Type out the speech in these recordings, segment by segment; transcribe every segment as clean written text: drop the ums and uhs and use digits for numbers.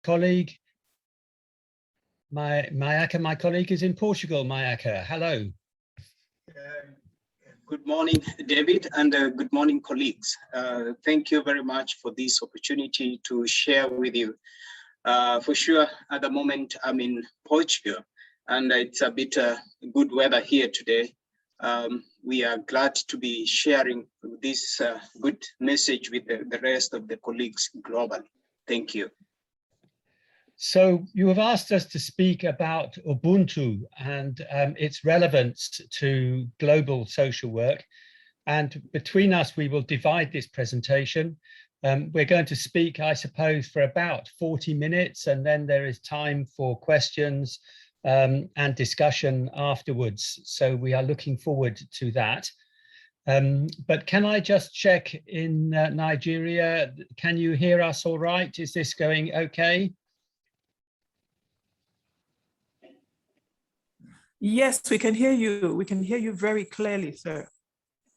colleague. Mayaka, my colleague, is in Portugal. Mayaka, hello. Good morning, David, and good morning, colleagues. Thank you very much for this opportunity to share with you. For sure, at the moment, I'm in Portugal, and it's a bit good weather here today. We are glad to be sharing this good message with the rest of the colleagues globally. Thank you. So you have asked us to speak about Ubuntu and its relevance to global social work. And between us, we will divide this presentation. We're going to speak, I suppose, for about 40 minutes, and then there is time for questions and discussion afterwards. So we are looking forward to that. But can I just check in Nigeria? Can you hear us all right? Is this going okay? Yes, we can hear you. We can hear you very clearly, sir.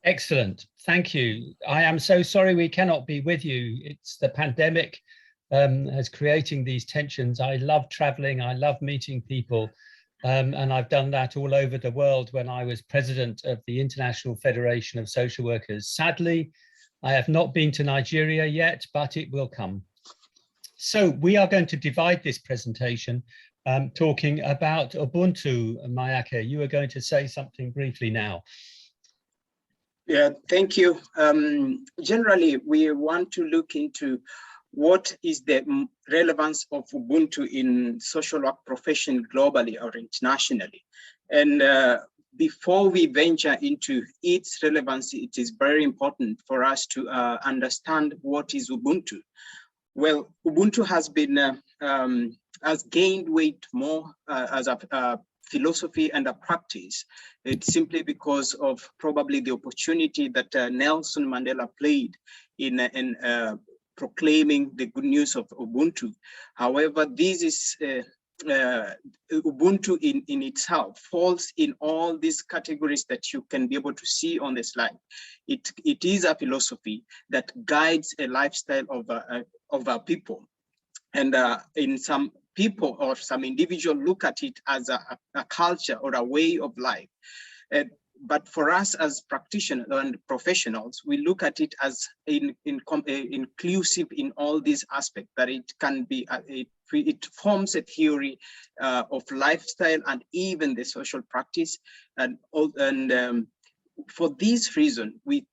Excellent. Thank you. I am so sorry we cannot be with you. It's the pandemic has creating these tensions. I love traveling. I love meeting people. And I've done that all over the world when I was president of the International Federation of Social Workers. Sadly, I have not been to Nigeria yet, but it will come. So we are going to divide this presentation talking about Ubuntu. Mayaka, you are going to say something briefly now. Yeah, thank you. Generally, we want to look into what is the relevance of Ubuntu in social work profession globally or internationally. And before we venture into its relevance, it is very important for us to understand what is Ubuntu. Well, Ubuntu has been has gained weight more as a philosophy and a practice. It's simply because of probably the opportunity that Nelson Mandela played in proclaiming the good news of Ubuntu. However, this is Ubuntu in itself falls in all these categories that you can be able to see on the slide. It is a philosophy that guides a lifestyle of our people. And in some people or some individual look at it as a culture or a way of life. But for us as practitioners and professionals, we look at it as inclusive in all these aspects, that it can be, it forms a theory of lifestyle and even the social practice. And for this reason, we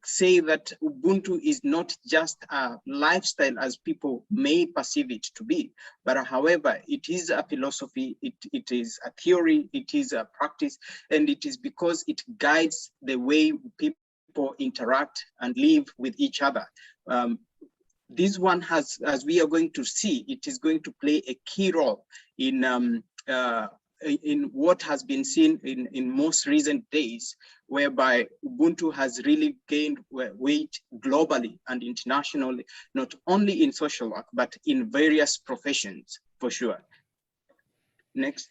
say that Ubuntu is not just a lifestyle as people may perceive it to be, but however, it is a philosophy, it is a theory, it is a practice, and it is because it guides the way people interact and live with each other. This one has, as we are going to see, it is going to play a key role in what has been seen in most recent days, whereby Ubuntu has really gained weight globally and internationally, not only in social work, but in various professions, for sure. Next.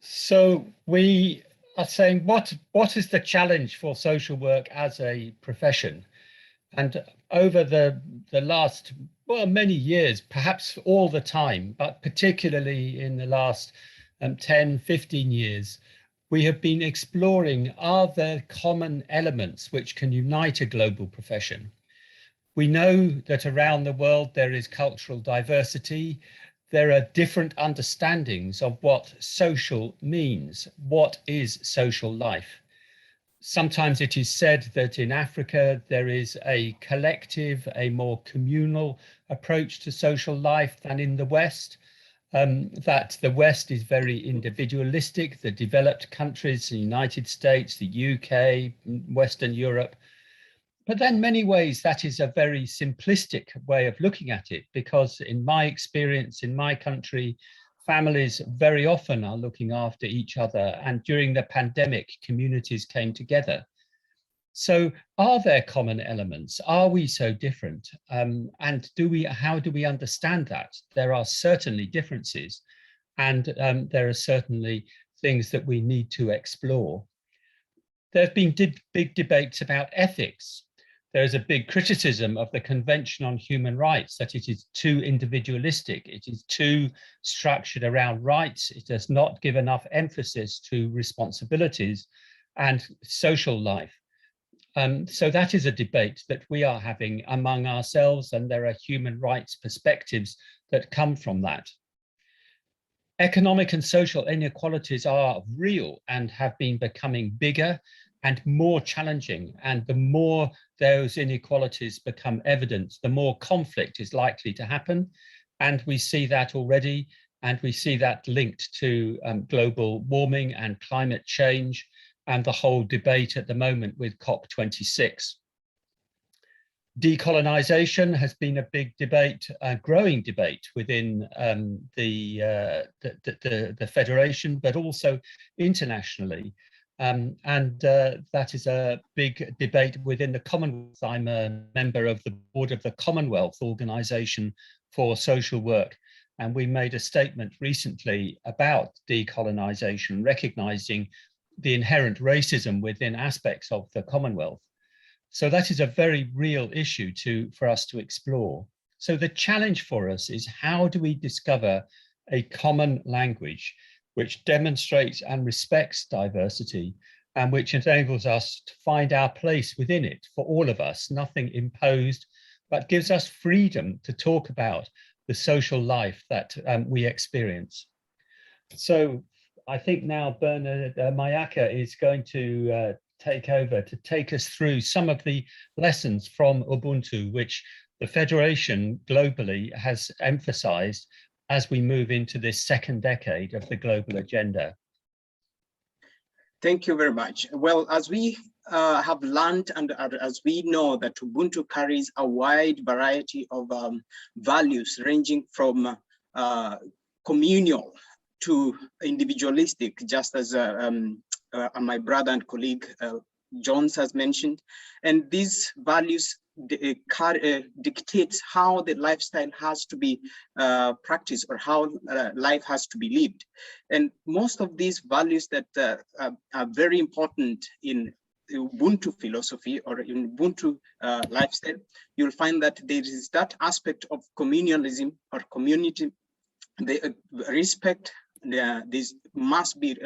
So we are saying, what is the challenge for social work as a profession? And over the last, well, many years, perhaps all the time, but particularly in the last 10, 15 years, we have been exploring, are there common elements which can unite a global profession? We know that around the world there is cultural diversity. There are different understandings of what social means. What is social life? Sometimes it is said that in Africa there is a collective, a more communal approach to social life than in the West. That the West is very individualistic, the developed countries, the United States, the UK, Western Europe. But then in many ways, that is a very simplistic way of looking at it, because in my experience, in my country, families very often are looking after each other. And during the pandemic, communities came together. So are there common elements? Are we so different? And how do we understand that? There are certainly differences, and there are certainly things that we need to explore. There have been big debates about ethics. there is a big criticism of the Convention on Human Rights, that it is too individualistic, it is too structured around rights, it does not give enough emphasis to responsibilities and social life. So that is a debate that we are having among ourselves, and there are human rights perspectives that come from that. Economic and social inequalities are real and have been becoming bigger and more challenging. And the more those inequalities become evident, the more conflict is likely to happen. And we see that already. And we see that linked to global warming and climate change and the whole debate at the moment with COP26. Decolonization has been a big debate, a growing debate within the Federation, but also internationally. That is a big debate within the Commonwealth. I'm a member of the board of the Commonwealth Organization for Social Work, and we made a statement recently about decolonization, recognizing the inherent racism within aspects of the Commonwealth. So that is a very real issue for us to explore. So the challenge for us is, how do we discover a common language which demonstrates and respects diversity and which enables us to find our place within it for all of us, nothing imposed, but gives us freedom to talk about the social life that we experience. So I think now Bernard Mayaka is going to take over to take us through some of the lessons from Ubuntu, which the Federation globally has emphasized as we move into this second decade of the global agenda. Thank you very much. Well, as we have learned and as we know that Ubuntu carries a wide variety of values ranging from communal to individualistic, just as my brother and colleague Jones has mentioned. And these values dictates how the lifestyle has to be practiced, or how life has to be lived. And most of these values that are very important in Ubuntu philosophy or in Ubuntu lifestyle, you'll find that there is that aspect of communalism or community. The respect, this must be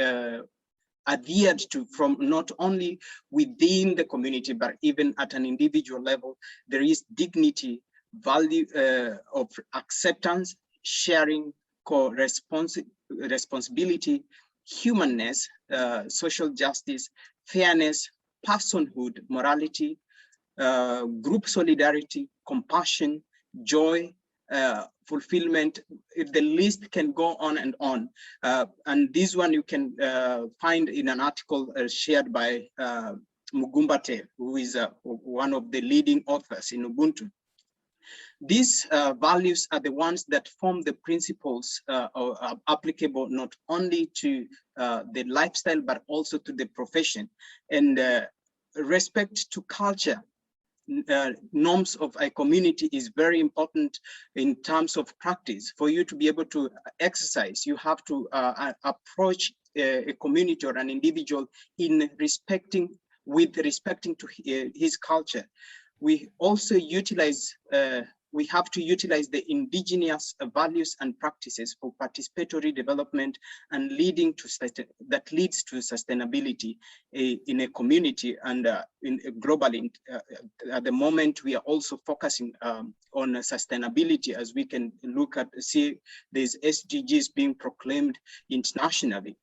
adhered to from not only within the community, but even at an individual level. There is dignity, value of acceptance, sharing, responsibility, humanness, social justice, fairness, personhood, morality, group solidarity, compassion, joy, fulfillment. The list can go on and on. And this one you can find in an article shared by Mugumbate, who is one of the leading authors in Ubuntu. These values are the ones that form the principles applicable not only to the lifestyle, but also to the profession. And respect to culture, norms of a community is very important in terms of practice. For you to be able to exercise, you have to approach a community or an individual in respecting to his culture. We also utilize we have to utilize the indigenous values and practices for participatory development and leading to that leads to sustainability in a community and globally. At the moment, we are also focusing on sustainability, as we can look at, see there's SDGs being proclaimed internationally.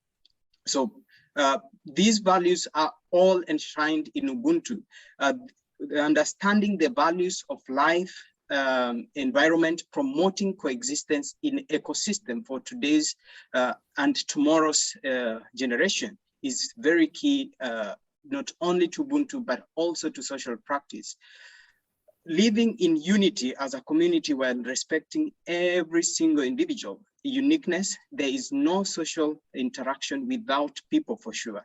So these values are all enshrined in Ubuntu. Understanding the values of life, environment, promoting coexistence in ecosystem for today's and tomorrow's generation is very key, not only to Ubuntu, but also to social practice. Living in unity as a community while respecting every single individual uniqueness. There is no social interaction without people, for sure.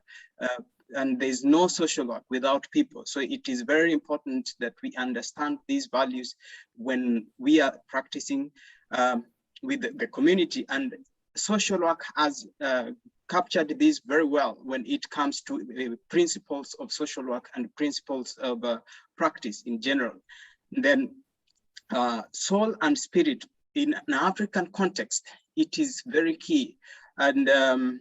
And there's no social work without people. So it is very important that we understand these values when we are practicing with the community. And social work has captured this very well when it comes to principles of social work and principles of practice in general. Then soul and spirit in an African context, it is very key. And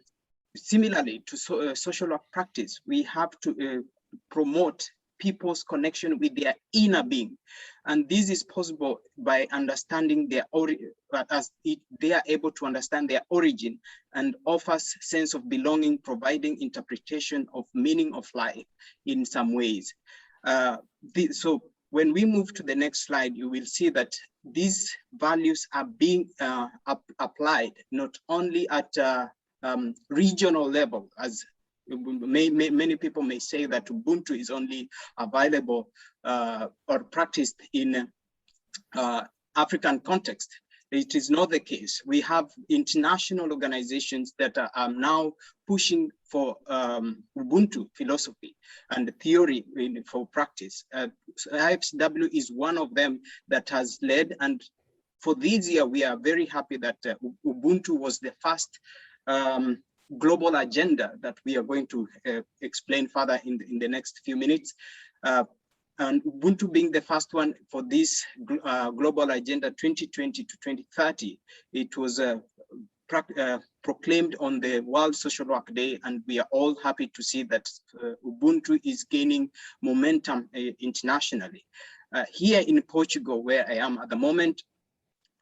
similarly to social work practice, we have to promote people's connection with their inner being. And this is possible by understanding their origin, they are able to understand their origin and offers sense of belonging, providing interpretation of meaning of life in some ways. So when we move to the next slide, you will see that these values are being applied not only at regional level, as many people may say that Ubuntu is only available or practiced in African context. It is not the case. We have international organizations that are now pushing for Ubuntu philosophy and theory for practice. IFSW is one of them that has led, and for this year, we are very happy that Ubuntu was the first global agenda that we are going to explain further in the next few minutes. And Ubuntu being the first one for this global agenda 2020 to 2030, it was proclaimed on the World Social Work Day, and we are all happy to see that Ubuntu is gaining momentum internationally. Here in Portugal, where I am at the moment,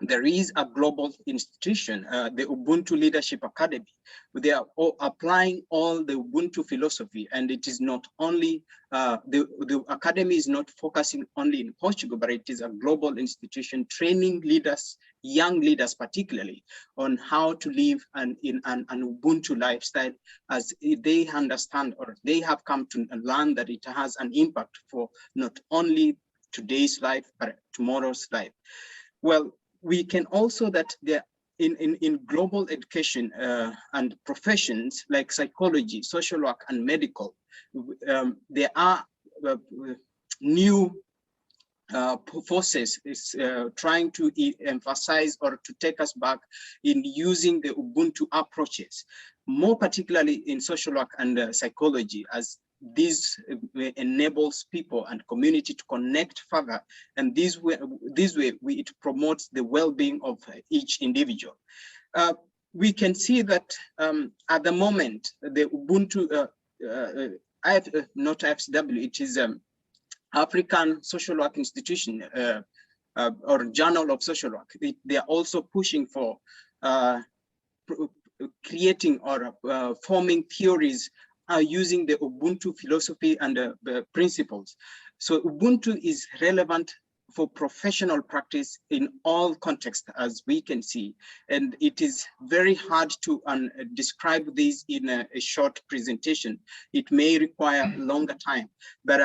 there is a global institution, the Ubuntu Leadership Academy. They are all applying all the Ubuntu philosophy, and it is not only, the academy is not focusing only in Portugal, but it is a global institution training leaders, young leaders particularly, on how to live in an Ubuntu lifestyle, as they understand or they have come to learn that it has an impact for not only today's life, but tomorrow's life. Well, we can also that there in global education and professions like psychology, social work, and medical, there are new forces is trying to emphasize or to take us back in using the Ubuntu approaches, more particularly in social work and psychology, as this enables people and community to connect further, and this way it promotes the well-being of each individual. We can see that at the moment the Ubuntu, not IFSW, it is African Social Work Institution or Journal of Social Work. They are also pushing for creating or forming theories using the Ubuntu philosophy and principles. So Ubuntu is relevant for professional practice in all contexts, as we can see. And it is very hard to describe this in a short presentation. It may require longer time, but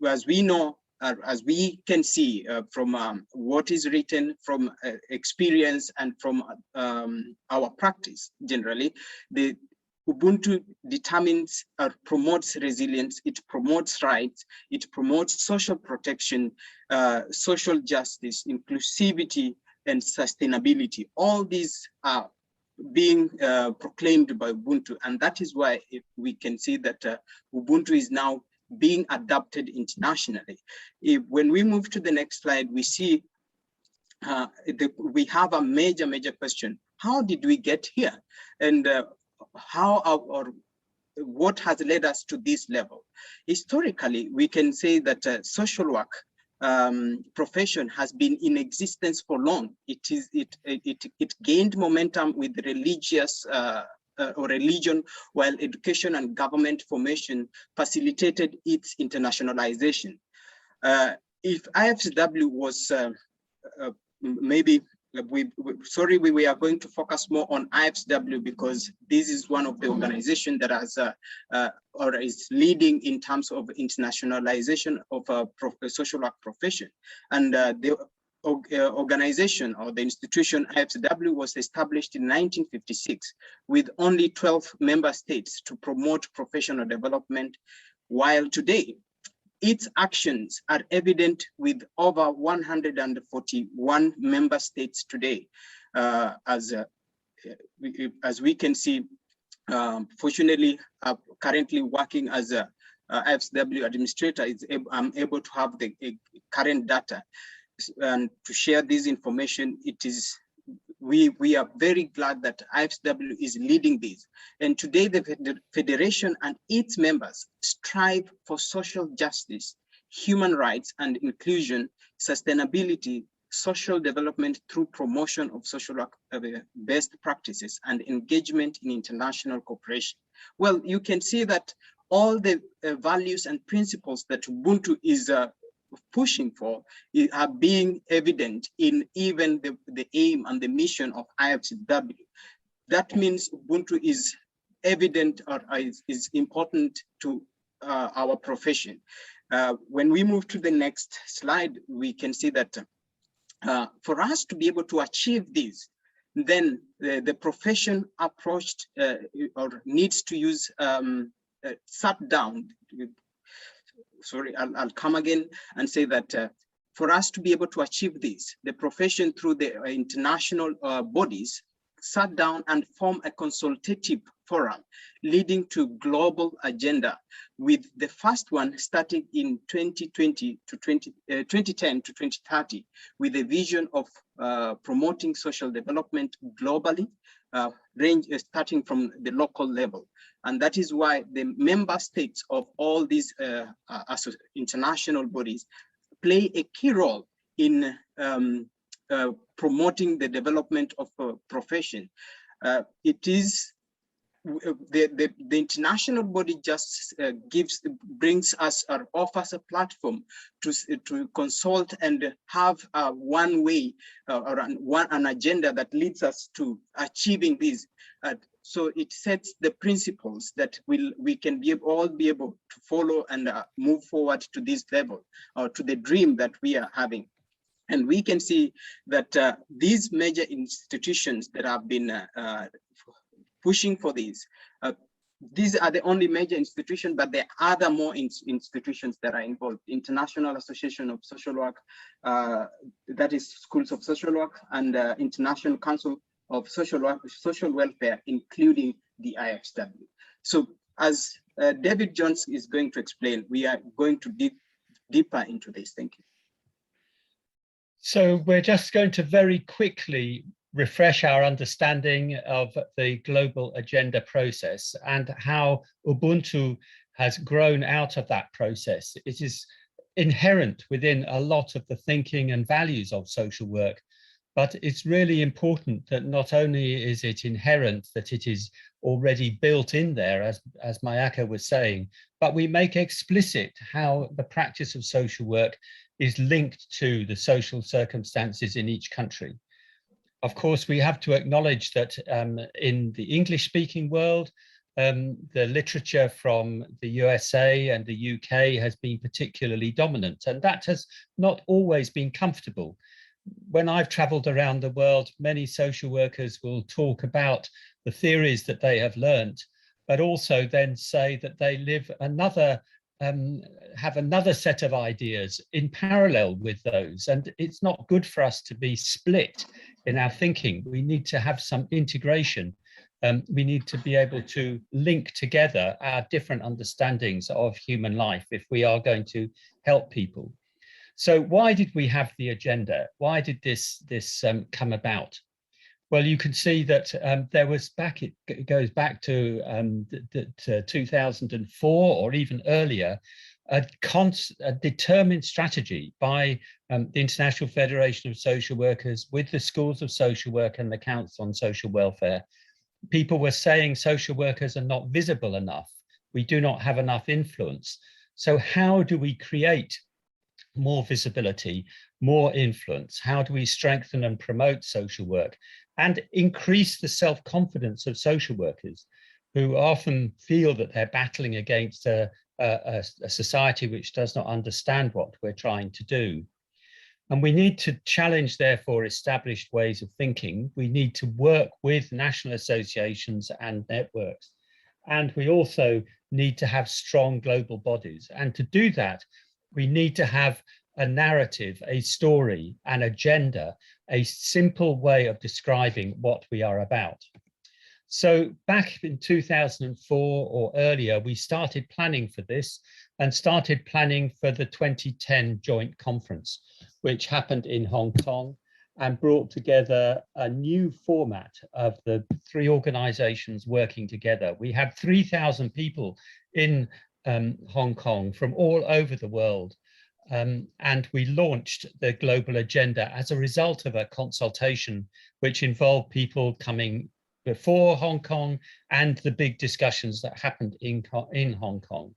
as we know, as we can see from what is written, from experience, and from our practice generally, the Ubuntu determines or promotes resilience, it promotes rights, it promotes social protection, social justice, inclusivity, and sustainability. All these are being proclaimed by Ubuntu, and that is why we can see that Ubuntu is now being adopted internationally. When we move to the next slide, we see we have a major question. How did we get here? And how or what has led us to this level? Historically, we can say that social work profession has been in existence for long. It gained momentum with religious or religion, while education and government formation facilitated its internationalization. If IFSW was maybe we are going to focus more on IFSW because this is one of the organizations that has or is leading in terms of internationalization of a social work profession. And the organization or the institution IFSW was established in 1956 with only 12 member states to promote professional development, while today its actions are evident with over 141 member states today, as as we can see, fortunately, currently working as a IFSW administrator, I'm able to have the current data and to share this information. We are very glad that IFSW is leading this. And today the Federation and its members strive for social justice, human rights and inclusion, sustainability, social development through promotion of social work best practices and engagement in international cooperation. Well, you can see that all the values and principles that Ubuntu is pushing for are being evident in even the aim and the mission of IFSW. That means Ubuntu is evident or is important to our profession. When we move to the next slide, we can see that for us to be able to achieve this, then the profession approached or needs to use sat down. Sorry, I'll come again and say that for us to be able to achieve this, the profession through the international bodies sat down and formed a consultative forum leading to global agenda, with the first one starting in 2010 to 2030, with a vision of promoting social development globally, starting from the local level. And that is why the member states of all these international bodies play a key role in promoting the development of a profession. It is the international body just brings us or offers a platform to consult and have one way or an agenda that leads us to achieving this. So it sets the principles that we can all be able to follow and move forward to this level or to the dream that we are having. And we can see that these major institutions that have been pushing for these are the only major institutions, but there are other more institutions that are involved. International Association of Social Work, that is Schools of Social Work, and International Council of Social Welfare, including the IFSW. So as David Jones is going to explain, we are going to dig deeper into this. Thank you. So we're just going to very quickly refresh our understanding of the global agenda process and how Ubuntu has grown out of that process. It is inherent within a lot of the thinking and values of social work, but it's really important that not only is it inherent, that it is already built in there, as Mayaka was saying, but we make explicit how the practice of social work is linked to the social circumstances in each country. Of course, we have to acknowledge that in the English-speaking world, the literature from the USA and the UK has been particularly dominant, and that has not always been comfortable. When I've traveled around the world, many social workers will talk about the theories that they have learned, but also then say that they have another set of ideas in parallel with those. And it's not good for us to be split in our thinking. We need to have some integration. We need to be able to link together our different understandings of human life if we are going to help people. So why did we have the agenda? Why did this come about? Well, you can see that there was it goes back to 2004 or even earlier, a determined strategy by the International Federation of Social Workers with the Schools of Social Work and the Council on Social Welfare. People were saying social workers are not visible enough. We do not have enough influence. So how do we create more visibility, more influence? How do we strengthen and promote social work and increase the self-confidence of social workers who often feel that they're battling against a society which does not understand what we're trying to do? And we need to challenge, therefore, established ways of thinking. We need to work with national associations and networks. And we also need to have strong global bodies. And to do that, we need to have a narrative, a story, an agenda a simple way of describing what we are about. So back in 2004 or earlier, we started planning for this and started planning for the 2010 joint conference, which happened in Hong Kong and brought together a new format of the three organizations working together. We had 3,000 people in Hong Kong from all over the world. And we launched the global agenda as a result of a consultation which involved people coming before Hong Kong and the big discussions that happened in Hong Kong.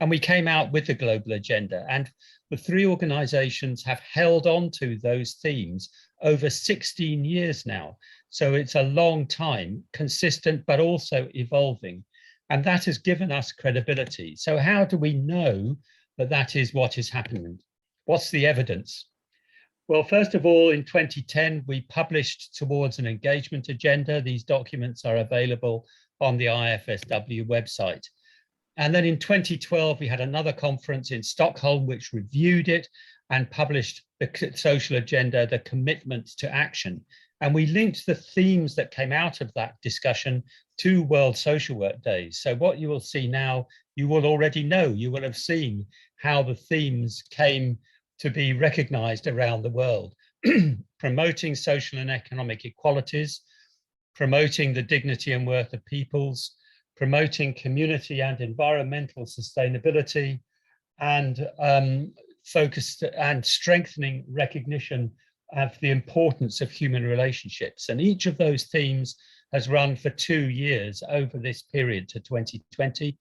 And we came out with the global agenda, and the three organizations have held on to those themes over 16 years now. So it's a long time, consistent, but also evolving. And that has given us credibility. So how do we know that that is what is happening? What's the evidence? Well, first of all, in 2010, we published Towards an Engagement Agenda. These documents are available on the IFSW website. And then in 2012, we had another conference in Stockholm, which reviewed it and published the social agenda, the commitment to action. And we linked the themes that came out of that discussion to World Social Work Days. So what you will see now, you will already know, you will have seen how the themes came to be recognized around the world. Promoting social and economic equalities, promoting the dignity and worth of peoples, promoting community and environmental sustainability, and focused and strengthening recognition of the importance of human relationships. And each of those themes has run for 2 years over this period to 2020.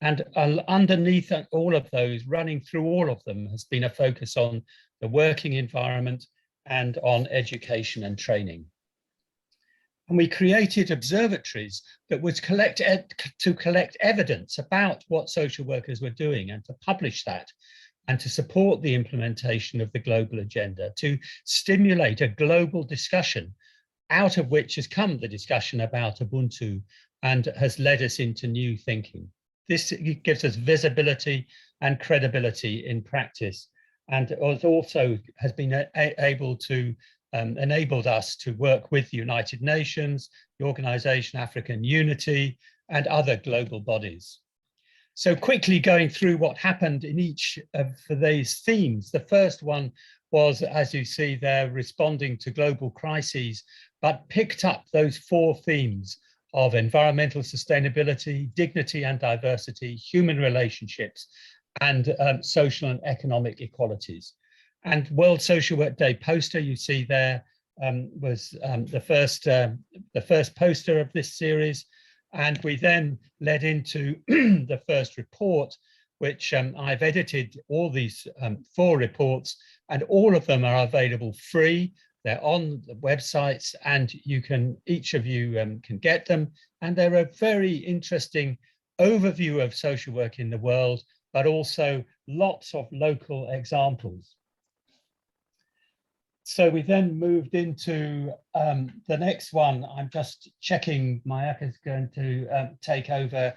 And underneath all of those, running through all of them, has been a focus on the working environment and on education and training. And we created observatories that would collect evidence about what social workers were doing and to publish that and to support the implementation of the global agenda, to stimulate a global discussion, out of which has come the discussion about Ubuntu and has led us into new thinking. This gives us visibility and credibility in practice, and it also has been able to enabled us to work with the United Nations, the Organization African Unity, and other global bodies. So quickly going through what happened in each of these themes. The first one was, as you see there, responding to global crises, but picked up those 4 themes of environmental sustainability, dignity and diversity, human relationships, and social and economic equalities. And World Social Work Day poster you see there was the first poster of this series. And we then led into the first report, which I've edited all these 4 reports, and all of them are available free. They're on the websites, and you can, each of you can get them. And they're a very interesting overview of social work in the world, but also lots of local examples. So we then moved into the next one. I'm just checking, Mayaka is going to take over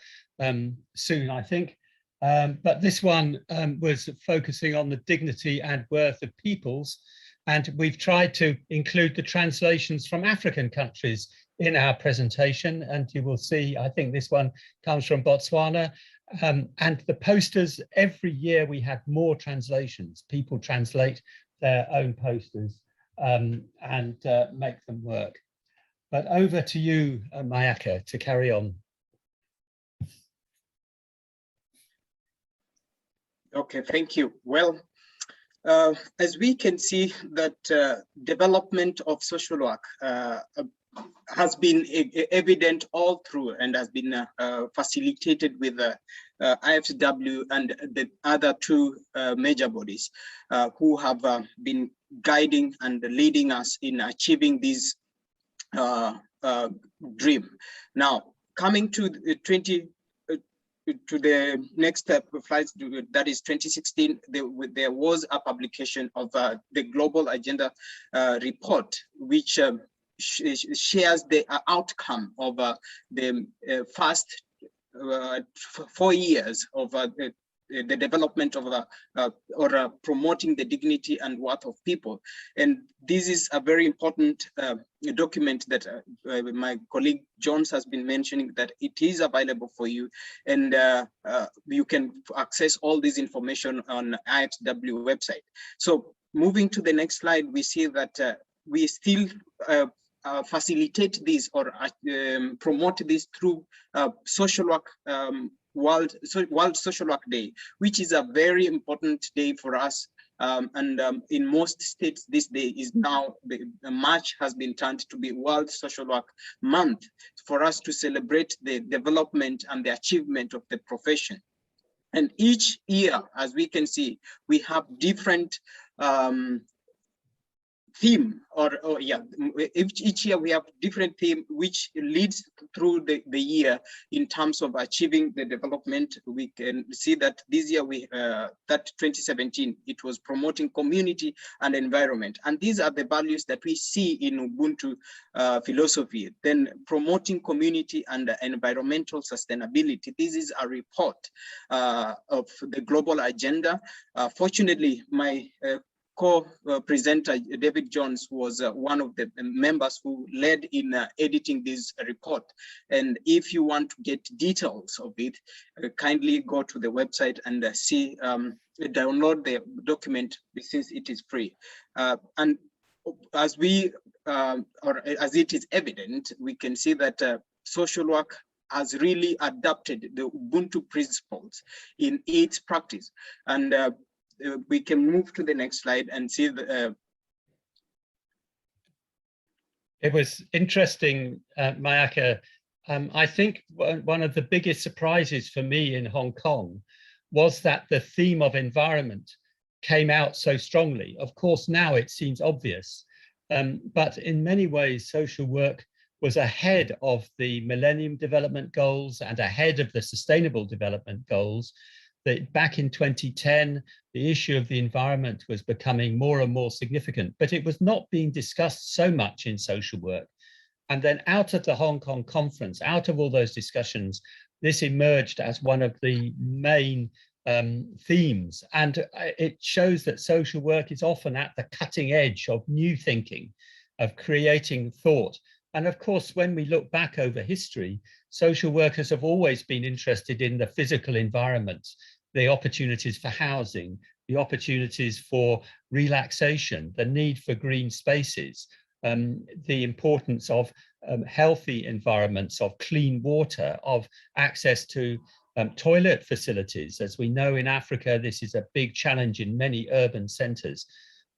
soon, I think. But this one was focusing on the dignity and worth of peoples. And we've tried to include the translations from African countries in our presentation. And you will see, I think this one comes from Botswana. And the posters, every year we have more translations. People translate their own posters and make them work. But over to you, Mayaka, to carry on. Okay, thank you. Well, as we can see that development of social work has been evident all through and has been facilitated with IFSW and the other 2 major bodies who have been guiding and leading us in achieving this dream. Now, coming to the next step, that is 2016, there was a publication of the Global Agenda report, which shares the outcome of the first 4 years of the development of promoting the dignity and worth of people. And this is a very important document that my colleague Jones has been mentioning, that it is available for you, and you can access all this information on IXW website. So moving to the next slide, we see that we still facilitate this or promote this through social work World Social Work Day, which is a very important day for us. In most states, this day is now, March has been turned to be World Social Work Month, for us to celebrate the development and the achievement of the profession. And each year, as we can see, we have different theme, each year we have different theme which leads through the year in terms of achieving the development. We can see that this year that 2017, it was promoting community and environment, and these are the values that we see in Ubuntu philosophy. Then promoting community and environmental sustainability. This is a report of the global agenda. Fortunately, my co-presenter David Jones was one of the members who led in editing this report. And if you want to get details of it, kindly go to the website and see, download the document, since it is free. And as as it is evident, we can see that social work has really adapted the Ubuntu principles in its practice. And we can move to the next slide and see the. It was interesting, Mayaka. I think one of the biggest surprises for me in Hong Kong was that the theme of environment came out so strongly. Of course, now it seems obvious, but in many ways, social work was ahead of the Millennium Development Goals and ahead of the Sustainable Development Goals. That back in 2010, the issue of the environment was becoming more and more significant, but it was not being discussed so much in social work. And then out of the Hong Kong conference, out of all those discussions, this emerged as one of the main themes. And it shows that social work is often at the cutting edge of new thinking, of creating thought. And of course, when we look back over history, social workers have always been interested in the physical environment, the opportunities for housing, the opportunities for relaxation, the need for green spaces, the importance of healthy environments, of clean water, of access to toilet facilities. As we know, in Africa, this is a big challenge in many urban centers.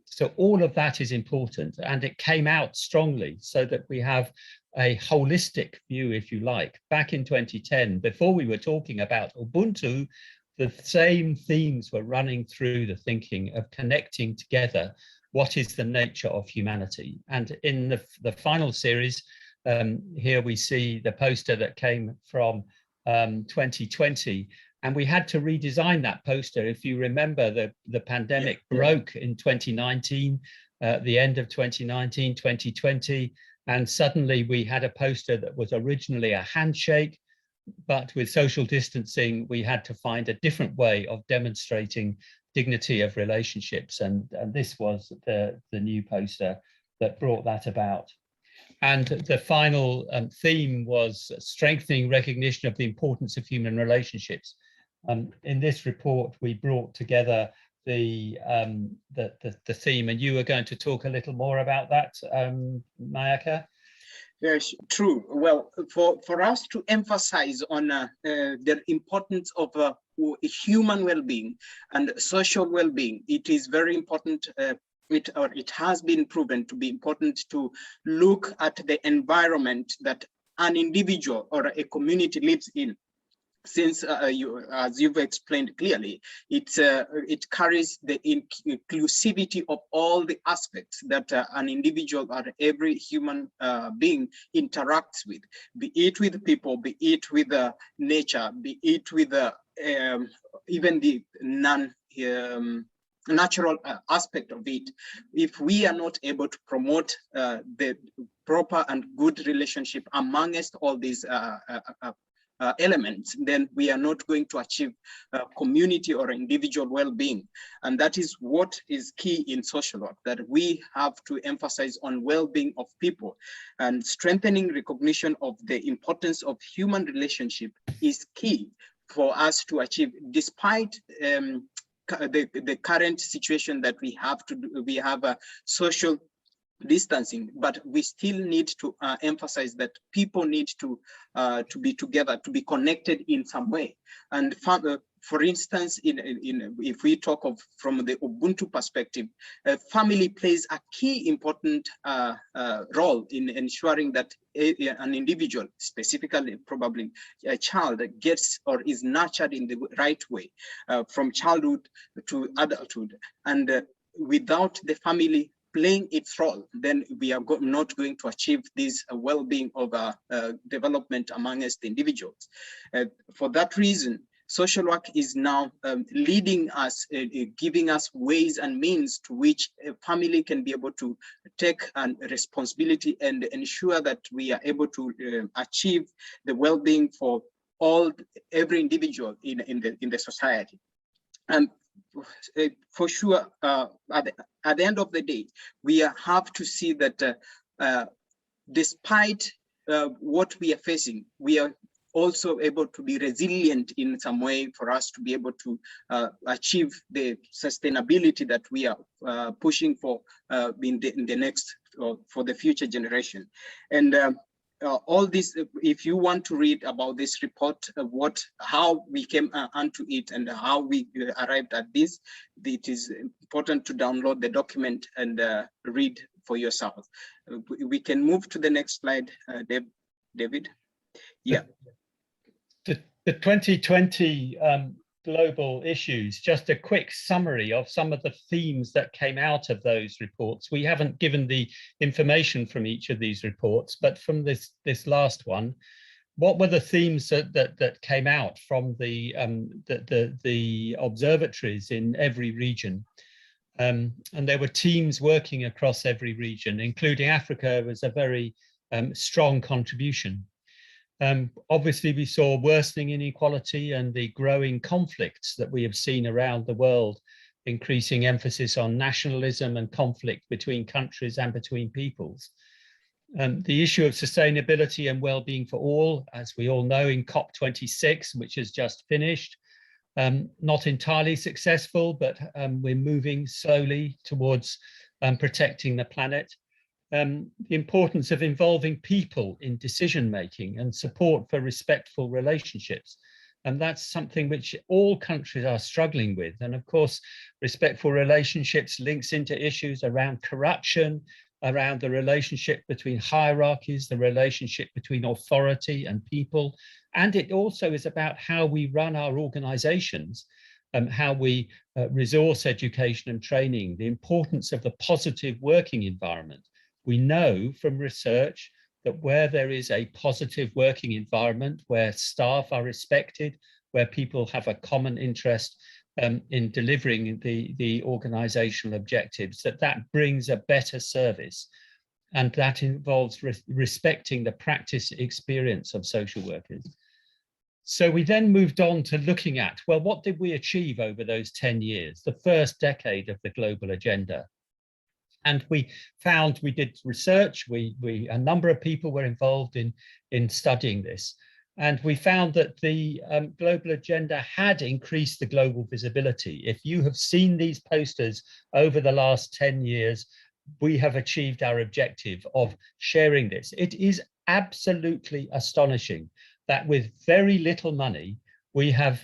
So all of that is important, and it came out strongly so that we have a holistic view, if you like. Back in 2010, before we were talking about Ubuntu, the same themes were running through the thinking of connecting together what is the nature of humanity. And in the final series, here we see the poster that came from 2020. And we had to redesign that poster. If you remember, the pandemic broke in 2019, the end of 2019, 2020. And suddenly we had a poster that was originally a handshake, but with social distancing, we had to find a different way of demonstrating dignity of relationships. And this was the new poster that brought that about. And the final theme was strengthening recognition of the importance of human relationships. In this report, we brought together the theme, and you were going to talk a little more about that, Mayaka? Yes, true. Well, for us to emphasize on the importance of human well-being and social well-being, it is very important. It has been proven to be important to look at the environment that an individual or a community lives in. Since as you've explained clearly, it carries the inclusivity of all the aspects that an individual or every human being interacts with, be it with people, be it with nature, be it with even the natural aspect of it. If we are not able to promote the proper and good relationship amongst all these elements, then we are not going to achieve community or individual well-being. And that is what is key in social work, that we have to emphasize on well-being of people, and strengthening recognition of the importance of human relationship is key for us to achieve, despite the current situation that we have to do. We have a social distancing, but we still need to emphasize that people need to be together, to be connected in some way. And for instance, if we talk of from the Ubuntu perspective, family plays a key important role in ensuring that an individual, specifically probably a child, gets or is nurtured in the right way from childhood to adulthood. And without the family playing its role, then we are not going to achieve this well-being of development amongst the individuals. For that reason, social work is now leading us, giving us ways and means to which a family can be able to take responsibility and ensure that we are able to achieve the well-being for every individual in the society. And for sure, at the end of the day, we have to see that despite what we are facing, we are also able to be resilient in some way for us to be able to achieve the sustainability that we are pushing for in the next, for the future generation. And all this, if you want to read about this report, how we came onto it and how we arrived at this, it is important to download the document and read for yourself. We can move to the next slide, David. Yeah. The 2020 global issues, just a quick summary of some of the themes that came out of those reports. We haven't given the information from each of these reports, but from this last one, what were the themes that came out from the observatories in every region? And there were teams working across every region, including Africa was a very strong contribution. Obviously, we saw worsening inequality and the growing conflicts that we have seen around the world, increasing emphasis on nationalism and conflict between countries and between peoples. The issue of sustainability and well-being for all, as we all know, in COP26, which has just finished, not entirely successful, but we're moving slowly towards protecting the planet. The importance of involving people in decision-making and support for respectful relationships. And that's something which all countries are struggling with. And of course, respectful relationships links into issues around corruption, around the relationship between hierarchies, the relationship between authority and people. And it also is about how we run our organizations, how we resource education and training, the importance of the positive working environment. We know from research that where there is a positive working environment, where staff are respected, where people have a common interest in delivering the organizational objectives, that brings a better service. And that involves respecting the practice experience of social workers. So we then moved on to looking at, well, what did we achieve over those 10 years, the first decade of the global agenda? And we found, we did research, a number of people were involved in studying this. And we found that the global agenda had increased the global visibility. If you have seen these posters over the last 10 years, we have achieved our objective of sharing this. It is absolutely astonishing that with very little money, we have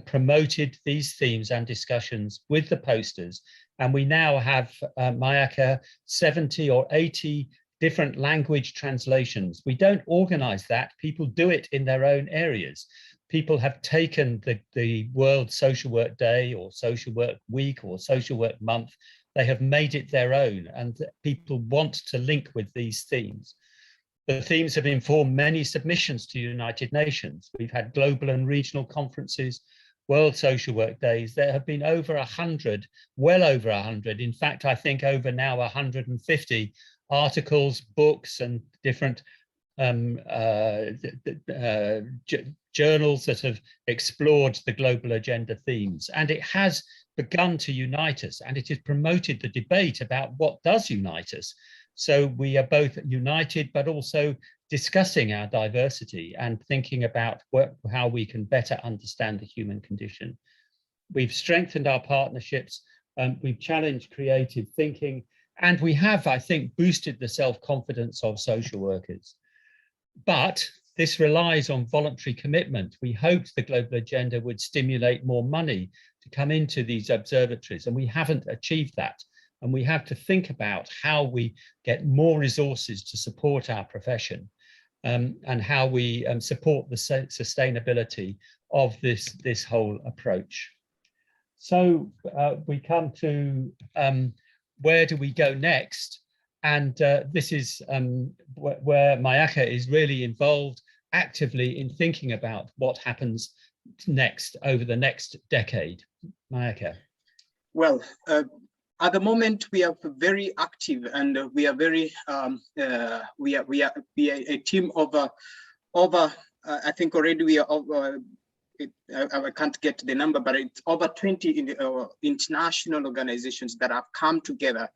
promoted these themes and discussions with the posters. And we now have, Mayaka, 70 or 80 different language translations. We don't organize that. People do it in their own areas. People have taken the World Social Work Day or Social Work Week or Social Work Month. They have made it their own, and people want to link with these themes. The themes have informed many submissions to United Nations. We've had global and regional conferences, World Social Work Days. There have been over 100, well over 100. In fact, I think over now 150 articles, books, and different journals that have explored the global agenda themes, and it has begun to unite us, and it has promoted the debate about what does unite us. So we are both united, but also discussing our diversity and thinking about how we can better understand the human condition. We've strengthened our partnerships, we've challenged creative thinking, and we have, I think, boosted the self-confidence of social workers. But this relies on voluntary commitment. We hoped the global agenda would stimulate more money to come into these observatories, and we haven't achieved that. And we have to think about how we get more resources to support our profession, and how we support the sustainability of this whole approach. So we come to where do we go next? And this is where Mayaka is really involved actively in thinking about what happens next over the next decade. Mayaka. Well, at the moment, we are very active, and we are very we are a team of over I think already we are over. I can't get the number, but it's over 20 international organizations that have come together,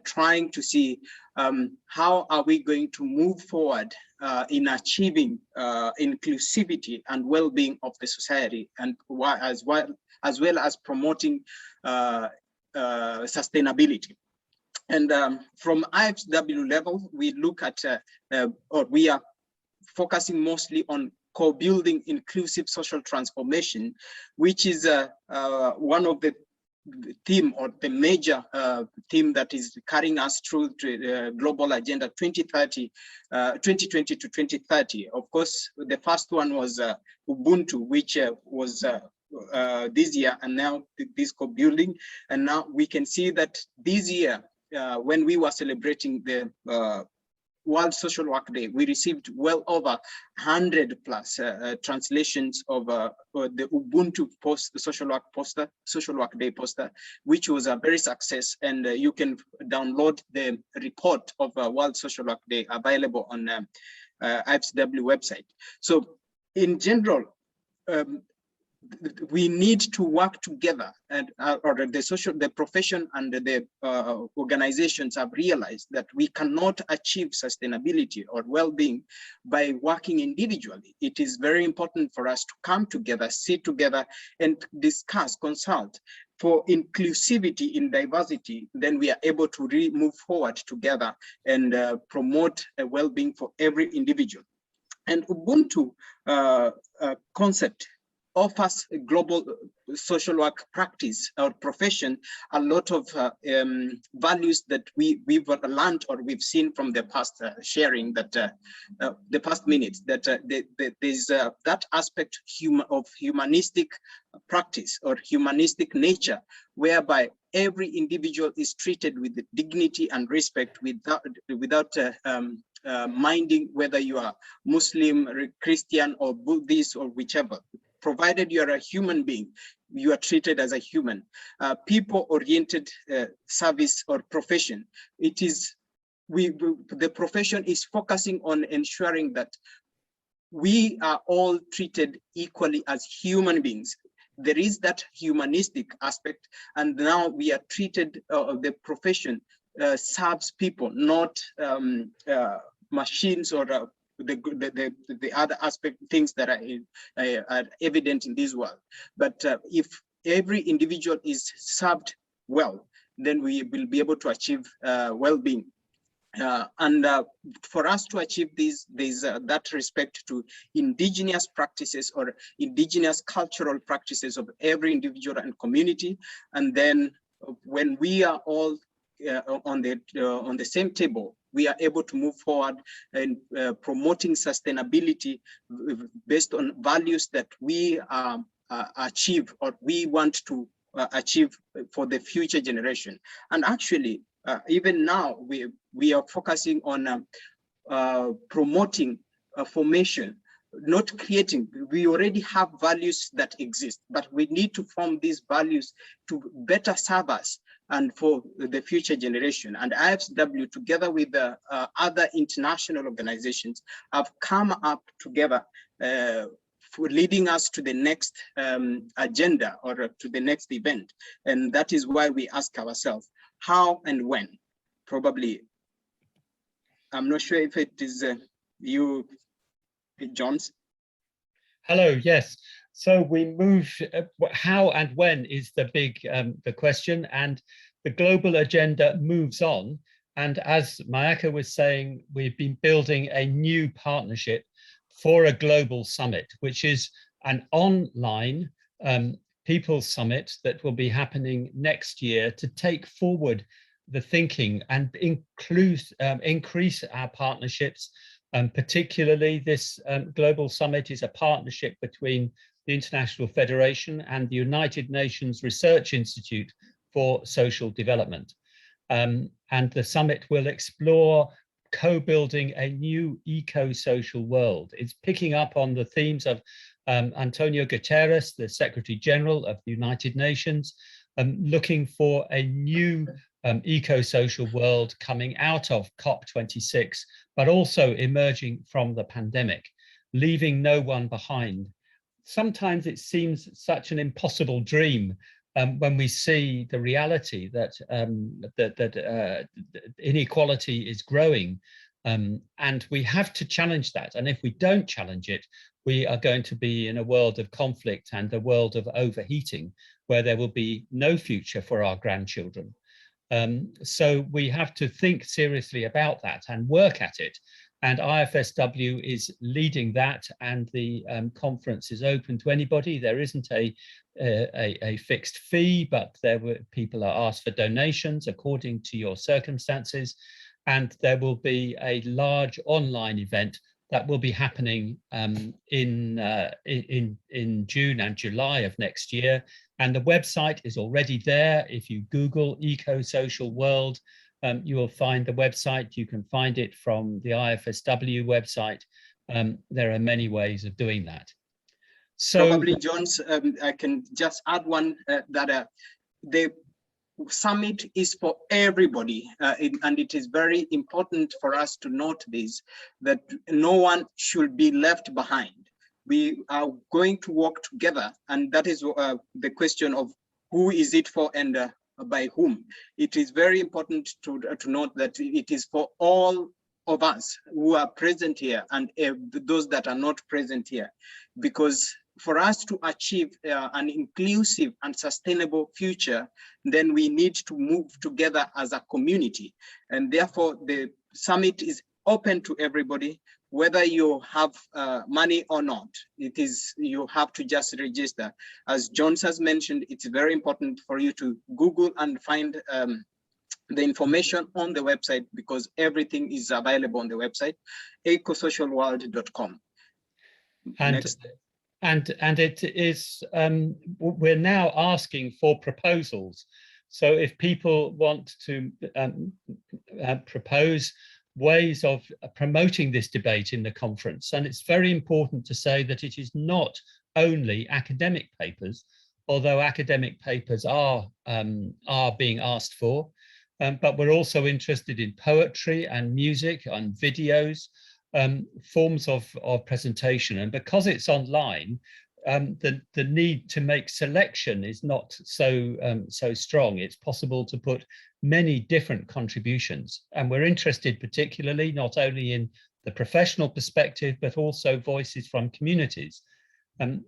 trying to see how are we going to move forward in achieving inclusivity and well-being of the society, and as well as promoting sustainability. And from IFW level, we look at, or we are focusing mostly on co-building inclusive social transformation, which is one of the theme or the major theme that is carrying us through to Global Agenda 2020 to 2030. Of course, the first one was Ubuntu, which was this year, and now this co-building. And now we can see that this year, when we were celebrating the World Social Work Day, we received well over 100 plus translations of the Ubuntu Social Work Day poster, which was a very success. And you can download the report of World Social Work Day available on IFW website. So in general, we need to work together, and or the profession and the organizations have realized that we cannot achieve sustainability or well-being by working individually. It is very important for us to come together, sit together, and discuss, consult for inclusivity in diversity. Then we are able to move forward together and promote a well-being for every individual. And Ubuntu concept offers a global social work practice or profession a lot of values that we've learned or we've seen from the past sharing, that the past minutes, that there's that aspect of humanistic practice or humanistic nature, whereby every individual is treated with dignity and respect without minding whether you are Muslim, Christian, or Buddhist, or whichever. Provided you are a human being, you are treated as a human. People-oriented service or profession. It is the profession is focusing on ensuring that we are all treated equally as human beings. There is that humanistic aspect, and now we are treated. The profession serves people, not machines or the other aspect, things that are evident in this world. But if every individual is served well, then we will be able to achieve well-being. And for us to achieve this, there's that respect to indigenous practices or indigenous cultural practices of every individual and community. And then when we are all on the same table, we are able to move forward and promoting sustainability based on values that we achieve or we want to achieve for the future generation. And actually, even now, we are focusing on promoting formation, not creating. We already have values that exist, but we need to form these values to better serve us and for the future generation. And IFSW, together with the other international organizations, have come up together for leading us to the next agenda or to the next event. And that is why we ask ourselves, how and when? Probably, I'm not sure if it is you, Jones. Hello, yes. So we move, how and when is the big, the question, and the global agenda moves on. And as Mayaka was saying, we've been building a new partnership for a global summit, which is an online People's Summit that will be happening next year to take forward the thinking and increase our partnerships. Particularly, this global summit is a partnership between the International Federation and the United Nations Research Institute for Social Development. And the summit will explore co-building a new eco-social world. It's picking up on the themes of Antonio Guterres, the Secretary General of the United Nations, looking for a new eco-social world coming out of COP26, but also emerging from the pandemic, leaving no one behind. Sometimes it seems such an impossible dream when we see the reality that inequality is growing, and we have to challenge that. And if we don't challenge it, we are going to be in a world of conflict and a world of overheating, where there will be no future for our grandchildren. So we have to think seriously about that and work at it. And IFSW is leading that, and the conference is open to anybody. There isn't a fixed fee, but people are asked for donations according to your circumstances. And there will be a large online event that will be happening in June and July of next year. And the website is already there. If you Google Eco-Social World, you will find the website. You can find it from the IFSW website. There are many ways of doing that. So probably, Jones, I can just add one that the summit is for everybody, and it is very important for us to note this, that no one should be left behind. We are going to work together, and that is the question of who is it for and by whom. It is very important to note that it is for all of us who are present here and those that are not present here, because for us to achieve an inclusive and sustainable future, then we need to move together as a community. And therefore, the summit is open to everybody, whether you have money or not. You have to just register. As Jones has mentioned, it's very important for you to Google and find the information on the website, because everything is available on the website, ecosocialworld.com. Next. And it is, we're now asking for proposals. So if people want to propose ways of promoting this debate in the conference, and it's very important to say that it is not only academic papers, although academic papers are being asked for, but we're also interested in poetry and music and videos, forms of presentation. And because it's online, the need to make selection is not so strong. It's possible to put many different contributions. And we're interested particularly not only in the professional perspective, but also voices from communities.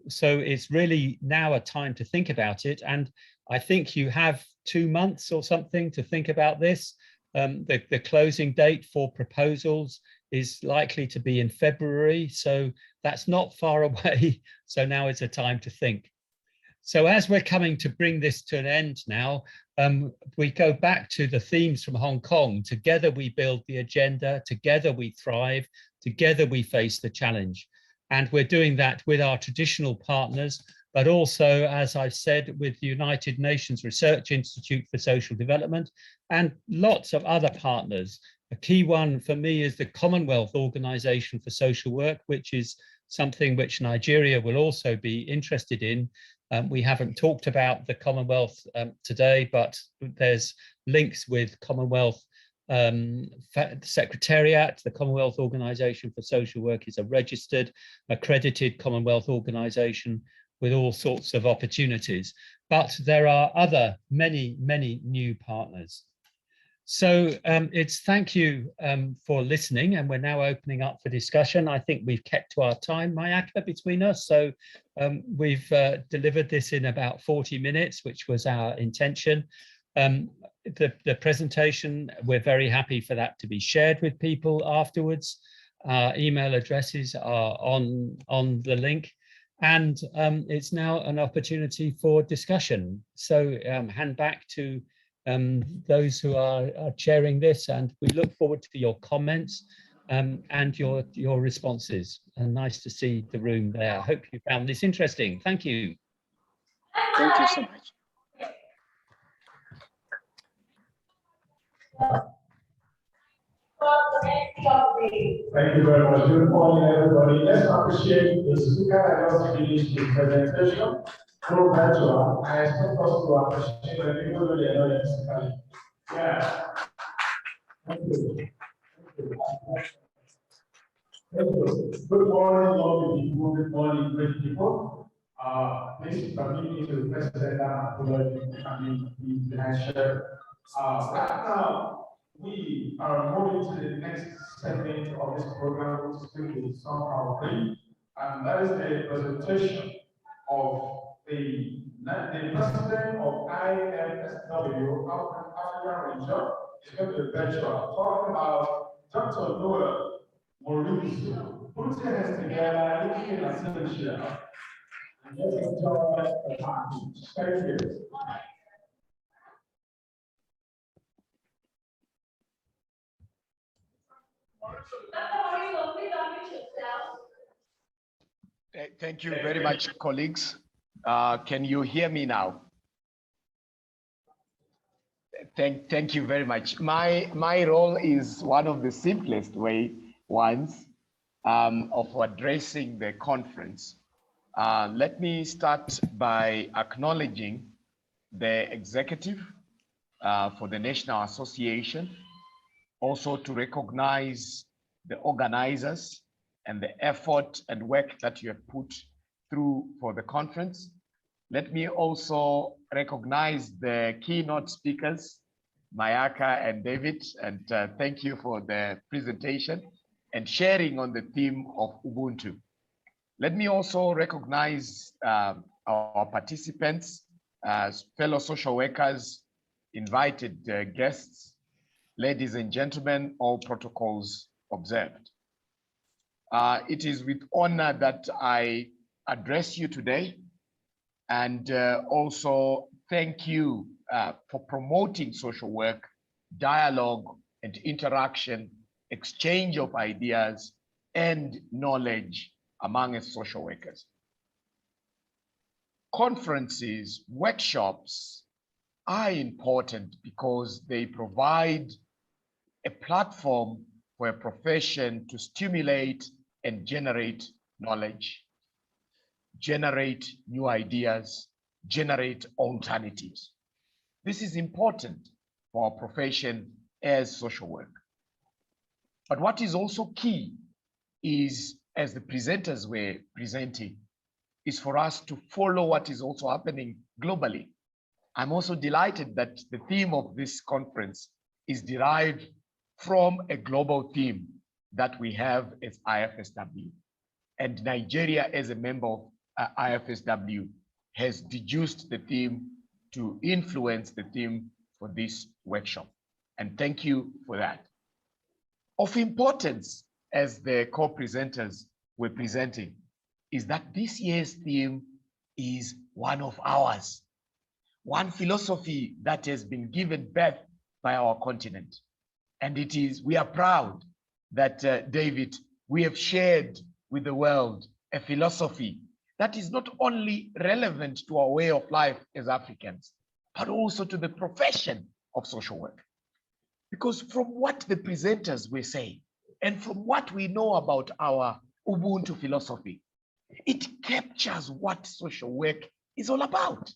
So it's really now a time to think about it. And I think you have 2 months or something to think about this. The closing date for proposals is likely to be in February, so that's not far away. So now is a time to think. So as we're coming to bring this to an end now, we go back to the themes from Hong Kong. Together we build the agenda, together we thrive, together we face the challenge. And we're doing that with our traditional partners, but also, as I've said, with the United Nations Research Institute for Social Development and lots of other partners. A key one for me is the Commonwealth Organization for Social Work, which is something which Nigeria will also be interested in, We haven't talked about the Commonwealth today, but there's links with Commonwealth Secretariat. The Commonwealth Organisation for Social Work is a registered, accredited Commonwealth organisation with all sorts of opportunities. But there are many new partners. So it's thank you for listening, and we're now opening up for discussion. I think we've kept to our time, Mayaka, between us. So we've delivered this in about 40 minutes, which was our intention. The presentation, we're very happy for that to be shared with people afterwards. Our email addresses are on the link, and it's now an opportunity for discussion. So hand back to those who are chairing this, and we look forward to your comments and your responses. And nice to see the room there. I hope you found this interesting. Thank you. Thank you so much. Thank you very much. Good morning, everybody. Let's appreciate the speaker that just finished his presentation. Through virtual, I expect us to appreciate the people who are not physically. Yeah. Thank you. Thank you. Good morning, lovely people. Good morning, great people. Please permit me to present an apology. I mean, the answer. Right now, we are moving to the next segment of this program, which is going to be somehow free, and that is the presentation of the president of NASoW, African region, is going to be virtual, talking about Dr. Noah Mauricio. Put your hands together, looking at the share. And let's enjoy the package. Thank you. Thank you very much, colleagues. Can you hear me now? Thank you very much. My role is one of the simplest ones of addressing the conference. Let me start by acknowledging the executive for the National Association, also to recognize the organizers and the effort and work that you have put through for the conference. Let me also recognize the keynote speakers, Mayaka and David, and thank you for the presentation and sharing on the theme of Ubuntu. Let me also recognize our participants, fellow social workers, invited guests, ladies and gentlemen, all protocols observed. It is with honor that I address you today, and also thank you for promoting social work, dialogue and interaction, exchange of ideas and knowledge among us social workers. Conferences, workshops are important because they provide a platform for a profession to stimulate and generate knowledge, generate new ideas, generate alternatives. This is important for our profession as social work. But what is also key is, as the presenters were presenting, is for us to follow what is also happening globally. I'm also delighted that the theme of this conference is derived from a global theme that we have as IFSW. And Nigeria, as a member of IFSW, has deduced the theme to influence the theme for this workshop. And thank you for that. Of importance, as the co-presenters were presenting, is that this year's theme is one of ours, one philosophy that has been given birth by our continent. And it is, we are proud that, David, we have shared with the world a philosophy that is not only relevant to our way of life as Africans, but also to the profession of social work. Because from what the presenters were saying, and from what we know about our Ubuntu philosophy, it captures what social work is all about.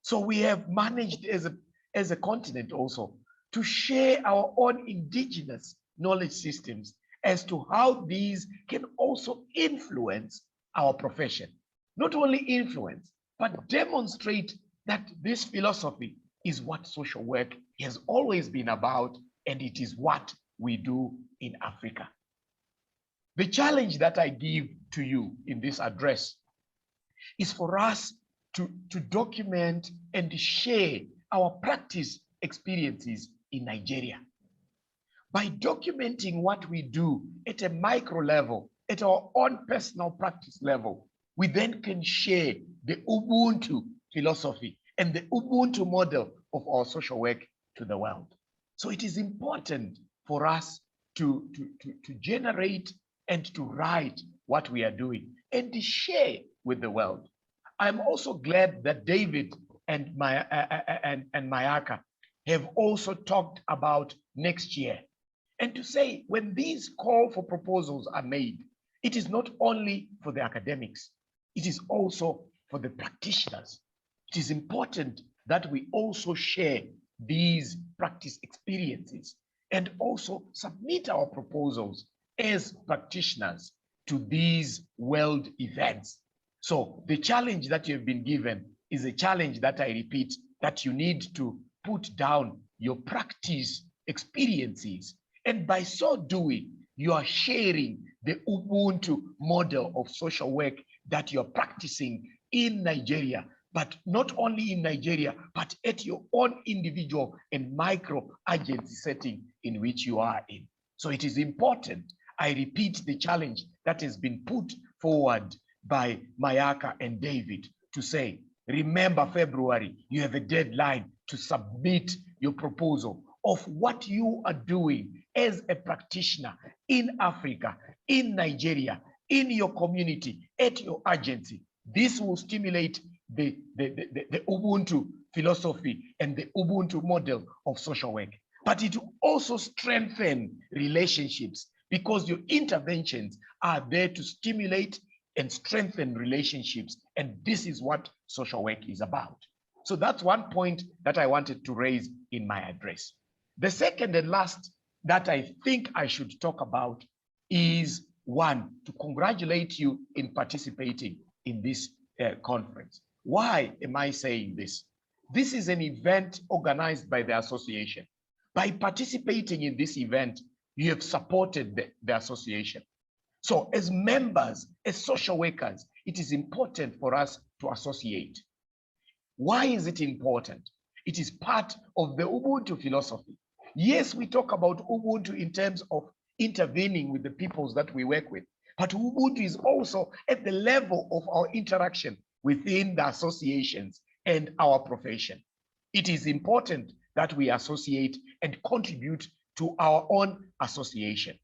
So we have managed as a continent also to share our own indigenous knowledge systems as to how these can also influence our profession. Not only influence, but demonstrate that this philosophy is what social work has always been about, and it is what we do in Africa. The challenge that I give to you in this address is for us to document and share our practice experiences in Nigeria. By documenting what we do at a micro level, at our own personal practice level, we then can share the Ubuntu philosophy and the Ubuntu model of our social work to the world. So it is important for us to generate and to write what we are doing and to share with the world. I'm also glad that David and Mayaka have also talked about next year. And to say, when these call for proposals are made, it is not only for the academics, it is also for the practitioners. It is important that we also share these practice experiences and also submit our proposals as practitioners to these world events. So the challenge that you've been given is a challenge that I repeat, that you need to put down your practice experiences. And by so doing, you are sharing the Ubuntu model of social work that you're practicing in Nigeria, but not only in Nigeria, but at your own individual and micro agency setting in which you are in. So it is important, I repeat the challenge that has been put forward by Mayaka and David to say, remember February, you have a deadline to submit your proposal of what you are doing as a practitioner in Africa, in Nigeria, in your community, at your agency. This will stimulate the Ubuntu philosophy and the Ubuntu model of social work. But it will also strengthen relationships because your interventions are there to stimulate and strengthen relationships. And this is what social work is about. So that's one point that I wanted to raise in my address. The second and last that I think I should talk about is, one, to congratulate you in participating in this conference. Why am I saying this? This is an event organized by the association. By participating in this event, you have supported the association. So as members, as social workers, it is important for us to associate. Why is it important? It is part of the Ubuntu philosophy. Yes, we talk about Ubuntu in terms of intervening with the peoples that we work with, but Ubuntu is also at the level of our interaction within the associations and our profession. It is important that we associate and contribute to our own association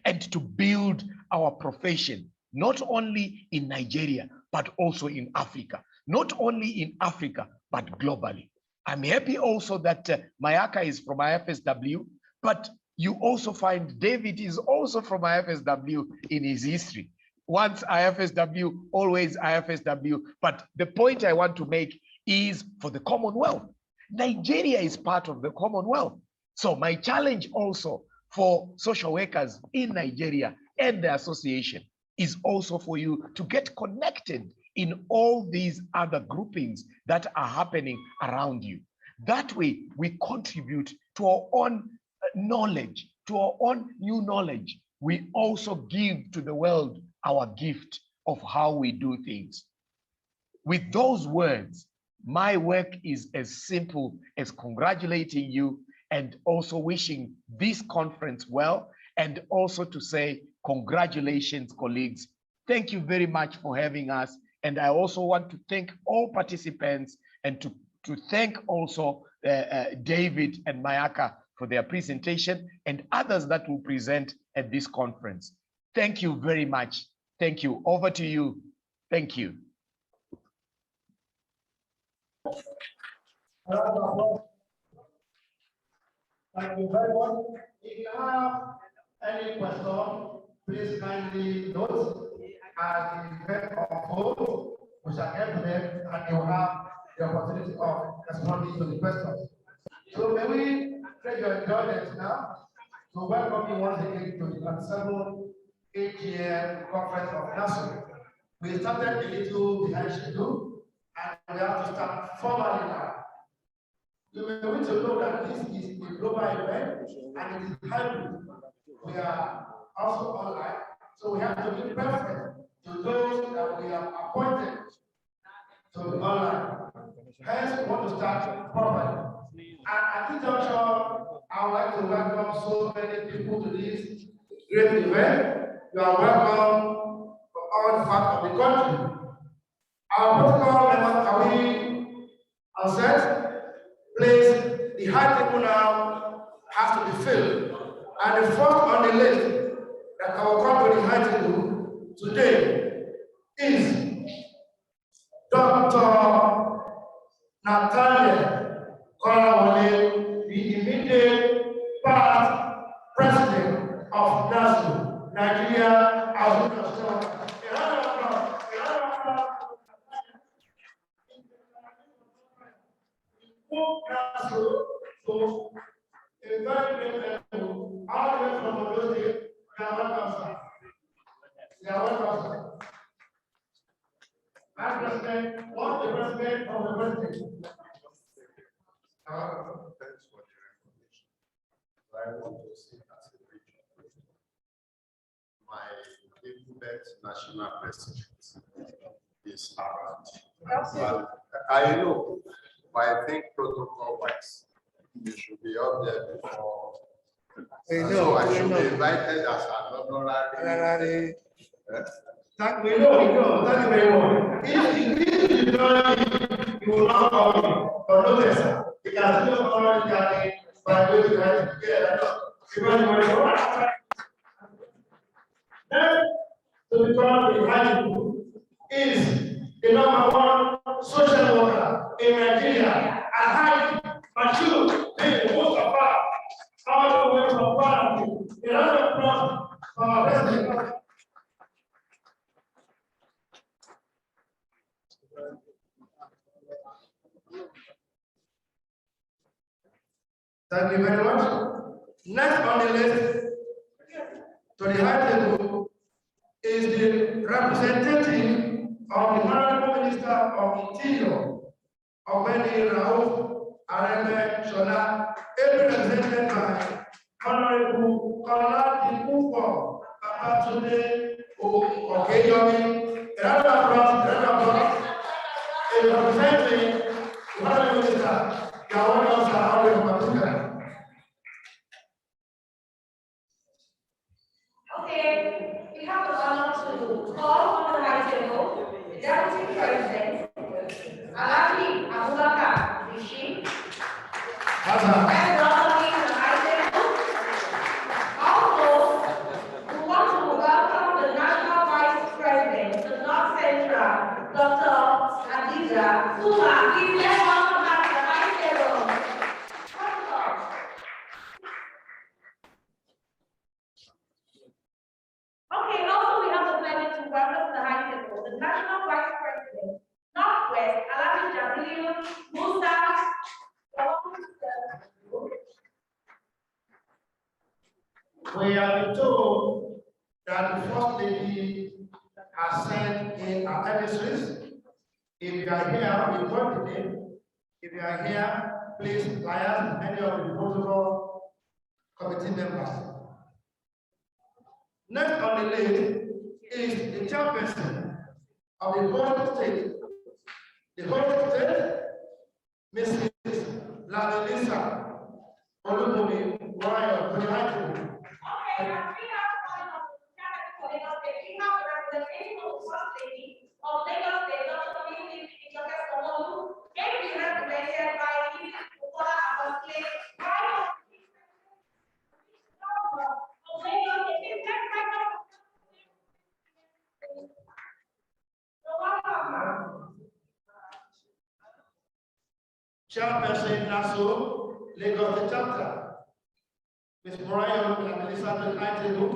and to build our profession, not only in Nigeria, but also in Africa, not only in Africa, but globally. I'm happy also that Mayaka is from IFSW, but you also find David is also from IFSW in his history. Once IFSW, always IFSW. But the point I want to make is for the Commonwealth. Nigeria is part of the Commonwealth. So my challenge also for social workers in Nigeria and the association is also for you to get connected in all these other groupings that are happening around you. That way, we contribute to our own knowledge, to our own new knowledge. We also give to the world our gift of how we do things. With those words, my work is as simple as congratulating you and also wishing this conference well, and also to say congratulations, colleagues. Thank you very much for having us. And I also want to thank all participants and to thank also David and Mayaka for their presentation and others that will present at this conference. Thank you very much. Thank you. Over to you. Thank you. Thank you very much. If you have any question, please kindly note as the event unfolds. we shall get to them and they will have the opportunity of responding to the questions. So may we take your indulgence now to welcome you once again to the 27th AGM conference of NASoW. We started a little behind schedule and we have to start formally now. You may want to know that this is a global event and it is hybrid. We are also online, so we have to give preference to those that we have appointed to be online. Hence, we want to start properly. And at this juncture, I would like to welcome so many people to this great event. You are welcome from all parts of the country. Our protocol members, are we on set? Please, the high table now has to be filled. And the first on the list that I will come to the high table today is Dr. Nathaniel Kolawole, the immediate past president of NASoW, Nigeria Association. So, a very great level, all the way from Ondo State, they are welcome, sir. They are welcome, sir. Madam President, what the president of the president? Thanks for the information. I want to say as a region, my favorite national president is around. But I know, but I think protocol-wise, you should be up there before. So I should be invited as an honorary. Thank you very much. If you don't, you will not call me or notice. You can still call me by way to write together. Then, to become the high is the #1 social worker in Nigeria and highly mature, being most of us, all the way from quality. A lot of applause for our president. Thank you very much. Next on the list to the high table is the representative of the Honorable Minister of Interior, Ogbeni Raouf Arebe-Shola, represented by Honorable Koladipupo Babatunde Okeyomi. A round of applause, representing the Honorable Minister. Okay, we have the honor to call on the high table the Deputy President, Alhaji Abubakar Bishi, and welcoming the high table. Also, we want to welcome the National Vice President, the North Central, Dr. Adija Suma. Please let's welcome her to the high table. Okay, also we have the pleasure to welcome to the high table the National Vice President, Northwest, Alhaji Jamilu Musa. We have been told that the First Lady has sent in our emissaries. If you are here, we got the name. If you are here, please liaise with any of the protocol committee members. Next on the list is the chairperson of the host state. The host state, Mrs. Lalisa Olubumi Royal. Okay, we have one of the candidates for Lagos State. We have the representation of the First Lady of Lagos State, Dr. Mimi Ijoke-Sanwo-Olu, ably represented by Mrs. Bukola Akosile, Chairperson NASoW, Lagos State Chapter, Ms. Mariah Melissa Tailu.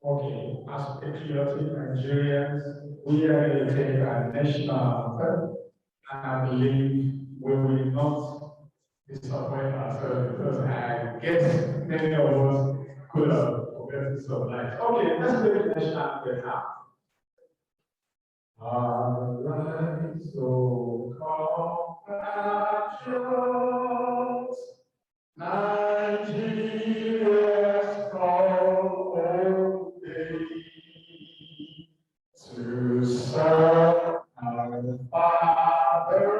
Okay, as patriotic Nigerians, we are going to take our national anthem, and I believe we will not disappoint ourselves because I guess many of us could have forgotten some lines. Okay, let's take the national anthem now. Our lives so compassion, Nigeria's call all day to serve our fatherland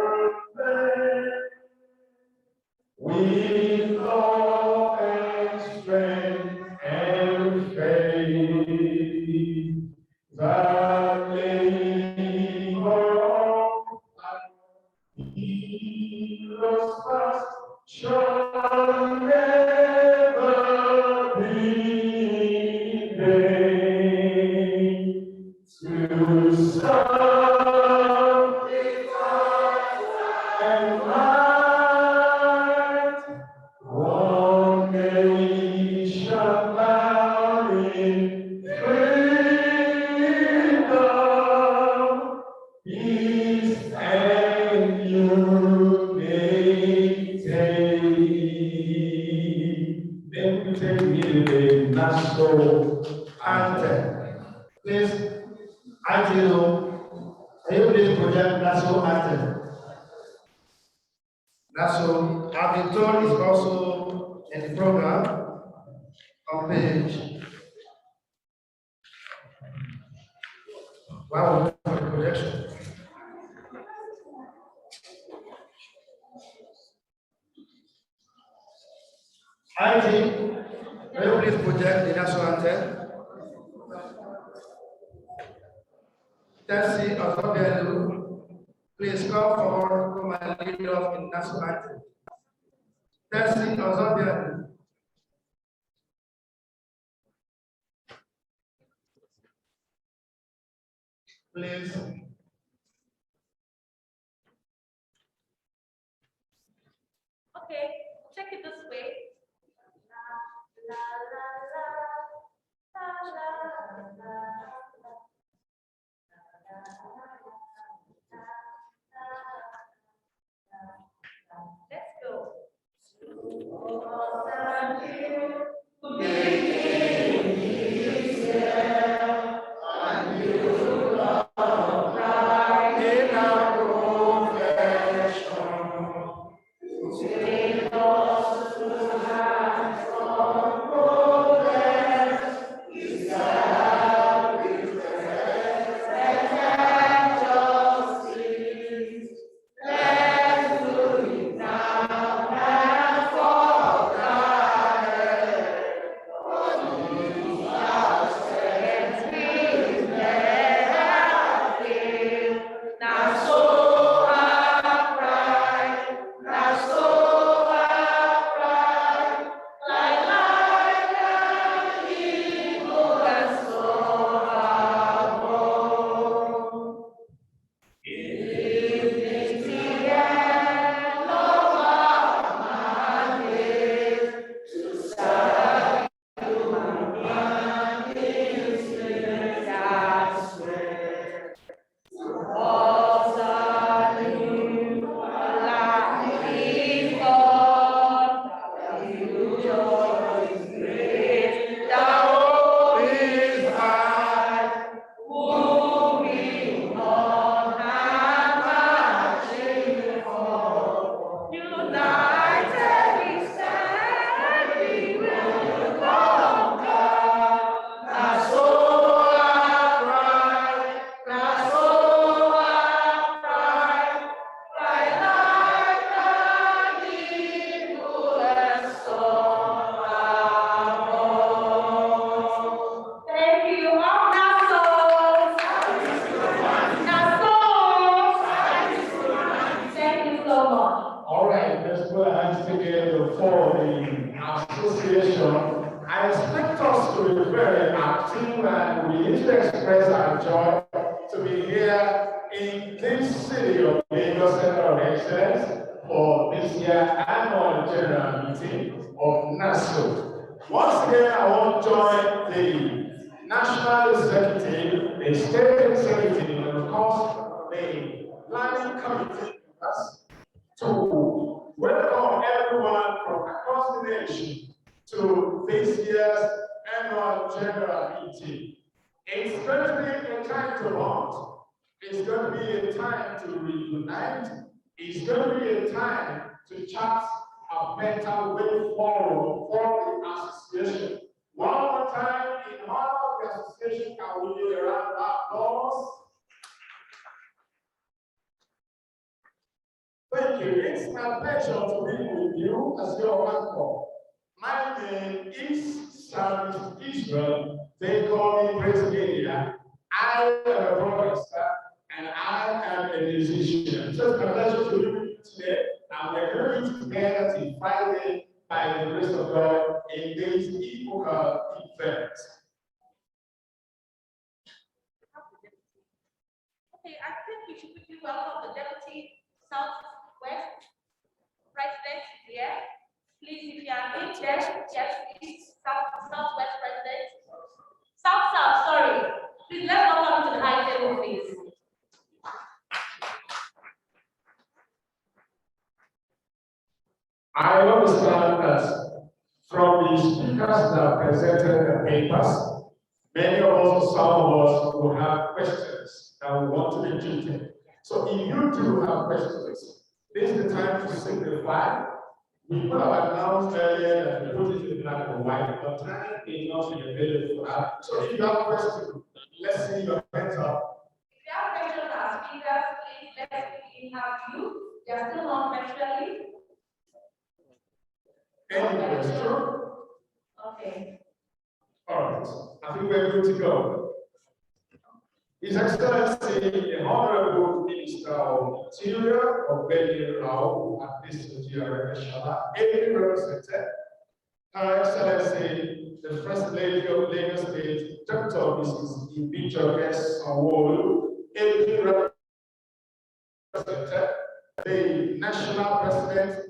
with love and strength and faith. The labor of heroes past shall never be in vain. To serve with heart and might, one nation bound in freedom, peace and unity. Then we take the NASoW anthem. Please, ITO, can you please project NASoW anthem? NASoW, I've been told is also in the program on page. Wow, for the projection. IT, will you please project the NASoW anthem? Tennessee Ozobielu, please come forward to my leader of the NASoW anthem. Tennessee Ozobielu. Please. Okay, check it this way. La la la la la la la. Let's go. national executive, the state executive, and of course, the planning committee to welcome everyone from across the nation to this year's annual general meeting. It's going to be a time to bond. It's going to be a time to reunite. It's going to be a time to chart a better way forward for the association. One more time, in honor of the association, can we give a round of applause? Thank you. It's my pleasure to be with you as your mentor. My name is Service Israel. They call me President. I am a professor and I am a musician. So it's my pleasure to be with you today. And we're going to be together till Friday by the grace of God in this epochal event. Okay, I think we should quickly welcome the Deputy Southwest President here. Please, if you are in there, yes, please, Southwest President. South, sorry. Please, let's welcome to the high table, please. I understand that from the speakers that presented the papers, many of us, some of us, will have questions that we want to be treated. So if you do have questions, this is the time to simplify. We could have announced earlier that we put it in black and white, but time is not available for that. So if you have questions, let's see your hands up. If you have questions as speakers, please let's quickly have you. They are still on virtually. Any question? Okay. All right, I think we're good to go. His Excellency, the Honorable Minister of Interior of Benny Rao, at this Shala, ably represented. Her Excellency, the First Lady of Lagos State, Dr. Mrs. Ibijoke Sanwo-Olu, ably represented. The National President,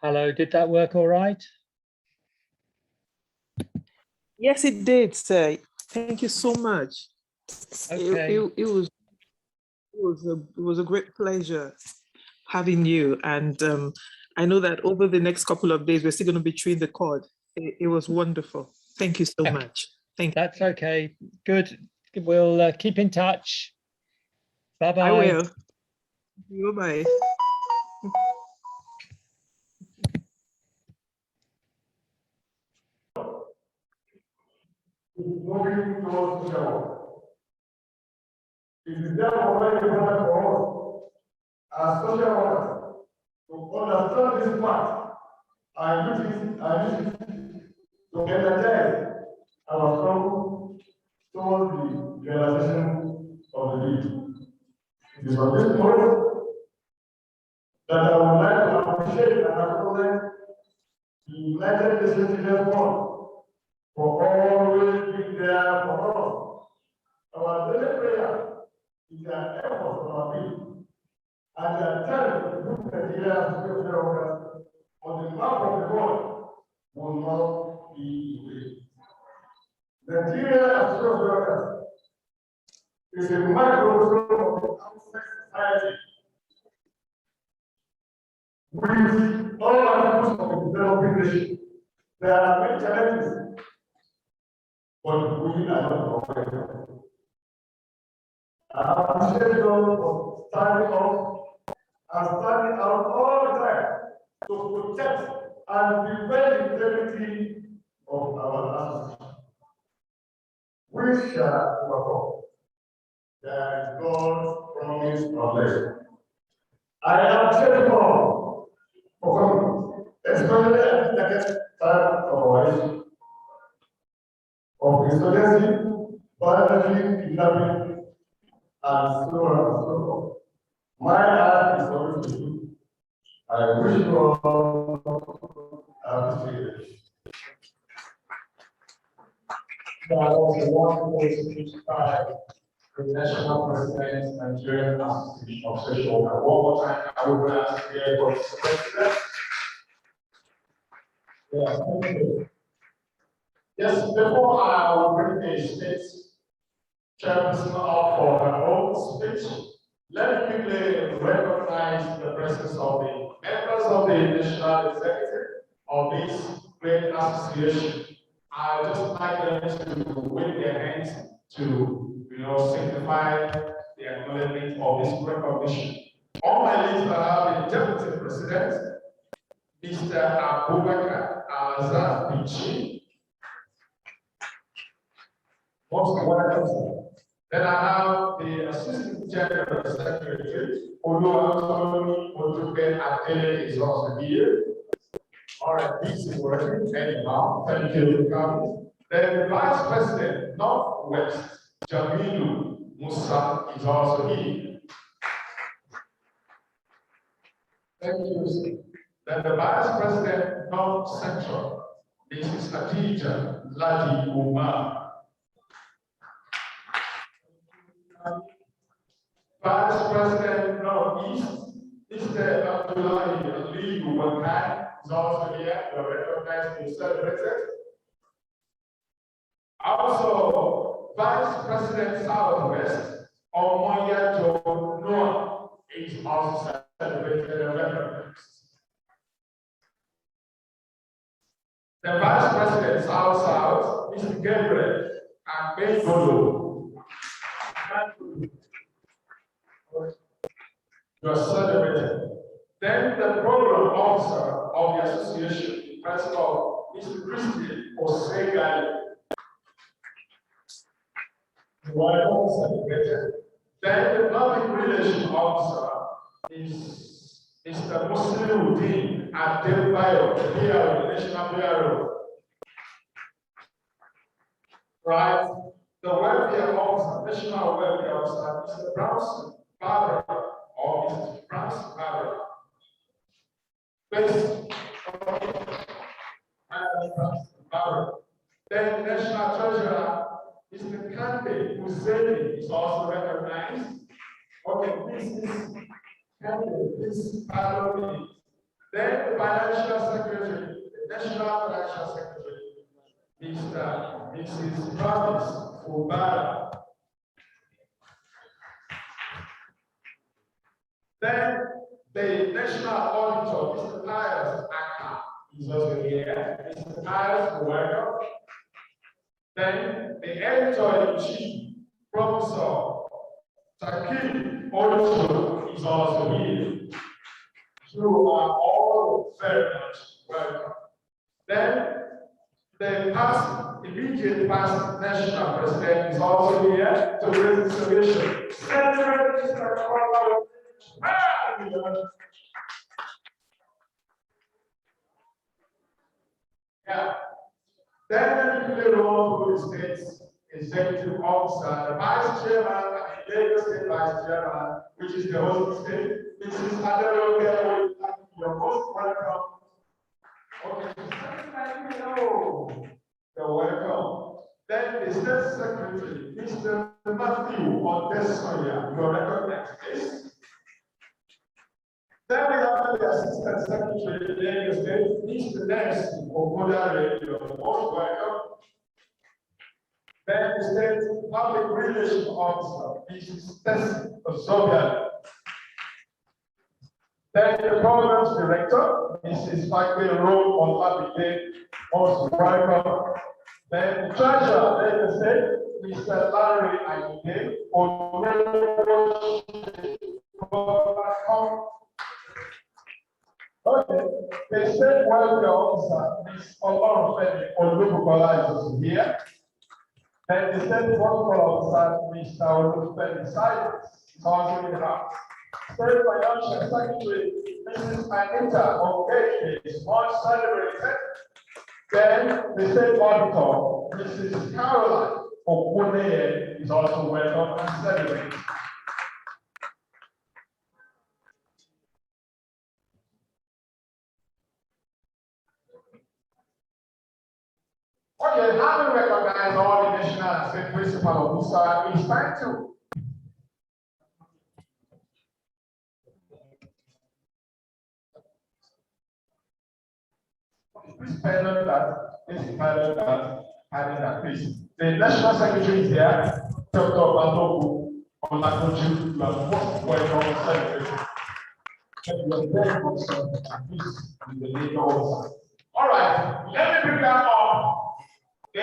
Hello, did that work all right? Yes, it did, sir. Thank you so much. Okay. It was a great pleasure having you. And I know that over the next couple of days, we're still going to be chewing the cord. It was wonderful. Thank you so much. Thank you. That's okay. Good. We'll keep in touch. Bye-bye. I will. Bye-bye. moving towards the show. It is therefore very important for us as social workers to understand this fact and use it to energize our struggle towards the realization of the need. It is on this point that I would like to appreciate and acknowledge the United Nations Children's Fund for always being there for us. Our daily prayer is an effort for our people And they are trying to put Nigeria as on the map of the world will not be the way. Nigeria as is a microscope of society with all articles of the developing nation. There are many challenges, but we are not aware. I appreciate you for standing up and standing out all the time to protect and defend the integrity of our association. We shall overcome. There is God's promise of blessing. I appreciate you all for coming, especially at the second time of our issue of insurgency, violently kidnapping, and so on and so on. My heart is always with you. I wish you all a happy day. That was a wonderful speech by the National President Nigerian Association of Social Work. One more time, I would ask the President. Yes, thank you. Yes, before I will bring the state chairperson up for her own speech, let me quickly recognize the presence of the members of the national executive of this great association. I just like them to wave their hands to, signify the acknowledgement of this recognition. On my list, I have the Deputy President, Mr. Abubakar Azaz Bichi. Most welcome. Then I have the Assistant General Secretary, Oluwatomi Odupe Adele is also here. All right, this is working anyhow. Thank you for coming. Then the Vice President, Northwest, Jamilu Musa is also here. Thank you. Then the Vice President, North Central, this is Adija Ladi Umar. Vice President Northeast, Mr. Abdullahi Ali Ubakai is also here. You're recognized and celebrated. Also, Vice President Southwest, Omoya Noah is also celebrated and recognized. The Vice President South, Mr. Gabriel Akbengolo. You are celebrated. Then the program officer of the association, Principal Mr. Christian Osegali. You are also celebrated. Then the public relation officer is Mr. Muslimuddin Adebayo, the National Bureau. Right? The welfare officer, National Welfare Officer, Mr. Brownson Barbara, or Mrs. Brownson Barbara. Please. Then National Treasurer, Mr. Kante Husseini is also recognized. Okay, this is Kante, this is follow me. Then the Financial Secretary, the National Financial Secretary, Mrs. Promise Fubara. Then the National Auditor, Mr. Pius Aka, is also here. Mr. Pius, welcome. Then the Editor-in-Chief, Professor Takim Ocho, is also here. You are all very much welcome. Then the immediate past National President is also here to raise the solution. Yeah. Then we later on to the state's executive officer, the vice chairman and the Lagos State vice chairman, which is the host state, Mrs. Adelo. You're most welcome. Okay, you're welcome. Then the state secretary, Mr. Matthew Odesanya, you're recognized. Then we have the Assistant Secretary of Lagos State, Mr. Nelson Ogunlare, you're most welcome. Then the State Public Relations Officer, Mrs. Tessie Ozobian. Then the Programs Director, Mrs. Michael Rowe on Abigail, most welcome. Then the Treasurer, Lagos State, Mr. Larry Ayinde, Okay, the State Welfare Officer, Ms. Olorunfemi Olubukola is also here. Then the State Protocol Officer, Mr. Olufemi Silence, is also in the house. State Financial Secretary, Mrs. Anita Ogeke, is much celebrated. Then the State Auditor, Mrs. Caroline Okuneye, is also welcome and celebrated. Okay, how to recognize all the national and state principal officers is time to. Please pilot that, please pilot that, having that please. The National Secretary is here, Dr. Batoku Olakoju, you are most welcome celebration. You are very concerned and this is the leader also. All right, let me bring that up. A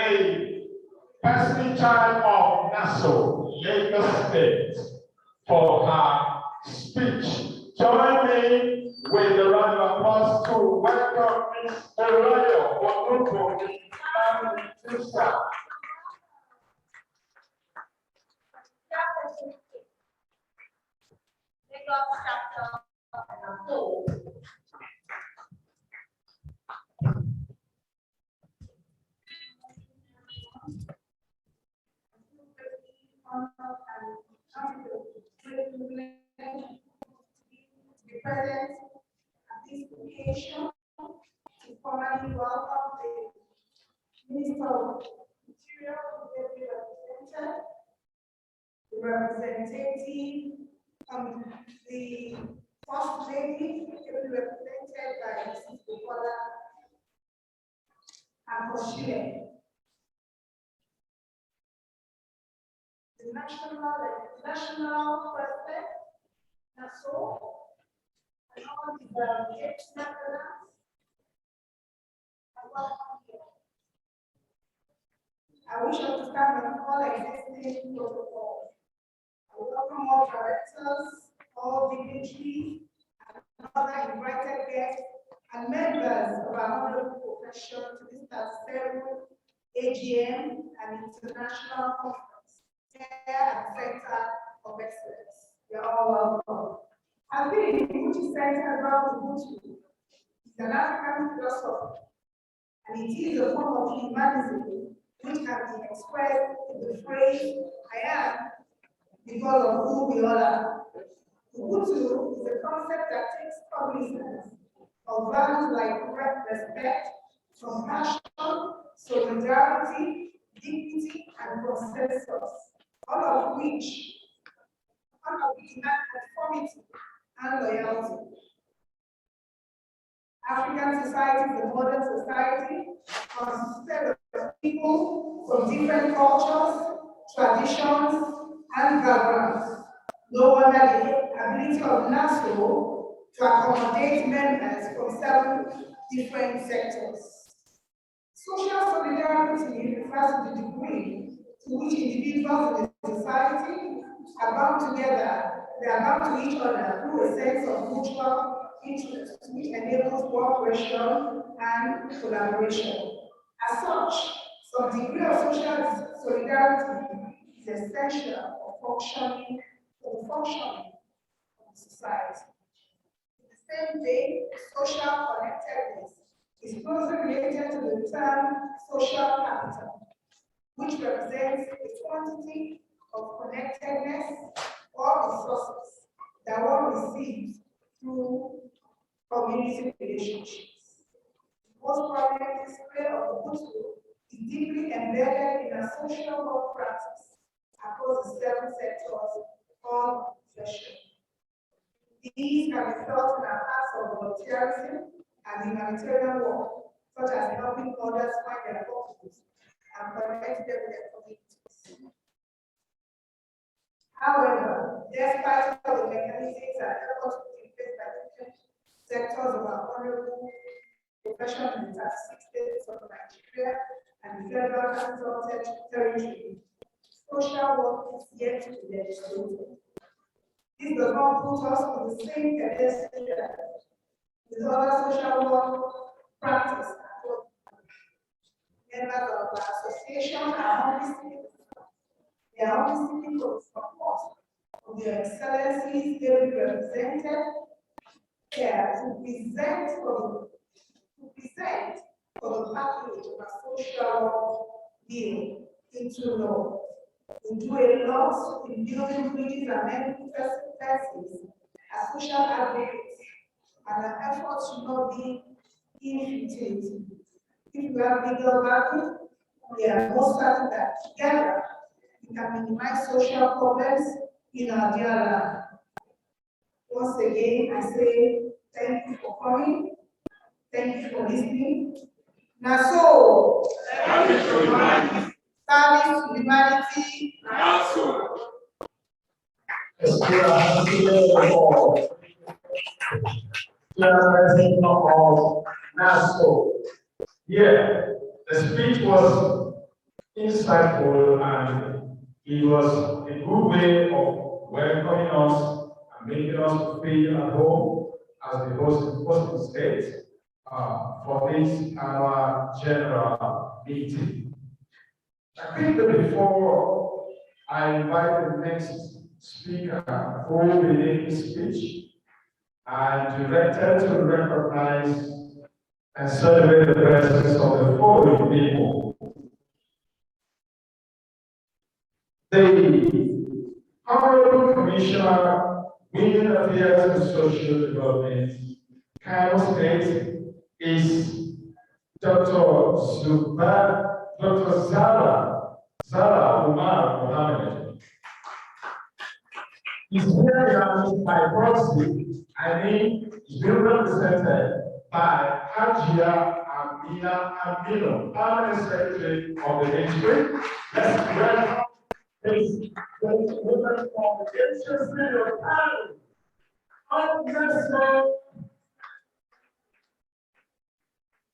person in charge of NASoW, Lagos State, for her speech. Join me with a round of applause to welcome Ms. Olayo Ubuntu and Sister. Lagos chapter 4. The present at this occasion to formally welcome the Minister of Interior, who represented, the representative, the First Lady, represented by Mrs. Bukola and Koshile. The national president, NASoW, and all the ex-members, and welcome here. I wish to stand on all existing protocols. I welcome all directors, all dignitaries, and other invited guests, and members of our honorable profession to this 37th AGM and International Conference here at the Center of Excellence. You're all welcome. I think Ubuntu Center around Ubuntu is an African philosophy, and it is a form of humanism which can be expressed in the phrase, I am because of who we all are. Ubuntu is a concept that takes cognizance of values like respect, compassion, solidarity, dignity, and consensus, all of which demand conformity and loyalty. African society is a modern society consisted of people from different cultures, traditions, and backgrounds. No wonder the ability of NASoW to accommodate members from 7 different sectors. Social solidarity refers to the degree to which individuals in a society are bound together. They are bound to each other through a sense of mutual interest, which enables cooperation and collaboration. As such, some degree of social solidarity is essential for the functioning of the society. In the same way, social connectedness is closely related to the term social capital, which represents a quantity of connectedness or resources that one receives through community relationships. Most prominent display of Ubuntu is deeply embedded in a social work practice across the 7 sectors of profession. These can be felt in our acts of volunteerism and humanitarian work, such as helping others find their purpose and connect them with their communities. However, despite all the mechanisms and efforts put in place by different sectors of our honorable profession in the 36 states of Nigeria and the Federal Capital Territory, social work is yet to be legislated. This does not put us on the same pedestal with other social work practice. Members of the association are only seeking for support of their excellencies they represented here to present for the package of a social deal into law. We do a lot in building bridges and mending fences as social advocates, and our efforts should not be infinite. If we have legal backing, we are most certain that together we can minimize social problems in our dear land. Once again, I say thank you for coming. Thank you for listening. NASoW. Service to humanity. NASoW. Yeah, the speech was insightful and it was a good way of welcoming us and making us feel at home as the hosting state for this our general meeting. I think that before I invite the next speaker who will begin his speech, I'm directed to recognize and celebrate the presence of the following people. The Honorable Commissioner, Women Affairs and Social Development, Kano State, is Dr. Zara Umar Mohammed. He's here by proxy, is being represented by Hajia Amina Amino, Permanent Secretary of the Ministry. Let's welcome this woman from the Ancient of Panel.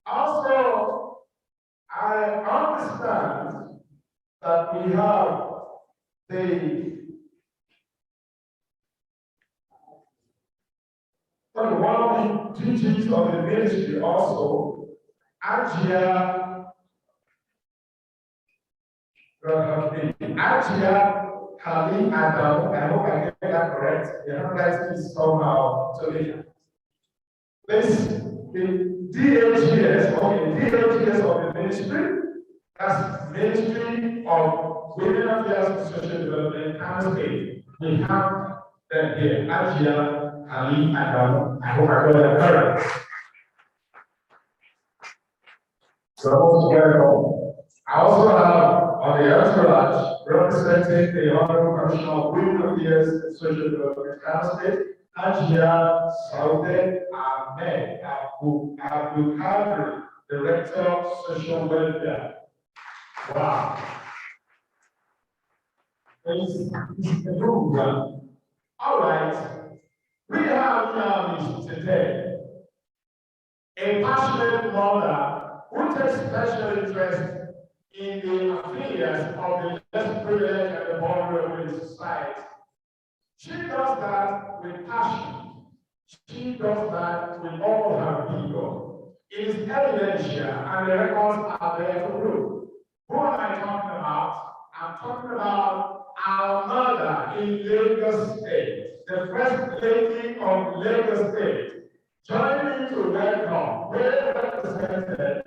Also, I understand that we have one of the duties of the ministry also, Ajia Kali Adam, I hope I get that correct. The handwriting is somehow to me. This the DLGS of the ministry, that's Ministry of Women Affairs and Social Development, Kano State. We have them here, Ajia Kali Adam. I hope I got that correct. So, I also have on the entourage representing the Honorable Commissioner of Women Affairs and Social Development, Kano State, Ajia Saudi Ahmed Abdul Kadir, Director of Social Welfare. Wow. It's a good one. All right. We have now today a passionate mother who takes special interest in the affairs of the less privileged and the vulnerable in society. She does that with passion. She does that with all her vigor. It is evident here, and the records are there to prove. Who am I talking about? I'm talking about our mother in Lagos State, the First Lady of Lagos State. Join me to welcome, well represented,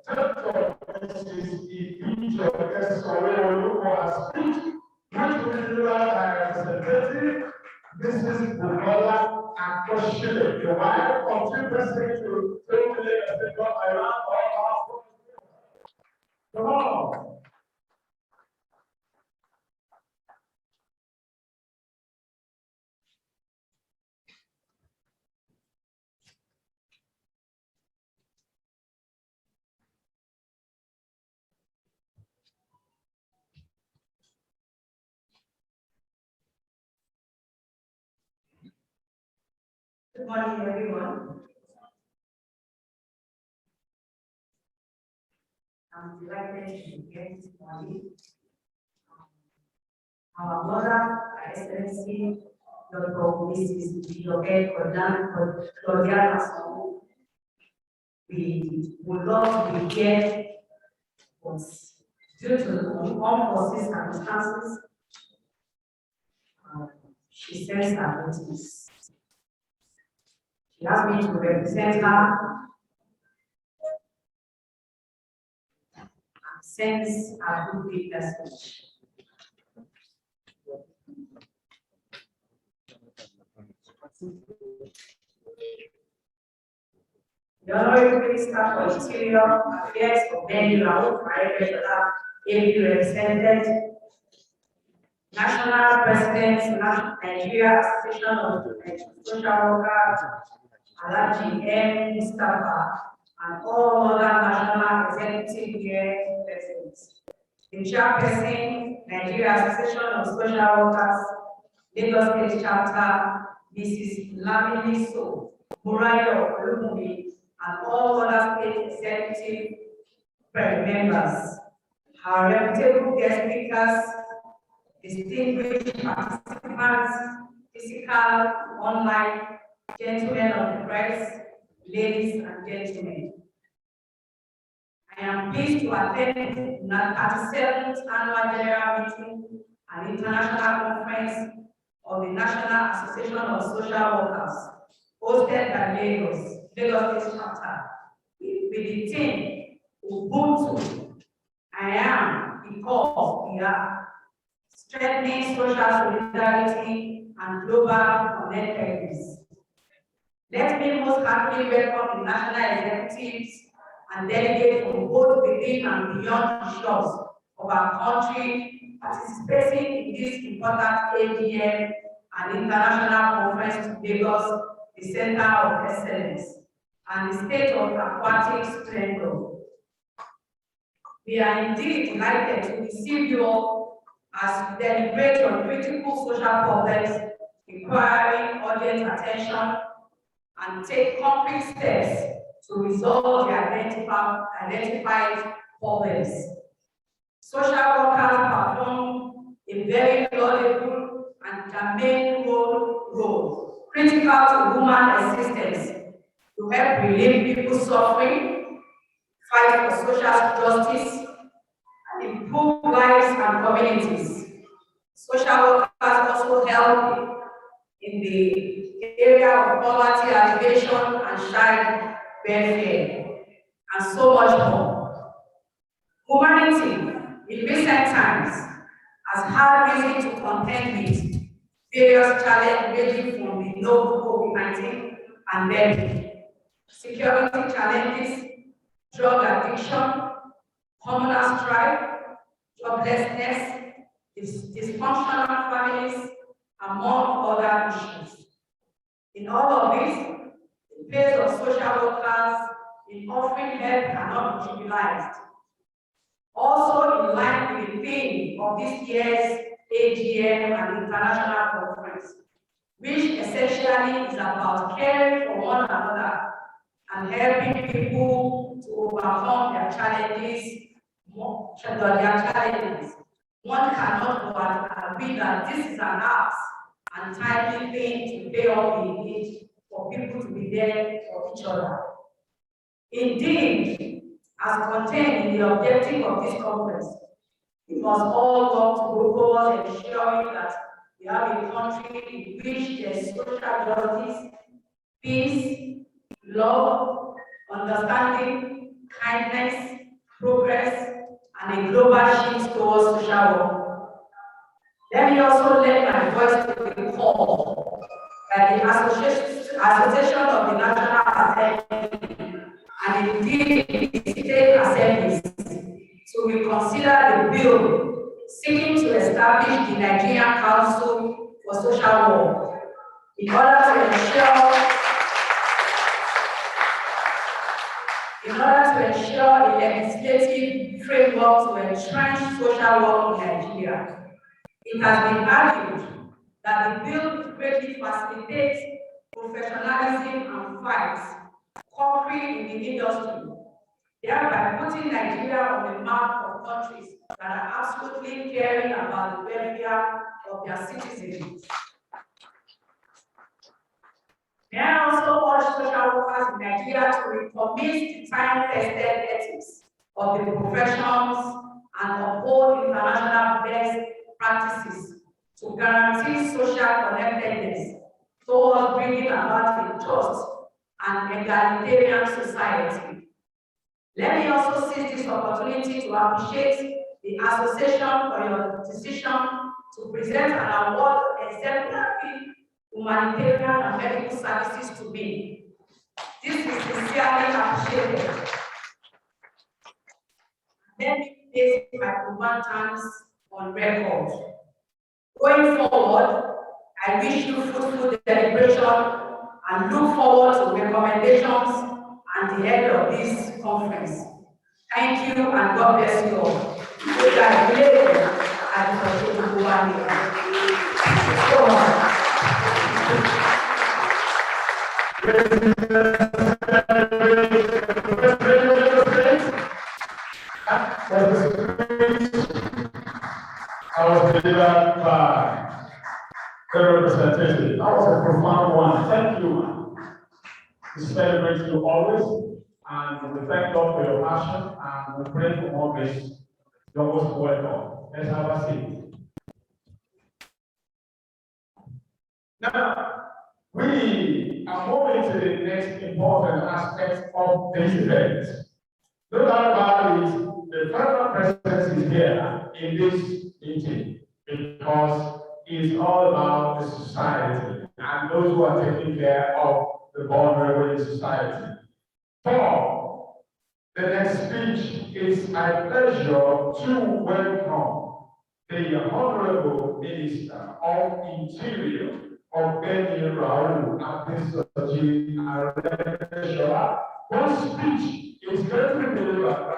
Dr. Mrs. Ifijo Esore for her speech, which will be delivered by Representative Mrs. Bukola Akoshile, the wife of Chief President to Lagos State of Iran. Come on. Good morning, everyone. I'm delighted to be here this morning. Our mother, Her Excellency, Dr. Mrs. Claudia NASoW, we would love to be here, but due to the unforeseen circumstances, she sends her notice. She asked me to represent her and sends a good big message. The Honorable Minister for Interior Affairs of Nigeria, ably represented, National President, Nigeria Association of Social Workers, Alhaji M. Mustafa, and all other national executive here present. The chairperson, Nigeria Association of Social Workers, Lagos State Chapter, Mrs. NASoW, Murayo Olumide, and all other state executive members, our reputable guest speakers, distinguished participants, physical, online, gentlemen of the press, ladies and gentlemen. I am pleased to attend the 37th Annual General Meeting and International Conference of the National Association of Social Workers, hosted by Lagos State Chapter, with the theme Ubuntu. I am because we are strengthening social solidarity and global connectedness. Let me most heartily welcome the national executives and delegates from both within and beyond the shores of our country participating in this important AGM and international conference to Lagos, the Center of Excellence and the state of aquatic splendor. We are indeed delighted to receive you all as we deliberate on critical social problems requiring urgent attention and take concrete steps to resolve the identified problems. Social workers perform a very laudable and germane role, critical to human existence, to help relieve people's suffering, fight for social justice, and improve lives and communities. Social workers also help in the area of poverty alleviation and child welfare, and so much more. Humanity, in recent times, has had reason to contend with various challenges ranging from the novel COVID-19 pandemic, security challenges, drug addiction, communal strife, joblessness, dysfunctional families, among other issues. In all of this, the place of social workers in offering help cannot be trivialized. Also in line with the theme of this year's AGM and international conference, which essentially is about caring for one another and helping people to overcome their challenges. One cannot but agree that this is an ask and timely thing to pay off the need for people to be there for each other. Indeed, as contained in the objective of this conference, we must all work towards ensuring that we have a country in which there is social justice, peace, love, understanding, kindness, progress, and a global shift towards social work. Let me also lend my voice to the call that the Association of the National Assembly and indeed the state assemblies to reconsider the bill seeking to establish the Nigerian Council for Social Work in order to ensure a legislative framework to entrench social work in Nigeria. It has been argued that the bill greatly facilitates professionalism, and fight concrete in the industry, thereby putting Nigeria on the map of countries that are absolutely caring about the welfare of their citizens. May I also urge social workers in Nigeria to recommit the time-tested ethics of the professions and uphold international best practices to guarantee social connectedness towards bringing about a just and egalitarian society. Let me also seize this opportunity to appreciate the association for your decision to present an award of exemplary humanitarian and medical services to me. This is sincerely appreciated. Let me place my profound thanks on record. Going forward, I wish you fruitful deliberation and look forward to recommendations at the end of this conference. Thank you and God bless you all. Congratulations and I was delivered by the representative. That was a profound one. Thank you. We celebrate you always, and we thank God for your passion, and we pray for more grace. You're most welcome. Let's have a seat. Now, we are moving to the next important aspect of this event. No doubt about it, the federal presence is here in this meeting because it's all about the society and those who are taking care of the vulnerable in society. For the next speech, it's my pleasure to welcome the Honorable Minister of Interior of Benny Raul Adesoji Areshola, whose speech is going to be delivered by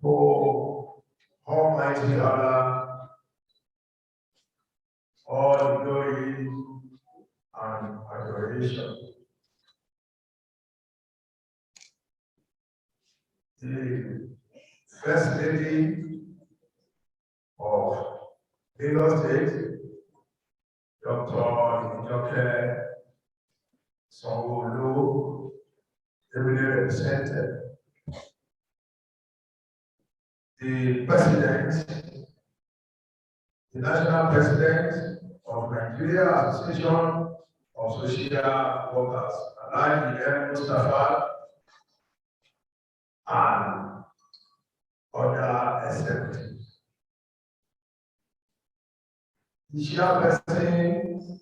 for Almighty Allah, all glory and adoration. The First Lady of Lagos State, Dr. Njoke Sanwo-Olu, ably represented. The President, the National President of Nigeria Association of Social Workers, Alhaji M. Mustafa, and other executives. The chairperson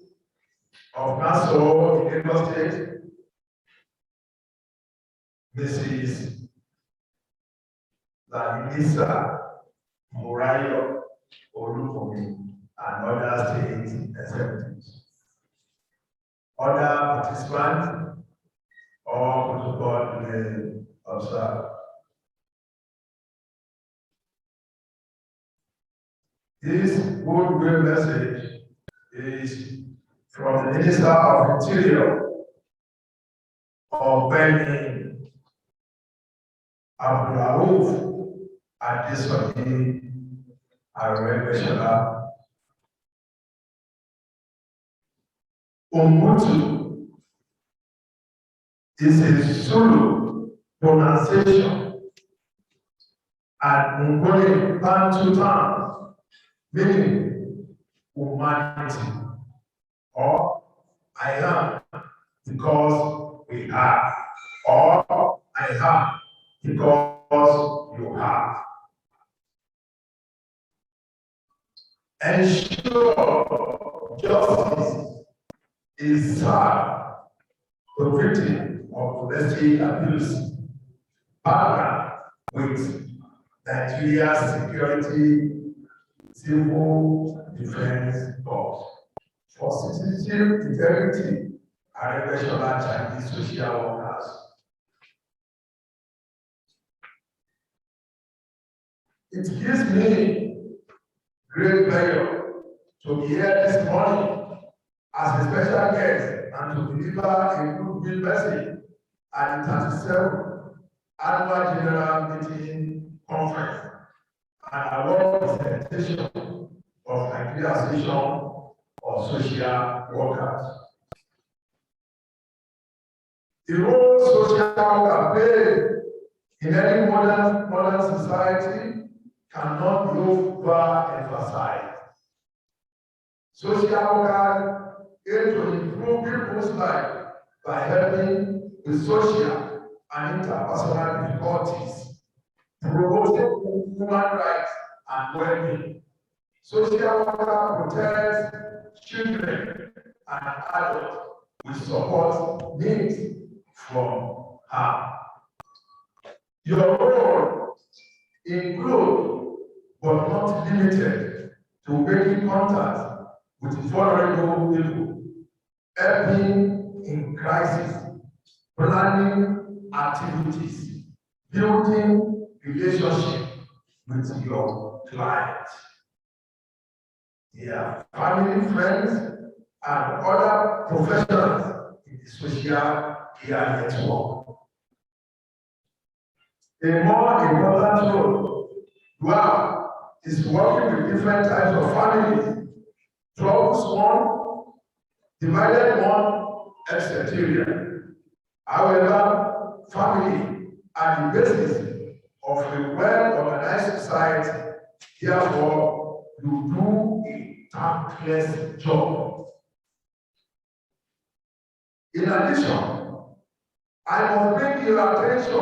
of NASoW in Lagos State, Mrs. Ladisa Murayo Olukomi, and other state executives. Other participants, all protocol may observe. This goodwill message is from the Minister of Interior of Benny Abdulrauf Adesoji Areshola. Ubuntu is a Zulu pronunciation and Ngoni Bantu terms meaning humanity, or I am because we are, or I am because you have. Ensure justice is served to victims of domestic abuse. Partner with Nigeria's security civil defense force for citizenship integrity and repression Chinese social workers. It gives me great pleasure to be here this morning as a special guest and to deliver a goodwill message at the 37th Annual General Meeting Conference and award presentation of Nigeria Association of Social Workers. The role social worker play in any modern society cannot be overemphasized. Social workers aim to improve people's life by helping with social and interpersonal difficulties, promoting human rights and well-being. Social worker protects children and adults with support needs from harm. Your role includes, but not limited to, making contact with vulnerable people, helping in crisis, planning activities, building relationships with your client, family, friends, and other professionals in the social care network. A more important role you have is working with different types of families, troubles one, divided one, etc. However, family are the basis of a well-organized society. Therefore, you do a thankless job. In addition, I must bring your attention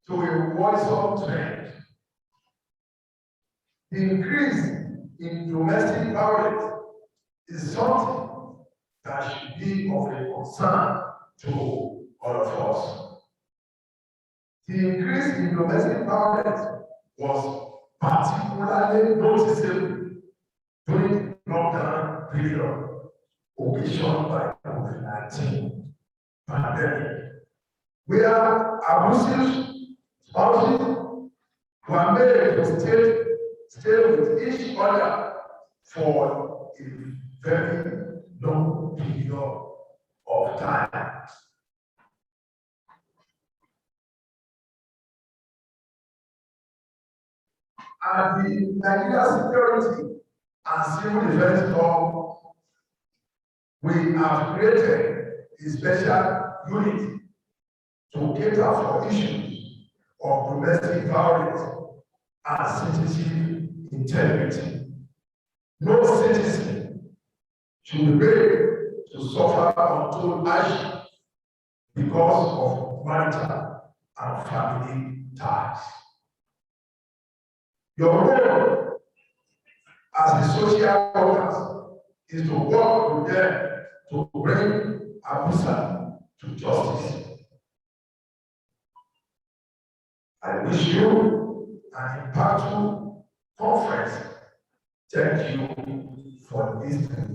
to a worrisome trend. The increase in domestic violence is something that should be of a concern to all of us. The increase in domestic violence was particularly noticeable during the lockdown period occasioned by COVID-19 pandemic, where abusive spouses were made to stay with each other for a very long period of time. And the Nigeria Security and Civil Defense Law, we have created a special unit to cater for issues of domestic violence and citizenship integrity. No citizen should be made to suffer untold hardship because of marital and family ties. Your role as a social worker is to work with them to bring abuser to justice. I wish you an impactful conference. Thank you for listening.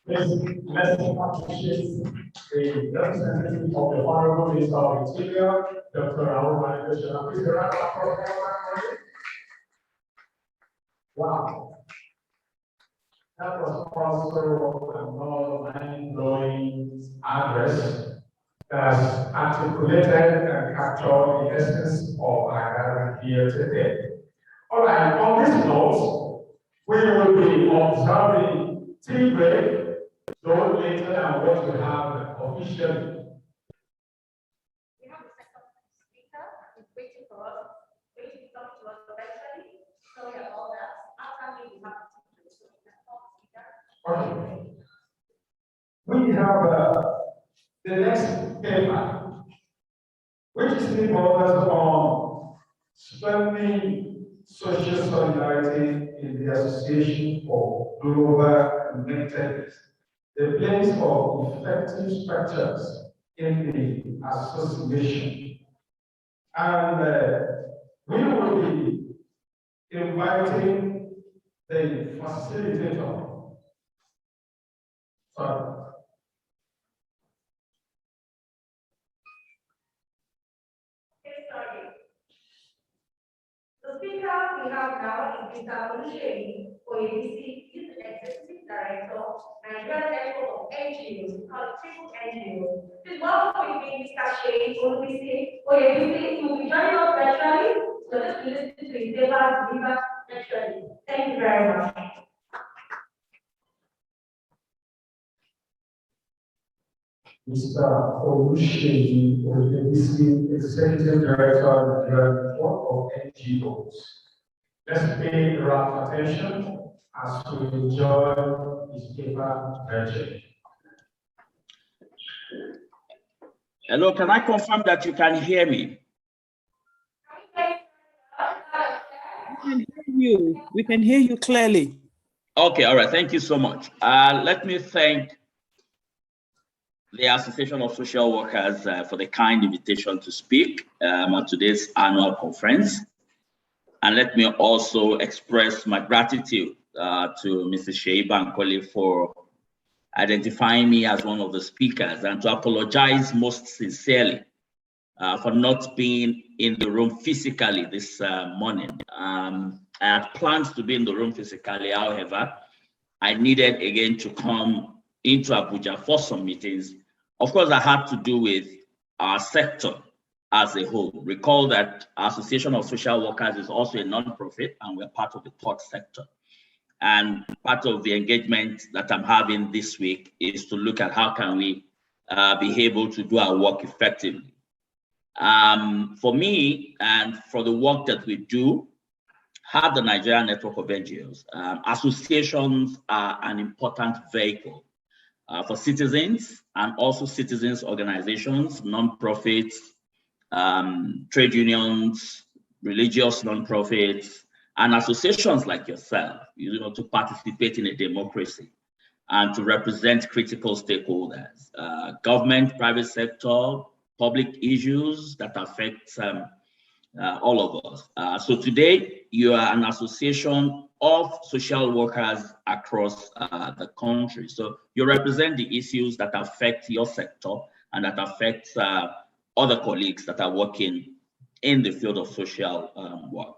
Let's appreciate the representative of the Honorable Minister of Interior, Dr. Rahul Manipulation. Please round of applause. Wow. That was also another mind-blowing address that has articulated and captured the essence of our gathering here today. All right, on this note, we will be observing tea break. Don't later than what you have officially. We have the second speaker is waiting for us, waiting to talk to us eventually. Sorry about that. After me, we have the speaker. Okay. We have The next paper, which is still focused on strengthening social solidarity in the Association for Global Connectedness, the place of effective structures in the association. And we will be inviting the facilitator. Sorry. The speaker we have now is Mr. Oluseyi Oyebisi, is the Executive Director, Nigerian Network of NGOs, called Triple NGOs. Please welcome with me Mr. Sheyi Oyebisi, who will be joining us virtually. So let's listen to his paper delivered virtually. Thank you very much. Mr. Oluseyi Oyebisi, Executive Director of the Network of NGOs. Let's pay rapt attention as we enjoy his paper virtually. Hello, can I confirm that you can hear me? We can hear you clearly. Okay, all right, thank you so much. Let me thank the Association of Social Workers for the kind invitation to speak at today's annual conference. And let me also express my gratitude to Mrs. Sheyi Bankole for identifying me as one of the speakers, and to apologize most sincerely for not being in the room physically this morning. I had plans to be in the room physically, however, I needed again to come into Abuja for some meetings. Of course, that had to do with our sector as a whole. Recall that our Association of Social Workers is also a non-profit, and we're part of the third sector. And part of the engagement that I'm having this week is to look at how can we be able to do our work effectively. For me, and for the work that we do, have the Nigerian Network of NGOs. Associations are an important vehicle for citizens, and also citizens organizations, non-profits, trade unions, religious non-profits, and associations like yourself, to participate in a democracy and to represent critical stakeholders, government, private sector, public issues that affect all of us. So today, you are an association of social workers across the country. So you represent the issues that affect your sector and that affect other colleagues that are working in the field of social work.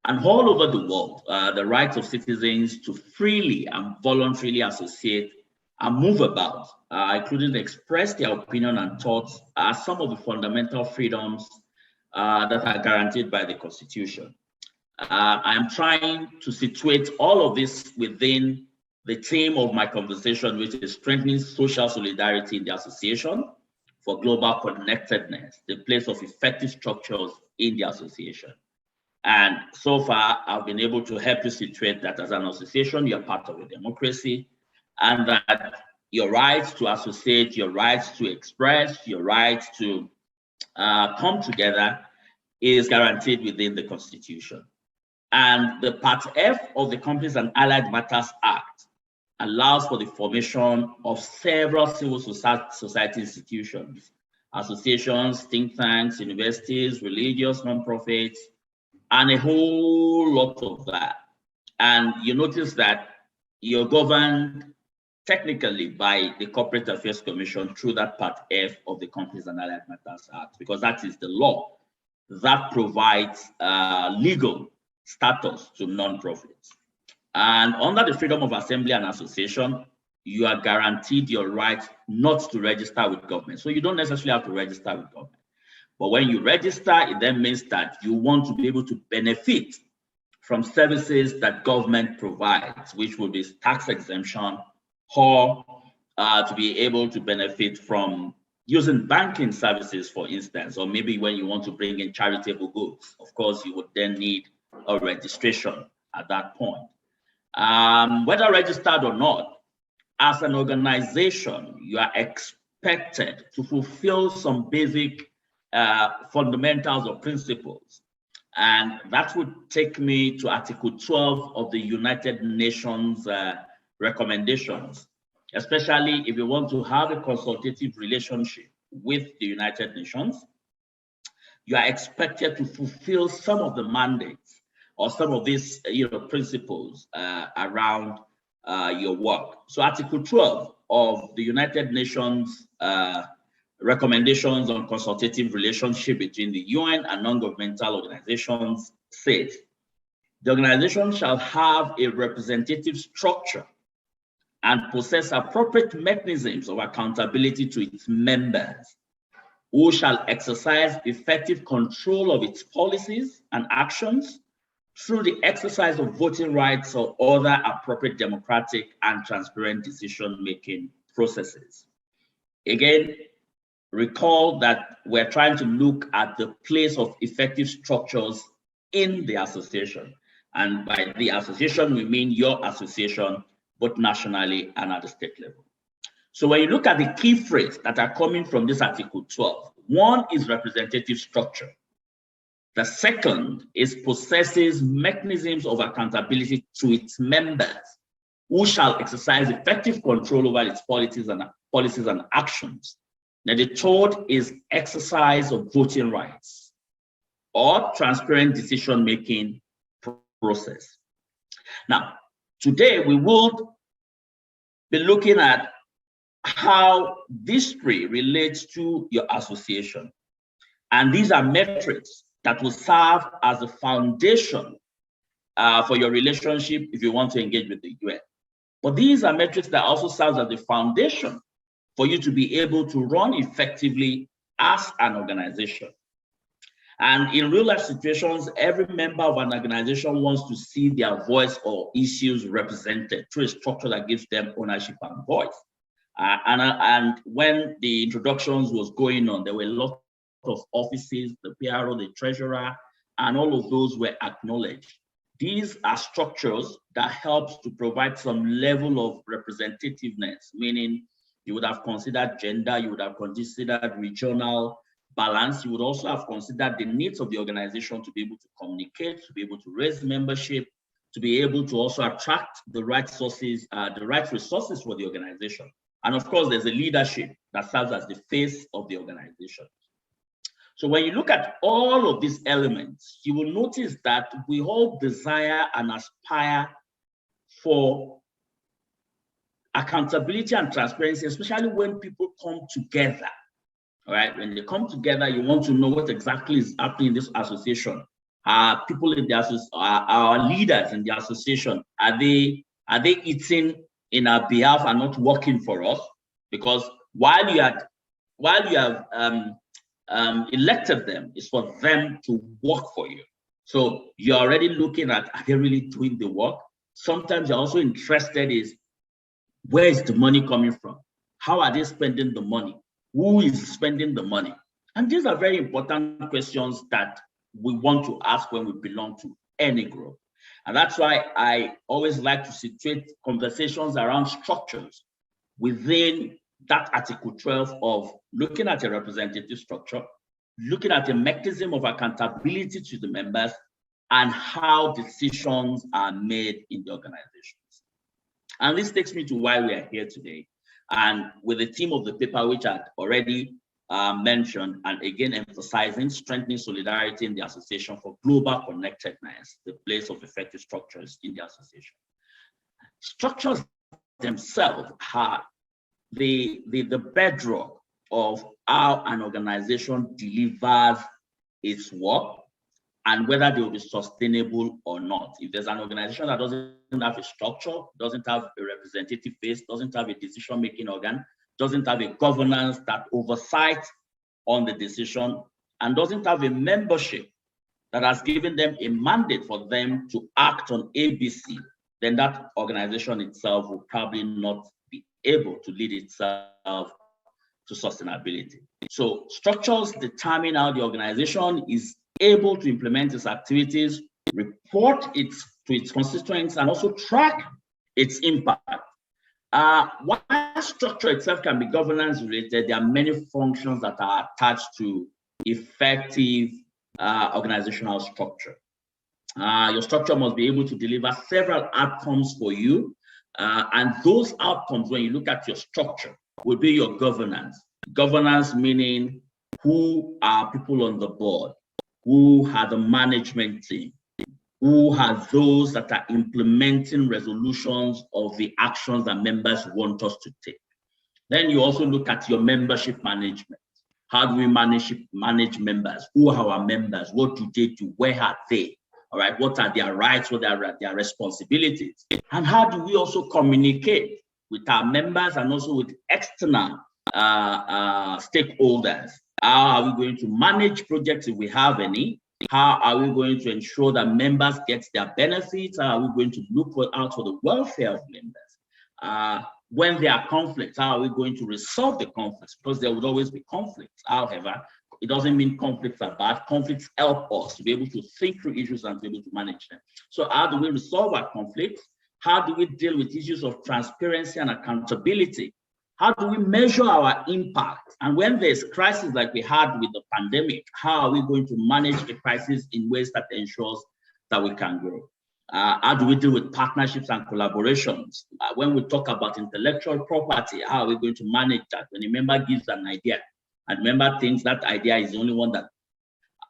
And all over the world, the rights of citizens to freely and voluntarily associate and move about, including express their opinion and thoughts, are some of the fundamental freedoms that are guaranteed by the Constitution. I am trying to situate all of this within the theme of my conversation, which is strengthening social solidarity in the association for global connectedness, the place of effective structures in the association. And so far, I've been able to help you situate that as an association, you're part of a democracy, and that your rights to associate, your rights to express, your rights to come together is guaranteed within the Constitution. And the Part F of the Companies and Allied Matters Act allows for the formation of several civil society institutions, associations, think tanks, universities, religious nonprofits, and a whole lot of that. And you notice that you're governed technically by the Corporate Affairs Commission through that Part F of the Companies and Allied Matters Act, because that is the law that provides legal status to nonprofits. And under the freedom of assembly and association, you are guaranteed your right not to register with government. So you don't necessarily have to register with government. But when you register, it then means that you want to be able to benefit from services that government provides, which will be tax exemption, or to be able to benefit from using banking services, for instance, or maybe when you want to bring in charitable goods. Of course, you would then need a registration at that point. Whether registered or not, as an organization, you are expected to fulfill some basic fundamentals or principles. And that would take me to Article 12 of the United Nations recommendations, especially if you want to have a consultative relationship with the United Nations. You are expected to fulfill some of the mandates or some of these principles around your work. So Article 12 of the United Nations recommendations on consultative relationship between the UN and non-governmental organizations says, the organization shall have a representative structure and possess appropriate mechanisms of accountability to its members, who shall exercise effective control of its policies and actions through the exercise of voting rights or other appropriate democratic and transparent decision-making processes. Again, recall that we're trying to look at the place of effective structures in the association. And by the association, we mean your association, both nationally and at the state level. So when you look at the key phrases that are coming from this Article 12, one is representative structure. The second is possesses mechanisms of accountability to its members, who shall exercise effective control over its policies and actions. Now, the third is exercise of voting rights or transparent decision-making process. Now, today we will be looking at how these three relates to your association. And these are metrics that will serve as a foundation for your relationship if you want to engage with the UN. But these are metrics that also serve as the foundation for you to be able to run effectively as an organization. And in real life situations, every member of an organization wants to see their voice or issues represented through a structure that gives them ownership and voice. And when the introductions was going on, there were a lot of offices, the PRO, the treasurer, and all of those were acknowledged. These are structures that helps to provide some level of representativeness, meaning you would have considered gender, you would have considered regional balance, you would also have considered the needs of the organization to be able to communicate, to be able to raise membership, to be able to also attract the right sources, the right resources for the organization. And of course, there's a leadership that serves as the face of the organization. So when you look at all of these elements, you will notice that we all desire and aspire for accountability and transparency, especially when people come together. All right, when they come together, you want to know what exactly is happening in this association. People in the association, our leaders in the association, are they eating in our behalf and not working for us? Because while you have elected them, it's for them to work for you. So you're already looking at, are they really doing the work? Sometimes you're also interested is, where is the money coming from? How are they spending the money? Who is spending the money? And these are very important questions that we want to ask when we belong to any group. And that's why I always like to situate conversations around structures within that Article 12 of looking at a representative structure, looking at a mechanism of accountability to the members, and how decisions are made in the organizations. And this takes me to why we are here today. And with the theme of the paper, which I had already mentioned, and again emphasizing strengthening solidarity in the association for global connectedness, the place of effective structures in the association. Structures themselves are the bedrock of how an organization delivers its work and whether they will be sustainable or not. If there's an organization that doesn't have a structure, doesn't have a representative base, doesn't have a decision-making organ, doesn't have a governance that oversight on the decision, and doesn't have a membership that has given them a mandate for them to act on ABC, then that organization itself will probably not be able to lead itself to sustainability. So structures determine how the organization is able to implement its activities, report to its constituents, and also track its impact. While structure itself can be governance related, there are many functions that are attached to effective organizational structure. Your structure must be able to deliver several outcomes for you. And those outcomes, when you look at your structure, will be your governance. Governance meaning who are people on the board, who are the management team, who are those that are implementing resolutions of the actions that members want us to take. Then you also look at your membership management. How do we manage members? Who are our members? What do they do? Where are they? All right, what are their rights? What are their responsibilities? And how do we also communicate with our members and also with external stakeholders? How are we going to manage projects if we have any? How are we going to ensure that members get their benefits? How are we going to look out for the welfare of members? When there are conflicts, how are we going to resolve the conflicts? Because there would always be conflicts. However, it doesn't mean conflicts are bad. Conflicts help us to be able to think through issues and to be able to manage them. So how do we resolve our conflicts? How do we deal with issues of transparency and accountability? How do we measure our impact? And when there's crisis like we had with the pandemic, how are we going to manage the crisis in ways that ensures that we can grow? How do we deal with partnerships and collaborations? When we talk about intellectual property, how are we going to manage that? When a member gives an idea, and member thinks that idea is the only one that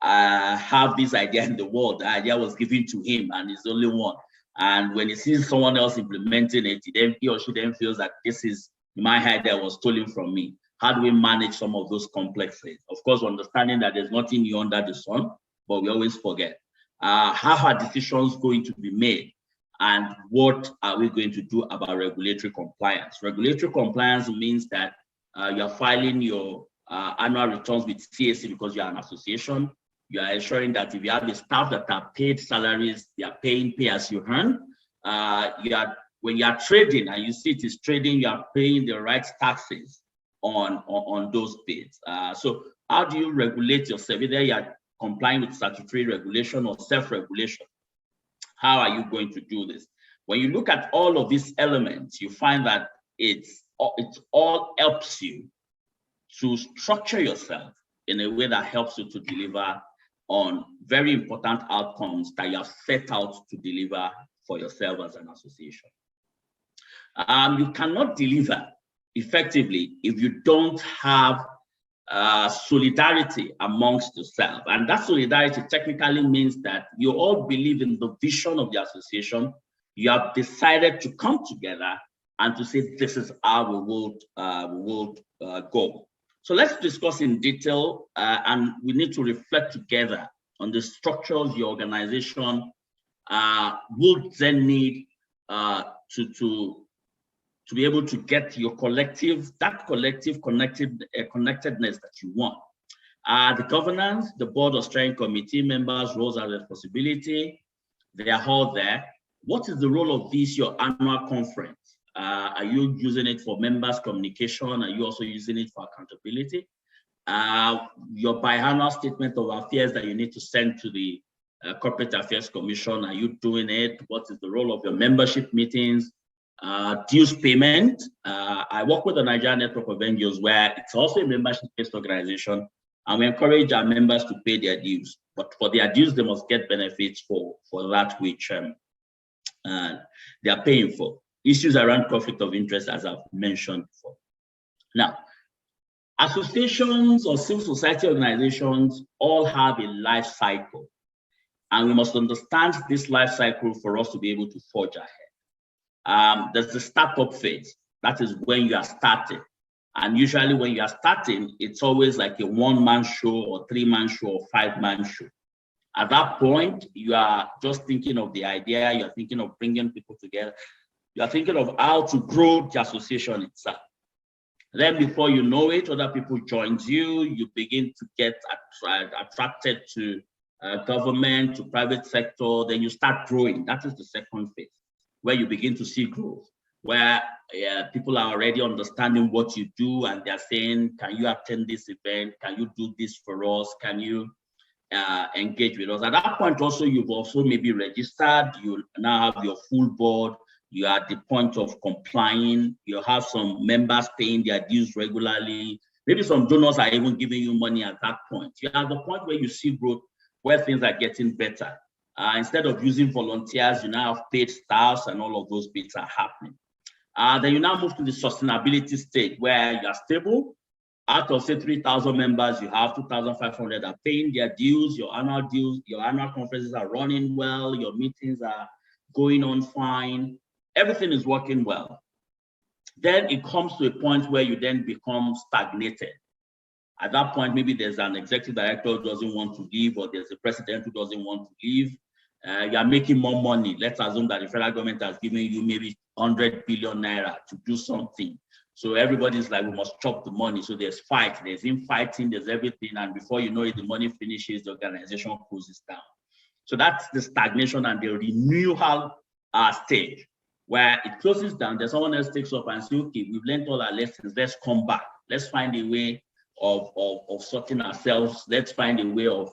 have this idea in the world, the idea was given to him and he's the only one. And when he sees someone else implementing it, he or she then feels that this is my idea was stolen from me. How do we manage some of those complexities? Of course, understanding that there's nothing new under the sun, but we always forget. How are decisions going to be made? And what are we going to do about regulatory compliance? Regulatory compliance means that you're filing your annual returns with CAC because you're an association. You are ensuring that if you have the staff that are paid salaries, they are paying pay as you earn. When you are trading and you see it is trading, you are paying the right taxes on those bids. So how do you regulate yourself? Either you are complying with statutory regulation or self-regulation. How are you going to do this? When you look at all of these elements, you find that it all helps you to structure yourself in a way that helps you to deliver on very important outcomes that you have set out to deliver for yourself as an association. You cannot deliver effectively if you don't have solidarity amongst yourself. And that solidarity technically means that you all believe in the vision of the association. You have decided to come together and to say, this is how we will go. So let's discuss in detail, and we need to reflect together on the structures your organization would then need to be able to get your collective connectedness that you want. The governance, the board or steering committee members, roles and responsibility, they are all there. What is the role of this, your annual conference? Are you using it for members' communication? Are you also using it for accountability? Your biannual statement of affairs that you need to send to the Corporate Affairs Commission, are you doing it? What is the role of your membership meetings? Dues payment. I work with the Nigerian Network of NGOs where it's also a membership-based organization, and we encourage our members to pay their dues. But for their dues, they must get benefits for that which they are paying for. Issues around conflict of interest, as I've mentioned before. Now, associations or civil society organizations all have a life cycle, and we must understand this life cycle for us to be able to forge ahead. There's the startup phase. That is when you are starting. And usually when you are starting, it's always like a one-man show or three-man show or five-man show. At that point, you are just thinking of the idea, you're thinking of bringing people together, you're thinking of how to grow the association itself. Then before you know it, other people join you, you begin to get attracted to government, to private sector, then you start growing. That is the second phase, where you begin to see growth, where people are already understanding what you do and they're saying, can you attend this event? Can you do this for us? Can you engage with us? At that point also, you've also maybe registered, you now have your full board, you are at the point of complying, you have some members paying their dues regularly, maybe some donors are even giving you money at that point. You are at the point where you see growth, where things are getting better. Instead of using volunteers, you now have paid staffs and all of those bits are happening. Then you now move to the sustainability stage where you are stable. Out of say 3,000 members, you have 2,500 are paying their dues, your annual conferences are running well, your meetings are going on fine, everything is working well. Then it comes to a point where you then become stagnated. At that point, maybe there's an executive director who doesn't want to leave, or there's a president who doesn't want to leave. You are making more money. Let's assume that the federal government has given you maybe 100 billion naira to do something. So everybody's like, we must chop the money. So there's fight, there's infighting, there's everything. And before you know it, the money finishes, the organization closes down. So that's the stagnation and the renewal stage, where it closes down, then someone else takes up and says, okay, we've learned all our lessons, let's come back. Let's find a way of sorting ourselves. Let's find a way of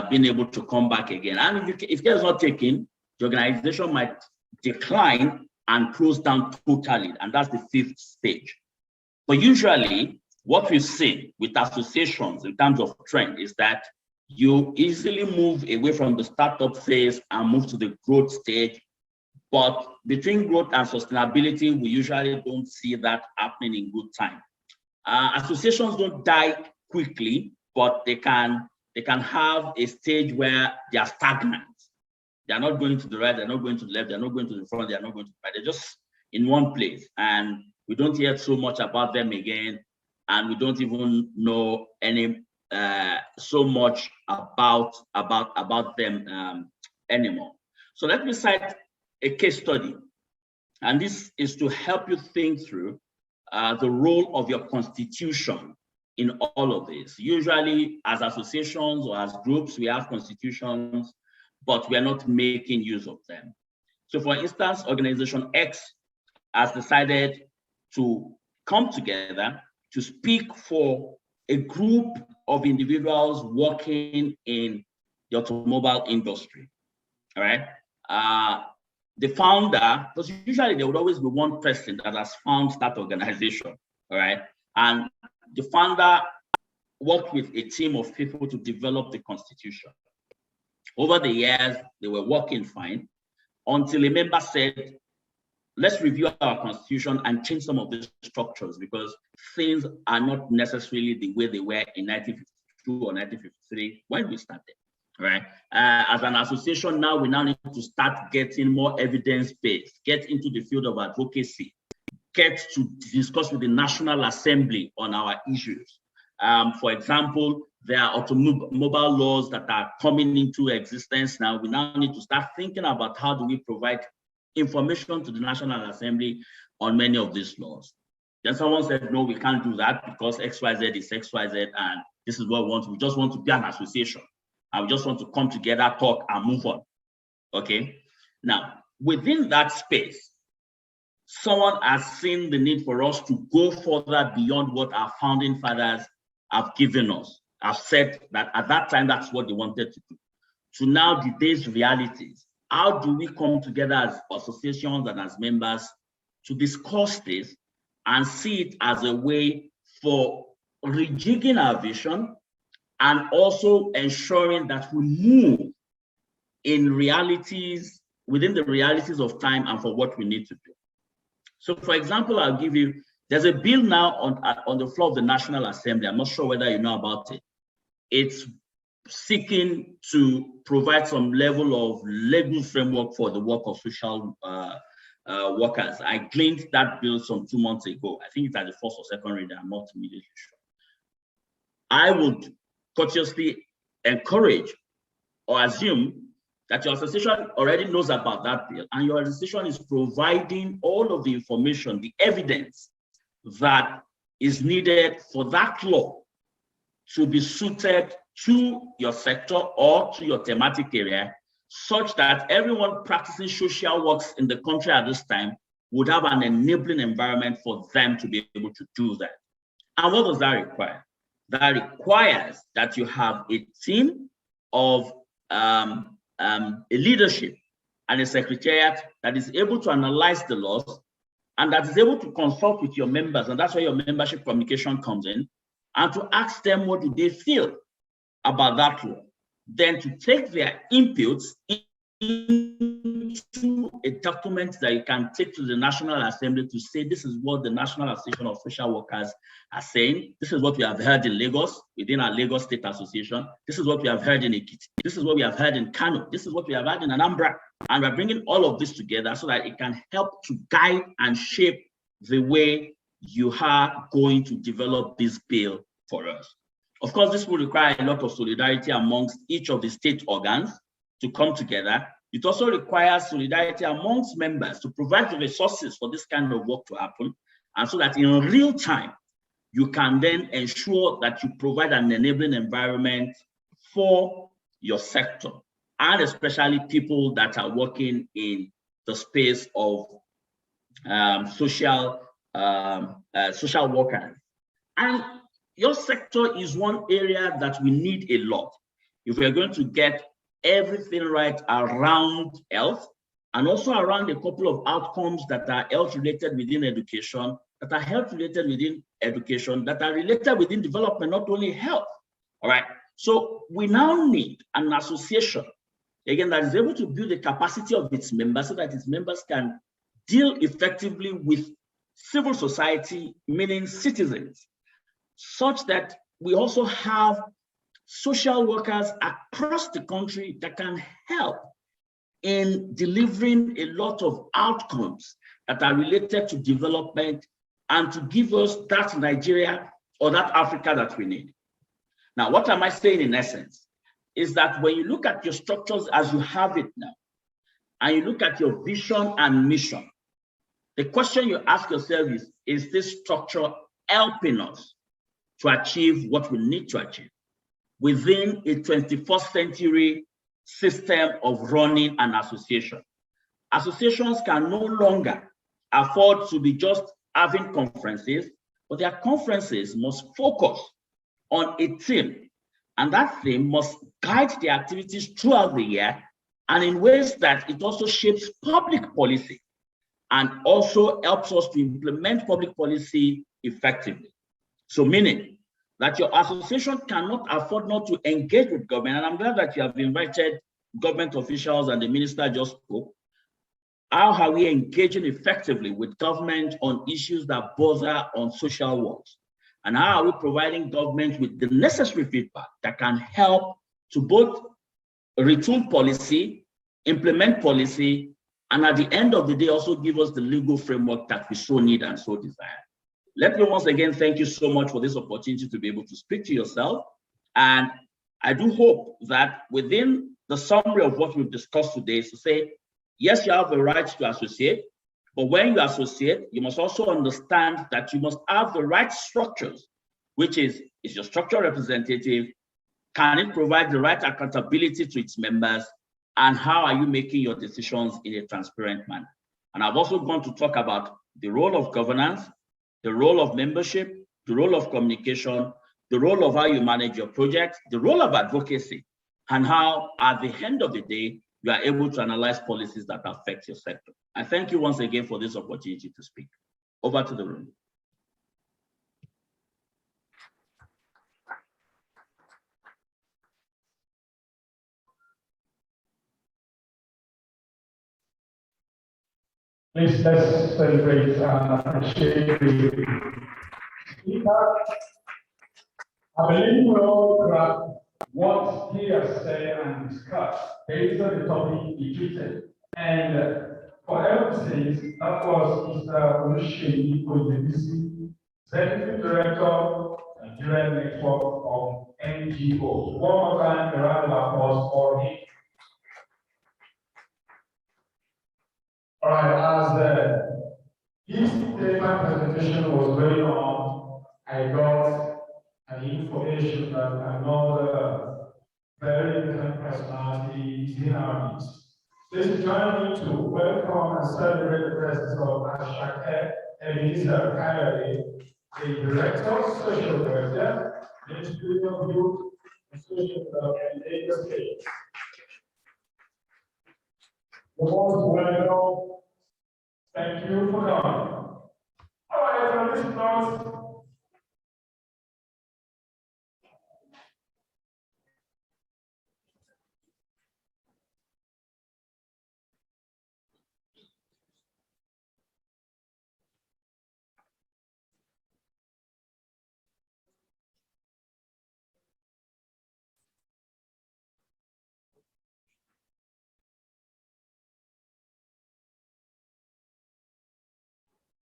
being able to come back again. And if care is not taken, the organization might decline and close down totally. And that's the fifth stage. But usually what we see with associations in terms of trend is that you easily move away from the startup phase and move to the growth stage. But between growth and sustainability, we usually don't see that happening in good time. Associations don't die quickly, but they can have a stage where they are stagnant. They are not going to the right, they're not going to the left, they're not going to the front, they're not going to the right. They're just in one place, and we don't hear so much about them again, and we don't even know any so much about them anymore. So let me cite a case study, and this is to help you think through the role of your constitution in all of this. Usually as associations or as groups, we have constitutions, but we are not making use of them. So for instance, organization X has decided to come together to speak for a group of individuals working in the automobile industry, all right? The founder, because usually there would always be one person that has founded that organization, all right? And the founder worked with a team of people to develop the constitution. Over the years, they were working fine until a member said, let's review our constitution and change some of these structures because things are not necessarily the way they were in 1952 or 1953 when we started, right? As an association now, we now need to start getting more evidence-based, get into the field of advocacy, get to discuss with the National Assembly on our issues. For example, there are automobile laws that are coming into existence now. We now need to start thinking about how do we provide information to the National Assembly on many of these laws. Then someone said, no, we can't do that because XYZ is XYZ, and this is what we want. We just want to be an association, and we just want to come together, talk, and move on, okay? Now, within that space, someone has seen the need for us to go further beyond what our founding fathers have given us, have said that at that time, that's what they wanted to do. To now today's realities, how do we come together as associations and as members to discuss this and see it as a way for rejigging our vision and also ensuring that we move in realities, within the realities of time and for what we need to do. So for example, I'll give you, there's a bill now on the floor of the National Assembly. I'm not sure whether you know about it. It's seeking to provide some level of legal framework for the work of social workers. I gleaned that bill some 2 months ago. I think it's at the first or second reading. I'm not immediately sure. I would courteously encourage or assume that your association already knows about that bill, and your association is providing all of the information, the evidence that is needed for that law to be suited to your sector or to your thematic area, such that everyone practicing social works in the country at this time would have an enabling environment for them to be able to do that. And what does that require? That requires that you have a team of a leadership and a secretariat that is able to analyze the laws and that is able to consult with your members, and that's where your membership communication comes in, and to ask them what do they feel about that law, then to take their inputs into a document that you can take to the National Assembly to say, this is what the National Association of Social Workers are saying. This is what we have heard in Lagos, within our Lagos State Association. This is what we have heard in Ekiti. This is what we have heard in Kano. This is what we have heard in Anambra. And we're bringing all of this together so that it can help to guide and shape the way you are going to develop this bill for us. Of course, this will require a lot of solidarity amongst each of the state organs to come together. It also requires solidarity amongst members to provide the resources for this kind of work to happen, and so that in real time, you can then ensure that you provide an enabling environment for your sector, and especially people that are working in the space of social workers. And your sector is one area that we need a lot if we're going to get everything right around health, and also around a couple of outcomes that are health related within education, that are health related within education, that are related within development, not only health. All right. So we now need an association, again, that is able to build the capacity of its members so that its members can deal effectively with civil society, meaning citizens, such that we also have social workers across the country that can help in delivering a lot of outcomes that are related to development and to give us that Nigeria or that Africa that we need. Now, what am I saying in essence? Is that when you look at your structures as you have it now, and you look at your vision and mission, the question you ask yourself is this structure helping us to achieve what we need to achieve within a 21st century system of running an association? Associations can no longer afford to be just having conferences, but their conferences must focus on a theme, and that theme must guide the activities throughout the year, and in ways that it also shapes public policy and also helps us to implement public policy effectively. So meaning that your association cannot afford not to engage with government, and I'm glad that you have invited government officials and the minister just spoke. How are we engaging effectively with government on issues that bother on social works? And how are we providing government with the necessary feedback that can help to both retool policy, implement policy, and at the end of the day, also give us the legal framework that we so need and so desire. Let me once again thank you so much for this opportunity to be able to speak to yourself. And I do hope that within the summary of what we've discussed today is to say, yes, you have the right to associate, but when you associate, you must also understand that you must have the right structures, which is your structure representative? Can it provide the right accountability to its members? And how are you making your decisions in a transparent manner? And I've also gone to talk about the role of governance, the role of membership, the role of communication, the role of how you manage your project, the role of advocacy, and how at the end of the day, you are able to analyze policies that affect your sector. I thank you once again for this opportunity to speak. Over to the room. Please let's celebrate and appreciate the speaker. I believe we all grab what he has said and discussed based on the topic he treated. And for everything, that was Mr. Oluseyi Oyebisi, Executive Director, Nigerian Network of NGOs. One more time, a round of applause for him. All right, as his statement presentation was going on, I got an information that another very important personality is in our midst. Please join me to welcome and celebrate the presence of Ashake Ebenezer Kayode, the Director of Social Welfare, Ministry of Youth and Social Development in Lagos State. You're most welcome. Thank you for coming. All right, on this note,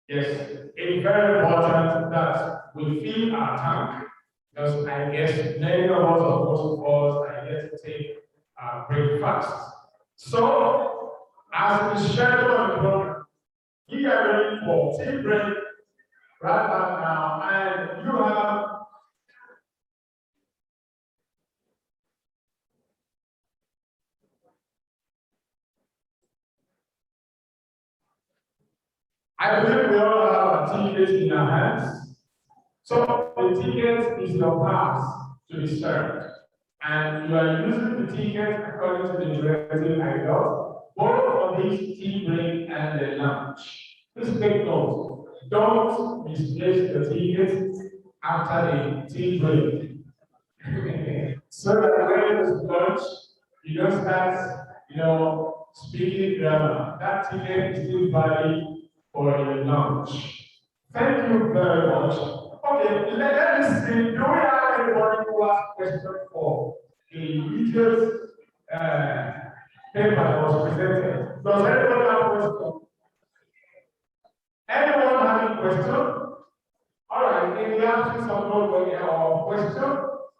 yes, it's very important that we fill our tank, because I guess many of us, or most of us, are yet to take breakfast. So, as we schedule on the program, you are ready for tea break right about now, and you have I believe we all have our tickets in our hands. So the ticket is your pass to the served. And you are using the ticket according to the directive I got, both for this tea break and the lunch. Please take note. Don't misplace the ticket after the tea break. So that when it's lunch, you don't start, speaking grammar. That ticket is still valid for your lunch. Thank you very much. Okay, let me see. Do we have anybody who has a question for the religious paper that was presented? Does anyone have a question? Anyone have a question? All right, in the absence of nobody or question,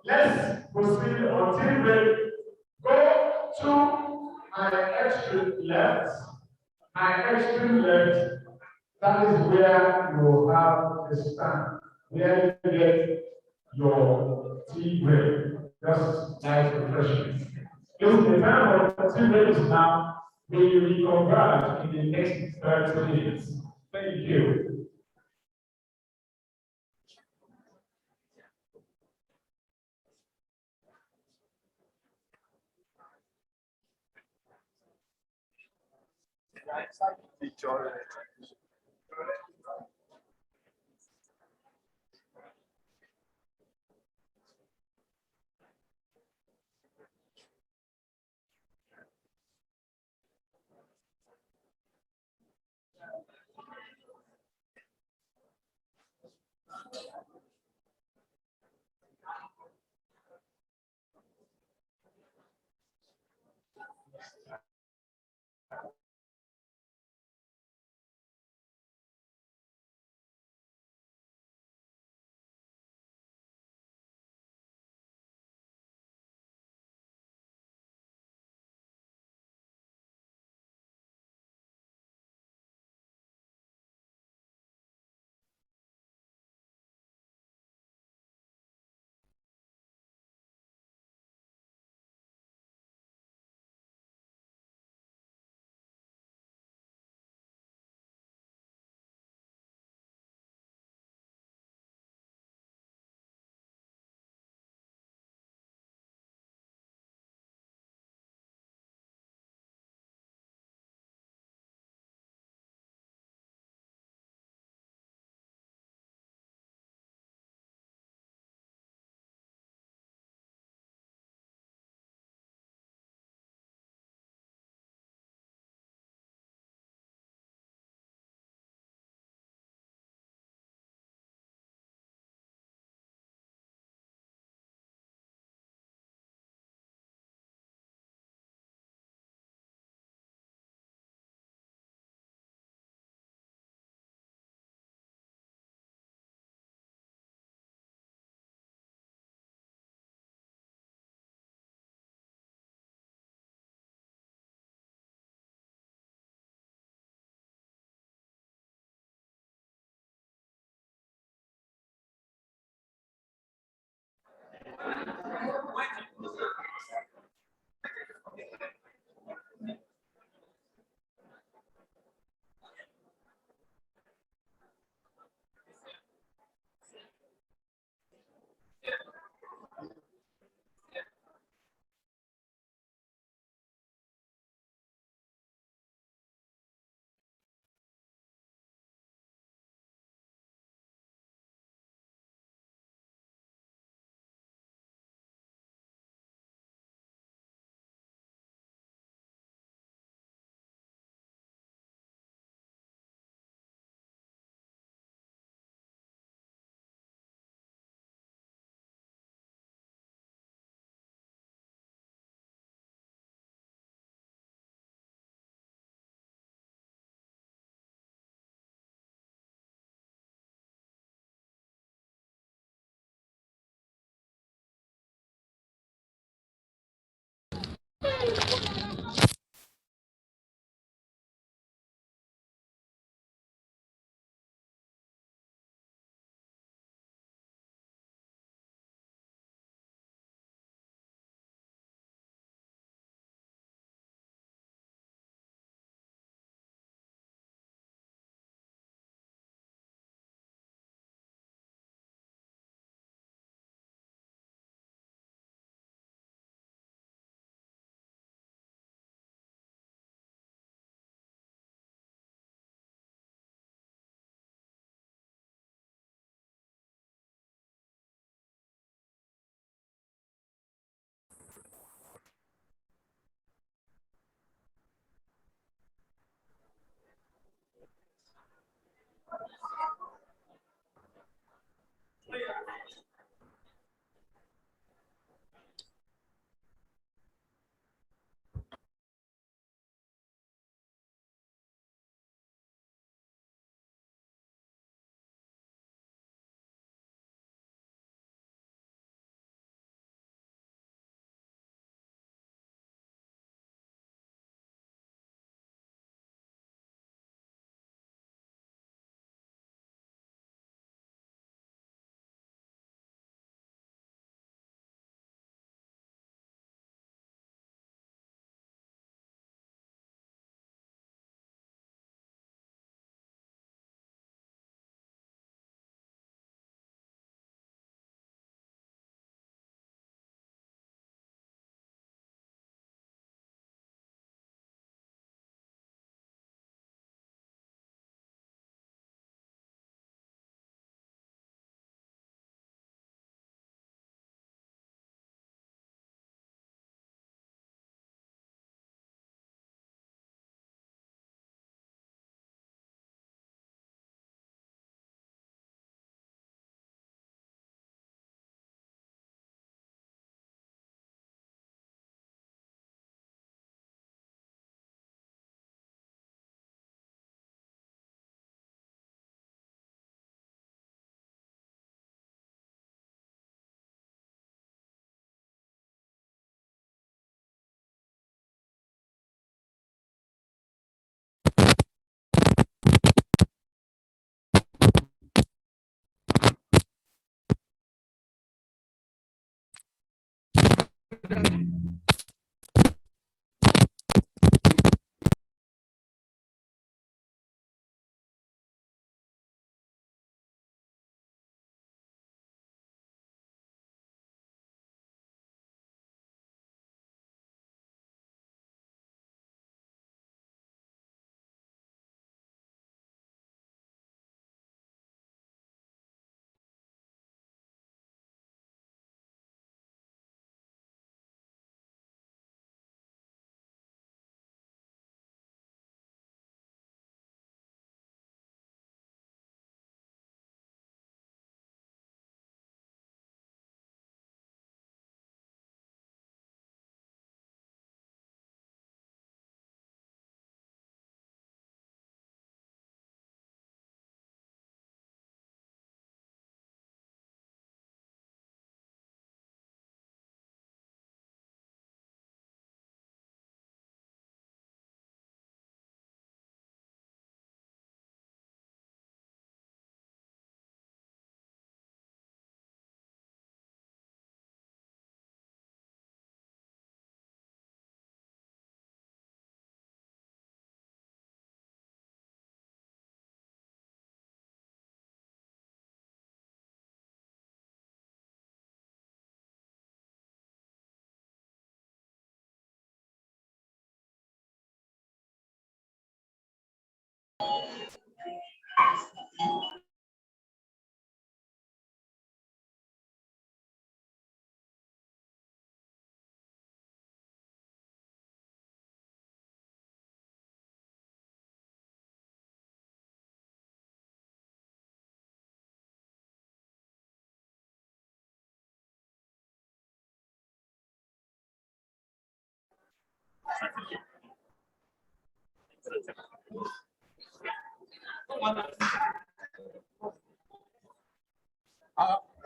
let's proceed until we go to my extreme left. My extreme left, that is where you have the stand, where you get your tea break. Just nice refreshment. If the time for tea break is now, we will reconvert in the next 30 minutes. Thank you.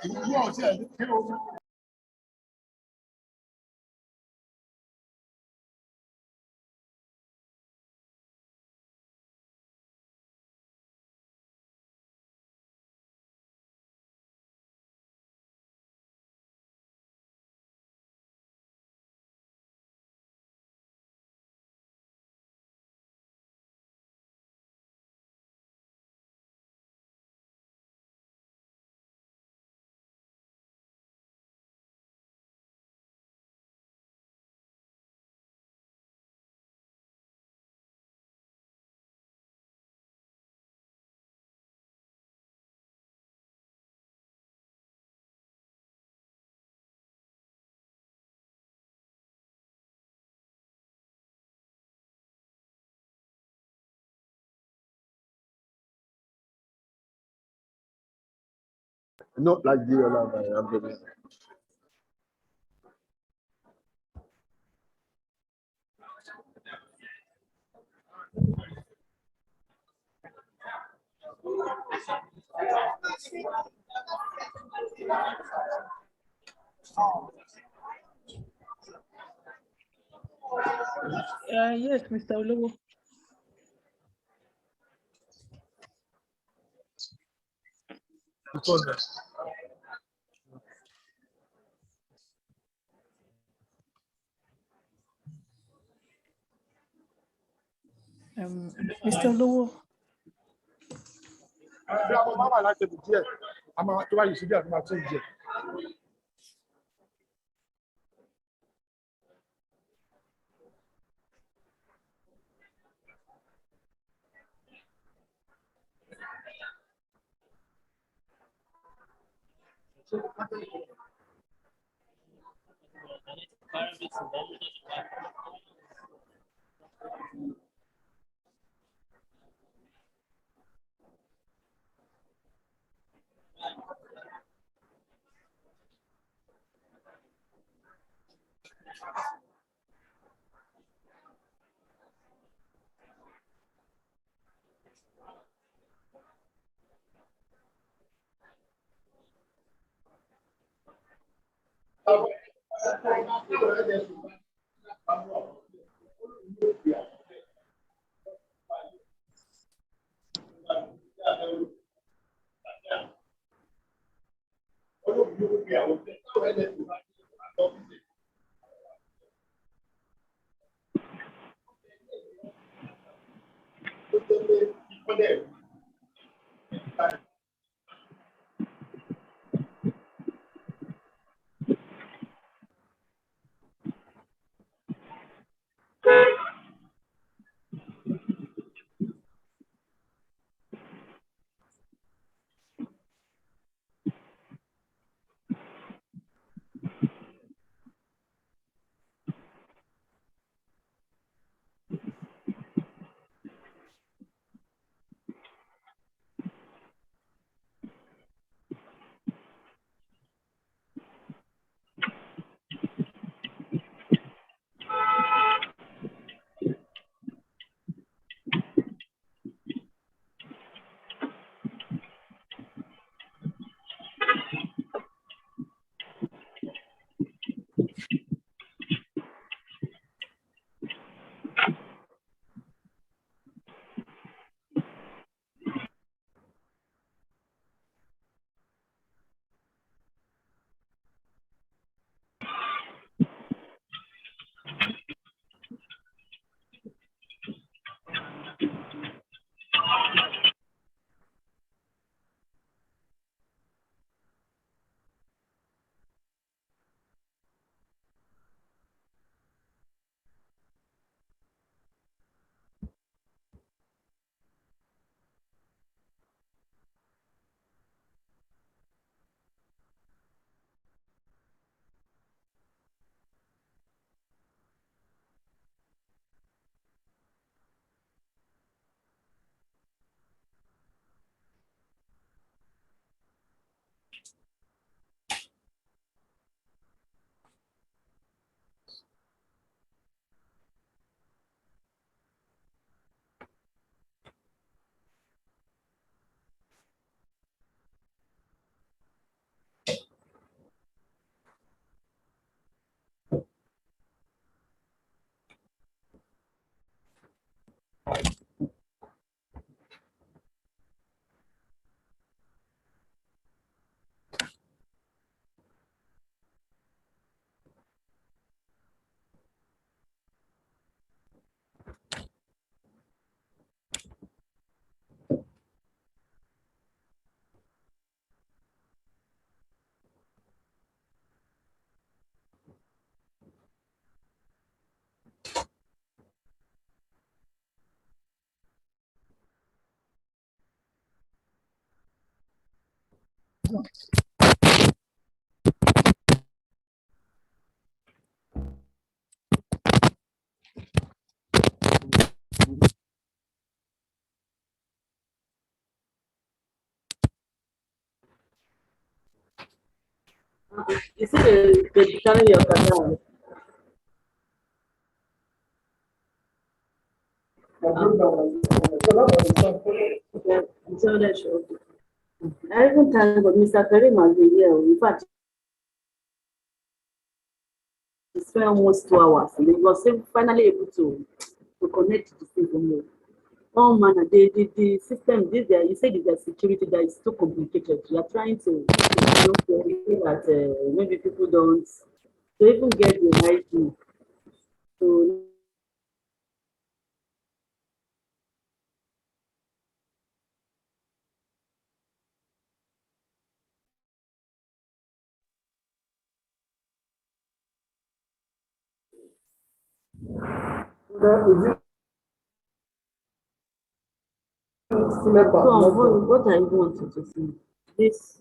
You all said, Not like the Yes, Mr. Olowo. Mr. Olowo. You see the channel your canal. So that show. I even thank God, Mr. Karim has been here. In fact, he spent almost 2 hours. And he was finally able to connect to the system. Oh man, the system, this there, you said the security that is too complicated. You are trying to, that maybe people don't, to even get the right thing. So what I wanted to see, this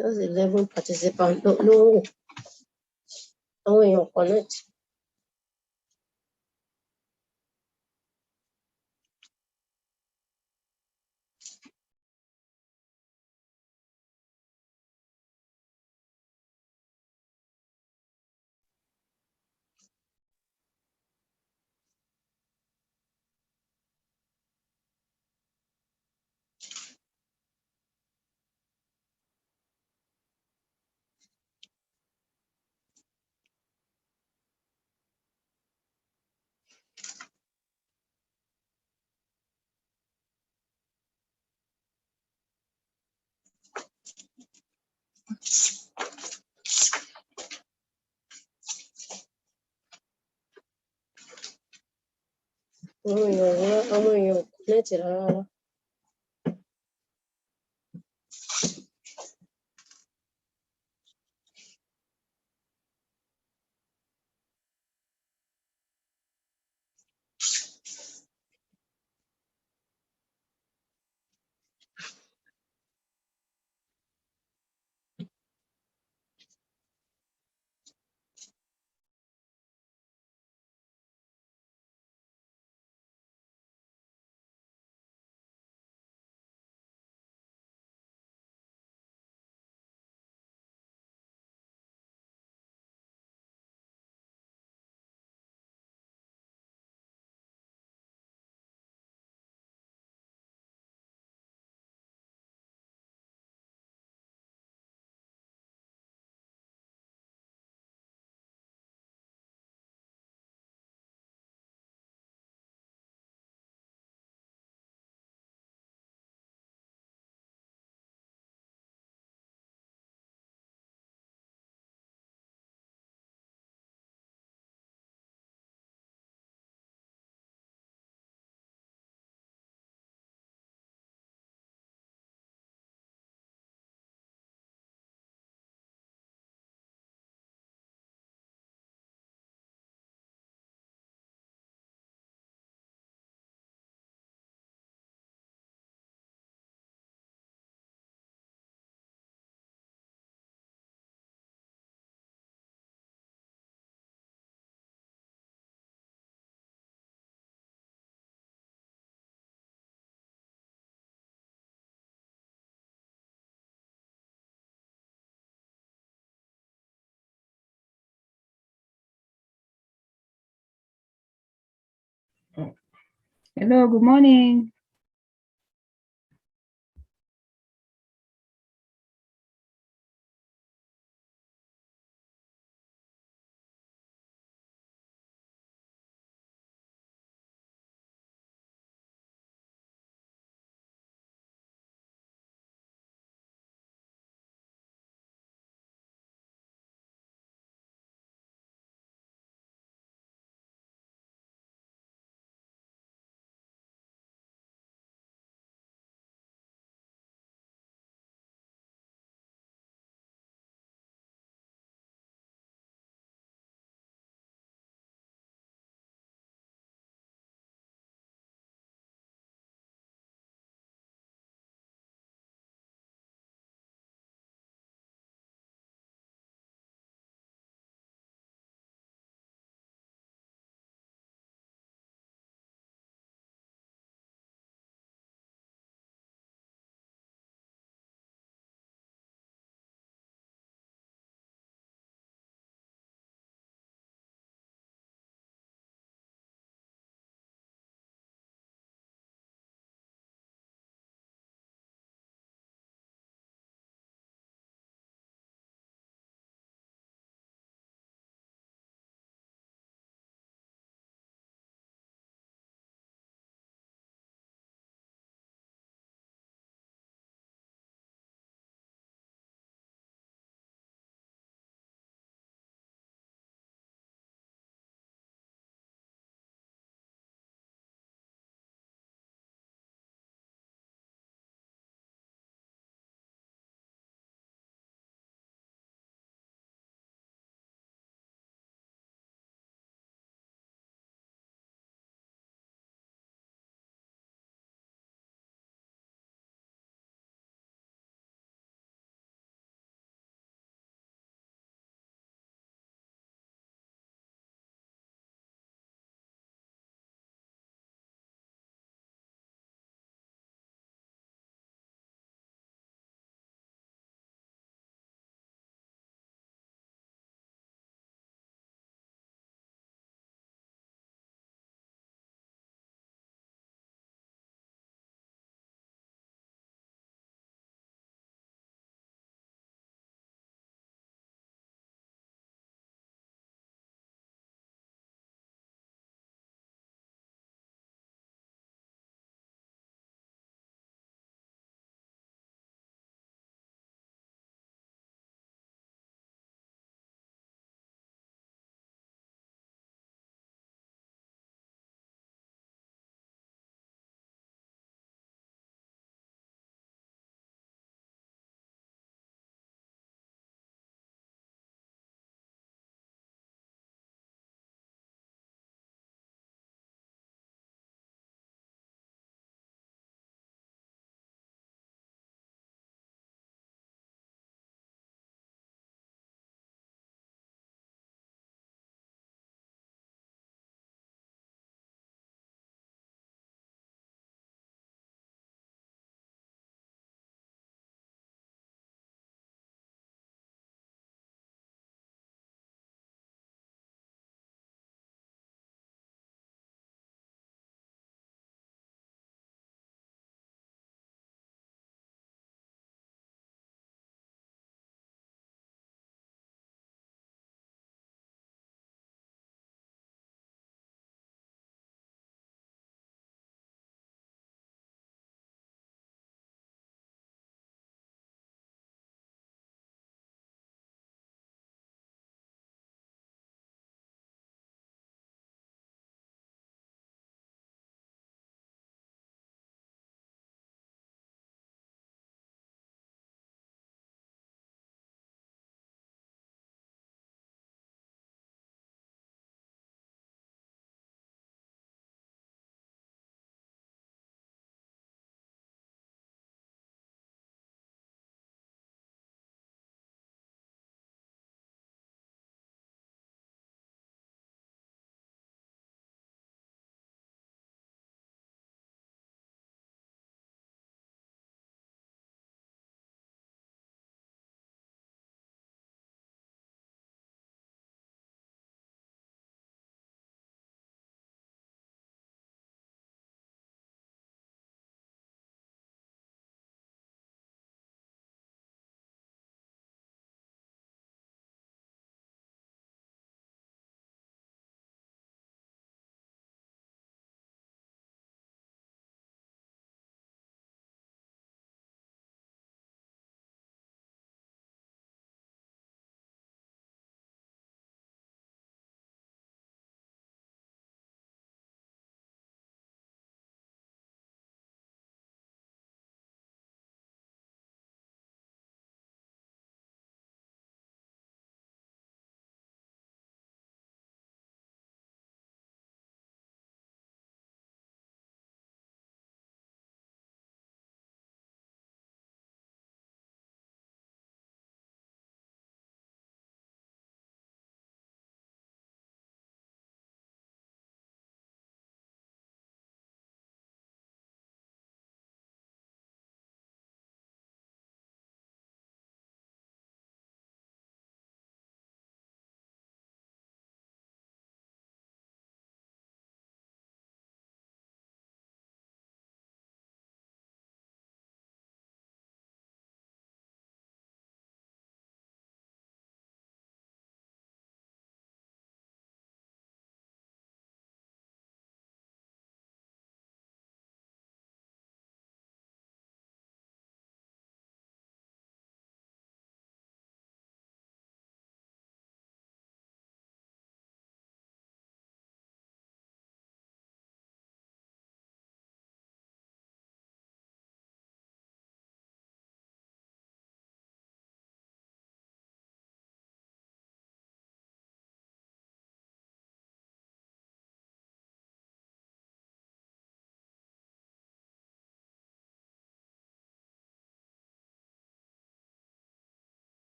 Just 11 participants. No, no. Oh, you connect. Oh, you connected. Hello, good morning.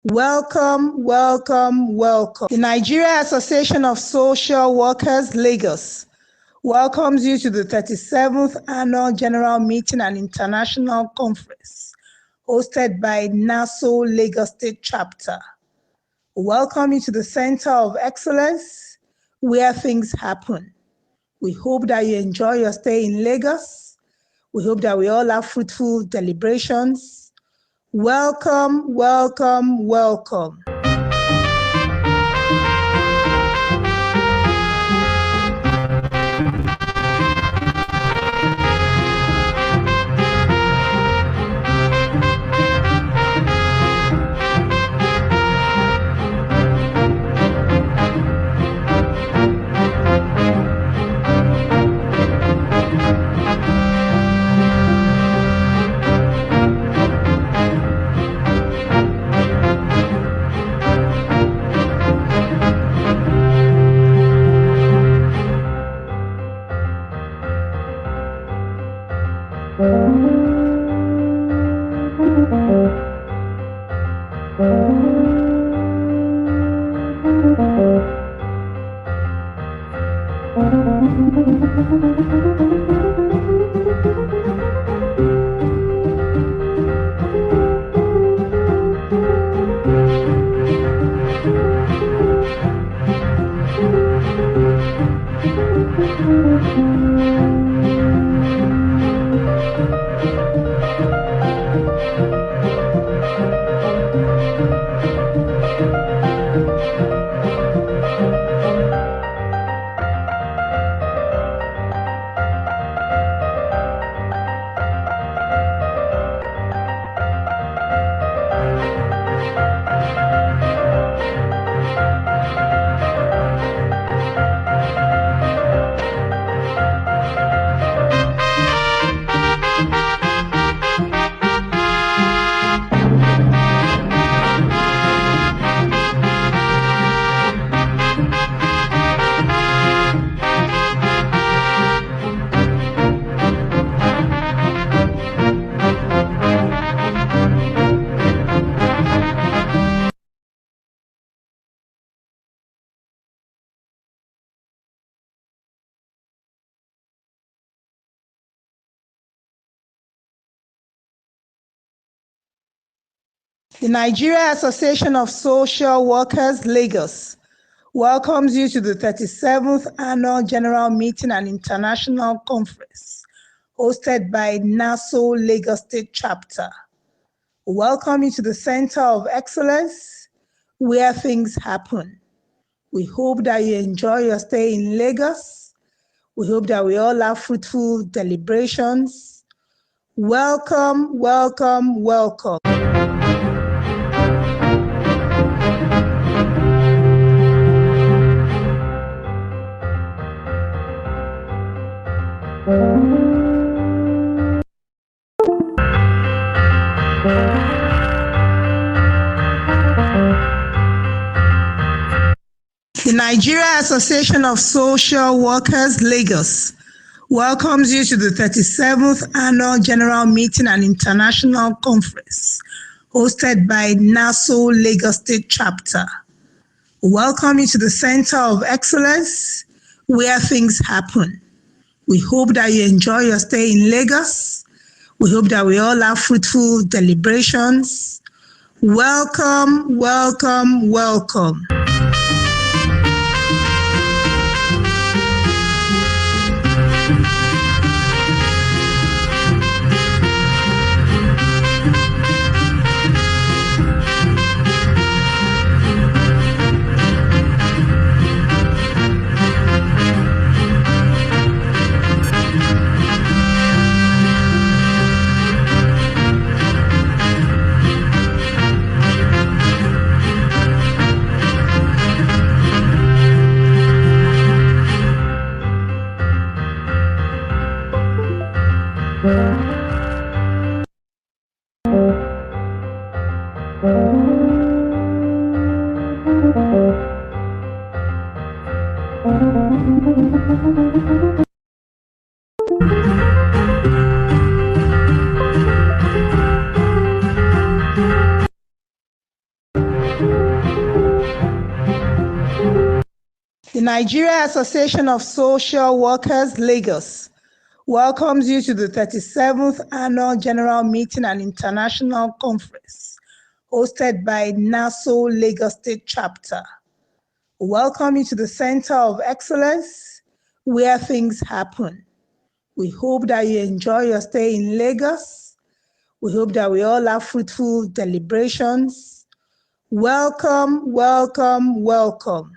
Welcome, welcome, welcome. The Nigeria Association of Social Workers, Lagos, welcomes you to the 37th Annual General Meeting and International Conference, hosted by NASoW Lagos State Chapter. Welcome you to the Center of Excellence, where things happen. We hope that you enjoy your stay in Lagos. We hope that we all have fruitful deliberations. Welcome, welcome, welcome. The Nigeria Association of Social Workers, Lagos, welcomes you to the 37th Annual General Meeting and International Conference, hosted by NASoW Lagos State Chapter. Welcome you to the Center of Excellence, where things happen. We hope that you enjoy your stay in Lagos. We hope that we all have fruitful deliberations. Welcome, welcome, welcome. The Nigeria Association of Social Workers, Lagos, welcomes you to the 37th Annual General Meeting and International Conference, hosted by NASoW Lagos State Chapter. Welcome you to the Center of Excellence, where things happen. We hope that you enjoy your stay in Lagos. We hope that we all have fruitful deliberations. Welcome, welcome, welcome. The Nigeria Association of Social Workers, Lagos, welcomes you to the 37th Annual General Meeting and International Conference, hosted by NASoW Lagos State Chapter. We welcome you to the Center of Excellence, where things happen. We hope that you enjoy your stay in Lagos. We hope that we all have fruitful deliberations. Welcome, welcome, welcome.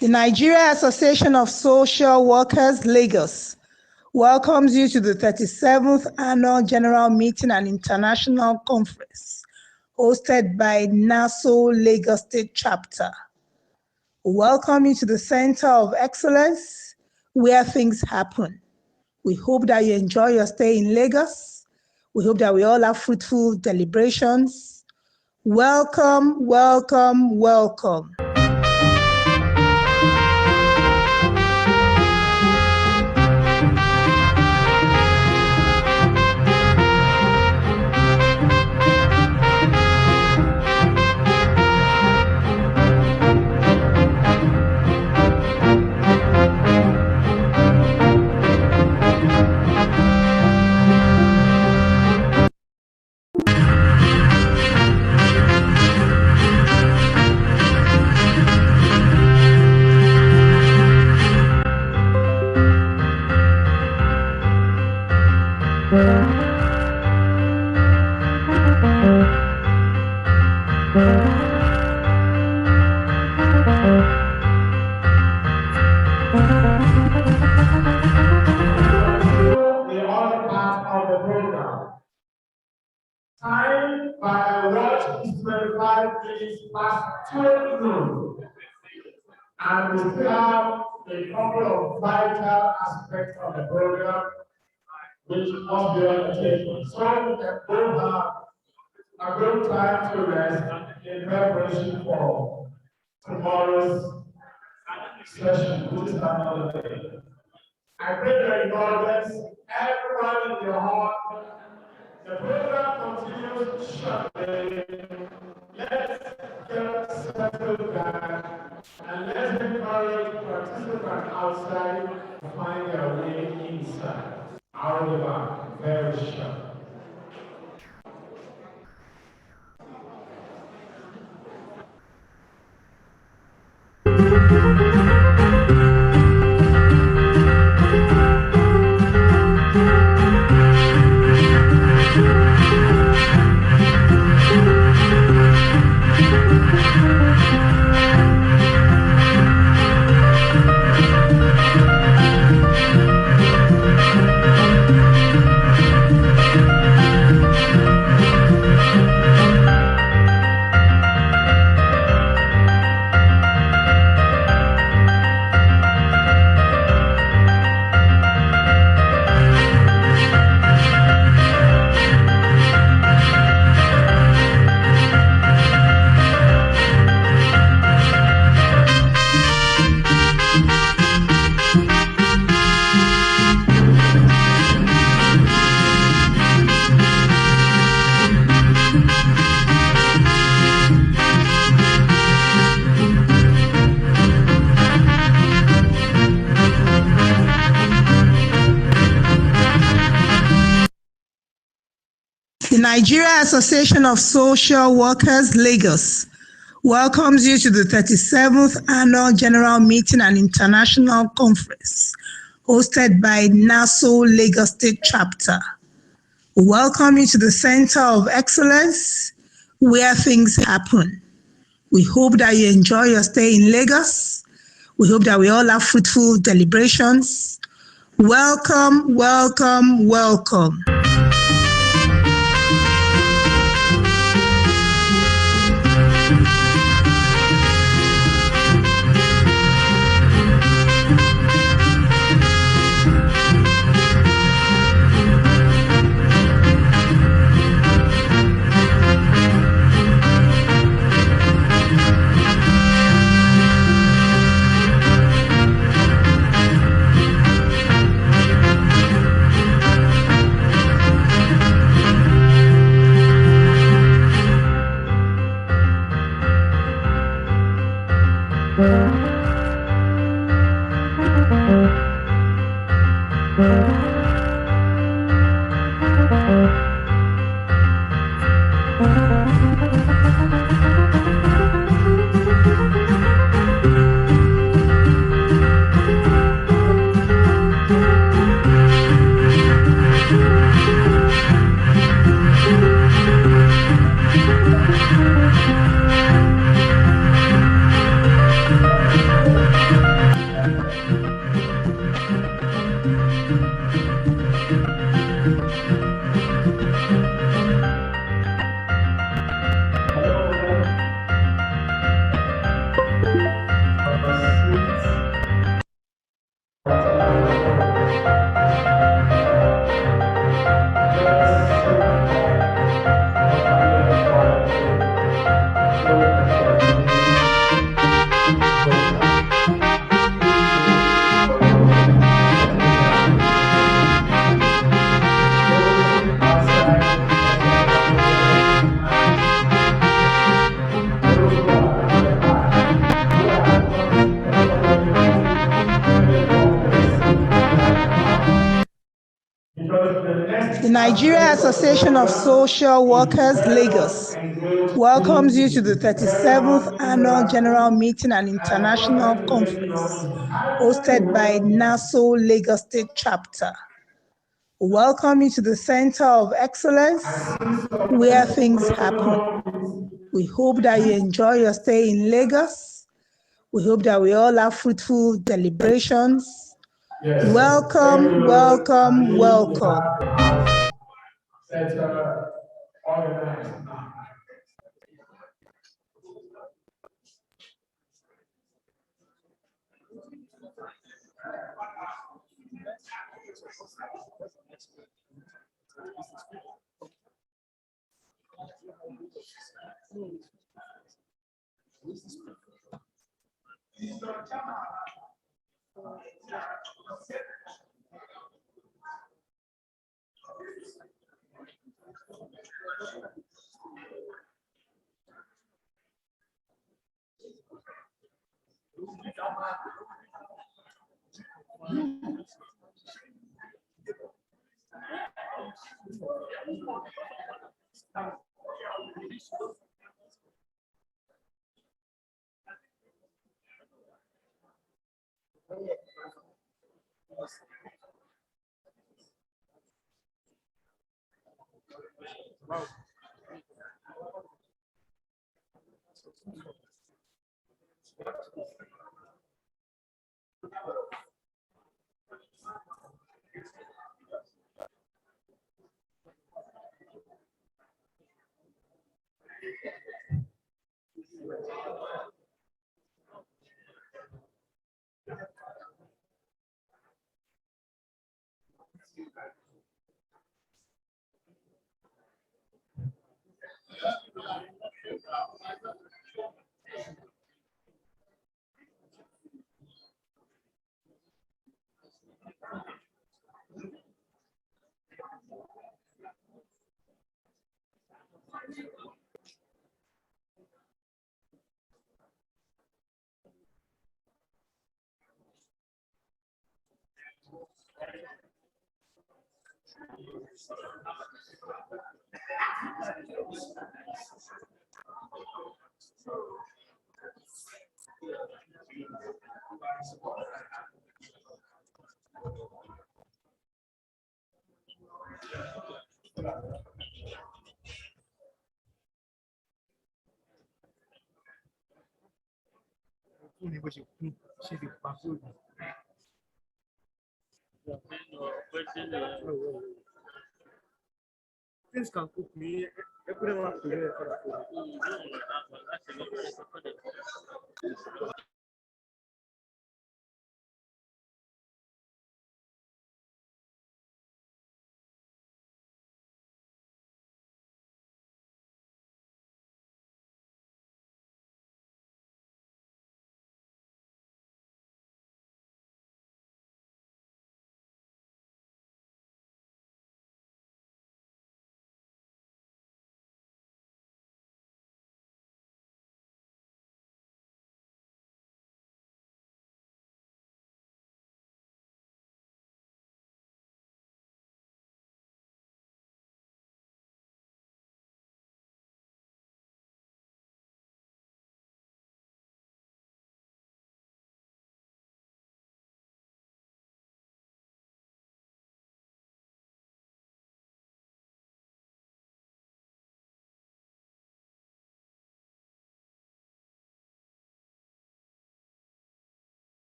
The Nigeria Association of Social Workers, Lagos, welcomes you to the 37th Annual General Meeting and International Conference, hosted by NASoW Lagos State Chapter. We welcome you to the Center of Excellence, where things happen. We hope that you enjoy your stay in Lagos. We hope that we all have fruitful deliberations. Welcome, welcome, welcome. Time by watch is 25 minutes past 12 noon. And we still have a couple of vital aspects of the program which must be undertaken. So we can both have a good time to rest in preparation for tomorrow's session, which is another day. I pray your indulgence, everyone in your heart. The program continues shortly. Let's get settled down and let's encourage participants outside to find their way inside. I'll be back very shortly. Nigeria Association of Social Workers, Lagos, welcomes you to the 37th Annual General Meeting and International Conference, hosted by NASoW Lagos State Chapter. We welcome you to the Center of Excellence, where things happen. We hope that you enjoy your stay in Lagos. We hope that we all have fruitful deliberations. Welcome, welcome, welcome. The Nigeria Association of Social Workers, Lagos, welcomes you to the 37th Annual General Meeting and International Conference, hosted by NASoW Lagos State Chapter. We welcome you to the Center of Excellence, where things happen. We hope that you enjoy your stay in Lagos. We hope that we all have fruitful deliberations. Welcome, welcome, welcome. Organized.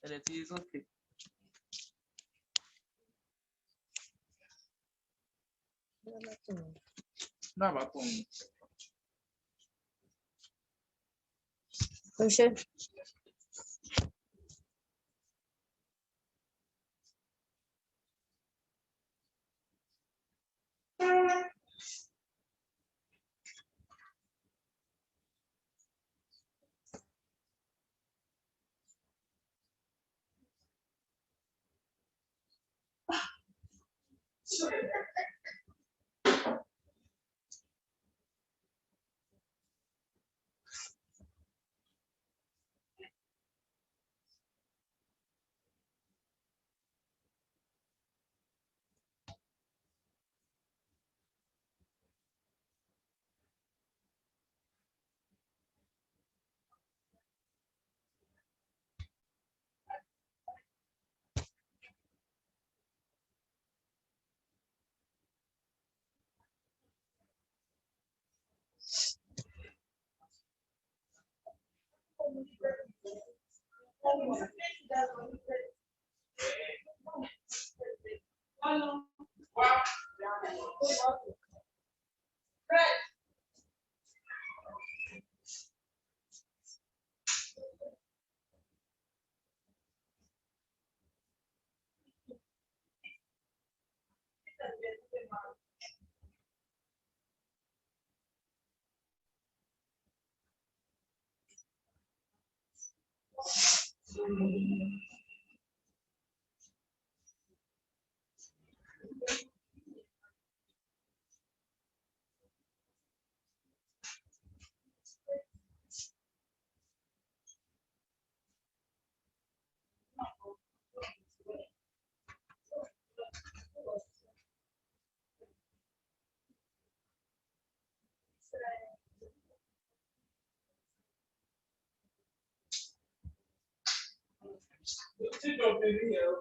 And it is okay. Ocean. This is something we are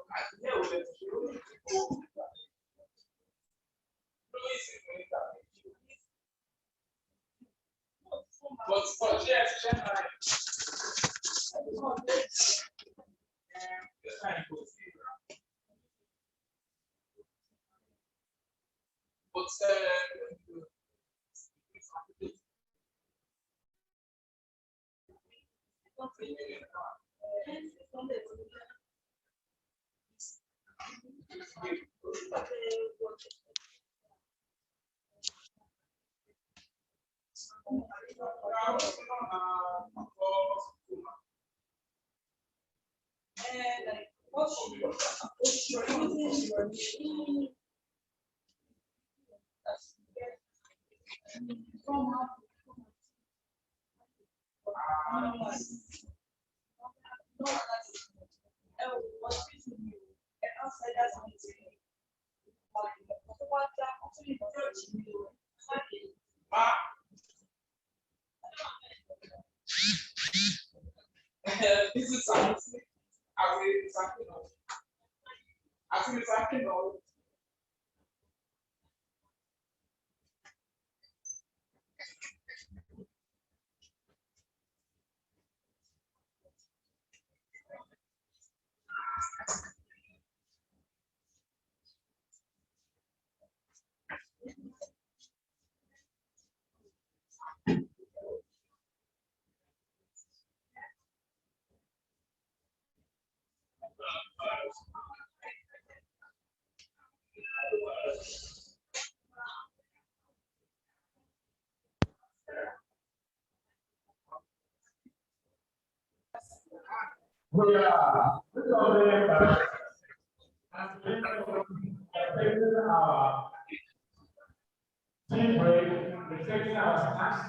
tea break, we're taking our snacks.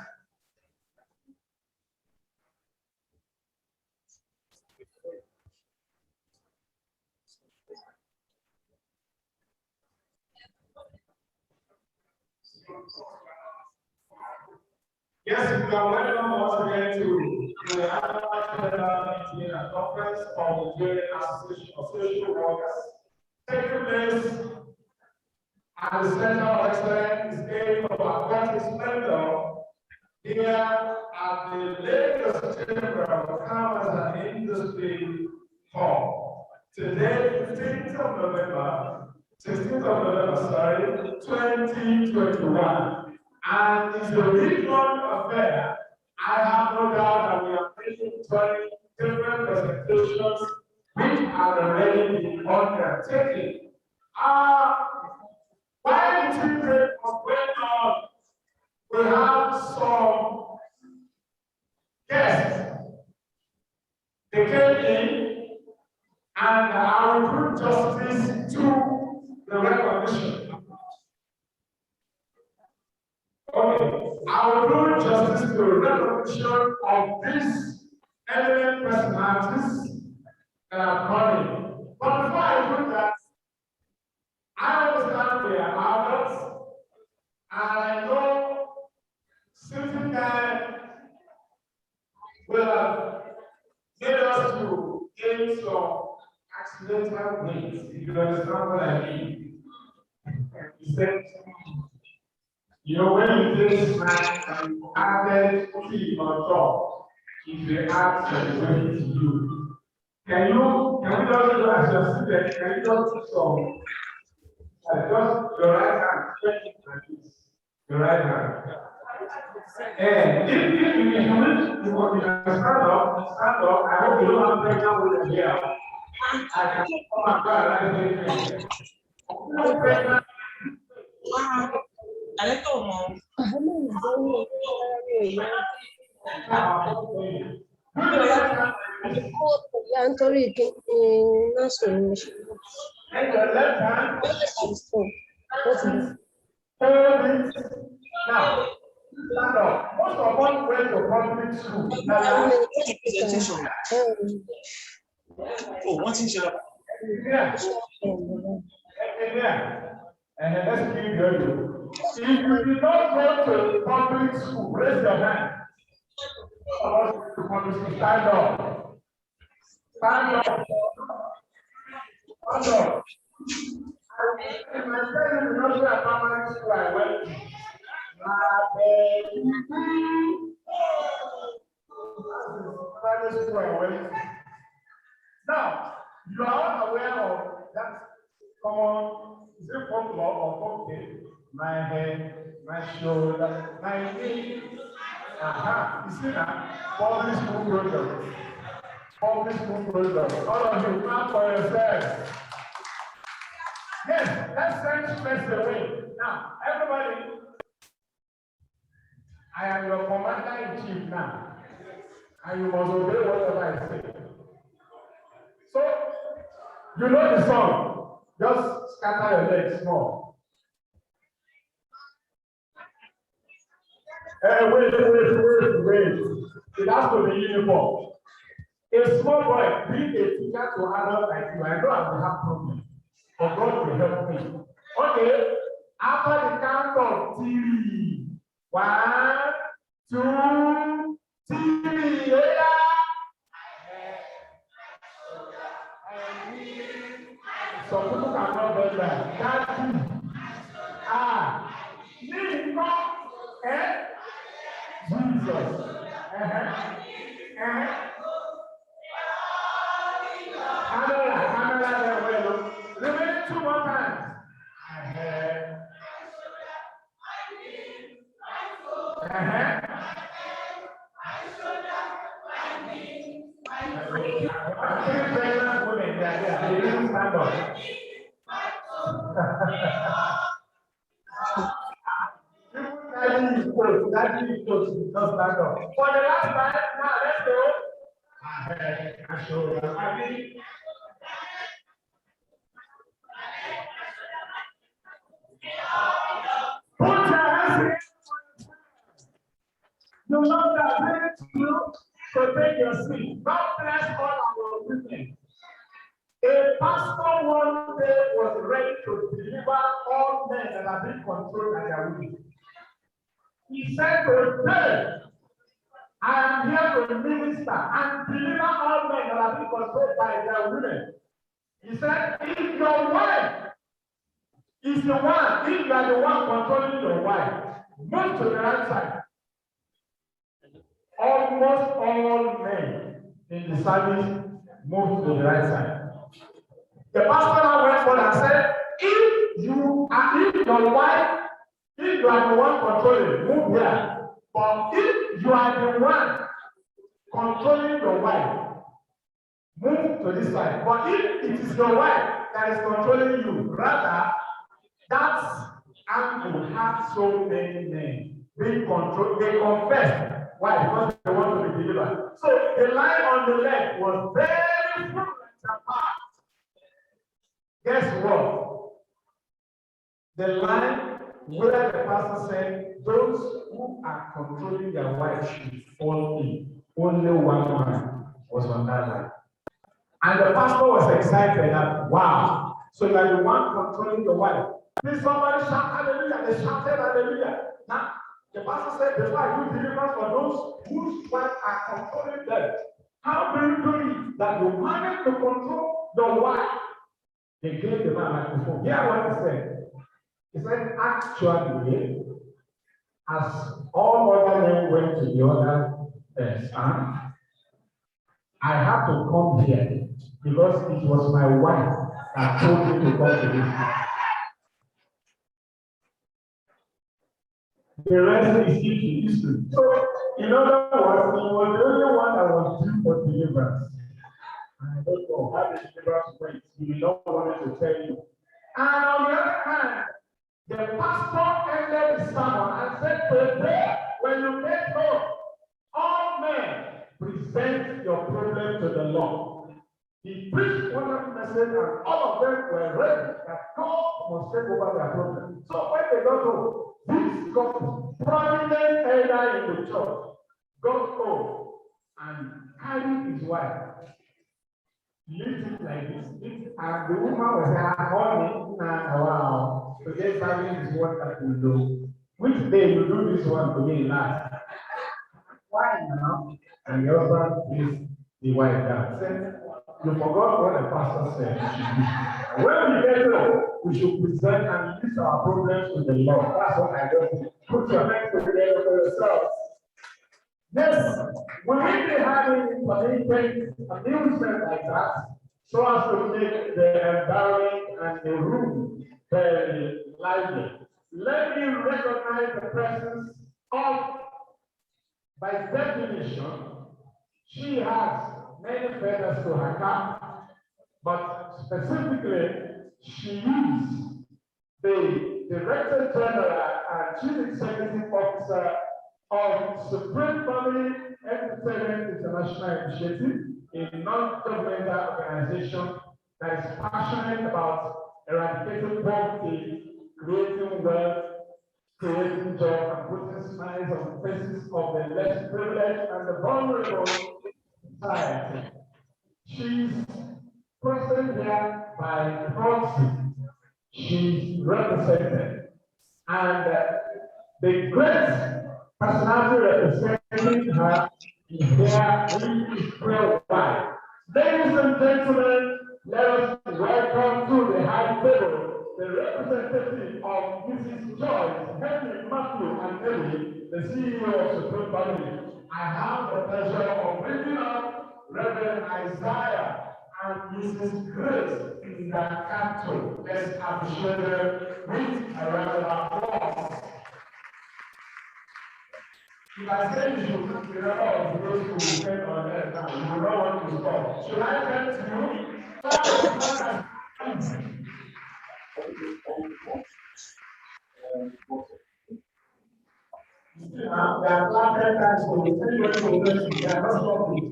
Yes, we are welcome once again to the annual general meeting and conference of the Nigerian Association of Social Workers, taking place at the Center of Excellence Day of Aquatic Splendor here at the Lagos Chamber of Commerce and Industry Hall. Today, 16th of November, 2021. And it's a week-long affair. I have no doubt that we are making 20 different presentations which are already being undertaken. While the children are going on, we have some guests. They came in and I will put justice to the recognition. Okay, I will do justice to the recognition of these eminent personalities that are coming. But before I do that, I understand they are adults, and I know sitting there will have made us to gain some accidental wins, if you understand what I mean. He said, you know, when you did snack and you added tea on top, if they ask the way to you, can we just do as you're sitting, can you just do some, just your right hand, stretch it like this, your right hand. And if you wish, you can stand up, I hope you don't have pregnant with your hair. I can come and go and I I don't know. Anthony, NASoW. Now, most of us went to public school. Oh, what's in shop? Yeah. And let's give you. If you did not go to public school, raise your hand. Stand up. Stand up. Also, in my second nursery and primary school, I went to primary school I went to. Now, you are all aware of that common, is it folklore or folktale? My head, my shoulder, my knee. You see that? Public school project. Public school project. All of you, clap for yourselves. Yes, let's send stress away. Now, everybody, I am your commander-in-chief now, and you must obey whatever I say. So, you know the song. Just scatter your legs small. Wait. It has to be uniform. A small boy, being a teacher to adults like you, I know I will have problems, but God will help me. Okay, after the count of 3, 1, 2, 3, yeah. Some people cannot get that. That's Jesus. Camera, remain 2 more times. Pregnant women, they didn't stand up. That is close, just stand up. For the last time, now let's go. I show you. Put your hands in. You know that very true. So take your seat. God bless all our women. A pastor one day was ready to deliver all men that have been controlled by their women. He said, today, I am here to minister and deliver all men that have been controlled by their women. He said, if your wife is the one, if you are the one controlling your wife, move to the right side. Almost all men in the service moved to the right side. The pastor now went forward and said, if your wife, if you are the one controlling, move here. But if you are the one controlling your wife, move to this side. But if it is your wife that is controlling you, rather, that angle has so many men being controlled. They confess. Why? Because they want to be delivered. So the line on the left was very full and apart. Guess what? The line where the pastor said, those who are controlling their wife should fall in. Only one man was on that line. And the pastor was excited that, wow, so you are the one controlling your wife. Please somebody shout hallelujah. They shouted hallelujah. Now, the pastor said, before I do deliverance for those whose wives are controlling them, how do you do it? That you manage to control your wife. They gave the man like before. Hear what he said. He said, actually, as all other men went to the other stand, I had to come here because it was my wife that told me to come to this house. The rest is history. So, in other words, he was the only one that was due for deliverance. I don't know how the deliverance went. He don't want to tell you. And on the other hand, the pastor ended the sermon and said, today, when you get home, all men present your problem to the Lord. He preached one message, and all of them were ready that God must take over their problem. So when they got home, this couple, prominent elder in the church, got home and carried his wife. Lived like this, and the woman was honey, wow, today serving is what I will do. Which day you do this one to me last? Why now? And the husband is the wife that said, You forgot what the pastor said. When we get home, we should present and list our problems to the Lord. That's what I just did. Put your hands together for yourselves. Yes, we will be having amusement like that, so as to make the environment and the room very lively. Let me recognize the presence of, by definition, she has many feathers to her cap, but specifically, she is the Director General and Chief Executive Officer of Supreme Family Entertainment International Initiative, a non-governmental organization that is passionate about eradicating poverty, creating wealth, creating jobs, and putting smiles on the faces of the less privileged and the vulnerable in society. She's present here by proxy. She's represented. And the great personality representing her is here in Israel. Ladies and gentlemen, let us welcome to the high table the representative of Mrs. Joyce, Henry, Matthew, and Emily, the CEO of Supreme Family. I have the pleasure of bringing up Reverend Isaiah and Mrs. Grace in the capital. Let's appreciate them with a round of applause. If I say you should remember of those who spend on that time, you will not want to stop. Should I tell you? There are laughter times for the anybody they are not stopping.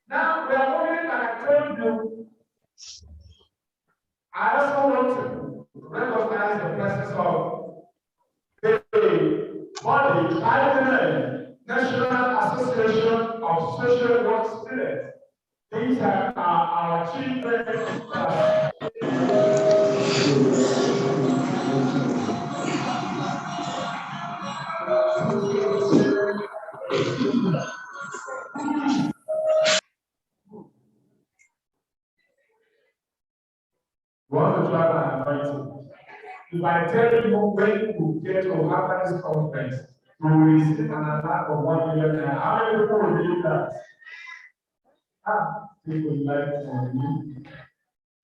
Now we are moving, and I told you, I also want to recognize the presence of the body, National Association of Social Work Students. These are our children. Want to travel and anointing. If I tell you when you get to have this conference, you will receive an alert of 1 million. How many people will believe that? People like to me.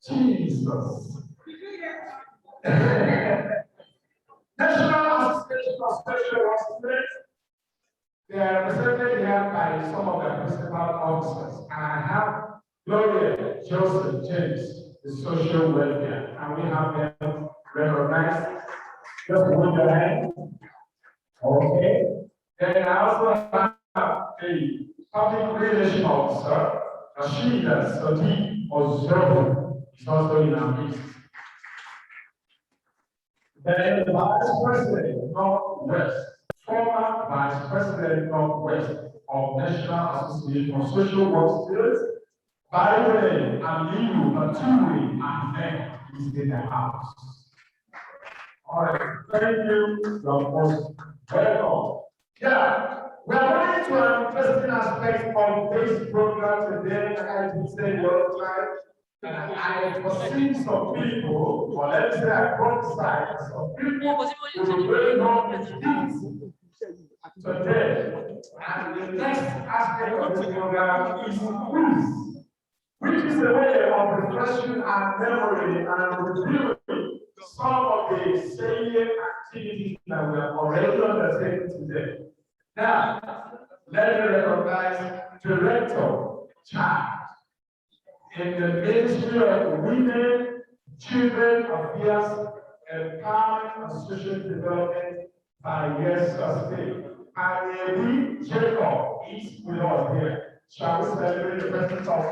Jesus. National Association of Special Work Students, they are represented here by some of the principal officers. And I have Gloria, Joseph, James, the social welfare, and we have them recognized. Just hold your hand. Okay. Then I also have a public relation officer, Rashida Sadi Ozobo, is also in our midst. Then the Vice President Northwest, former Vice President Northwest of National Association of Social Work Students, by the name Aliyu Maturi Ahmed, is in the house. All right, thank you. You're most welcome. Yeah, we are going to an interesting aspect of this program today, and I did say the other time. I foresee some people, or let's say I prophesy some people who will bring on the things today. And the next aspect of the program is quiz, which is a way of refreshing our memory and reviewing some of the salient activities that we have already undertaken today. Now, let me recognize Director Charles in the Ministry of Women, Children, Affairs, Empowerment and Social Development by U.S. State. And Jacob is with us here. Shall we celebrate the presence of?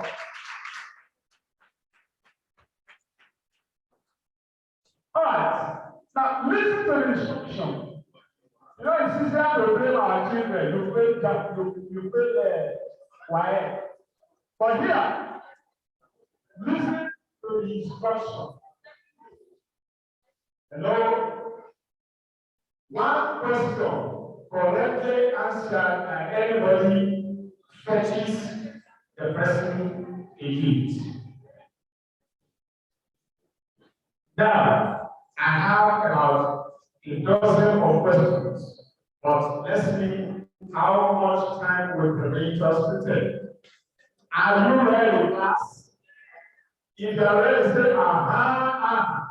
All right. Now listen to the instruction. You know, it's easier to blame our children. You fail why? But here, listen to the instruction. Hello? One question correctly answered and anybody fetches the person a gift. Now, I have about a dozen of questions, but let's see how much time will permit us to take. Are you ready, class? If you are ready, say aha.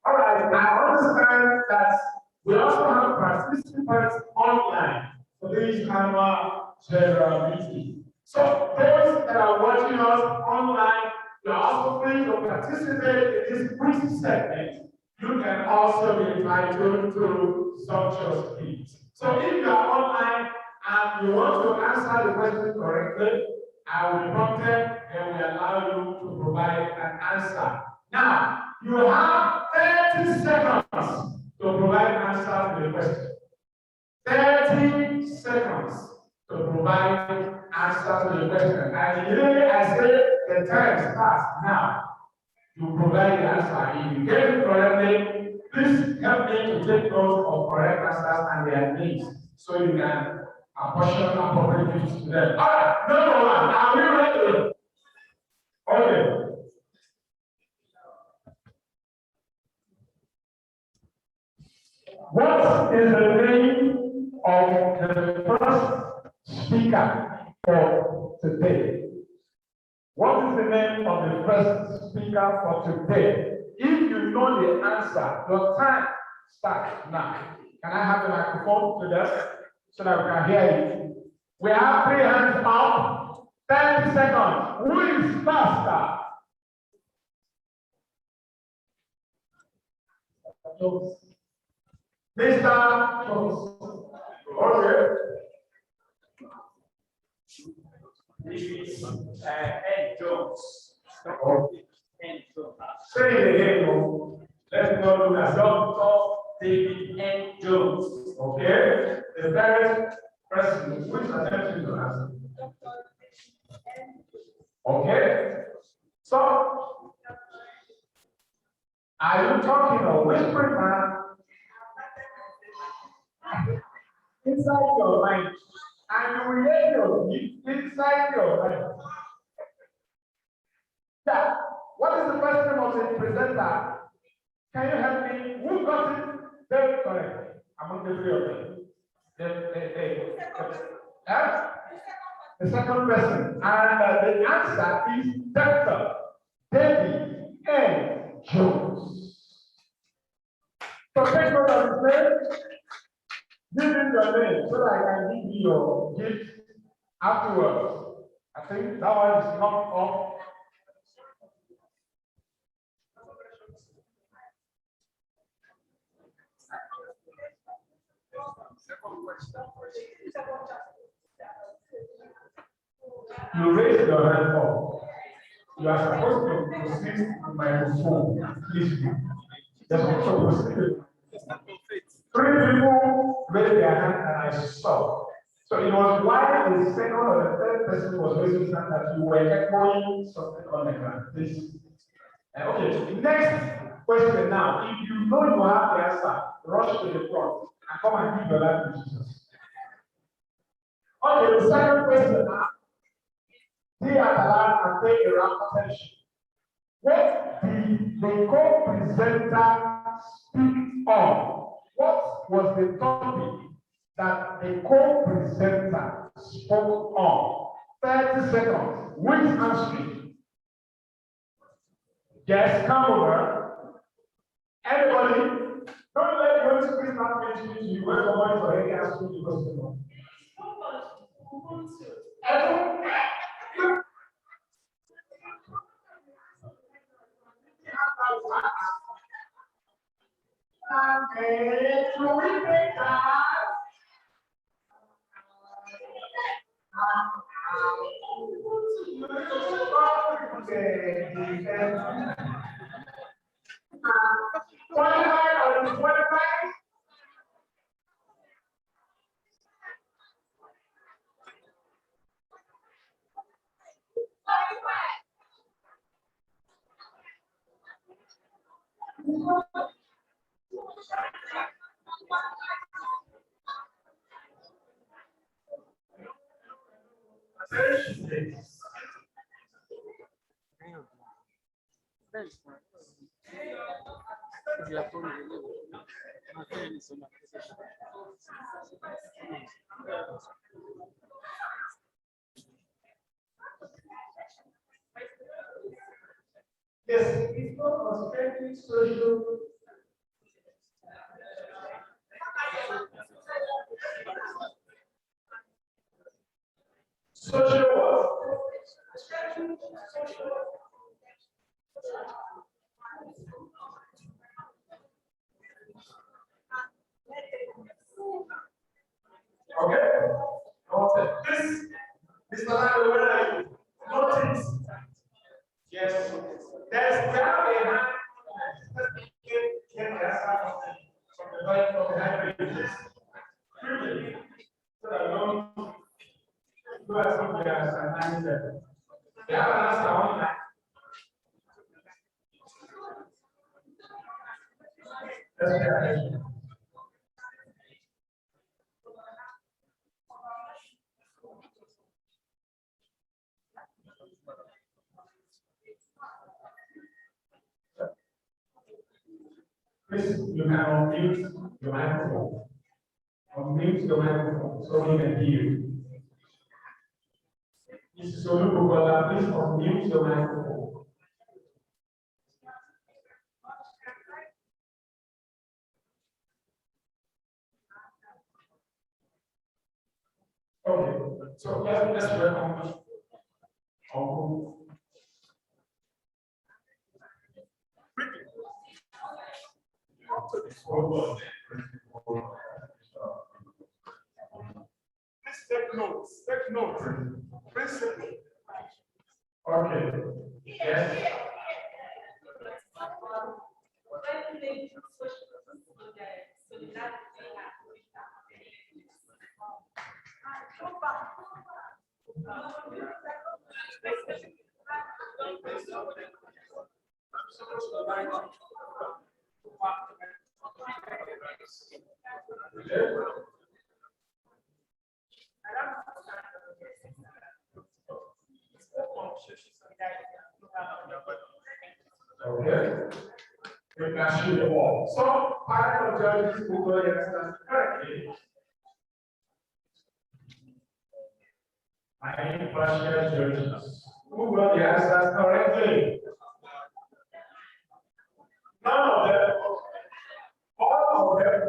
All right, I understand that we also have participants online for this annual general meeting. So those that are watching us online, you are also free to participate in this quiz segment. You can also be entitled to sumptuous gifts. So if you are online and you want to answer the question correctly, I will prompt it and will allow you to provide an answer. Now, you have 30 seconds to provide an answer to the question. 30 seconds to provide answer to the question. And here I say the time starts now. You provide the answer. If you get it correctly, please help me to take note of correct answers and their names so you can apportion appropriate gifts to them. All right, number one, are we ready? Okay. What is the name of the first speaker for today? What is the name of the first speaker for today? If you know the answer, your time starts now. Can I have the microphone to them so that we can hear you? We have 3 hands up, 30 seconds. Who is faster? Mr. Jones. Okay. Ed Jones. Ed Jones. Say it again. Let's go to that. Dr. David Ed Jones. Okay. The first person, which attempt to answer? Okay. So, are you talking or whispering, man? Inside your mind. And you will hear your gift inside your mind. Yeah. What is the first name of the presenter? Can you help me? Who got it? Very correct. Among the 3 of them. The second person. And the answer is Dr. David N. Jones. So take note of his name. Give him your name so that I can give you your gift afterwards. I think that one is not off. You raise your hand up. You are supposed to proceed with my phone. Please do. You're supposed to proceed. 3 people raised their hand and I saw. So it was while the second or the third person was raising his hand that you were echoing something on the ground. Please. Okay, next question now. If you know you have the answer, rush to the front and come and give your life to Jesus. Okay, the second question now. Be at alert and pay a round attention. What did the co-presenter speak on? What was the topic that the co-presenter spoke on? 30 seconds. Which answer? Yes, come over. Everybody, don't let the Holy Spirit not mention to you when somebody is already asking you the question. Everyone. Yes, it's not constraining social. Social work. Okay. Okay. This is another word. Notice. Yes. There's now a hand. From the right of the high pages. So that don't do as if they are standing. They have an answer on that. Let's pay attention. Please, you can unmute your microphone. Unmute your microphone so we can hear you. Mrs. Olubukola, please unmute your microphone. Okay, so let's welcome Uncle. Please take notes. Take notes. Principle. Okay. Yes. Okay. We can shoot the ball. So, part of judges who will understand correctly. I need partial judges who will answer correctly. None of them. All of them.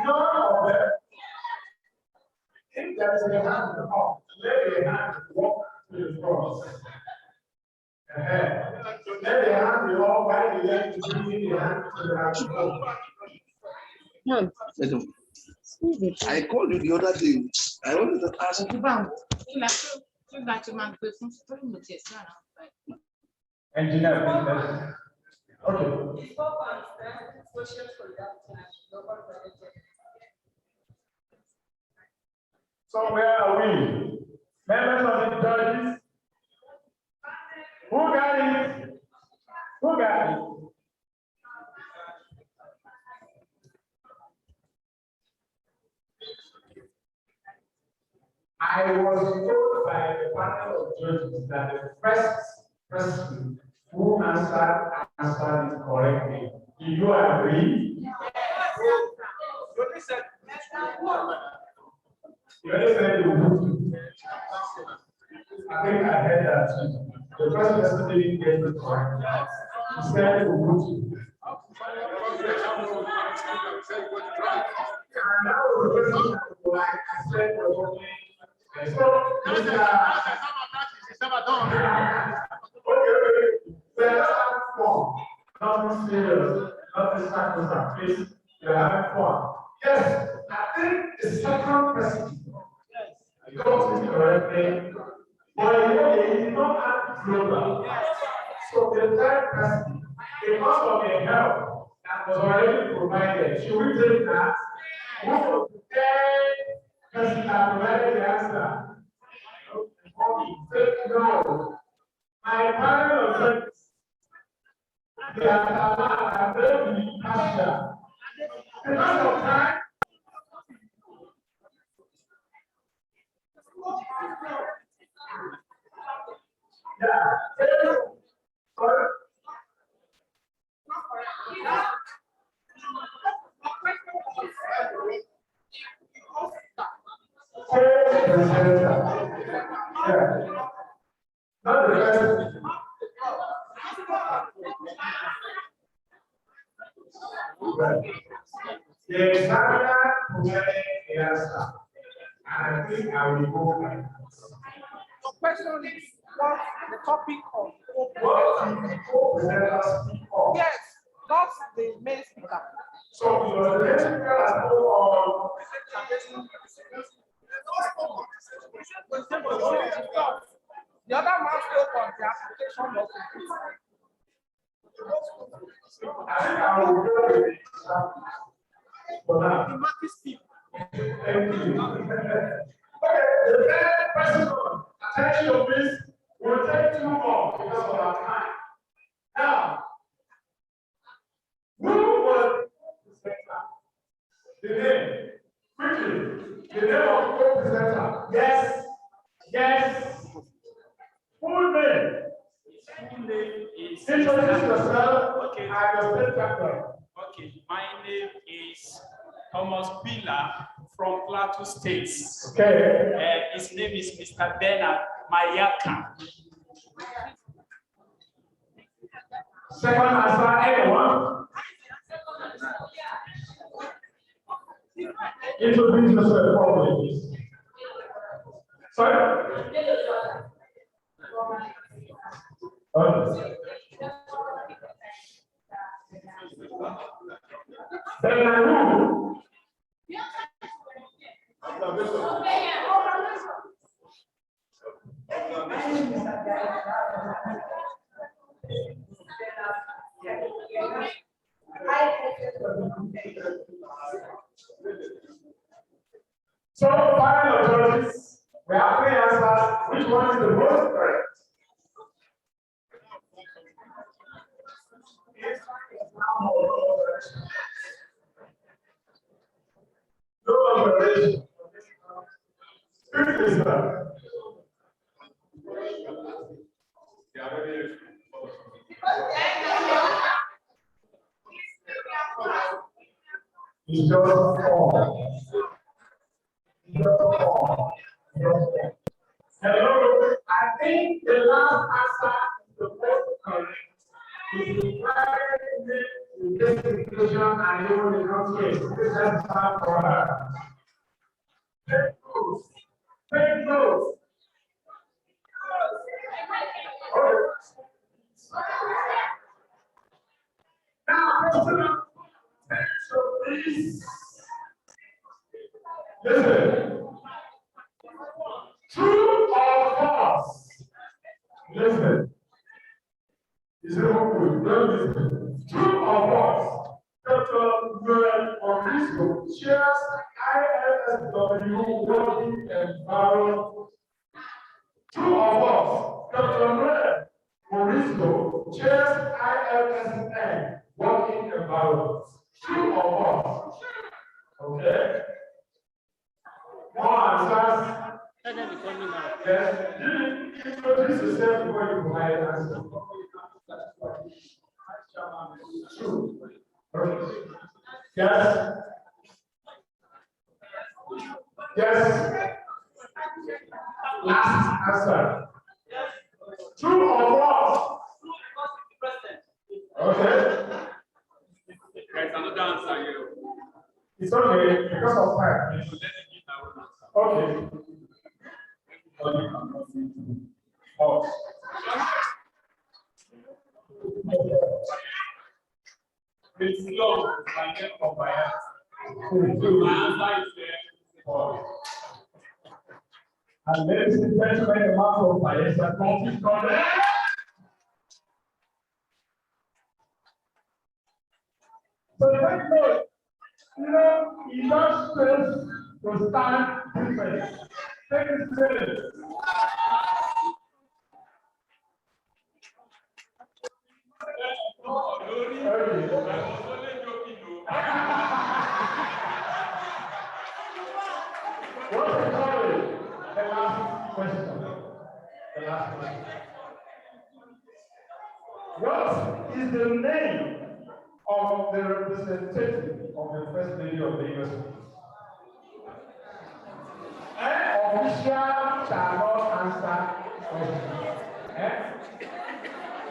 None of them. If there is a hand up, let the hand walk to the cross. Let the hand be all by the leg to bring the hand to the microphone. No, I called you the other day. I wanted to ask you about. Engineer, okay. So where are we? Members of the judges? Who got it? Who got it? I was told by the panel of judges that the first person who answered it correctly. Do you agree? You only said Ubuntu. I think I heard that. The first person didn't get it correct. He said Ubuntu. And that was the person like I said was okay. So, okay. We're not having fun. Nothing serious. Nothing sacrosanct. Please, you're having fun. Yes, I think the second person got it correctly, but he did not act global. So the third person, because of the help that was already provided, should we take that? Who was the third person that provided the answer? Take no. My panel of judges, they are very partial. Because of time. The examiner provided the answer, and I think I will go like that. The question is what the topic of What do the co-presenters speak of? Yes, that's the main speaker. So the main speaker has spoken on the other man spoke on the application of I think I will go with it for now. Thank you. Okay, the third question, attention please, will take 2 more because of our time. Now, who was the presenter? The name, quickly, the name of the co-presenter. Yes, yes. Full name. Full name is Introduce yourself. Okay. And your state background. Okay, my name is Thomas Pila from Plateau State. Okay. His name is Mr. Bernard Mayaka. Second answer, anyone? Introduce yourself properly, please. Sorry? So, final authorities, we have 3 answers. Which one is the most correct? No observation. It's just 4. Hello, I think the last answer is the most correct. If you try to get the situation and you will not get it, this is time for her. Take those. Take those. Now, so please. Listen. True or false? Listen. Is it good? Don't listen. True or false? Dr. Noel Orisco chairs ILSW working environment. True or false? Dr. Noel Orisco chairs ILSN working environment. True or false? Okay. More answers. Yes. Introduce yourself before you provide an answer. True. Okay. Yes. Yes. Last answer. True or false? Okay. There's another answer here. It's okay because of time. Okay. False. It's long, my name for my answer. My answer is there. And ladies and gentlemen, the mark of bias that is correct. So the next note, you don't stress to stand different. Take it serious. What is the name of the representative of the First Lady of Lagos State? Official shall not answer questions.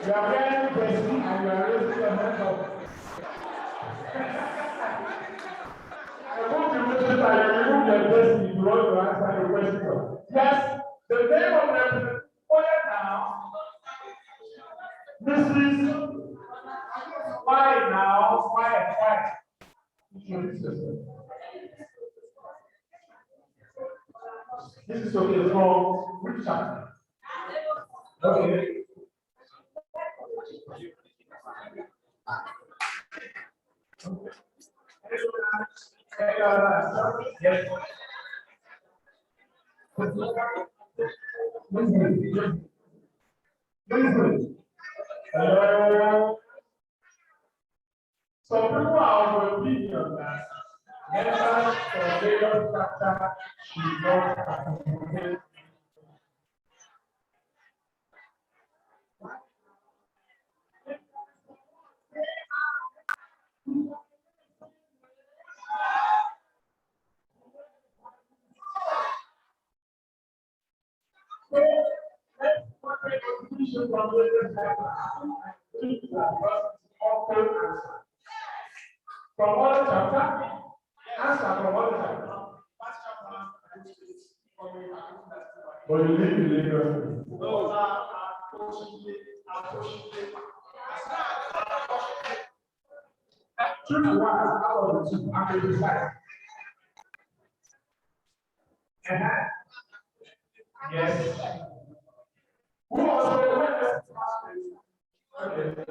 You are wearing dressing and you are raising your hand up. I want to mention that you remove your dressing if you want to answer the question. Yes, the name of the now, Mrs. Why now? Why? This is okay from which chapter? Okay. Yes. Some people are of the opinion that members of Lagos chapter should not participate. From what chapter? Answer from what chapter? But you live in Lagos. Choose one out of the two and decide. Yes. Who also okay.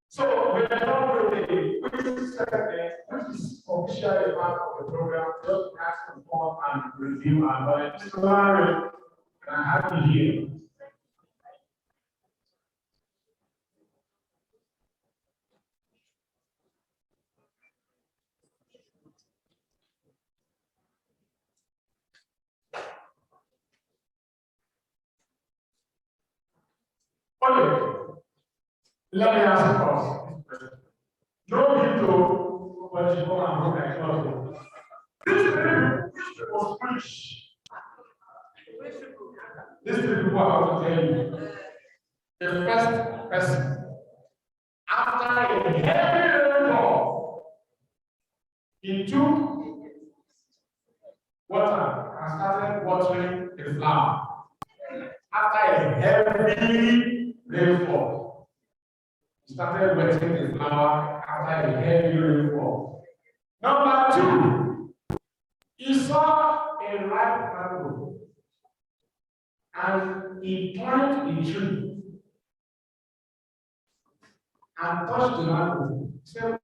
So we are done with which is officially part of the program, just ask to come and review and knowledge. So Larry, I'm happy here. Okay, let me ask you first. No need to what you call and what I call this was preached. This is people I want to tell you. The first person, after a heavy rainfall, he took water and started watering the flower. After a heavy rainfall, he started wetting the flower after a heavy rainfall. Number two, he saw a ripe mango and he climbed a tree and touched the mango. Said,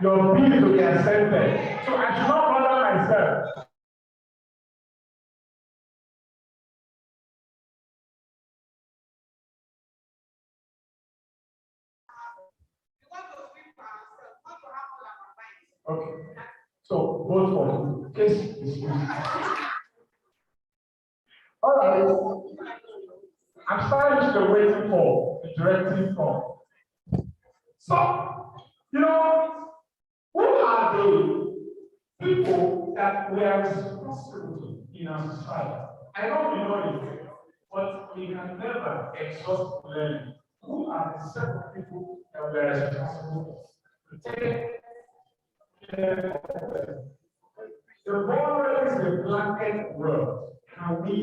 Your bill to be accepted. So I should not bother myself. Okay. So vote for case dismissed. All right. I'm still waiting for a directive from. So, you know, who are the people that we are responsible in our society? I know we know it, but we can never exhaust learning. Who are the set of people that we are responsible to take care of them? The world is a blanket world. Can we?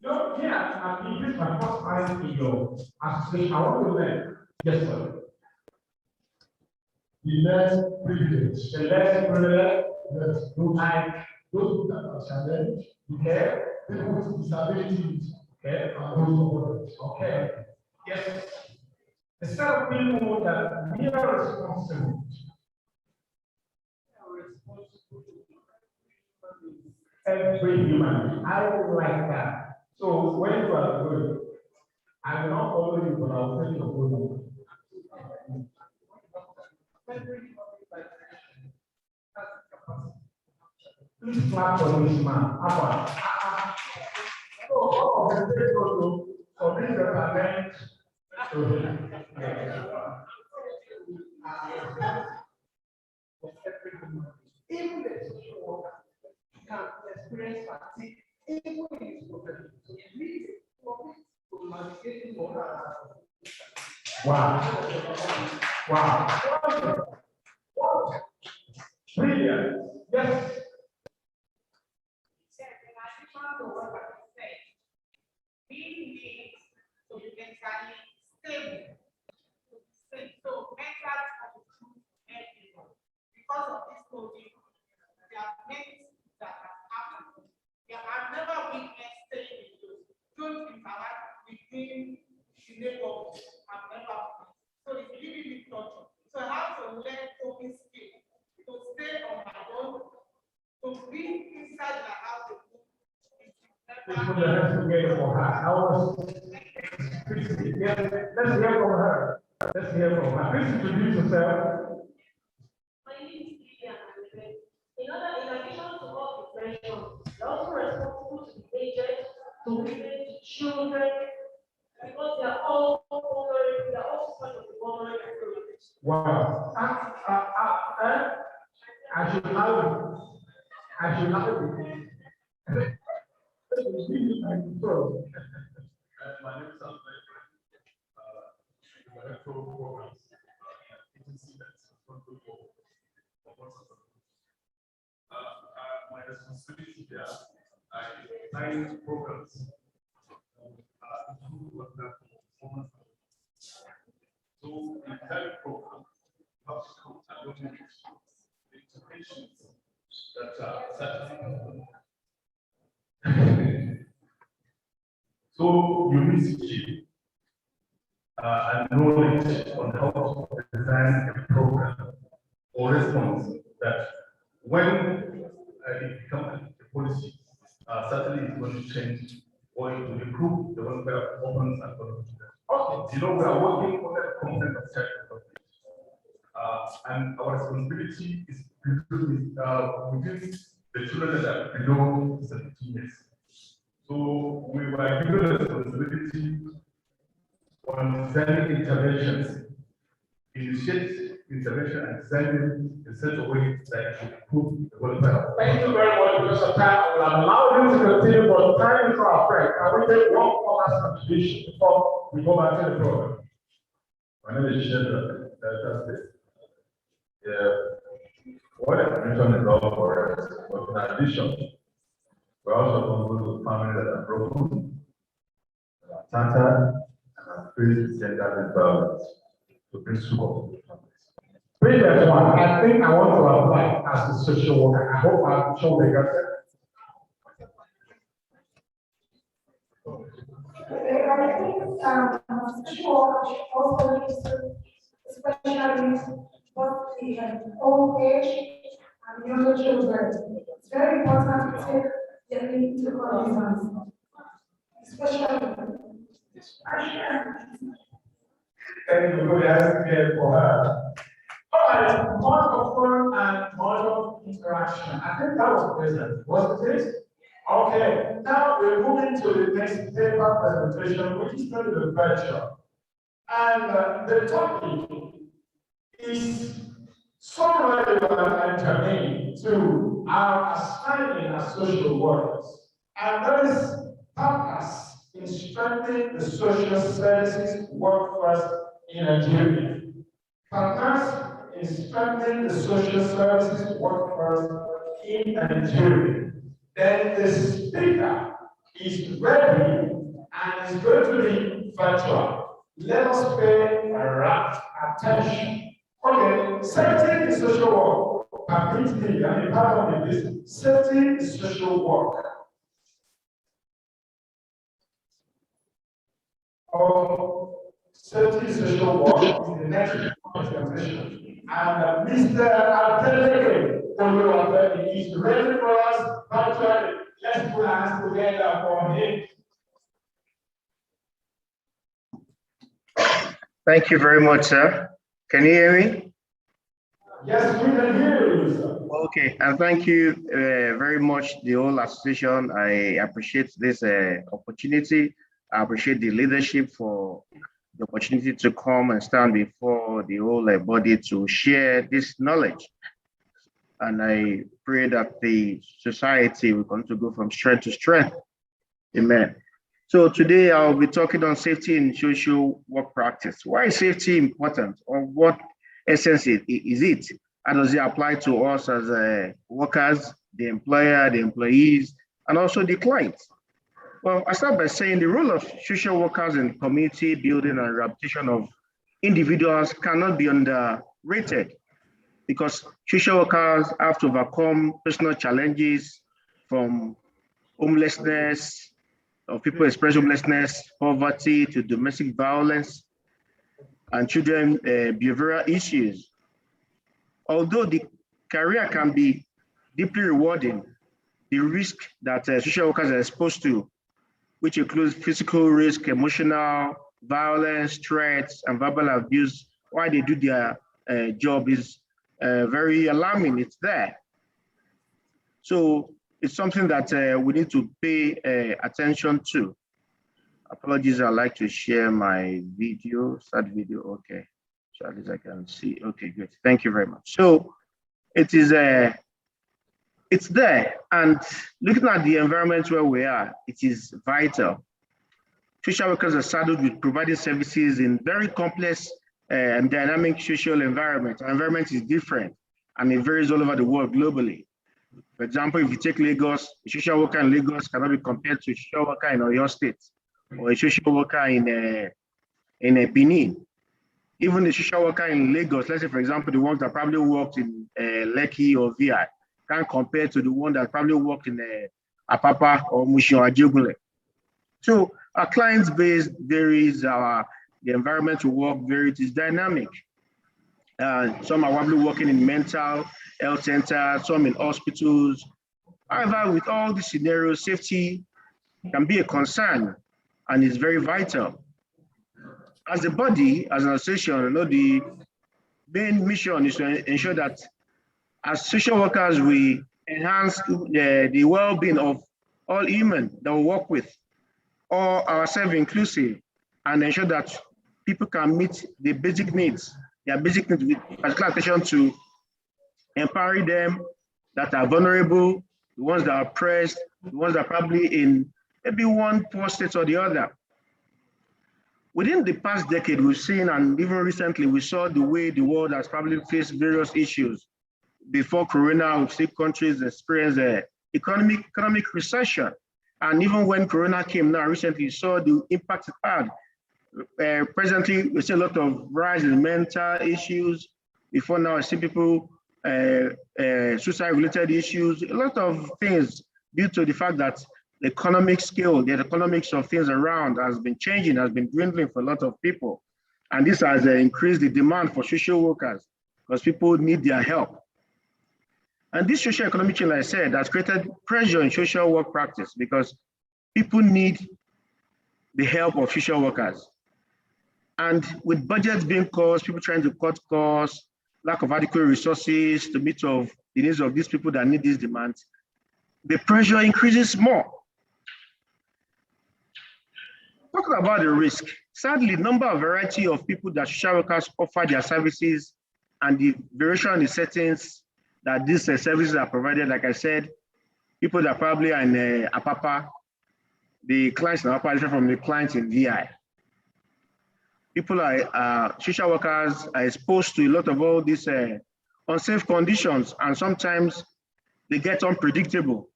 No, yeah, this is my first time in your association. I want to learn. Yes, sir. The less privilege. The less privilege. Yes. Like those that are challenged. Okay. People with disabilities. Okay. And those others. Okay. Yes. The set of people that we are responsible. Every human. I don't like that. So when you are good, I will not follow you, but I will take your phone. Please clap for this man. So, for this talent to him. Even the social worker can experience fatigue, even in his profession. It needs to navigate for. Wow. Wow. Brilliant. Yes. We need to be mentally stable. So mental control everyone. Because of this COVID, there are many things that have happened. I've never witnessed staying in those. Don't interact between the neighborhood. I've never witnessed. So it's really, really touching. So I have to learn coping skills to stay on my own, to be inside my house. Let's put your hands together for her. Let's hear from her. Let's hear from her. Please introduce yourself. My name is Vivian. In addition to all the mentioned, they're also responsible to the aged, to women, to children, because they are all vulnerable, they are also part of the vulnerable. Wow. I should love you. I should love you. My name is Alfred. Director of Programs, agency that's responsible for my responsibility there, I design programs improve performance. So the entire program helps to allocate the patients that are certified. So you need and knowledge on how to design a program or response that when it becomes a policy, certainly it's going to change or it will improve the welfare of orphans and children. Okay, you know, we are working on the content of child development. And our responsibility is within the children that are below 17 years. So we were given the responsibility on designing interventions, initiate intervention and designing in such a way that it improve the welfare. Thank you very much, Mr. Pat. I will allow you to continue, but time is our friend. Can we take one last contribution before we go back to the program? My name is Sheldon. What I mentioned is all for us, but in addition, we're also going to families that are broken, tattered, and are faced gender-based violence to bring support to families. Previous one, I think I want to apply as a social worker. I hope I'm sure they got it. I think social workers also need to especially both the old age and younger children. It's very important to take their needs into cognizance, especially. Thank you for the answer for her. All right, much of fun and much of interaction. I think that was present, wasn't it? Okay, now we're moving to the next paper presentation, which is going to be virtual. And the topic is so relevant and germane to our assignment as social workers. And that is purpose in strengthening the social services workforce in Nigeria. Purpose in strengthening the social services workforce in Nigeria. Then the speaker is ready and is going to be virtual. Let us pay rapt attention. Okay, safety is social work. Permit me, I mean, part of this. Safety is social work. Safety is social work is the next presentation. And Mr. Adeleke is ready for us virtually. Let's put our hands together for him. Thank you very much, sir. Can you hear me? Yes, we can hear you, sir. Okay, and thank you very much, the whole association. I appreciate this opportunity. I appreciate the leadership for the opportunity to come and stand before the whole body to share this knowledge. And I pray that the society will continue to go from strength to strength. Amen. So today I'll be talking on safety in social work practice. Why is safety important, or what essence is it? How does it apply to us as workers, the employer, the employees, and also the clients? Well, I start by saying the role of social workers in community building and rehabilitation of individuals cannot be underrated, because social workers have to overcome personal challenges from homelessness, of people express homelessness, poverty, to domestic violence, and children behavioral issues. Although the career can be deeply rewarding, the risk that social workers are exposed to, which includes physical risk, emotional violence, threats, and verbal abuse while they do their job, is very alarming. It's there. So it's something that we need to pay attention to. Apologies, I'd like to share my video, start video, okay. So at least I can see, okay, good, thank you very much. So it is, it's there, and looking at the environment where we are, it is vital. Social workers are saddled with providing services in very complex and dynamic social environment. Our environment is different, and it varies all over the world globally. For example, if you take Lagos, a social worker in Lagos cannot be compared to a social worker in Oyo State or a social worker in Benin. Even the social worker in Lagos, let's say, for example, the ones that probably worked in Lekki or VI, can't compare to the one that probably worked in Apapa or Mushi or Ajegunle. So our clients base varies, the environment we work varies, is dynamic. Some are probably working in mental health centers, some in hospitals. However, with all these scenarios, safety can be a concern and is very vital. As a body, as an association, you know, the main mission is to ensure that as social workers, we enhance the well-being of all human that we work with, all ourselves inclusive, and ensure that people can meet the basic needs, their basic needs, with particular attention to empowering them that are vulnerable, the ones that are oppressed, the ones that are probably in maybe one poor state or the other. Within the past decade, we've seen, and even recently, we saw the way the world has probably faced various issues. Before Corona, we've seen countries experience economic recession. And even when Corona came now, recently, we saw the impact it had. Presently, we see a lot of rise in mental issues. Before now, I see people, suicide-related issues, a lot of things due to the fact that the economic scale, the economics of things around has been changing, has been dwindling for a lot of people. And this has increased the demand for social workers because people need their help. And this social economic change, like I said, has created pressure in social work practice because people need the help of social workers. And with budgets being cut, people trying to cut costs, lack of adequate resources to meet the needs of these people that need these demands, the pressure increases more. Talking about the risk, sadly, the number of variety of people that social workers offer their services and the variation in the settings that these services are provided, like I said, people that probably are in Apapa, the clients in Apapa are different from the clients in VI. People are, social workers are exposed to a lot of all these unsafe conditions, and sometimes they get unpredictable.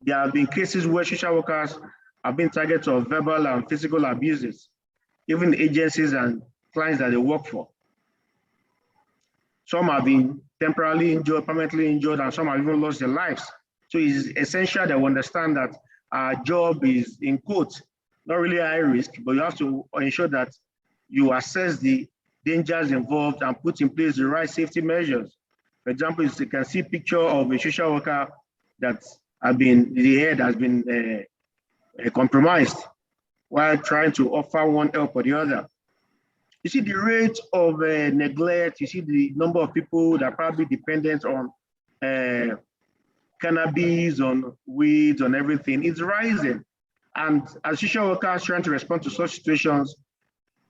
There have been cases where social workers have been targets of verbal and physical abuses, even agencies and clients that they work for. Some have been temporarily injured, permanently injured, and some have even lost their lives. So it's essential that we understand that our job is, in quotes, not really high risk, but you have to ensure that you assess the dangers involved and put in place the right safety measures. For example, you can see a picture of a social worker that have been, the head has been compromised while trying to offer one help or the other. You see the rate of neglect, you see the number of people that are probably dependent on cannabis, on weeds, on everything, is rising. And as social workers trying to respond to such situations,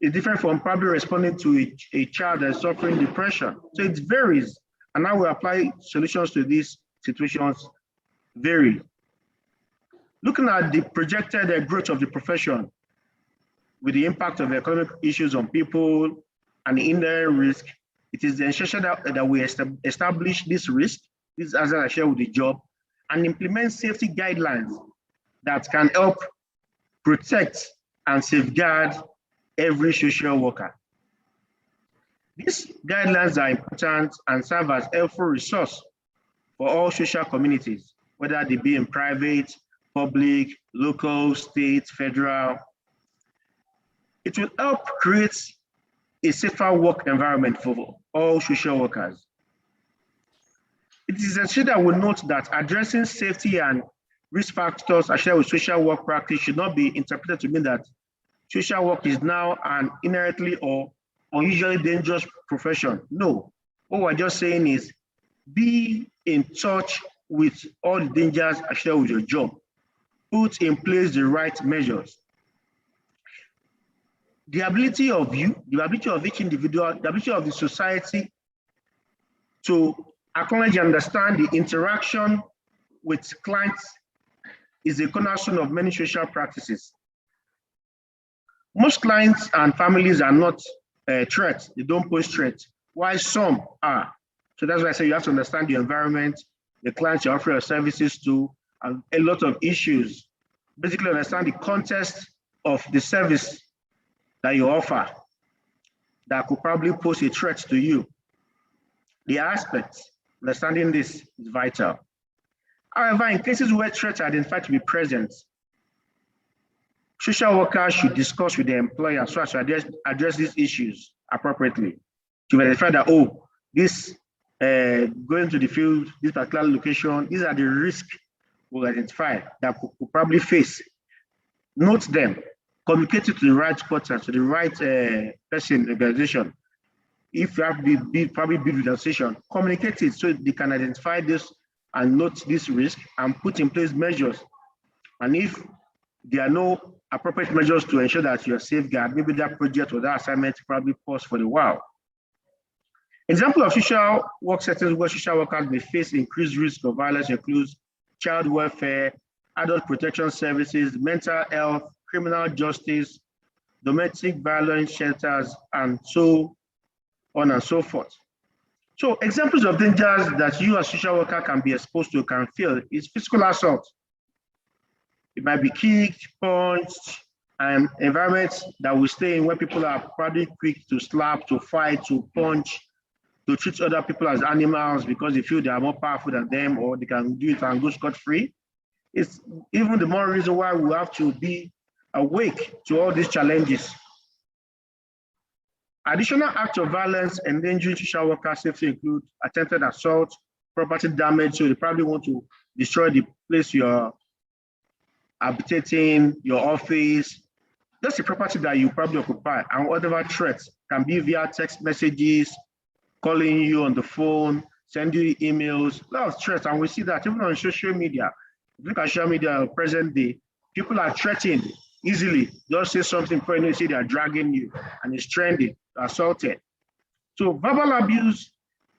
it's different from probably responding to a child that's suffering depression. So it varies. And now we apply solutions to these situations vary. Looking at the projected growth of the profession with the impact of economic issues on people and the inherent risk, it is essential that we establish this risk, this as I share with the job, and implement safety guidelines that can help protect and safeguard every social worker. These guidelines are important and serve as a helpful resource for all social communities, whether they be in private, public, local, state, federal. It will help create a safer work environment for all social workers. It is essential that we note that addressing safety and risk factors associated with social work practice should not be interpreted to mean that social work is now an inherently or unusually dangerous profession. No, what we're just saying is be in touch with all the dangers associated with your job. Put in place the right measures. The ability of you, the ability of each individual, the ability of the society to acknowledge and understand the interaction with clients is a cornerstone of many social practices. Most clients and families are not threats, they don't pose threats, while some are. So that's why I say you have to understand the environment, the clients you offer your services to, and a lot of issues. Basically understand the context of the service that you offer that could probably pose a threat to you. The aspects, understanding this is vital. However, in cases where threats are identified to be present, social workers should discuss with the employer so as to address these issues appropriately. To verify that, oh, this going to the field, this particular location, these are the risks we'll identify that we'll probably face. Note them, communicate it to the right quarter, to the right person, organization. If you have to probably build with the association, communicate it so they can identify this and note this risk and put in place measures. And if there are no appropriate measures to ensure that you're safeguarded, maybe that project or that assignment probably pause for a while. Example of social work settings where social workers may face increased risk of violence includes child welfare, adult protection services, mental health, criminal justice, domestic violence shelters, and so on and so forth. So examples of dangers that you as social worker can be exposed to, can feel, is physical assault. It might be kicked, punched, and environments that we stay in where people are probably quick to slap, to fight, to punch, to treat other people as animals because they feel they are more powerful than them, or they can do it and go scot-free. It's even the more reason why we have to be awake to all these challenges. Additional acts of violence endangering social worker safety include attempted assault, property damage. So they probably want to destroy the place you're habitating, your office, just the property that you probably occupy, and whatever threats can be via text messages, calling you on the phone, sending you emails, a lot of threats. And we see that even on social media. If you look at social media present day, people are threatened easily. Just say something before you see they're dragging you and it's trending, assaulted. So verbal abuse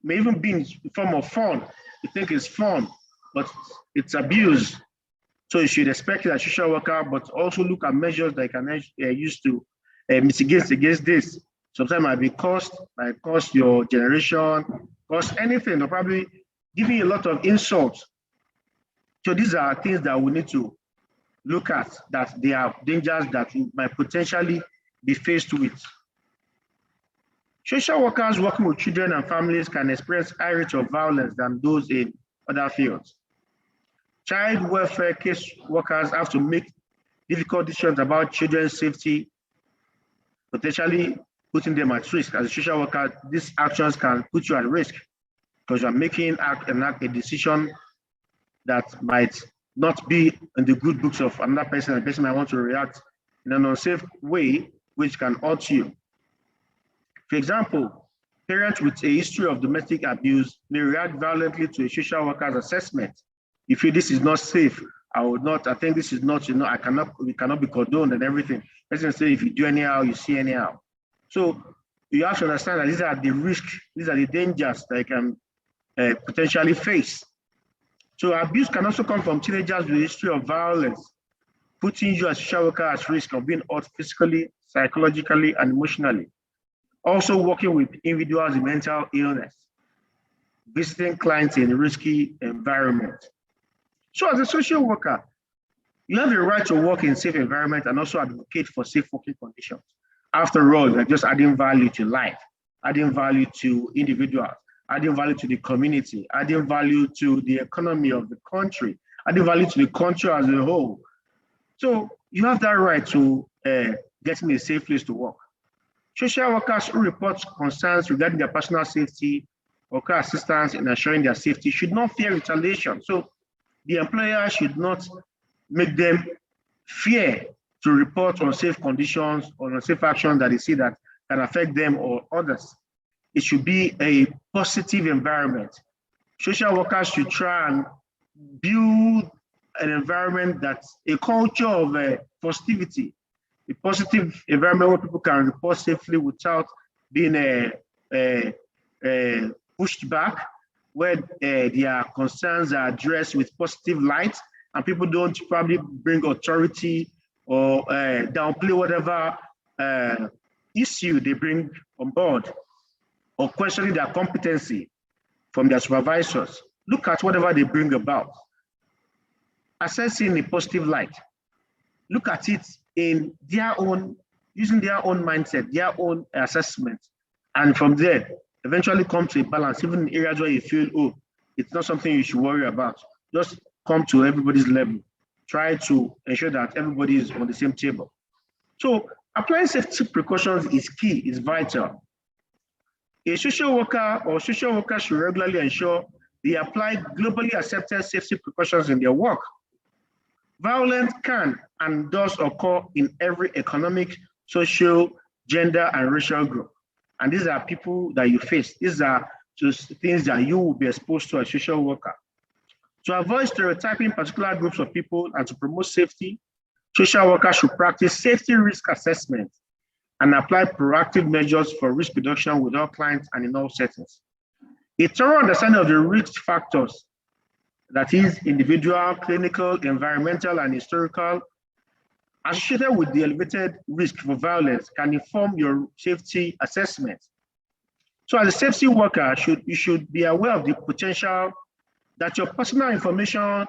may even be in the form of fun. You think it's fun, but it's abuse. So you should expect that social worker, but also look at measures that can use to mitigate against this. Sometimes it might cost your generation, cost anything, or probably giving you a lot of insults. So these are things that we need to look at, that they are dangers that we might potentially be faced with. Social workers working with children and families can experience higher rates of violence than those in other fields. Child welfare case workers have to make difficult decisions about children's safety, potentially putting them at risk. As a social worker, these actions can put you at risk because you are making a decision that might not be in the good books of another person. The person might want to react in an unsafe way, which can hurt you. For example, parents with a history of domestic abuse may react violently to a social worker's assessment. If this is not safe, I think this is not, we cannot be condoned and everything. Person say, if you do anyhow, you see anyhow. So you have to understand that these are the risks, these are the dangers that you can potentially face. So abuse can also come from teenagers with a history of violence, putting you as a social worker at risk of being hurt physically, psychologically, and emotionally. Also working with individuals with mental illness, visiting clients in a risky environment. So as a social worker, you have the right to work in safe environment and also advocate for safe working conditions. After all, you're just adding value to life, adding value to individuals, adding value to the community, adding value to the economy of the country, adding value to the country as a whole. So you have that right to getting a safe place to work. Social workers who report concerns regarding their personal safety or care assistance in ensuring their safety should not fear retaliation. So the employer should not make them fear to report unsafe conditions or unsafe actions that they see that can affect them or others. It should be a positive environment. Social workers should try and build an environment that's a culture of positivity, a positive environment where people can report safely without being pushed back, where their concerns are addressed with positive light, and people don't probably bring authority or downplay whatever issue they bring on board, or questioning their competency from their supervisors. Look at whatever they bring about. Assessing a positive light. Look at it in their own, using their own mindset, their own assessment. And from there, eventually come to a balance, even in areas where you feel, oh, it's not something you should worry about. Just come to everybody's level. Try to ensure that everybody is on the same table. So applying safety precautions is key, is vital. A social worker or social workers should regularly ensure they apply globally accepted safety precautions in their work. Violence can and does occur in every economic, social, gender, and racial group. And these are people that you face. These are just things that you will be exposed to as a social worker. To avoid stereotyping particular groups of people and to promote safety, social workers should practice safety risk assessment and apply proactive measures for risk reduction with all clients and in all settings. A thorough understanding of the risk factors, that is individual, clinical, environmental, and historical, associated with the elevated risk for violence can inform your safety assessment. So as a safety worker, you should be aware of the potential that your personal information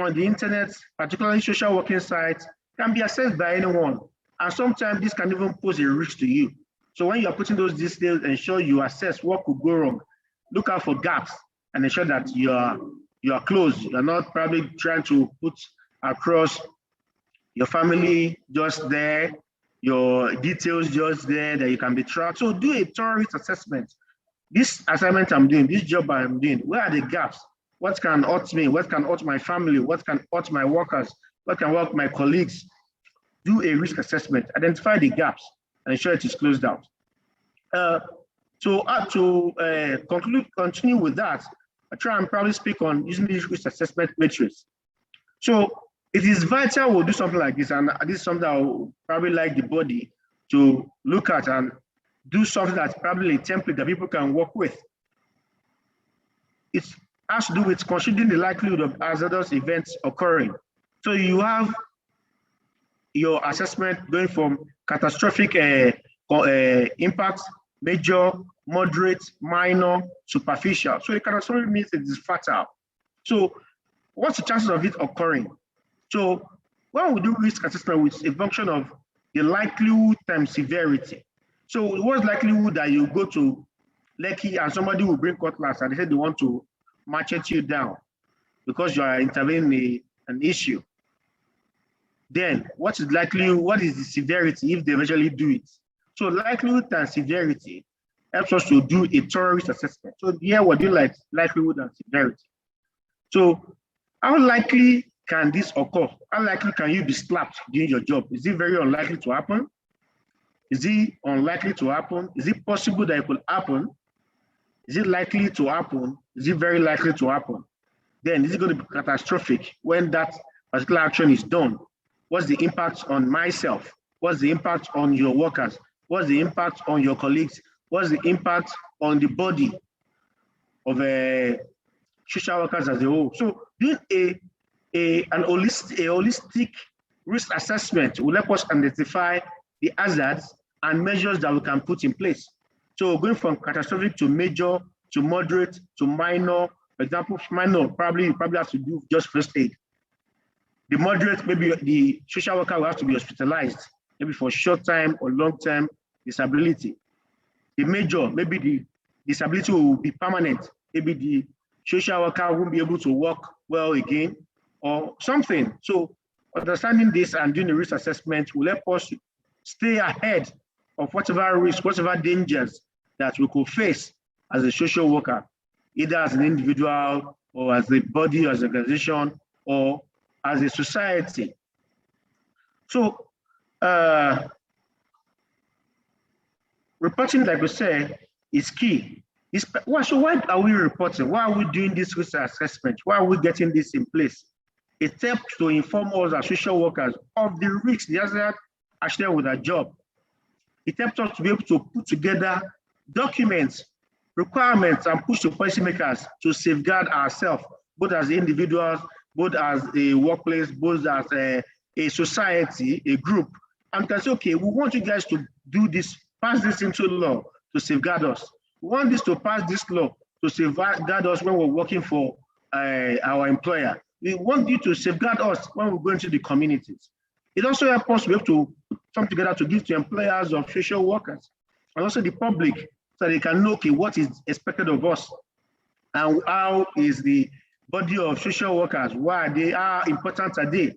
on the internet, particularly social working sites, can be accessed by anyone. And sometimes this can even pose a risk to you. So when you're putting those details, ensure you assess what could go wrong. Look out for gaps and ensure that you are close. You're not probably trying to put across your family just there, your details just there that you can be tracked. So do a thorough risk assessment. This assignment I'm doing, this job I'm doing, where are the gaps? What can hurt me? What can hurt my family? What can hurt my workers? What can hurt my colleagues? Do a risk assessment, identify the gaps, and ensure it is closed out. Continue with that, I try and probably speak on using this risk assessment matrix. So it is vital we'll do something like this, and this is something I will probably like the body to look at and do something that's probably a template that people can work with. It has to do with considering the likelihood of hazardous events occurring. So you have your assessment going from catastrophic impact, major, moderate, minor, superficial. So the catastrophic means it is fatal. So what's the chances of it occurring? So when we do risk assessment, it's a function of the likelihood times severity. So what's likelihood that you go to Lekki and somebody will bring cutlass and they say they want to machete you down because you are intervening in an issue? Then what is likelihood? What is the severity if they eventually do it? So likelihood and severity helps us to do a thorough risk assessment. So here we're doing like likelihood and severity. So how likely can this occur? How likely can you be slapped doing your job? Is it very unlikely to happen? Is it unlikely to happen? Is it possible that it could happen? Is it likely to happen? Is it very likely to happen? Then is it going to be catastrophic when that particular action is done? What's the impact on myself? What's the impact on your workers? What's the impact on your colleagues? What's the impact on the body of social workers as a whole? So doing an holistic risk assessment will help us identify the hazards and measures that we can put in place. So going from catastrophic to major, to moderate, to minor. For example, minor, you probably have to do just first aid. The moderate, maybe the social worker will have to be hospitalized, maybe for short time or long term disability. The major, maybe the disability will be permanent. Maybe the social worker won't be able to work well again or something. So understanding this and doing the risk assessment will help us stay ahead of whatever risk, whatever dangers that we could face as a social worker, either as an individual or as a body, as an organization, or as a society. So reporting, like we said, is key. So why are we reporting? Why are we doing this risk assessment? Why are we getting this in place? It helps to inform us as social workers of the risks, the hazard actually with our job. It helps us to be able to put together documents, requirements, and push to policymakers to safeguard ourselves, both as individuals, both as a workplace, both as a society, a group. And we can say, okay, we want you guys to do this, pass this into law to safeguard us. We want this to pass this law to safeguard us when we're working for our employer. We want you to safeguard us when we go into the communities. It also helps us to be able to come together to give to employers of social workers and also the public so they can know, okay, what is expected of us and how is the body of social workers, why they are important are they.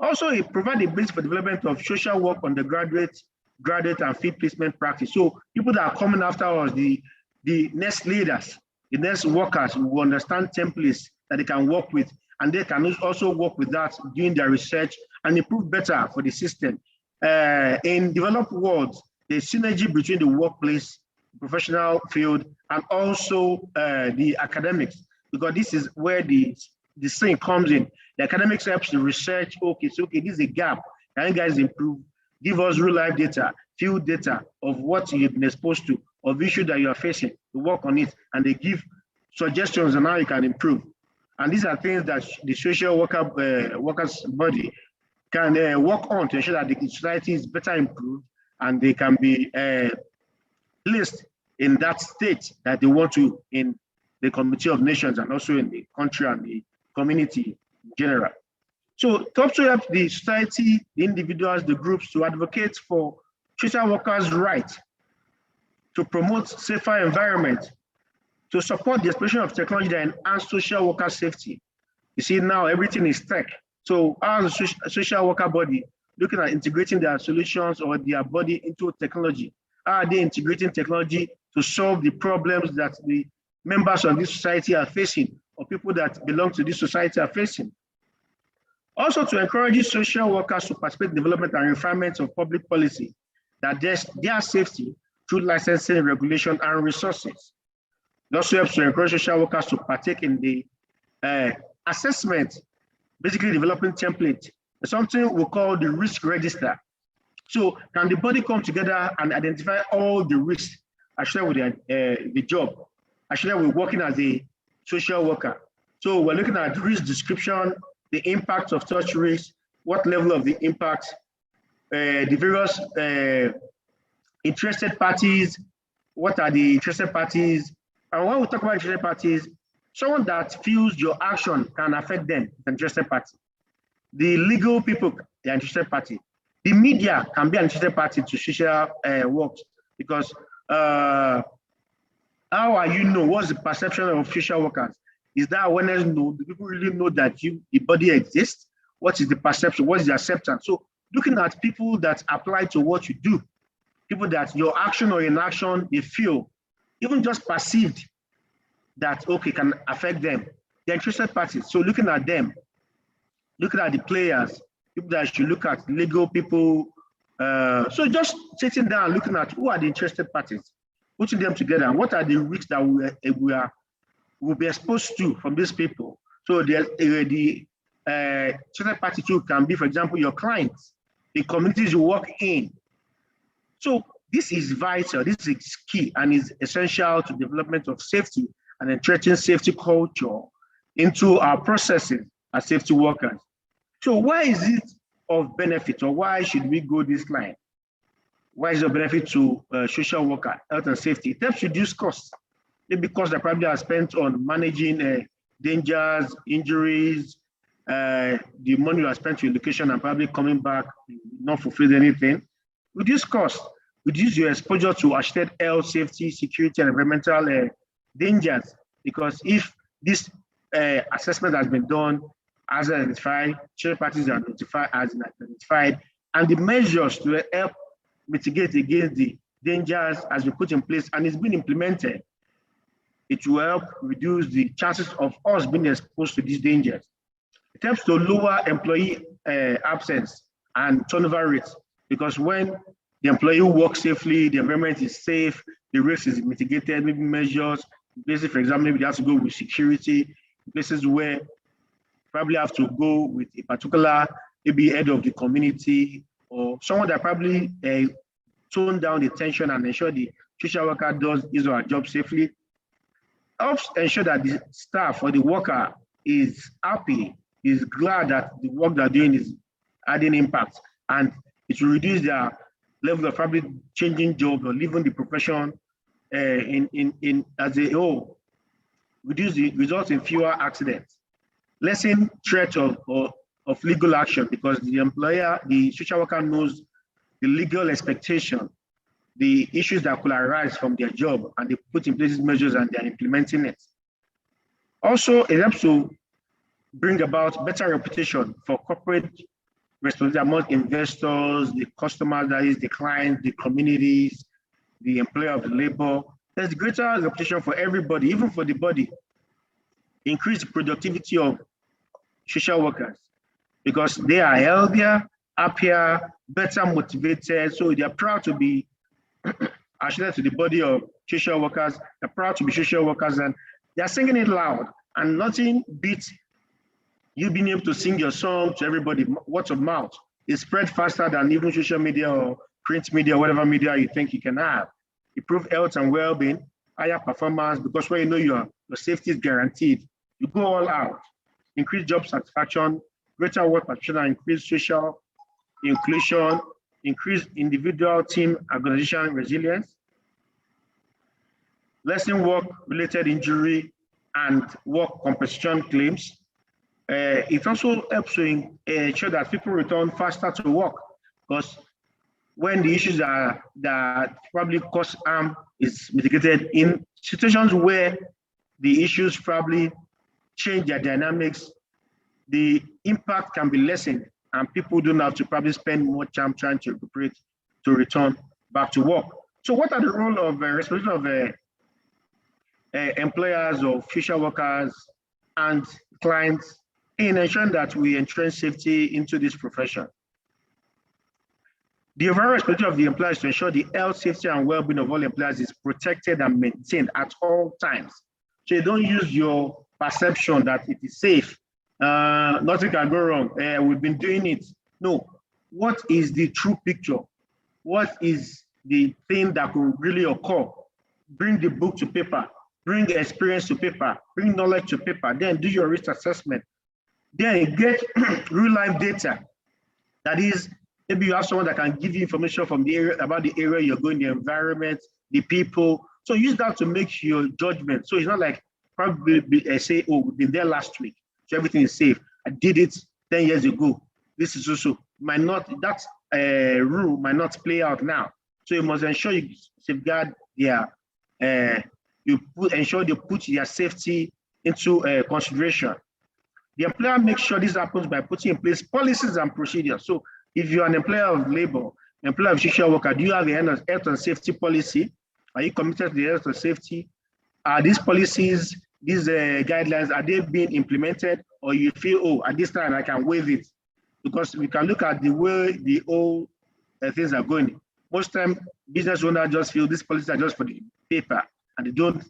Also, it provides a base for development of social work undergraduate, graduate, and field placement practice. So people that are coming after us, the next leaders, the next workers who understand templates that they can work with, and they can also work with that doing their research and improve better for the system. In developed worlds, the synergy between the workplace, professional field, and also the academics, because this is where the thing comes in. The academics helps the research. Okay, so okay, this is a gap. Can you guys improve? Give us real life data, field data of what you've been exposed to, of issue that you are facing, to work on it, and they give suggestions on how you can improve. And these are things that the social workers body can work on to ensure that the society is better improved and they can be placed in that state that they want to in the Community of Nations and also in the country and the community in general. So to also help the society, the individuals, the groups to advocate for social workers' rights, to promote safer environment, to support the exploration of technology that enhance social worker safety. You see, now everything is tech. So as a social worker body, looking at integrating their solutions or their body into technology. How are they integrating technology to solve the problems that the members of this society are facing, or people that belong to this society are facing? Also, to encourage social workers to participate in development and refinement of public policy that their safety through licensing, regulation, and resources. It also helps to encourage social workers to partake in the assessment, basically developing template, something we call the risk register. So can the body come together and identify all the risks actually with the job? Actually, we're working as a social worker. So we're looking at risk description, the impact of such risks, what level of the impact, the various interested parties, what are the interested parties? And when we talk about interested parties, someone that feels your action can affect them, the interested party. The legal people, the interested party. The media can be an interested party to social work, because how are you know what's the perception of social workers? Is that awareness know? Do people really know that the body exists? What is the perception? What is the acceptance? So looking at people that apply to what you do, people that your action or inaction, they feel, even just perceived that, okay, can affect them. The interested parties. So looking at them, looking at the players, people that should look at, legal people. So just sitting down, looking at who are the interested parties, putting them together, and what are the risks that will be exposed to from these people. So the interested party too can be, for example, your clients, the communities you work in. So this is vital, this is key, and is essential to development of safety and entrenching safety culture into our processes as safety workers. So why is it of benefit, or why should we go this line? Why is it of benefit to social worker, health and safety? It helps reduce costs. Maybe costs that probably are spent on managing dangers, injuries, the money you are spent to education and probably coming back, not fulfilled anything. Reduce costs, reduce your exposure to associated health, safety, security, and environmental dangers. Because if this assessment has been done, as identified, shared parties are notified as identified, and the measures to help mitigate against the dangers has been put in place and it's been implemented, it will help reduce the chances of us being exposed to these dangers. It helps to lower employee absence and turnover rates, because when the employee works safely, the environment is safe, the risk is mitigated, maybe measures, places, for example, maybe they have to go with security, places where probably have to go with a particular, maybe head of the community, or someone that probably tone down the tension and ensure the social worker does his or her job safely. Helps ensure that the staff or the worker is happy, is glad that the work they're doing is adding impact, and it will reduce their level of probably changing job or leaving the profession in as a whole. Reduce the results in fewer accidents, lessen threat of legal action, because the employer, the social worker knows the legal expectation, the issues that could arise from their job, and they put in place measures and they're implementing it. Also, it helps to bring about better reputation for corporate responsibility among investors, the customers, that is the clients, the communities, the employer of the labor. There's greater reputation for everybody, even for the body. Increase the productivity of social workers, because they are healthier, happier, better motivated. So they are proud to be associated to the body of social workers. They're proud to be social workers, and they're singing it loud. And nothing beats you being able to sing your song to everybody. Word of mouth is spread faster than even social media or print media, whatever media you think you can have. Improve health and well-being, higher performance, because when you know your safety is guaranteed, you go all out. Increase job satisfaction, greater work participation, increase social inclusion, increase individual, team, organization resilience, lessen work-related injury and work compensation claims. It also helps to ensure that people return faster to work, because when the issues that probably cause harm is mitigated in situations where the issues probably change their dynamics, the impact can be lessened and people don't have to probably spend more time trying to recuperate to return back to work. So what are the role of responsibility of employers or future workers and clients in ensuring that we entrench safety into this profession? The overall responsibility of the employer is to ensure the health, safety, and well-being of all employees is protected and maintained at all times. So you don't use your perception that it is safe. Nothing can go wrong. We've been doing it. No. What is the true picture? What is the thing that could really occur? Bring the book to paper. Bring the experience to paper. Bring knowledge to paper. Then do your risk assessment. Then get real-life data. That is, maybe you have someone that can give you information from the area about the area you're going, the environment, the people. So use that to make your judgment. So it's not like probably say, oh, we've been there last week, so everything is safe. I did it 10 years ago. This is also might not, that rule might not play out now. So you must ensure you safeguard their, ensure they put their safety into consideration. The employer makes sure this happens by putting in place policies and procedures. So if you're an employer of labor, employer of social worker, do you have a health and safety policy? Are you committed to the health and safety? Are these policies, these guidelines, are they being implemented, or you feel, oh, at this time I can waive it? Because we can look at the way the old things are going. Most time, business owners just feel these policies are just for the paper, and they don't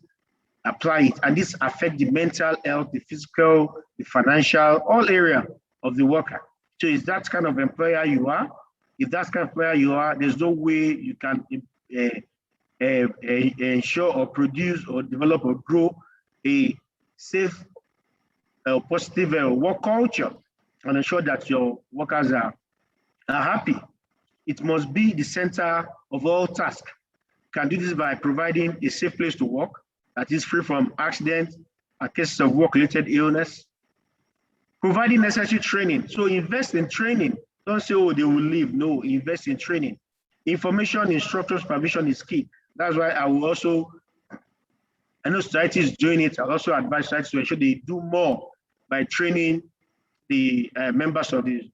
apply it. And this affects the mental health, the physical, the financial, all area of the worker. So is that kind of employer you are? If that's kind of employer you are, there's no way you can ensure or produce or develop or grow a safe, positive work culture and ensure that your workers are happy. It must be the center of all tasks. You can do this by providing a safe place to work that is free from accidents and cases of work-related illness. Providing necessary training. So invest in training. Don't say, oh, they will leave. No, invest in training. Information, instruction, supervision is key. That's why I will also, I know society is doing it. I also advise society to ensure they do more by training the members of the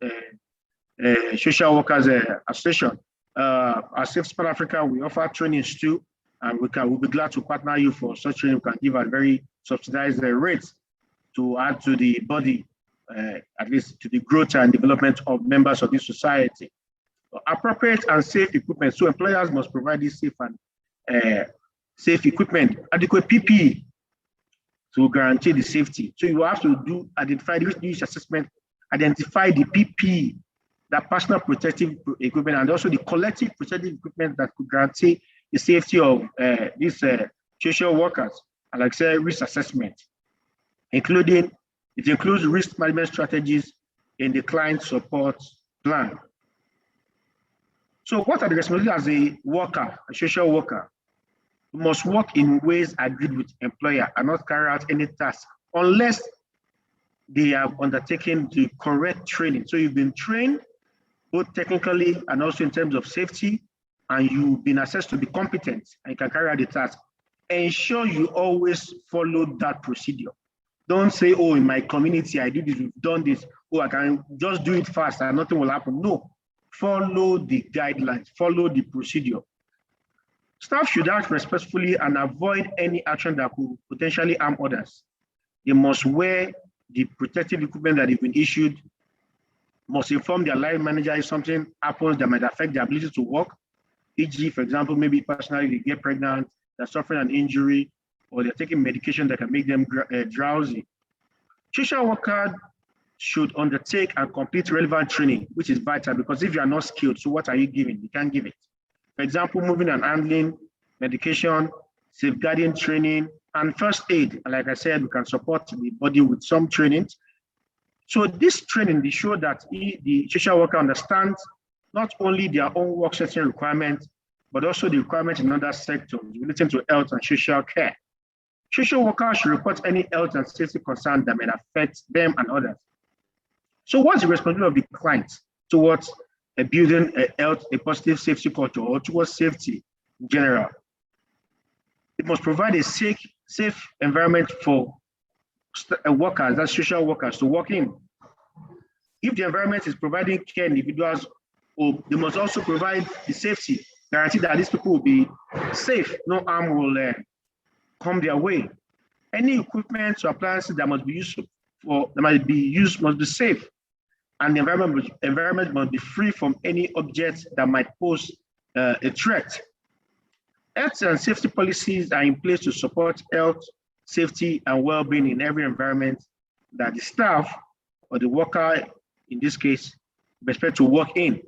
Social Workers Association. As Safe Pan Africa, we offer trainings too, and we'll be glad to partner you for such training. We can give a very subsidized rates to add to the body, at least to the growth and development of members of this society. Appropriate and safe equipment. So employers must provide this safe and safe equipment, adequate PPE to guarantee the safety. So you have to identify the risk use assessment, identify the PPE, that personal protective equipment, and also the collective protective equipment that could guarantee the safety of these social workers. And like I said, risk assessment, it includes risk management strategies in the client support plan. So what are the responsibilities as a worker, a social worker? You must work in ways agreed with employer and not carry out any task unless they have undertaken the correct training. So you've been trained both technically and also in terms of safety, and you've been assessed to be competent and you can carry out the task. Ensure you always follow that procedure. Don't say, oh, in my community, I did this, we've done this. Oh, I can just do it fast and nothing will happen. No, follow the guidelines, follow the procedure. Staff should act respectfully and avoid any action that could potentially harm others. They must wear the protective equipment that they've been issued, must inform their line manager if something happens that might affect their ability to work. E.g., for example, maybe personally they get pregnant, they're suffering an injury, or they're taking medication that can make them drowsy. Social workers should undertake and complete relevant training, which is vital, because if you are not skilled, so what are you giving? You can't give it. For example, moving and handling, medication, safeguarding training, and first aid. And like I said, we can support the body with some training. So this training, they show that the social worker understands not only their own work setting requirements, but also the requirements in other sectors relating to health and social care. Social workers should report any health and safety concerns that may affect them and others. So what's the responsibility of the client towards building a positive safety culture or towards safety in general? It must provide a safe environment for workers, that's social workers, to work in. If the environment is providing care individuals, they must also provide the safety, guarantee that these people will be safe, no harm will come their way. Any equipment or appliances that must be used must be safe, and the environment must be free from any objects that might pose a threat. Health and safety policies are in place to support health, safety, and well-being in every environment that the staff or the worker, in this case, expect to work in.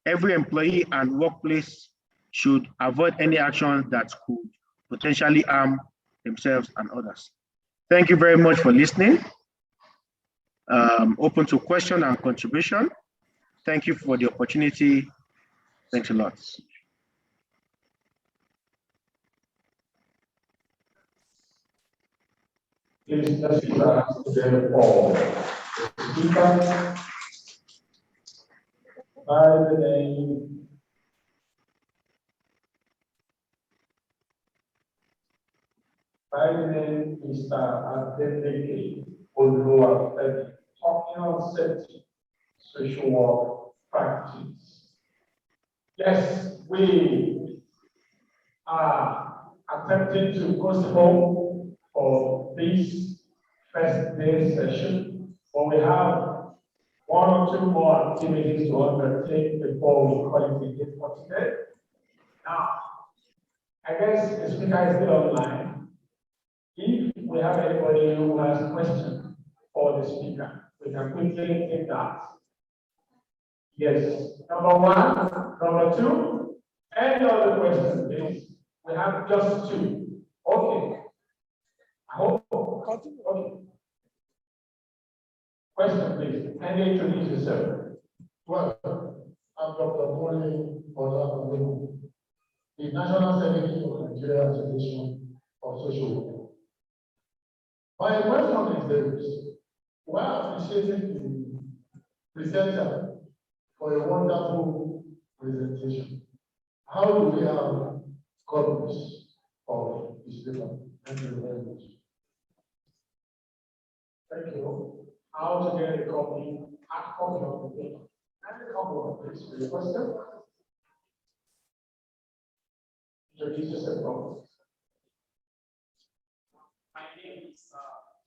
Every employee and workplace should avoid any action that could potentially harm themselves and others. Thank you very much for listening. Open to question and contribution. Thank you for the opportunity. Thanks a lot. Please let's give our hands together for the speaker. By the name Mr. Adeleke Oluwafemi, talking on safety, social work practice. Yes, we are attempting to postpone for this first day session, but we have one or two more activities to undertake before we call it a day for today. Now, I guess the speaker is still online. If we have anybody who has a question for the speaker, we can quickly take that. Yes, number one, number two, any other question, please? We have just two. Okay. I hope. Okay. Question, please. Can you introduce yourself? Well, I'm Dr. Mole Ola, the National Secretary of Nigeria Association of Social Work. My question is this: we are appreciating the presenter for a wonderful presentation. How do we have copies of this paper? Thank you very much. Thank you. How to get a copy, hard copy of the paper? And a copy of this for the question. Introduce yourself. My name is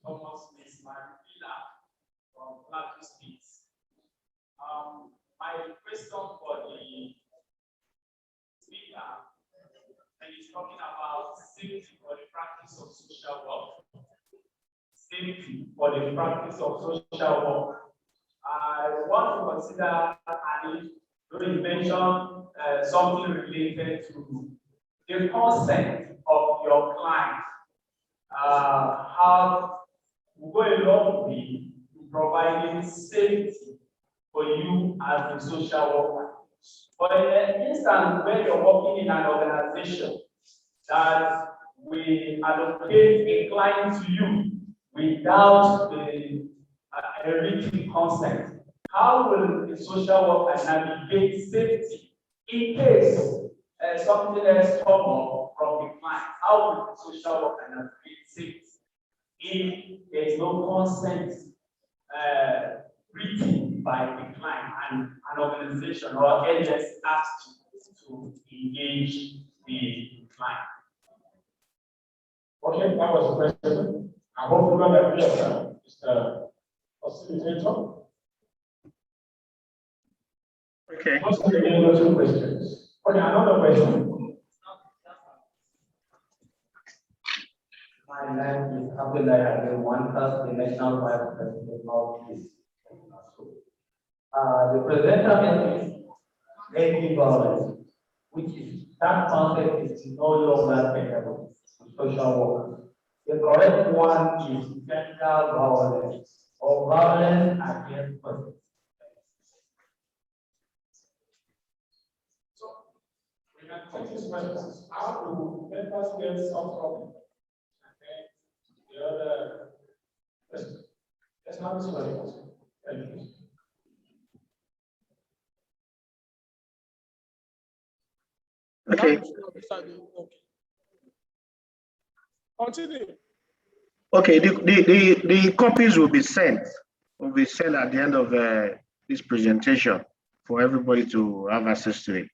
Thomas Mesmarila from Plateau State. My question for the speaker, and he's talking about safety for the practice of social work. Safety for the practice of social work. I want to consider, and you mentioned something related to the consent of your client. How we go a long way in providing safety for you as a social worker. For an instance where you're working in an organization that we allocate a client to you without the written consent, how will a social worker navigate safety in case something else comes up from the client? How will the social worker navigate safety if there is no consent written by the client and an organization or LS asked to engage the client? Okay, that was the question. I hope you got that, Mr. Facilitator. Okay. Just again, two questions. Okay, another question. My name is Abdullah Wantas, the National Vice President of this. The presenter mentioned negative violence, which is that concept is no longer applicable to social work. The correct one is gender violence or violence against persons. So we can take these questions. How do members get some problem? And then the other question. Let's not this question. Thank you. Okay. Continue. Okay, the copies will be sent will be sent at the end of this presentation for everybody to have access to it.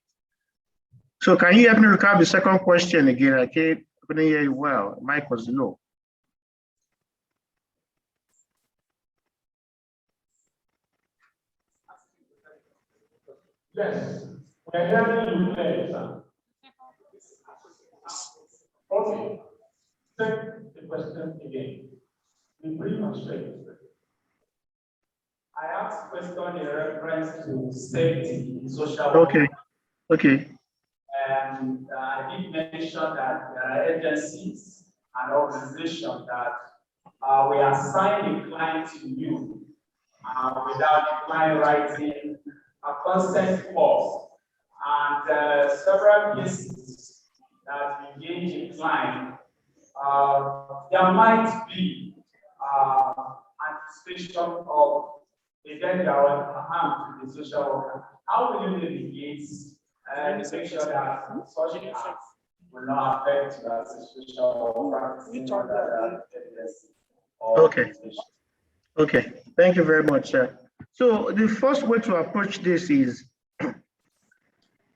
So can you help me recap the second question again? I couldn't hear you well. Mic was low. Yes, we are hearing you clearly, sir. Okay, take the question again. Be brief and straight. I asked question in reference to safety in social work. Okay, okay. And I did mention that there are agencies and organizations that we assign the client to you without the client writing a consent form. And several cases that engage a client, there might be anticipation of a danger or harm to the social worker. How will you navigate and make sure that such acts will not affect you as a social worker? Okay. Okay. Thank you very much, sir. So the first way to approach this is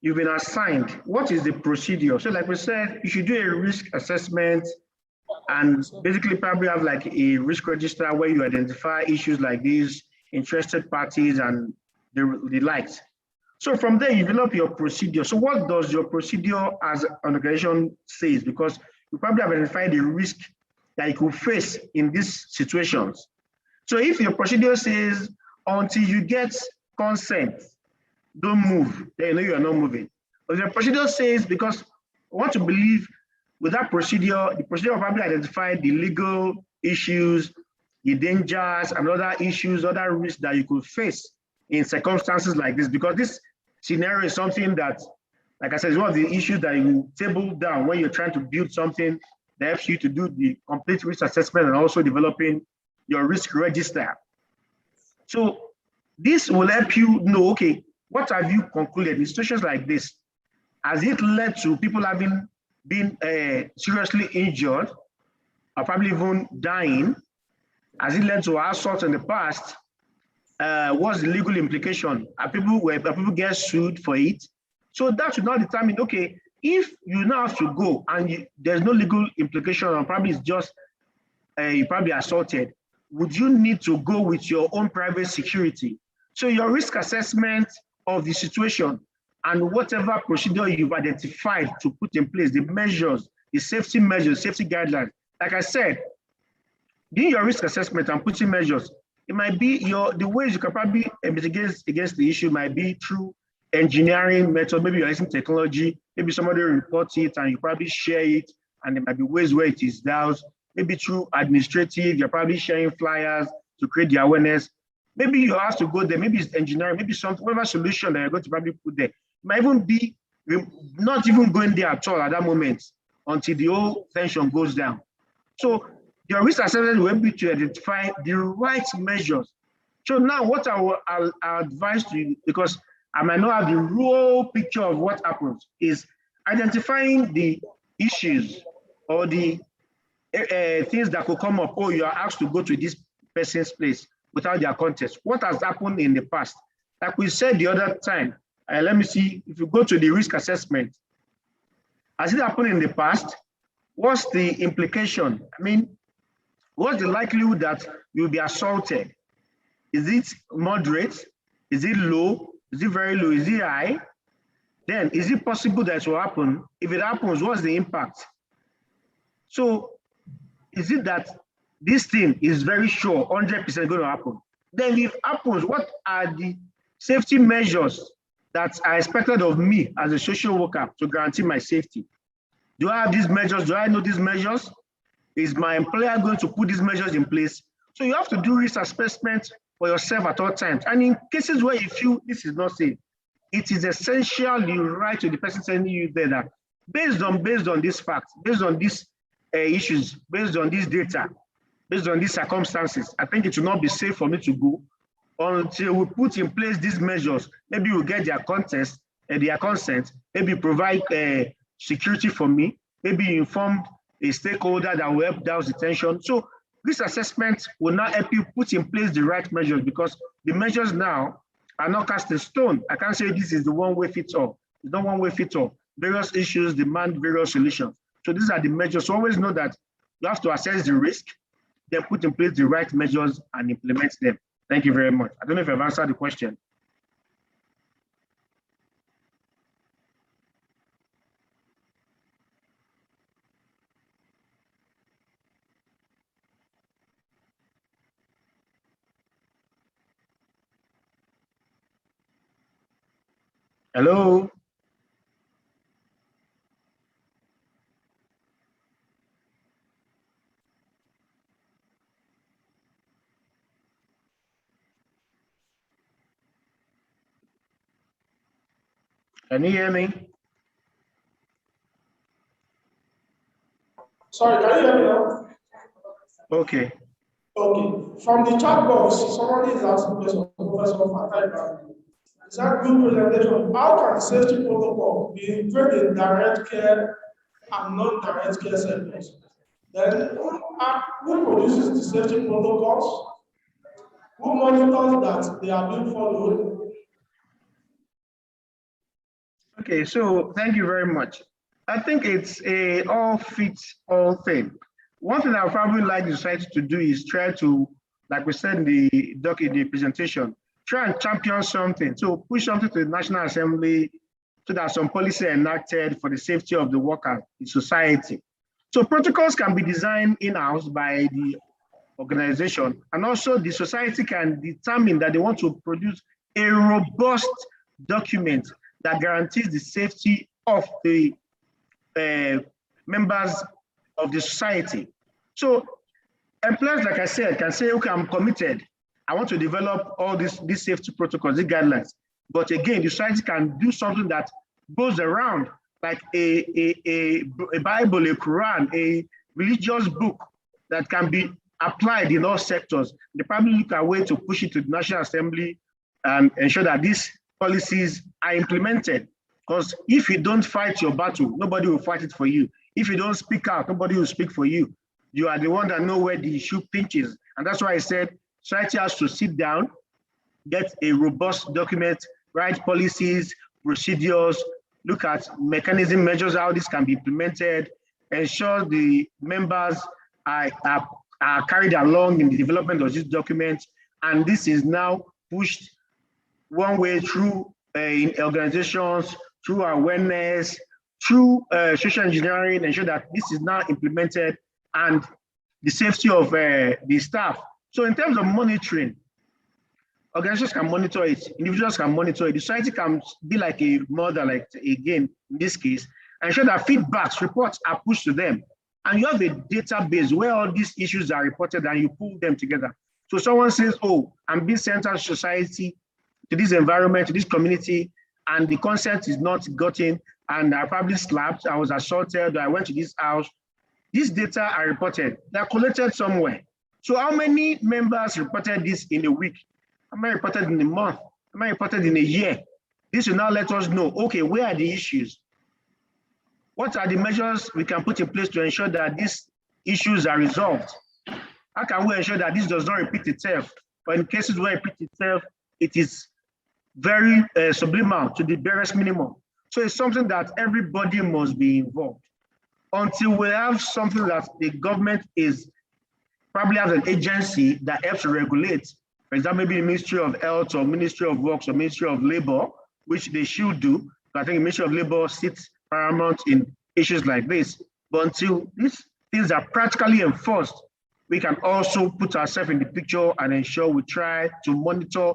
you've been assigned. What is the procedure? So like we said, you should do a risk assessment and basically probably have like a risk register where you identify issues like these, interested parties and the likes. So from there, you develop your procedure. So what does your procedure as an organization says? Because you probably have identified the risk that you could face in these situations. So if your procedure says, until you get consent, don't move, then you know you are not moving. But if the procedure says, because I want to believe with that procedure, the procedure will probably identify the legal issues, the dangers, and other issues, other risks that you could face in circumstances like this, because this scenario is something that, like I said, is one of the issues that you table down when you're trying to build something that helps you to do the complete risk assessment and also developing your risk register. So this will help you know, okay, what have you concluded in situations like this? Has it led to people having been seriously injured or probably even dying? Has it led to assault in the past? What's the legal implication? Are people get sued for it? So that should not determine, okay, if you now have to go and there's no legal implication or probably it's just you probably assaulted, would you need to go with your own private security? So your risk assessment of the situation and whatever procedure you've identified to put in place, the measures, the safety measures, safety guidelines. Like I said, doing your risk assessment and putting measures, it might be the ways you can probably mitigate against the issue might be through engineering method. Maybe you're using technology, maybe somebody reports it and you probably share it, and there might be ways where it is doused. Maybe through administrative, you're probably sharing flyers to create the awareness. Maybe you have to go there, maybe it's engineering, maybe something, whatever solution that you're going to probably put there. It might even be not even going there at all at that moment until the whole tension goes down. So your risk assessment will be to identify the right measures. So now what I'll advise to you, because I might not have the raw picture of what happens, is identifying the issues or the things that could come up. Oh, you are asked to go to this person's place without their context. What has happened in the past? Like we said the other time, let me see, if you go to the risk assessment, has it happened in the past? What's the implication? I mean, what's the likelihood that you'll be assaulted? Is it moderate? Is it low? Is it very low? Is it high? Then is it possible that it will happen? If it happens, what's the impact? So is it that this thing is very sure, 100% going to happen? Then if it happens, what are the safety measures that are expected of me as a social worker to guarantee my safety? Do I have these measures? Do I know these measures? Is my employer going to put these measures in place? So you have to do risk assessment for yourself at all times. And in cases where you feel this is not safe, it is essential you write to the person sending you there that based on this fact, based on these issues, based on this data, based on these circumstances, I think it will not be safe for me to go until we put in place these measures. Maybe we'll get their consent, maybe provide security for me, maybe inform a stakeholder that will help douse the tension. So This assessment will now help you put in place the right measures, because the measures now are not cast in stone. I can't say this is the one way fits all. It's not one way fits all. Various issues demand various solutions. So these are the measures. So always know that you have to assess the risk, then put in place the right measures and implement them. Thank you very much. I don't know if I've answered the question. Hello? Can you hear me? Sorry, can you hear me now? Okay. Okay. From the chat box, somebody is asking question, Professor Fatai. Is that good presentation? How can safety protocol be integrated in direct care and non-direct care settings? Then, who produces the safety protocols? Who monitors that they are being followed? Okay, so thank you very much. I think it's a all fits all thing. One thing I would probably like the society to do is try to, like we said in the doc in the presentation, try and champion something. So push something to the National Assembly so that some policy enacted for the safety of the worker in society. So protocols can be designed in-house by the organization, and also the society can determine that they want to produce a robust document that guarantees the safety of the members of the society. So employers, like I said, can say, okay, I'm committed. I want to develop all these safety protocols, these guidelines. But again, the society can do something that goes around, like a Bible, a Quran, a religious book that can be applied in all sectors. They probably look at a way to push it to the National Assembly and ensure that these policies are implemented. Because if you don't fight your battle, nobody will fight it for you. If you don't speak out, nobody will speak for you. You are the one that know where the issue pinches. And that's why I said society has to sit down, get a robust document, write policies, procedures, look at mechanism measures, how this can be implemented, ensure the members are carried along in the development of this document. And this is now pushed one way through in organizations, through awareness, through social engineering, ensure that this is now implemented, and the safety of the staff. So in terms of monitoring, organizations can monitor it, individuals can monitor it, the society can be like a mother, like again, in this case, ensure that feedbacks, reports are pushed to them. And you have a database where all these issues are reported and you pull them together. So someone says, oh, I'm being sent out to society, to this environment, to this community, and the consent is not gotten, and I probably slapped, I was assaulted, I went to this house. These data are reported, they're collected somewhere. So how many members reported this in a week? How many reported in a month? How many reported in a year? This will now let us know, okay, where are the issues? What are the measures we can put in place to ensure that these issues are resolved? How can we ensure that this does not repeat itself? But in cases where it repeats itself, it is very subliminal to the barest minimum. So it's something that everybody must be involved. Until we have something that the government is probably has an agency that helps to regulate, for example, maybe the Ministry of Health or Ministry of Works or Ministry of Labor, which they should do. I think the Ministry of Labor sits paramount in issues like this. But until these things are practically enforced, we can also put ourselves in the picture and ensure we try to monitor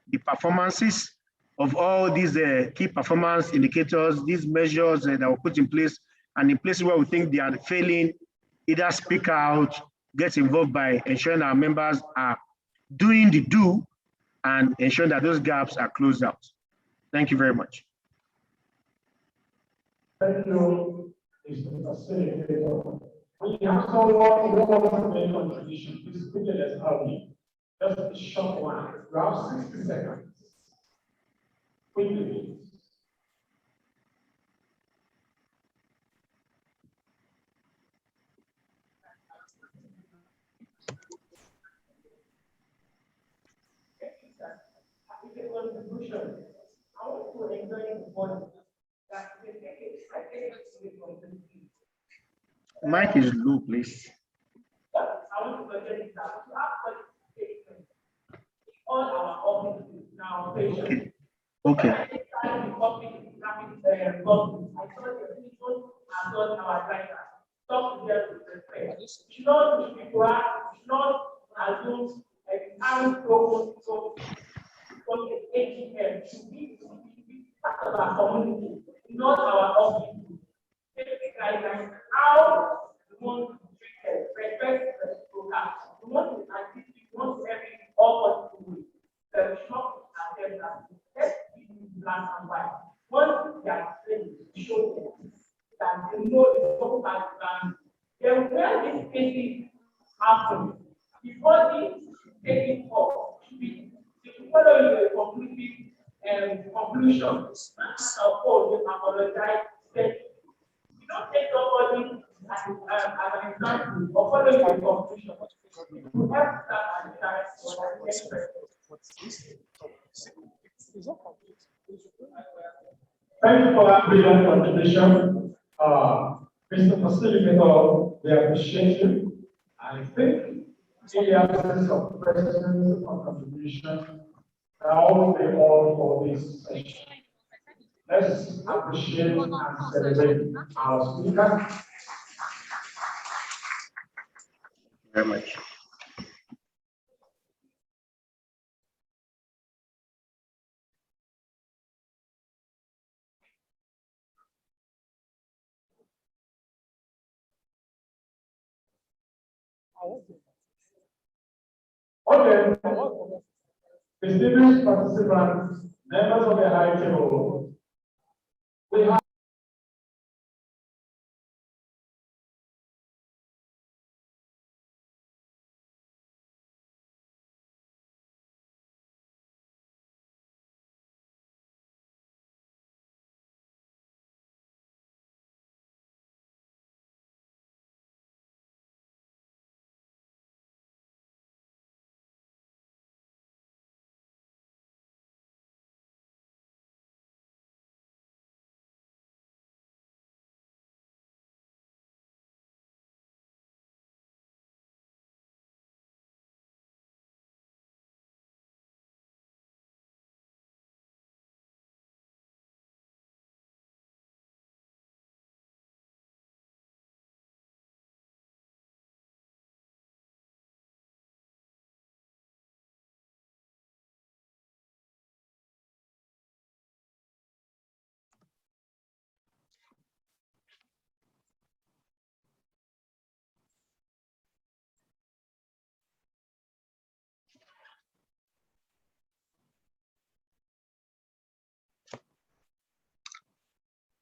the performances of all these key performance indicators, these measures that were put in place, and in places where we think they are failing, either speak out, get involved by ensuring our members are doing the do and ensuring that those gaps are closed out. Thank you very much. Thank you, Mr. Facilitator. We have someone who wants to make a contribution. Please quickly let's help me. Just a short one. You have 60 seconds. Quickly. the contribution. I want to enjoy the body that they take it, I take it to the community. Mic is low, please. I want to get it down. To have qualification all our offices now patients. Okay. I saw the people and not our writers. Talk to them with respect. You should not be proactive, you should not assume so the ATM should be part of our community, not our office. Basic guidelines, how we want to be treated, respect reciprocal. We want to assist, we want to help in all possible ways. But we should not attempt that. Let's be black and white. Once they are trained, show them that they know the total background. Then when these cases happen, before this taking off, we follow the conclusive conclusion. Of course, we apologize. You don't take somebody as an example or follow your conclusion. You have to start as a Thank you for that brilliant contribution. Mr. Facilitator, we appreciate you. I think in the absence of questions or contribution, now we all for this session. Let's appreciate and celebrate our speaker. Very much. Okay. Distinguished participants, members of the high table, we have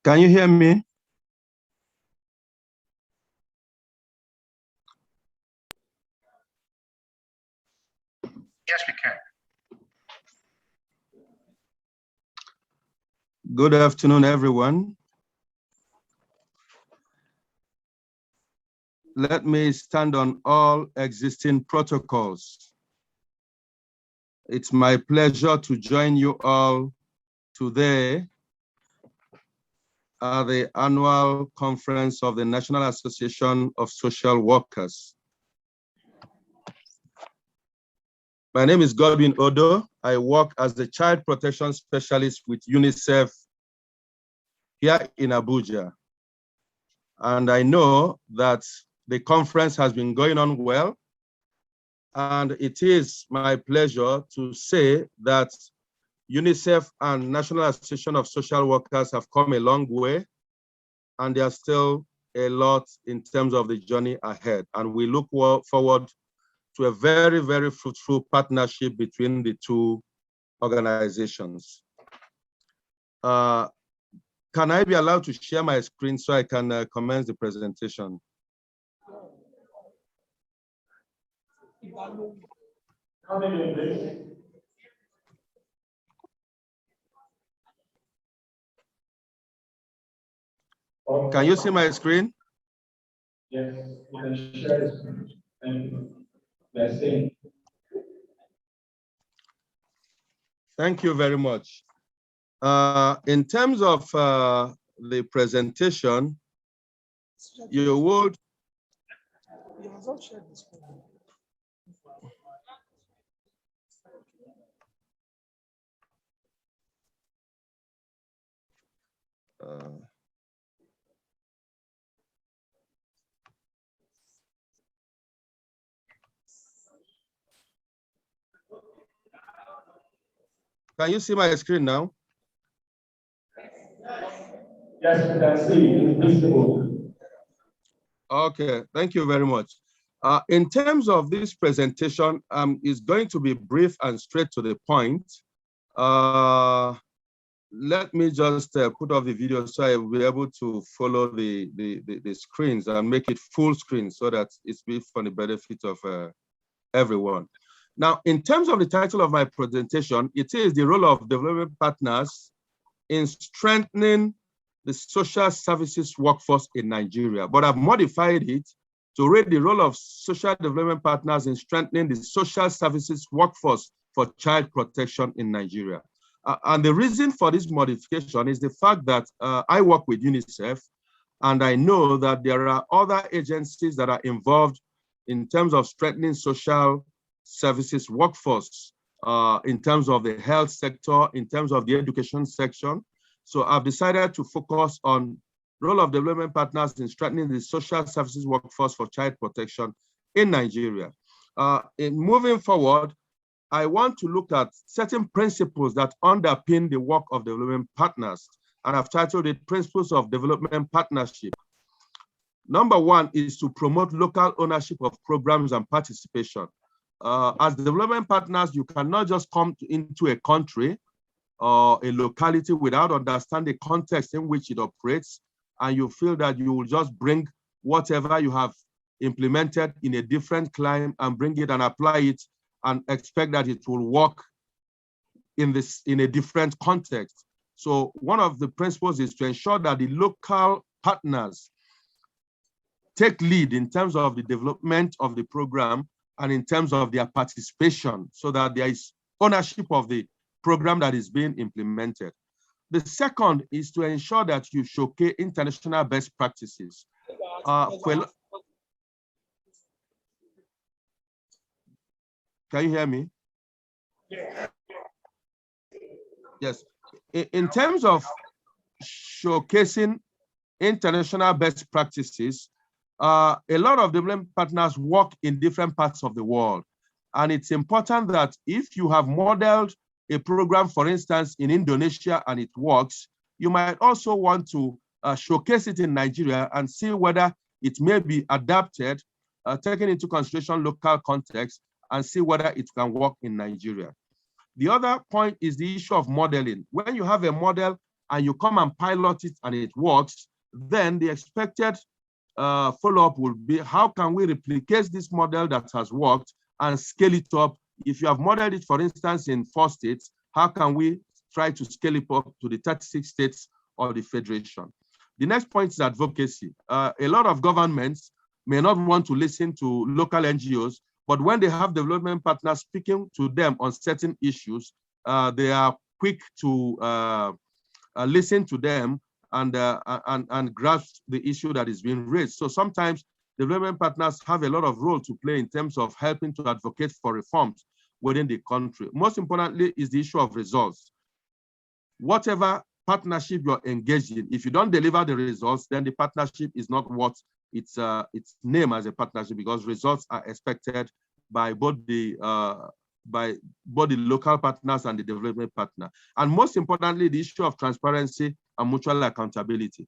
Can you hear me? Yes, we can. Good afternoon, everyone. Let me stand on all existing protocols. It's my pleasure to join you all today at the annual conference of the National Association of Social Workers. My name is Godwin Odo. I work as the child protection specialist with UNICEF here in Abuja. And I know that the conference has been going on well. And it is my pleasure to say that UNICEF and National Association of Social Workers have come a long way, and there's still a lot in terms of the journey ahead. And we look forward to a very, very fruitful partnership between the two organizations. Can I be allowed to share my screen so I can commence the presentation? Can you see my screen? Yes, you can share the screen. Thank you. Let's see. Thank you very much. In terms of the presentation, you would. Can you see my screen now? Yes, we can see. It's visible. Okay, thank you very much. In terms of this presentation, it's going to be brief and straight to the point. Let me just put off the video so I will be able to follow the screens and make it full screen so that it's be for the benefit of everyone. Now, in terms of the title of my presentation, it is the role of development partners in strengthening the social services workforce in Nigeria, but I've modified it to read the role of social development partners in strengthening the social services workforce for child protection in Nigeria. And the reason for this modification is the fact that I work with UNICEF, and I know that there are other agencies that are involved in terms of strengthening social services workforce, in terms of the health sector, in terms of the education section. So I've decided to focus on role of development partners in strengthening the social services workforce for child protection in Nigeria. In moving forward, I want to look at certain principles that underpin the work of development partners, and I've titled it Principles of Development Partnership. Number one is to promote local ownership of programs and participation. As development partners, you cannot just come into a country or a locality without understanding the context in which it operates, and you feel that you will just bring whatever you have implemented in a different clime and bring it and apply it and expect that it will work in a different context. So one of the principles is to ensure that the local partners take lead in terms of the development of the program and in terms of their participation, so that there is ownership of the program that is being implemented. The second is to ensure that you showcase international best practices. Can you hear me? Yes. In terms of showcasing international best practices, a lot of development partners work in different parts of the world. And it's important that if you have modeled a program, for instance, in Indonesia and it works, you might also want to showcase it in Nigeria and see whether it may be adapted, taking into consideration local context, and see whether it can work in Nigeria. The other point is the issue of modeling. When you have a model and you come and pilot it and it works, then the expected follow-up will be, how can we replicate this model that has worked and scale it up? If you have modeled it, for instance, in 4 states, how can we try to scale it up to the 36 states or the federation? The next point is advocacy. A lot of governments may not want to listen to local NGOs, but when they have development partners speaking to them on certain issues, they are quick to listen to them and grasp the issue that is being raised. So sometimes development partners have a lot of role to play in terms of helping to advocate for reforms within the country. Most importantly is the issue of results. Whatever partnership you're engaged in, if you don't deliver the results, then the partnership is not what its name as a partnership, because results are expected by both the local partners and the development partner. And most importantly, the issue of transparency and mutual accountability.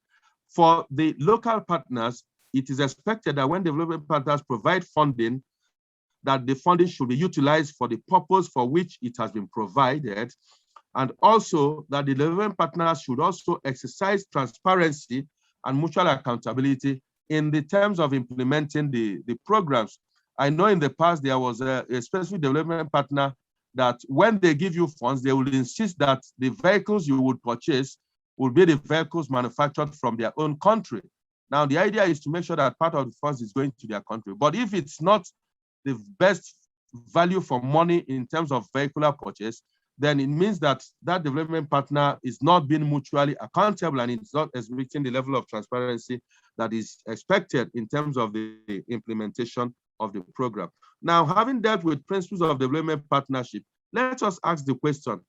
For the local partners, it is expected that when development partners provide funding, that the funding should be utilized for the purpose for which it has been provided, and also that the development partners should also exercise transparency and mutual accountability in the terms of implementing the programs. I know in the past there was a specific development partner that when they give you funds, they will insist that the vehicles you would purchase will be the vehicles manufactured from their own country. Now, the idea is to make sure that part of the funds is going to their country. But if it's not the best value for money in terms of vehicular purchase, then it means that that development partner is not being mutually accountable and it's not exhibiting the level of transparency that is expected in terms of the implementation of the program. Now, having dealt with principles of development partnership, let us ask the question,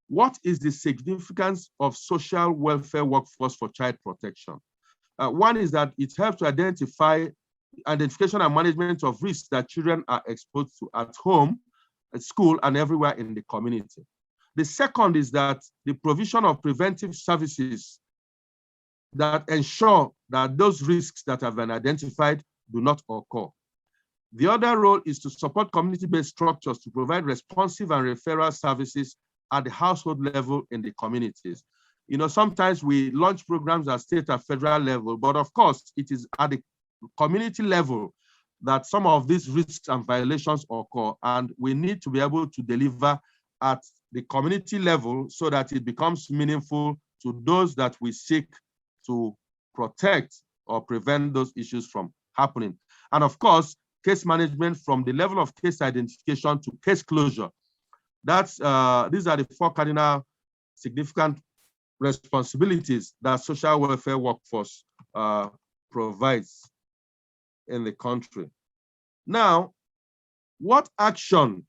what is the significance of social welfare workforce for child protection? One is that it helps to identification and management of risks that children are exposed to at home, at school, and everywhere in the community. The second is that the provision of preventive services that ensure that those risks that have been identified do not occur. The other role is to support community-based structures to provide responsive and referral services at the household level in the communities. You know, sometimes we launch programs at state and federal level, but of course, it is at the community level that some of these risks and violations occur, and we need to be able to deliver at the community level so that it becomes meaningful to those that we seek to protect or prevent those issues from happening. And of course, case management from the level of case identification to case closure. These are the four cardinal significant responsibilities that social welfare workforce provides in the country. Now, what action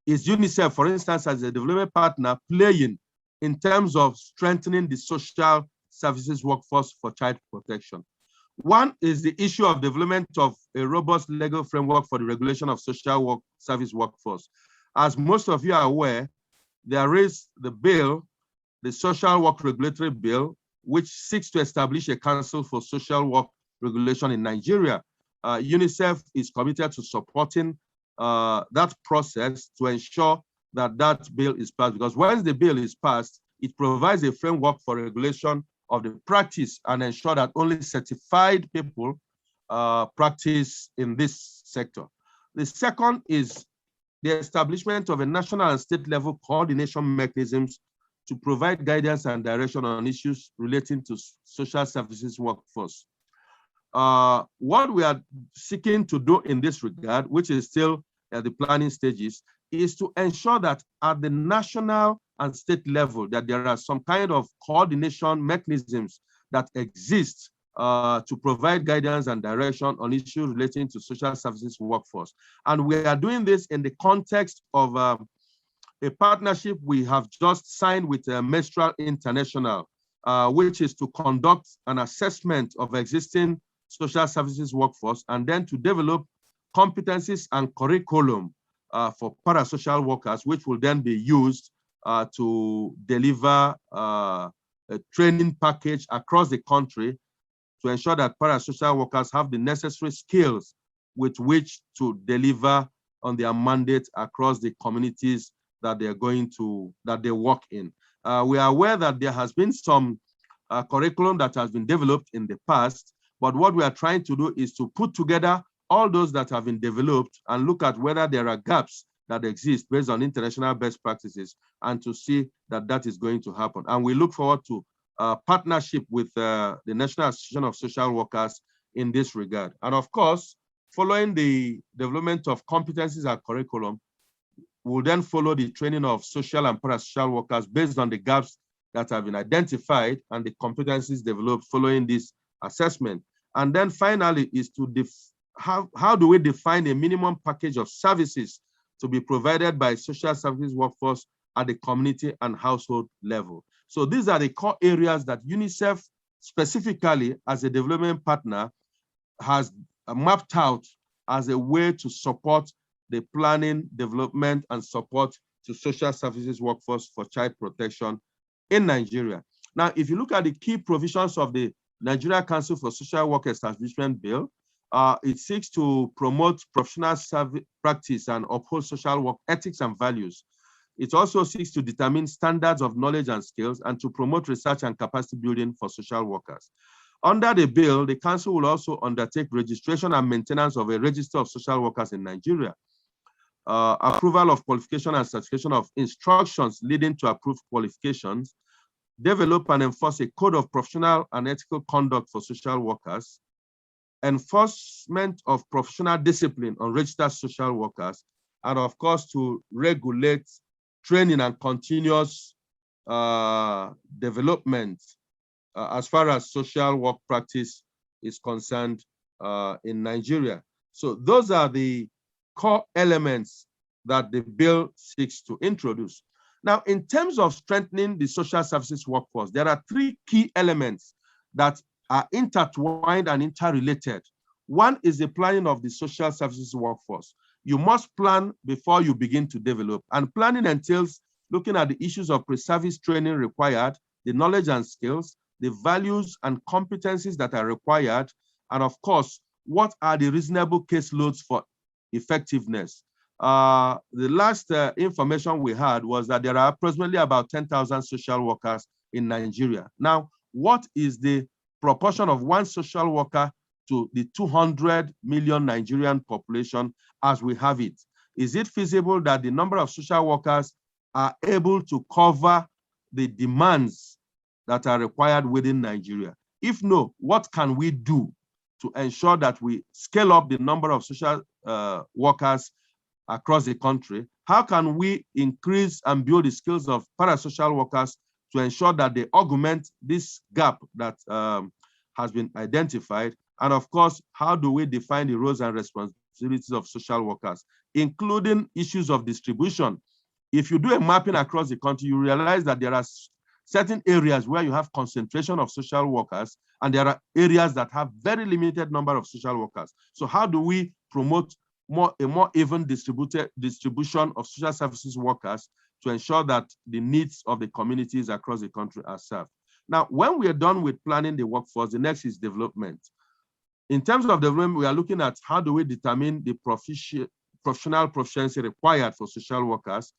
is UNICEF, for instance, as a development partner, playing in terms of strengthening the social services workforce for child protection? One is the issue of development of a robust legal framework for the regulation of social service workforce. As most of you are aware, there is the bill, the Social Work Regulatory Bill, which seeks to establish a council for social work regulation in Nigeria. UNICEF is committed to supporting that process to ensure that that bill is passed, because once the bill is passed, it provides a framework for regulation of the practice and ensure that only certified people practice in this sector. The second is the establishment of a national and state level coordination mechanisms to provide guidance and direction on issues relating to social services workforce. What we are seeking to do in this regard, which is still at the planning stages, is to ensure that at the national and state level, that there are some kind of coordination mechanisms that exist to provide guidance and direction on issues relating to social services workforce. And we are doing this in the context of a partnership we have just signed with Menstrual International, which is to conduct an assessment of existing social services workforce and then to develop competencies and curriculum for parasocial workers, which will then be used to deliver a training package across the country to ensure that parasocial workers have the necessary skills with which to deliver on their mandate across the communities that they work in. We are aware that there has been some curriculum that has been developed in the past, but what we are trying to do is to put together all those that have been developed and look at whether there are gaps that exist based on international best practices and to see that that is going to happen. And we look forward to partnership with the National Association of Social Workers in this regard. And of course, following the development of competencies and curriculum, we'll then follow the training of social and parasocial workers based on the gaps that have been identified and the competencies developed following this assessment. And then finally is to how do we define a minimum package of services to be provided by social services workforce at the community and household level. So these are the core areas that UNICEF specifically as a development partner has mapped out as a way to support the planning, development, and support to social services workforce for child protection in Nigeria. Now, if you look at the key provisions of the Nigeria Council for Social Work Establishment Bill, it seeks to promote professional practice and uphold social work ethics and values. It also seeks to determine standards of knowledge and skills and to promote research and capacity building for social workers. Under the bill, the Council will also undertake registration and maintenance of a register of social workers in Nigeria, approval of qualification and certification of instructions leading to approved qualifications, develop and enforce a code of professional and ethical conduct for social workers, enforcement of professional discipline on registered social workers, and of course, to regulate training and continuous development as far as social work practice is concerned in Nigeria. So those are the core elements that the bill seeks to introduce. Now, in terms of strengthening the social services workforce, there are three key elements that are intertwined and interrelated. One is the planning of the social services workforce. You must plan before you begin to develop, and planning entails looking at the issues of pre-service training required, the knowledge and skills, the values and competencies that are required, and of course, what are the reasonable caseloads for effectiveness. The last information we had was that there are approximately about 10,000 social workers in Nigeria. Now, what is the proportion of one social worker to the 200 million Nigerian population as we have it? Is it feasible that the number of social workers are able to cover the demands that are required within Nigeria? If no, what can we do to ensure that we scale up the number of social workers across the country? How can we increase and build the skills of parasocial workers to ensure that they augment this gap that has been identified? And of course, how do we define the roles and responsibilities of social workers, including issues of distribution? If you do a mapping across the country, you realize that there are certain areas where you have concentration of social workers, and there are areas that have very limited number of social workers. So how do we promote a more even distribution of social services workers to ensure that the needs of the communities across the country are served? Now, when we are done with planning the workforce, the next is development. In terms of development, we are looking at how do we determine the professional proficiency required for social workers?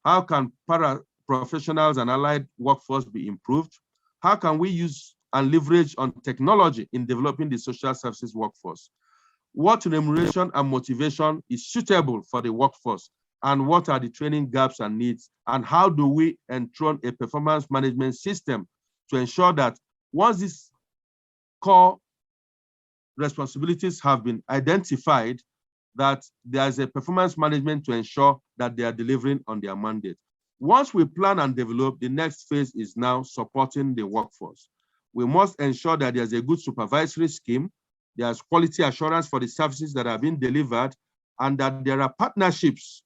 How can paraprofessionals and allied workforce be improved? How can we use and leverage on technology in developing the social services workforce? What remuneration and motivation is suitable for the workforce? And what are the training gaps and needs? And how do we enthrone a performance management system to ensure that once these core responsibilities have been identified, that there's a performance management to ensure that they are delivering on their mandate? Once we plan and develop, the next phase is now supporting the workforce. We must ensure that there's a good supervisory scheme, there's quality assurance for the services that are being delivered, and that there are partnerships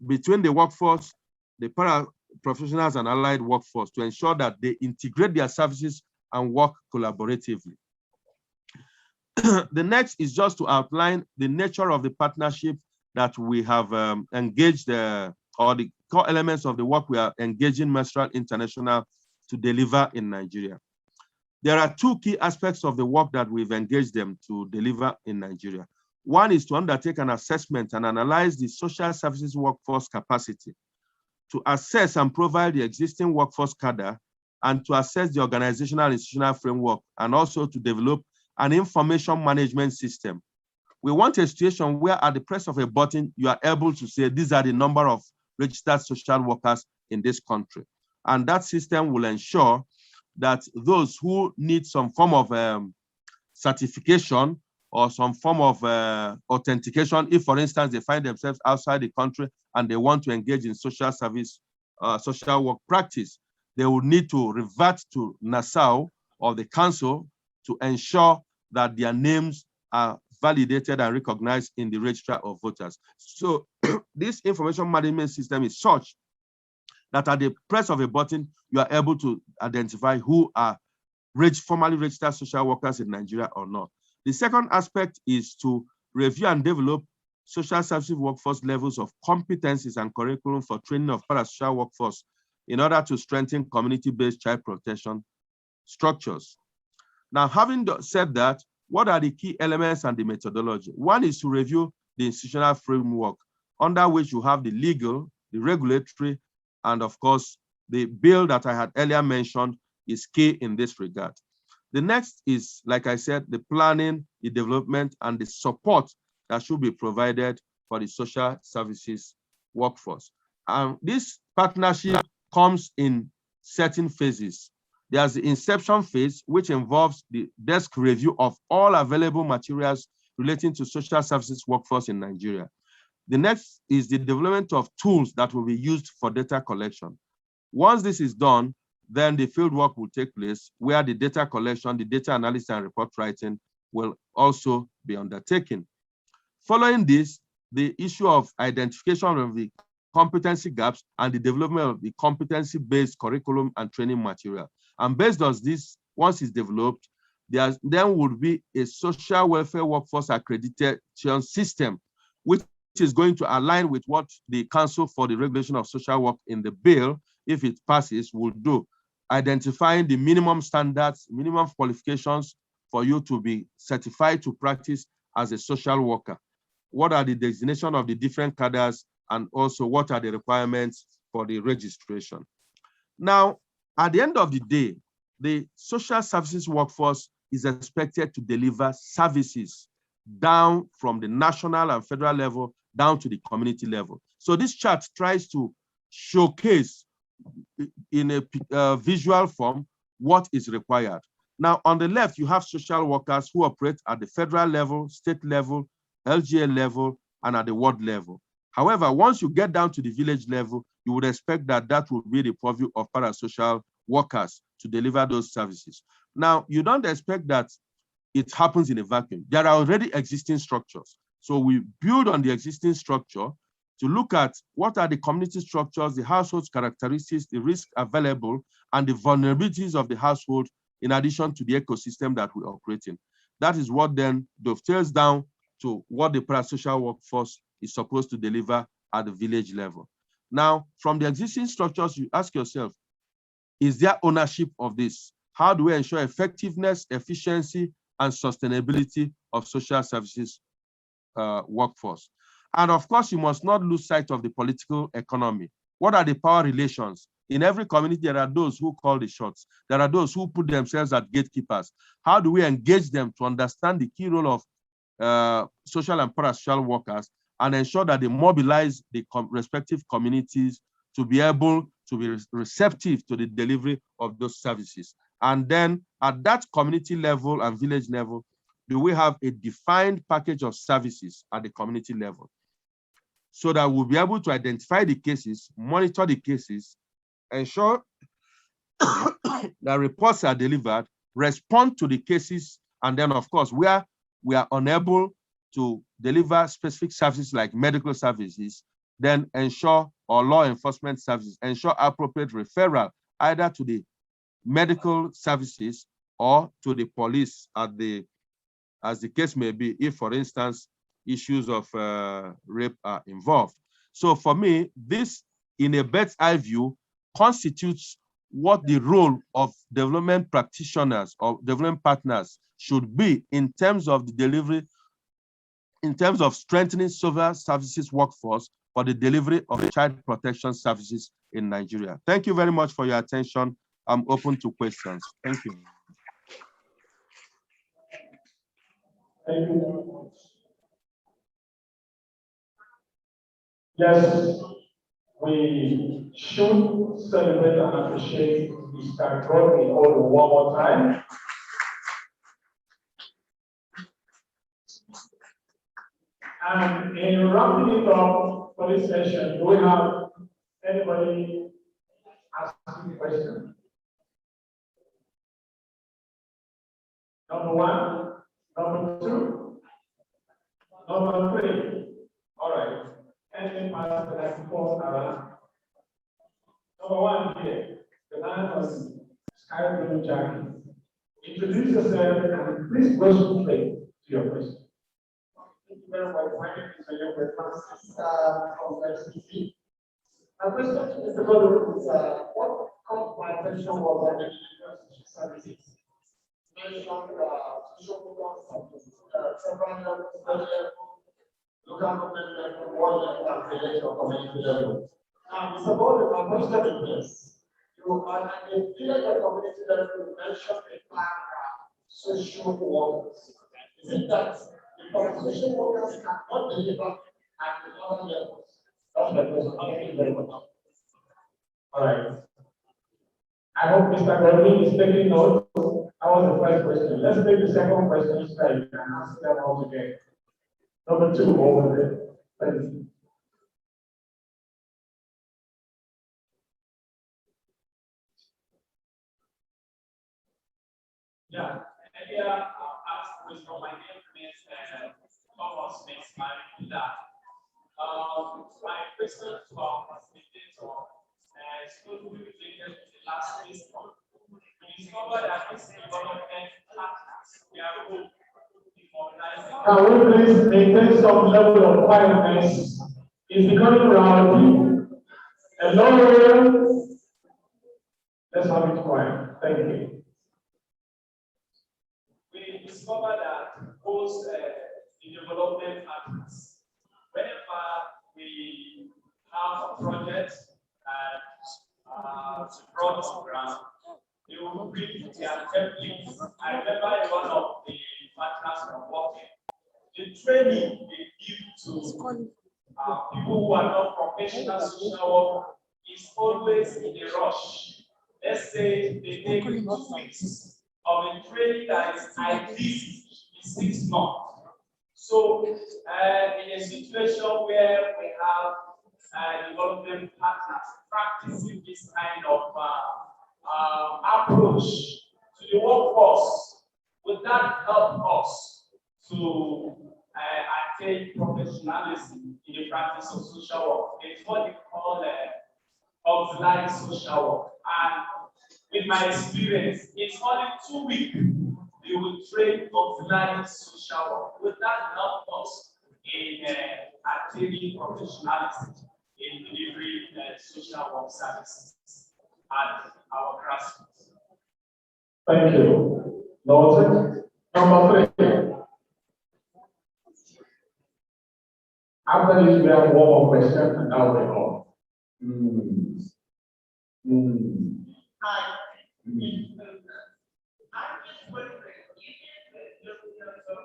between the workforce, the paraprofessionals and allied workforce to ensure that they integrate their services and work collaboratively. The next is just to outline the nature of the partnership that we have engaged, or the core elements of the work we are engaging NASoW International to deliver in Nigeria. There are two key aspects of the work that we've engaged them to deliver in Nigeria. One is to undertake an assessment and analyze the social services workforce capacity, to assess and provide the existing workforce cadre, and to assess the organizational and institutional framework, and also to develop an information management system. We want a situation where at the press of a button, you are able to say, these are the number of registered social workers in this country. And that system will ensure that those who need some form of certification or some form of authentication, if for instance, they find themselves outside the country and they want to engage in social service, social work practice, they will need to revert to NASoW or the council to ensure that their names are validated and recognized in the register of voters. So this information management system is such that at the press of a button, you are able to identify who are formally registered social workers in Nigeria or not. The second aspect is to review and develop social services workforce levels of competencies and curriculum for training of parasocial workforce in order to strengthen community-based child protection structures. Now, having said that, what are the key elements and the methodology? One is to review the institutional framework under which you have the legal, the regulatory, and of course, the bill that I had earlier mentioned is key in this regard. The next is, like I said, the planning, the development, and the support that should be provided for the social services workforce. This partnership comes in certain phases. There's the inception phase, which involves the desk review of all available materials relating to social services workforce in Nigeria. The next is the development of tools that will be used for data collection. Once this is done, then the field work will take place where the data collection, the data analysis and report writing will also be undertaken. Following this, the issue of identification of the competency gaps and the development of the competency-based curriculum and training material. And based on this, once it's developed, then would be a social welfare workforce accreditation system, which is going to align with what the Council for the Regulation of Social Work in the bill, if it passes, will do, identifying the minimum standards, minimum qualifications for you to be certified to practice as a social worker. What are the designation of the different cadres, and also what are the requirements for the registration? Now, at the end of the day, the social services workforce is expected to deliver services down from the national and federal level down to the community level. So this chart tries to showcase in a visual form what is required. Now, on the left, you have social workers who operate at the federal level, state level, LGA level, and at the ward level. However, once you get down to the village level, you would expect that that will be the purview of parasocial workers to deliver those services. Now, you don't expect that it happens in a vacuum. There are already existing structures. So we build on the existing structure to look at what are the community structures, the household characteristics, the risk available, and the vulnerabilities of the household in addition to the ecosystem that we operate in. That is what then dovetails down to what the parasocial workforce is supposed to deliver at the village level. Now, from the existing structures, you ask yourself, is there ownership of this? How do we ensure effectiveness, efficiency, and sustainability of social services workforce? And of course, you must not lose sight of the political economy. What are the power relations? In every community, there are those who call the shots. There are those who put themselves as gatekeepers. How do we engage them to understand the key role of social and parasocial workers and ensure that they mobilize the respective communities to be able to be receptive to the delivery of those services? And then at that community level and village level, do we have a defined package of services at the community level so that we'll be able to identify the cases, monitor the cases, ensure that reports are delivered, respond to the cases, and then, of course, where we are unable to deliver specific services like medical services, then ensure, or law enforcement services, ensure appropriate referral either to the medical services or to the police as the case may be, if, for instance, issues of rape are involved. So for me, this, in a bird's eye view, constitutes what the role of development practitioners or development partners should be in terms of the delivery, in terms of strengthening social services workforce for the delivery of child protection services in Nigeria. Thank you very much for your attention. I'm open to questions. Thank you. Thank you very much. Yes, we should celebrate and appreciate Mr. Godwin Odo one more time. And in wrapping it up for this session, do we have anybody asking a question? Number one, number two, number three. All right. Anything past the next four around? Number one here, the man on sky blue jacket. Introduce yourself and please go straight to your question. Thank you very much. My name is William Francis from LCC. My question to Mr. Godwin is what caught my attention was on the social services. Mentioned social programs at several levels, local government level, world level, and village or community level. Mr. Godwin, my question is this. You are at the village or community level, you mentioned a plan social workers. Is it that the social workers cannot deliver at the other levels? That's my question. Thank you very much. All right. I hope Mr. Godwin is taking notes. That was the first question. Let's take the second question straight and answer them all together. Number two over there. Yeah, earlier asked question. My name is Thomas Mexmarida. My question to our facilitator is closely related to the last question. We discovered that this development partners were both Can we please maintain some level of quietness? It's becoming reality. Hello. Let's have it quiet. Thank you. We discovered that both the development partners, whenever we have a project and brought on ground, they will bring their templates. I remember one of the partners from working. The training they give to people who are not professional social work is always in a rush. Let's say they take 2 weeks of a training that is ideal in 6 months. So, in a situation where we have development partners practicing this kind of approach to the workforce, would that help us to attain professionalism in the practice of social work? It's what they call auxiliary social work. And with my experience, it's only 2 weeks you will train auxiliary social work. Would that help us in attaining professionalism in delivering social work services at our grassroots? Thank you. Noted. Number 3. After this, we have one more question, and now we go. Hi. I'm just wondering, given the development of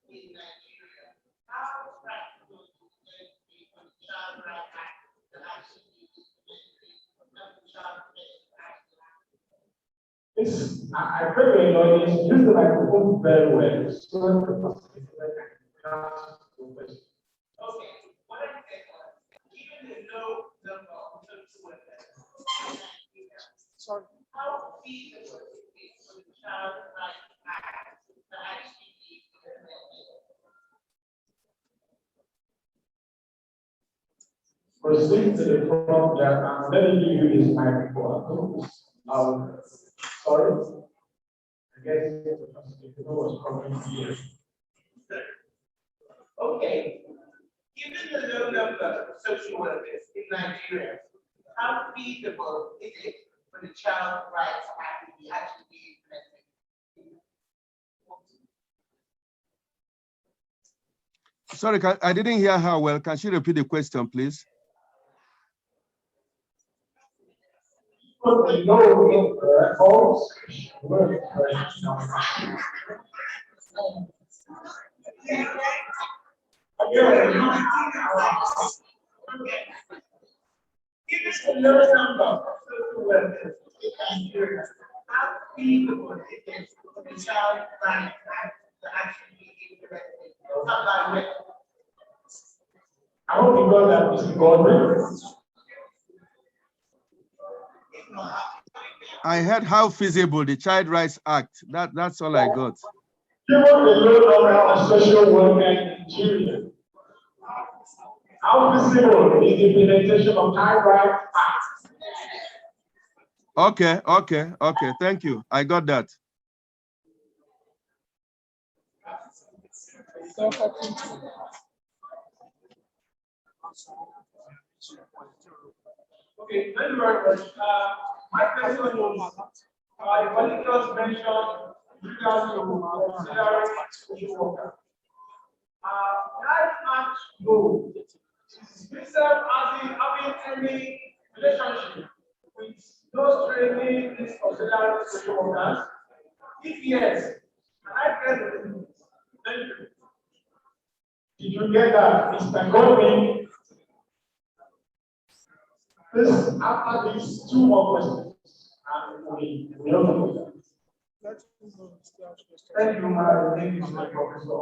in Nigeria, how practical is it to be for the Child Rights Act to actually be implemented from the Child Rights Act? I pray you know this. Use the microphone very well. So the facilitator can ask the question. Okay, what I'm saying was, given the low number of social workers in Nigeria, how feasible it is for the Child Rights Act to actually be implemented? Proceed to the front there, and let me give you this microphone. Sorry. I guess the was coming here. Okay. Given the low number of social workers in Nigeria, how feasible is it for the Child Rights Act to be actually implemented? Sorry, I didn't hear her well. Can she repeat the question, please? Given the low number of social workers in Nigeria, how feasible it is for the Child Rights Act to actually be implemented? I hope you got that, Mr. Godwin. I heard how feasible the Child Rights Act. That's all I got. Given the low number of social workers in Nigeria, how feasible is the implementation of Child Rights Act? Okay. Thank you. I got that. Okay, thank you very much. My question was, the colleagues mentioned regards to auxiliary social worker. Can I ask you, is yourself having any relationship with those training these auxiliary social workers? If yes, can I get the thank you. Did you get that, Mr. Godwin? Please, after these 2 more questions, and we open it. Thank you, my name is Professor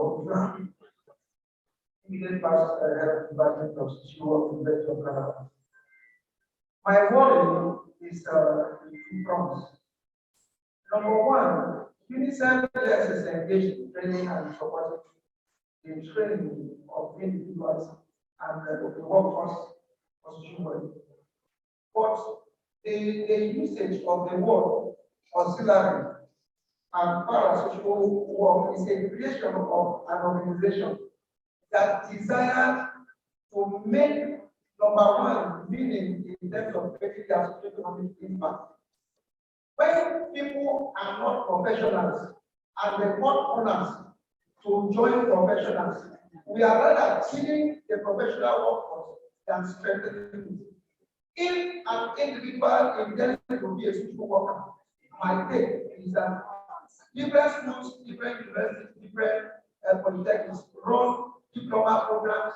Immediate Past Health Department of Social Work University of Canada. My worry is 2 fronts. Number one, UNICEF yes, is engaged in training and supporting the training of individuals and the workforce for social work. But the usage of the word auxiliary and parasocial work is a creation of an organization that desires to make number one meaning in terms of making their social economic impact. When people are not professionals and they want owners to join professionals, we are rather killing the professional workforce than strengthening it. If an individual intends to be a social worker, my take is that different schools, different universities, different polytechnics run diploma programs,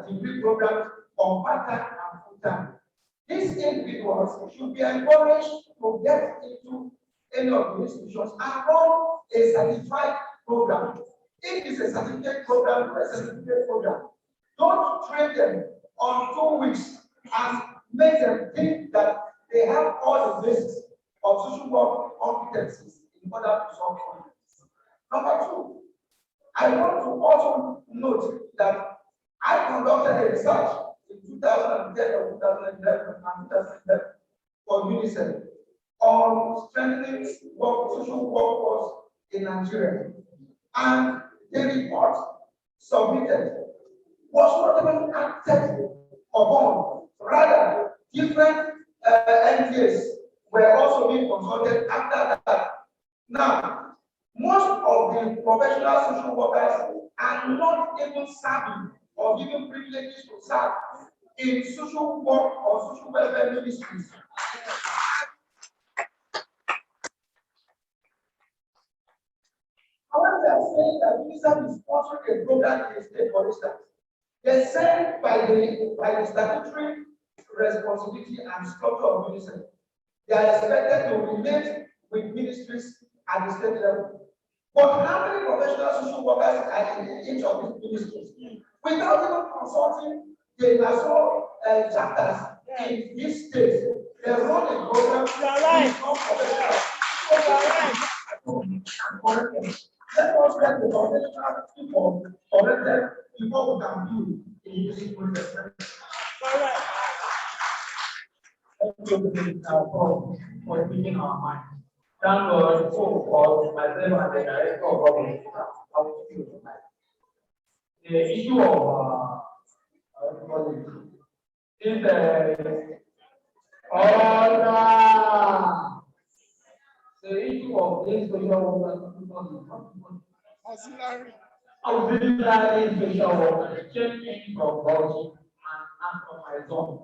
degree programs on part-time and full-time. These individuals should be encouraged to get into any of the institutions and run a certified program. If it's a certificate program, a certificate program, don't train them on 2 weeks and make them think that they have all the basis of social work competencies in order to solve problems. Number two, I want to also note that I conducted a research in 2010 or 2011 and 2011 for UNICEF on strengthening social workforce in Nigeria. And the report submitted was not even acted upon. Rather, different NGOs were also being consulted after that. Now, most of the professional social workers are not even serving or given privileges to serve in social work or social welfare ministries. However, they are saying that UNICEF is sponsoring a program in the state, for instance. They said by the statutory responsibility and structure of UNICEF, they are expected to relate with ministries at the state level. But how many professional social workers are in each of these ministries? Without even consulting the NASoW chapters in this state, they run a program. Let us get the professional people corrected before we can do in this process. Thank you for speaking our mind. Thank God for myself and the director of government. The issue of the issue of this social worker auxiliary social worker came in from Bauchi and from my zone.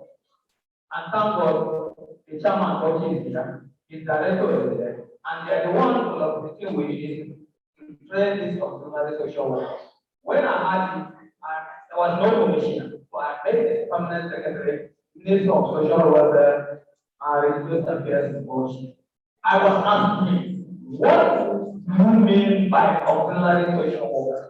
And thank God the chairman Bauchi is here, his director is there, and they are the one collaborating with him to train this auxiliary social worker. When I had it, there was no commissioner, so I made the permanent secretary, Minister of Social Welfare and Religious Affairs in Bauchi. I was asking, what do you mean by auxiliary social worker?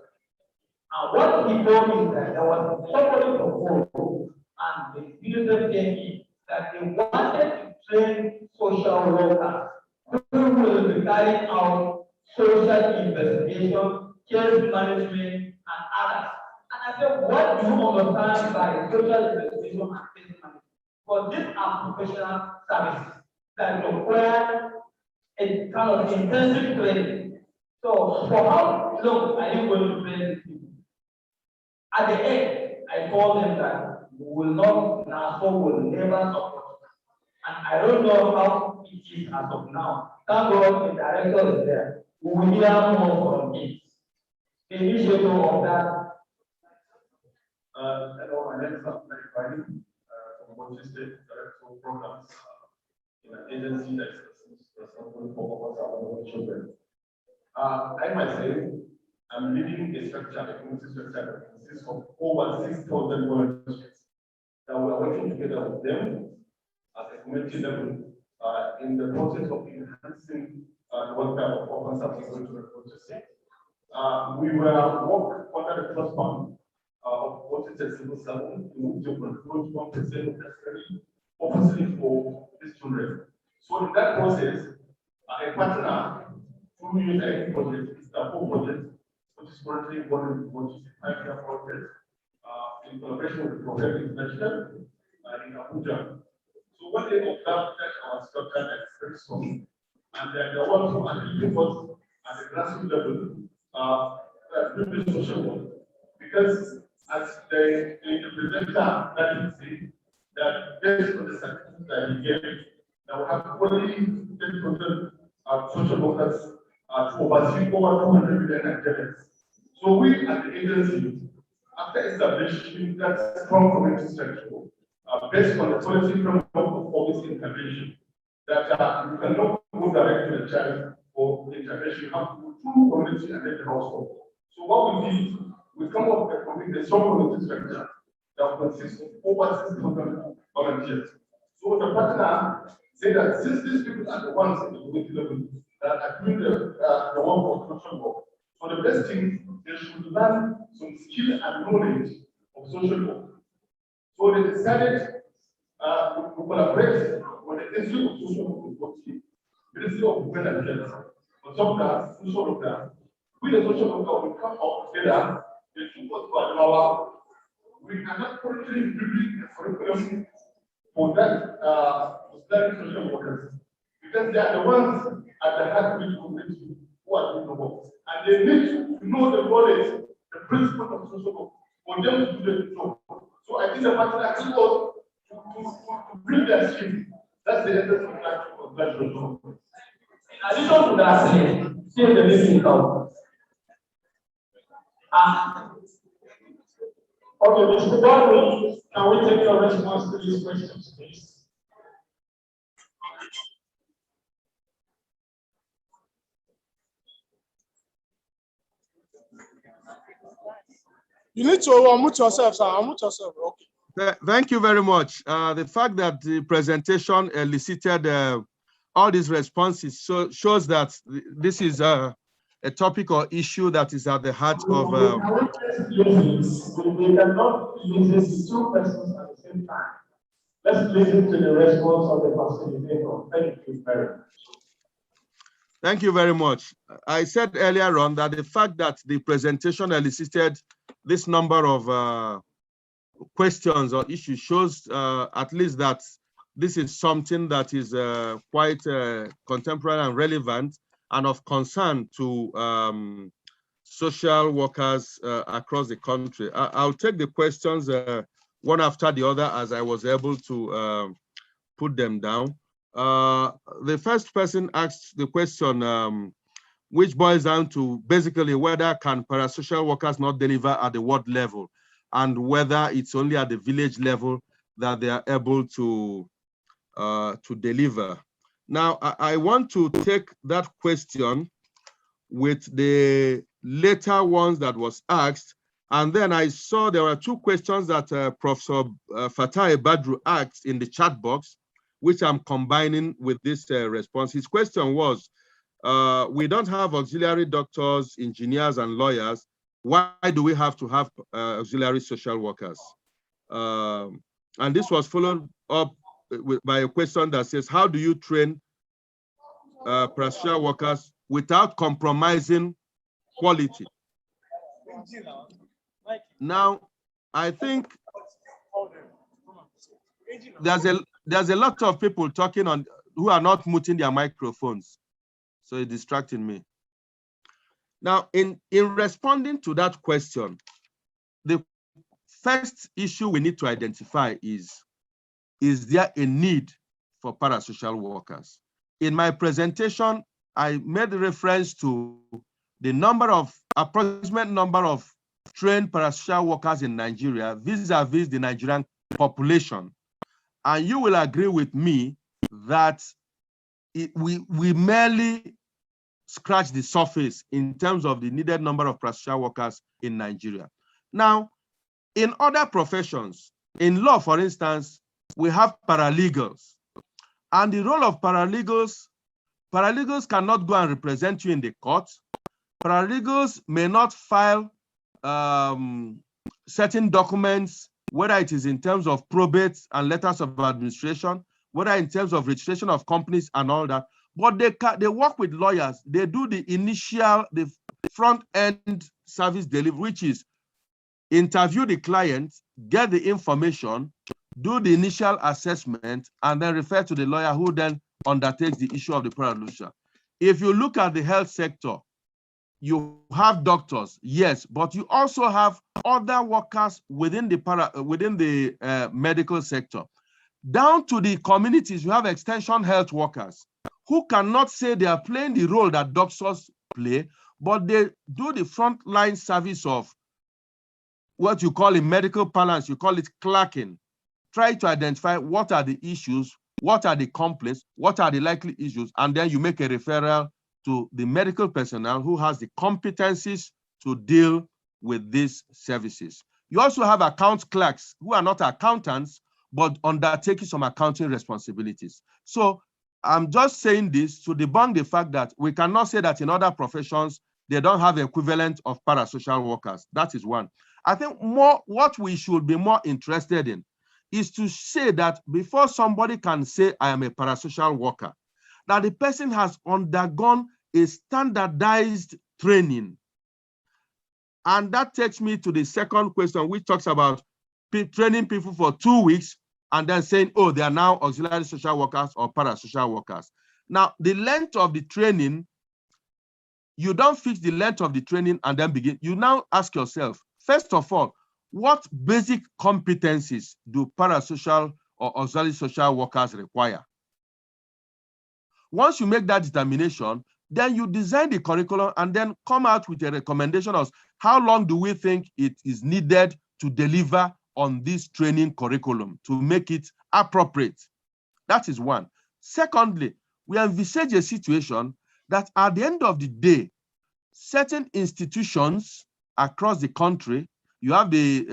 And what he told me is that there was somebody proposed, and the minister came in that they wanted to train social workers who will be carrying out social investigation, case management, and others. And I said, what do you understand by social investigation and case management? Because these are professional services that require a kind of intensive training. So, for how long are you going to train these people? At the end, I told them that we will not, NASoW will never support. And I don't know how it is as of now. Thank God the director is there. We will hear more from him. The initiative of that. Hello, my name is Abdul Ibrahim from Bauchi State, Director of Programs in an agency that is responsible for our children. I myself am leading a structure, a community structure that consists of over 6,000 volunteers that we are working together with them at a community level in the process of enhancing the welfare of orphans and people to the state. We were work under the trust fund of what is a civil servant to control 1% of the salary, obviously for these children. So in that process, A partner who use any project is the whole project, which is currently involved in which is a 5-year project in collaboration with the Professor International in Abuja. So what they observed that our structure is very strong, and then the ones who are really work at the grassroots level do the social work. Because as the presenter that you see, that based on the statistics that he gave, that we have only 10% of social workers to oversee over 200 million Nigerians. So we at the agency, after establishing that strong community structure, based on the policy framework of policy intervention, that you cannot go direct to the child for intervention, you have to go through community and then the household. So what we did, we come up with a strong community structure that consists of over 6,000 volunteers. So the partner said that since these people are the ones in the community level that are doing the work of social work, so the best thing, they should learn some skill and knowledge of social work. So they decided to collaborate with the Institute of Social Work, Ministry of Women and Kids, on some class, social work. With the social worker, we come up together, the two of us, we cannot currently building a curriculum for that social workers, because they are the ones at the heart of the community who are doing the work. And they need to know the knowledge, the principle of social work, for them to do the job. So I think the partner actually was to bring their skill. That's the essence of that job. In addition to that, still the missing out. Okay, Mr. Godwin, can we take your response to these questions, please? You need to unmute yourself, sir. Unmute yourself. Okay. Thank you very much. The fact that the presentation elicited all these responses shows that this is a topic or issue that is at the heart of. We cannot listen to two persons at the same time. Let's listen to the response of the facilitator. Thank you very much. Thank you very much. I said earlier on that the fact that the presentation elicited this number of questions or issues shows at least that this is something that is quite contemporary and relevant and of concern to social workers across the country. I'll take the questions one after the other as I was able to put them down. The first person asked the question, which boils down to basically whether can parasocial workers not deliver at the ward level, and whether it's only at the village level that they are able to deliver. Now, I want to take that question with the later ones that was asked, and then I saw there were two questions that Professor Fatai Badru asked in the chat box, which I'm combining with this response. His question was, we don't have auxiliary doctors, engineers, and lawyers. Why do we have to have auxiliary social workers? And this was followed up by a question that says, how do you train parasocial workers without compromising quality? Now, I think there's a lot of people talking on who are not muting their microphones, so it's distracting me. Now, in responding to that question, the first issue we need to identify is there a need for parasocial workers? In my presentation, I made reference to the approximate number of trained parasocial workers in Nigeria vis-a-vis the Nigerian population. And you will agree with me that we merely scratch the surface in terms of the needed number of parasocial workers in Nigeria. Now, in other professions, in law, for instance, we have paralegals. And the role of paralegals cannot go and represent you in the court. Paralegals may not file certain documents, whether it is in terms of probate and letters of administration, whether in terms of registration of companies and all that, but they work with lawyers. They do the front end service delivery, which is interview the client, get the information, do the initial assessment, and then refer to the lawyer who then undertakes the issue of the para-resolution. If you look at the health sector, you have doctors, yes, but you also have other workers within the medical sector. Down to the communities, you have extension health workers who cannot say they are playing the role that doctors play, but they do the frontline service of what you call in medical parlance, you call it clerking. Try to identify what are the issues, what are the complaints, what are the likely issues, and then you make a referral to the medical personnel who has the competencies to deal with these services. You also have account clerks who are not accountants, but undertaking some accounting responsibilities. So I'm just saying this to debunk the fact that we cannot say that in other professions, they don't have equivalent of parasocial workers. That is one. I think what we should be more interested in is to say that before somebody can say, I am a parasocial worker, that the person has undergone a standardized training. And that takes me to the second question, which talks about training people for 2 weeks and then saying, oh, they are now auxiliary social workers or parasocial workers. Now, the length of the training, you don't fix the length of the training and then begin. You now ask yourself, first of all, what basic competencies do parasocial or auxiliary social workers require? Once you make that determination, then you design the curriculum and then come out with a recommendation of how long do we think it is needed to deliver on this training curriculum to make it appropriate. That is one. Secondly, we envisage a situation that at the end of the day, certain institutions across the country, you have the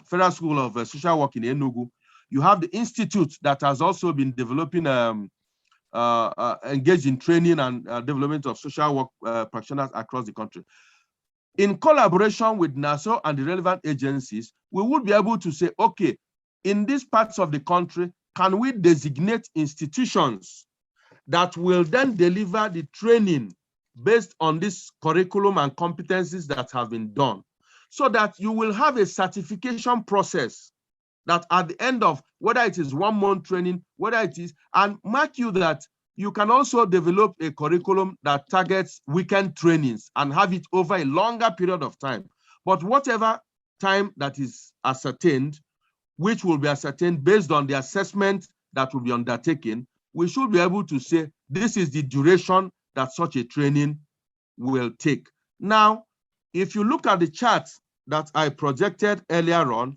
Federal School of Social Work in Enugu, you have the institute that has also been developing, engaged in training and development of social work practitioners across the country. In collaboration with NASoW and the relevant agencies, we would be able to say, okay, in these parts of the country, can we designate institutions that will then deliver the training based on this curriculum and competencies that have been done, so that you will have a certification process that at the end of, whether it is 1 month training, whether it is, and mark you that you can also develop a curriculum that targets weekend trainings and have it over a longer period of time. But whatever time that is ascertained, which will be ascertained based on the assessment that will be undertaken, we should be able to say, this is the duration that such a training will take. Now, if you look at the chart that I projected earlier on,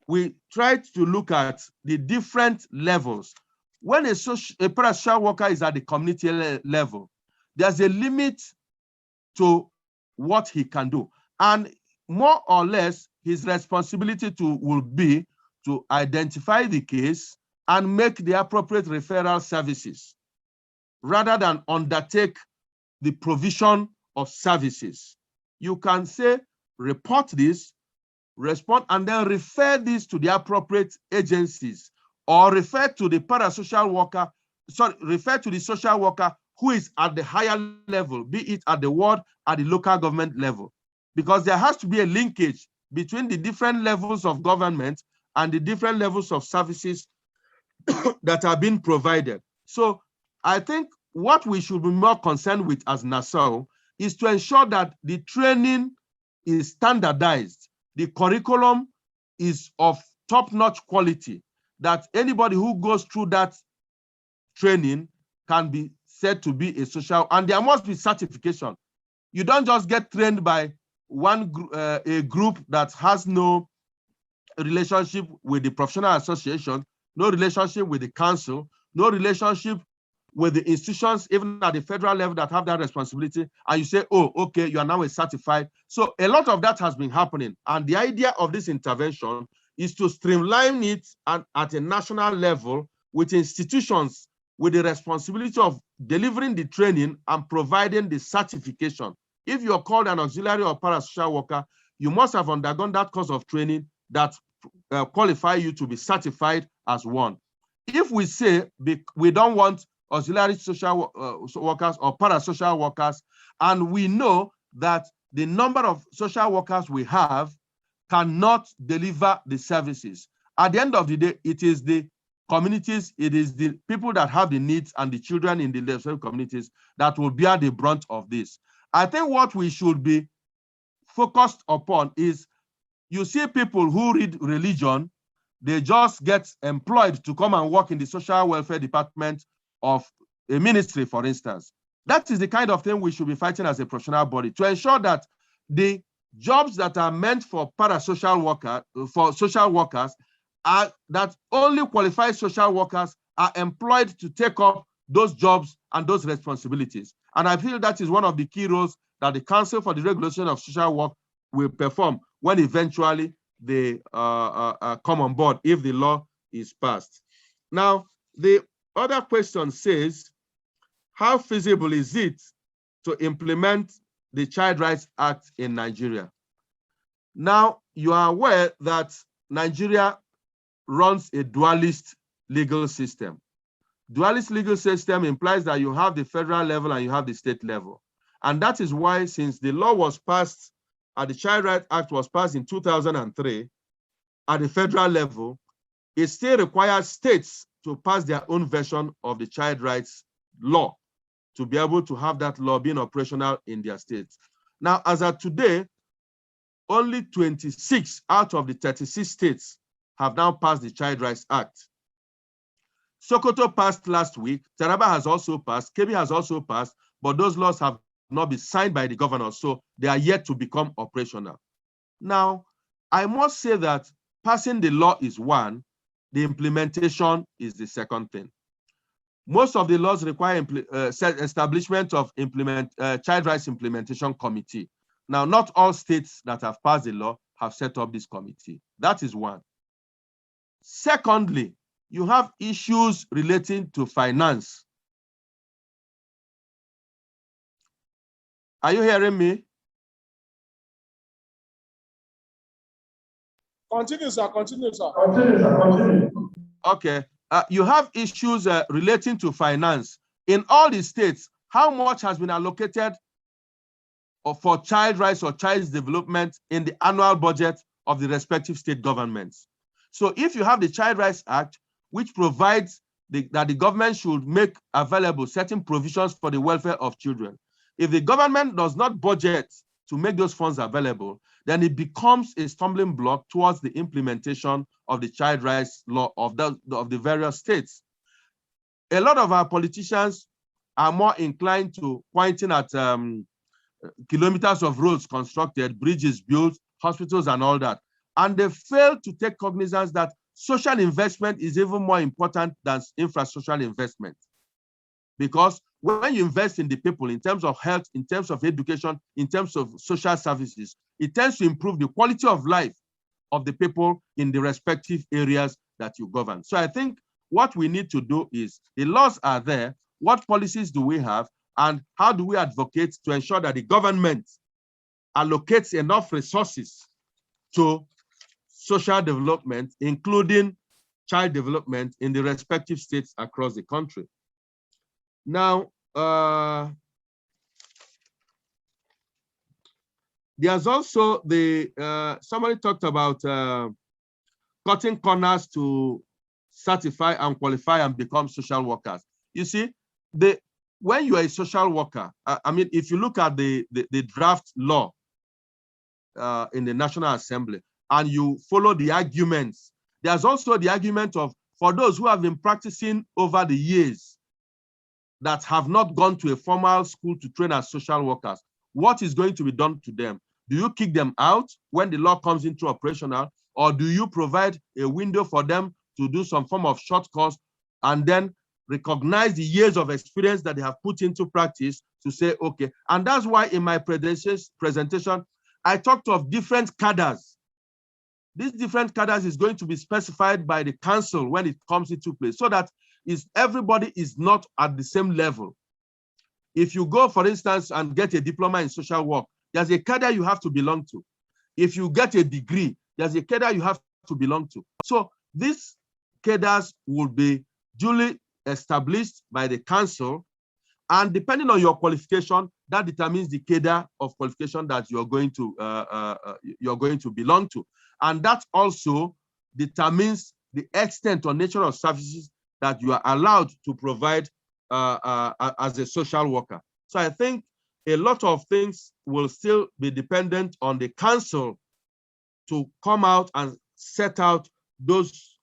we tried to look at the different levels. When a parasocial worker is at the community level, there's a limit to what he can do. And more or less, his responsibility will be to identify the case and make the appropriate referral services, rather than undertake the provision of services. You can say, report this, respond, and then refer this to the appropriate agencies, or refer to the parasocial worker, refer to the social worker who is at the higher level, be it at the ward, at the local government level. Because there has to be a linkage between the different levels of government and the different levels of services that are being provided. So I think what we should be more concerned with as NASoW is to ensure that the training is standardized, the curriculum is of top-notch quality, that anybody who goes through that training can be said to be a social, and there must be certification. You don't just get trained by a group that has no relationship with the professional association, no relationship with the council, no relationship with the institutions, even at the federal level, that have that responsibility, and you say, oh, okay, you are now a certified. So a lot of that has been happening. And the idea of this intervention is to streamline it at a national level with institutions with the responsibility of delivering the training and providing the certification. If you're called an auxiliary or parasocial worker, you must have undergone that course of training that qualify you to be certified as one. If we say we don't want auxiliary social workers or parasocial workers, and we know that the number of social workers we have cannot deliver the services. At the end of the day, it is the communities, it is the people that have the needs and the children in the same communities that will bear the brunt of this. I think what we should be focused upon is, you see people who read religion, they just get employed to come and work in the social welfare department of a ministry, for instance. That is the kind of thing we should be fighting as a professional body, to ensure that the jobs that are meant for parasocial workers, for social workers, are that only qualified social workers are employed to take up those jobs and those responsibilities. And I feel that is one of the key roles that the Council for the Regulation of Social Work will perform when eventually they come on board, if the law is passed. Now, the other question says, how feasible is it to implement the Child Rights Act in Nigeria? Now, you are aware that Nigeria runs a dualist legal system. Dualist legal system implies that you have the federal level and you have the state level. And that is why, since the law was passed, the Child Rights Act was passed in 2003 at the federal level, it still requires states to pass their own version of the child rights law to be able to have that law being operational in their states. Now, as of today, only 26 out of the 36 states have now passed the Child Rights Act. Sokoto passed last week, Taraba has also passed, Kebbi has also passed, but those laws have not been signed by the governor, so they are yet to become operational. Now, I must say that passing the law is one, the implementation is the second thing. Most of the laws require establishment of Child Rights Implementation Committee. Now, not all states that have passed the law have set up this committee. That is one. Secondly, you have issues relating to finance. Are you hearing me? Continue, sir. Continue, sir. Continue, sir. Continue. Okay. You have issues relating to finance. In all the states, how much has been allocated for child rights or child development in the annual budget of the respective state governments? So if you have the Child Rights Act, which provides that the government should make available certain provisions for the welfare of children, if the government does not budget to make those funds available, then it becomes a stumbling block towards the implementation of the child rights law of the various states. A lot of our politicians are more inclined to pointing at kilometers of roads constructed, bridges built, hospitals and all that. And they fail to take cognizance that social investment is even more important than infrastructural investment. Because when you invest in the people in terms of health, in terms of education, in terms of social services, it tends to improve the quality of life of the people in the respective areas that you govern. So I think what we need to do is, the laws are there, what policies do we have, and how do we advocate to ensure that the government allocates enough resources to social development, including child development in the respective states across the country. Now, there's also the, somebody talked about cutting corners to certify and qualify and become social workers. You see, when you are a social worker, I mean, if you look at the draft law in the National Assembly and you follow the arguments, there's also the argument of, for those who have been practicing over the years that have not gone to a formal school to train as social workers, what is going to be done to them? Do you kick them out when the law comes into operational, or do you provide a window for them to do some form of short course and then recognize the years of experience that they have put into practice to say, okay? And that's why in my presentation, I talked of different cadres. These different cadres is going to be specified by the council when it comes into place, so that everybody is not at the same level. If you go, for instance, and get a diploma in social work, there's a cadre you have to belong to. If you get a degree, there's a cadre you have to belong to. So these cadres will be duly established by the council, and depending on your qualification, that determines the cadre of qualification that you're going to belong to, and that also determines the extent or nature of services that you are allowed to provide as a social worker. So I think a lot of things will still be dependent on the council to come out and set out those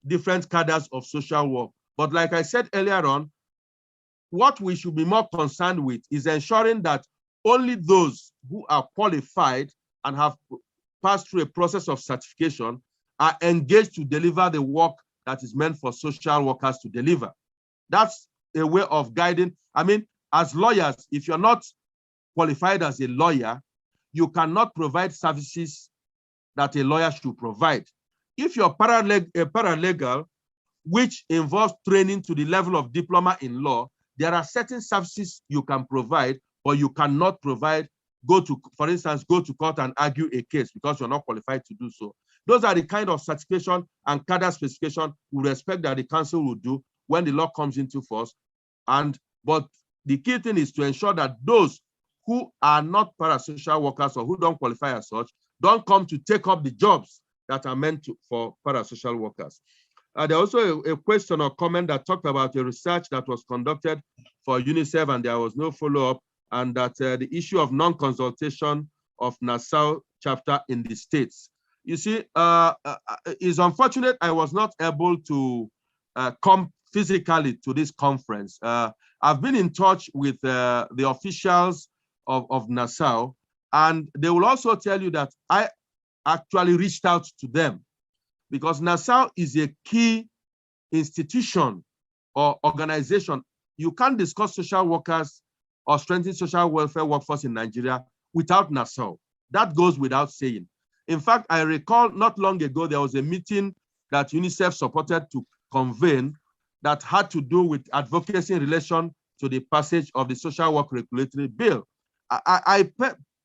different cadres of social work. But like I said earlier on, what we should be more concerned with is ensuring that only those who are qualified and have passed through a process of certification are engaged to deliver the work that is meant for social workers to deliver. That's a way of guiding. I mean, as lawyers, if you're not qualified as a lawyer, you cannot provide services that a lawyer should provide. If you're a paralegal, which involves training to the level of diploma in law, there are certain services you can provide, but you cannot provide, for instance, go to court and argue a case because you're not qualified to do so. Those are the kind of certification and cadre specification we expect that the council will do when the law comes into force. But the key thing is to ensure that those who are not parasocial workers or who don't qualify as such don't come to take up the jobs that are meant for parasocial workers. There also a question or comment that talked about a research that was conducted for UNICEF and there was no follow-up, and that the issue of non-consultation of NASoW chapter in the States. You see, it's unfortunate I was not able to come physically to this conference. I've been in touch with the officials of NASoW, and they will also tell you that I actually reached out to them because NASoW is a key institution or organization. You can't discuss social workers or strengthen social welfare workforce in Nigeria without NASoW. That goes without saying. In fact, I recall not long ago, there was a meeting that UNICEF supported to convene that had to do with advocacy in relation to the passage of the Social Work Regulatory Bill. I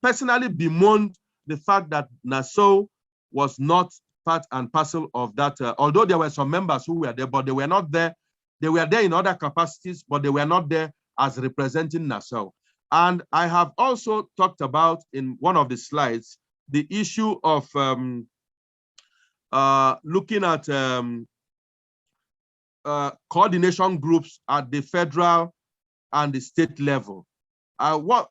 personally bemoaned the fact that NASoW was not part and parcel of that, although there were some members who were there, but they were not there. They were there in other capacities, but they were not there as representing NASoW. And I have also talked about in one of the slides the issue of looking at coordination groups at the federal and the state level. We'll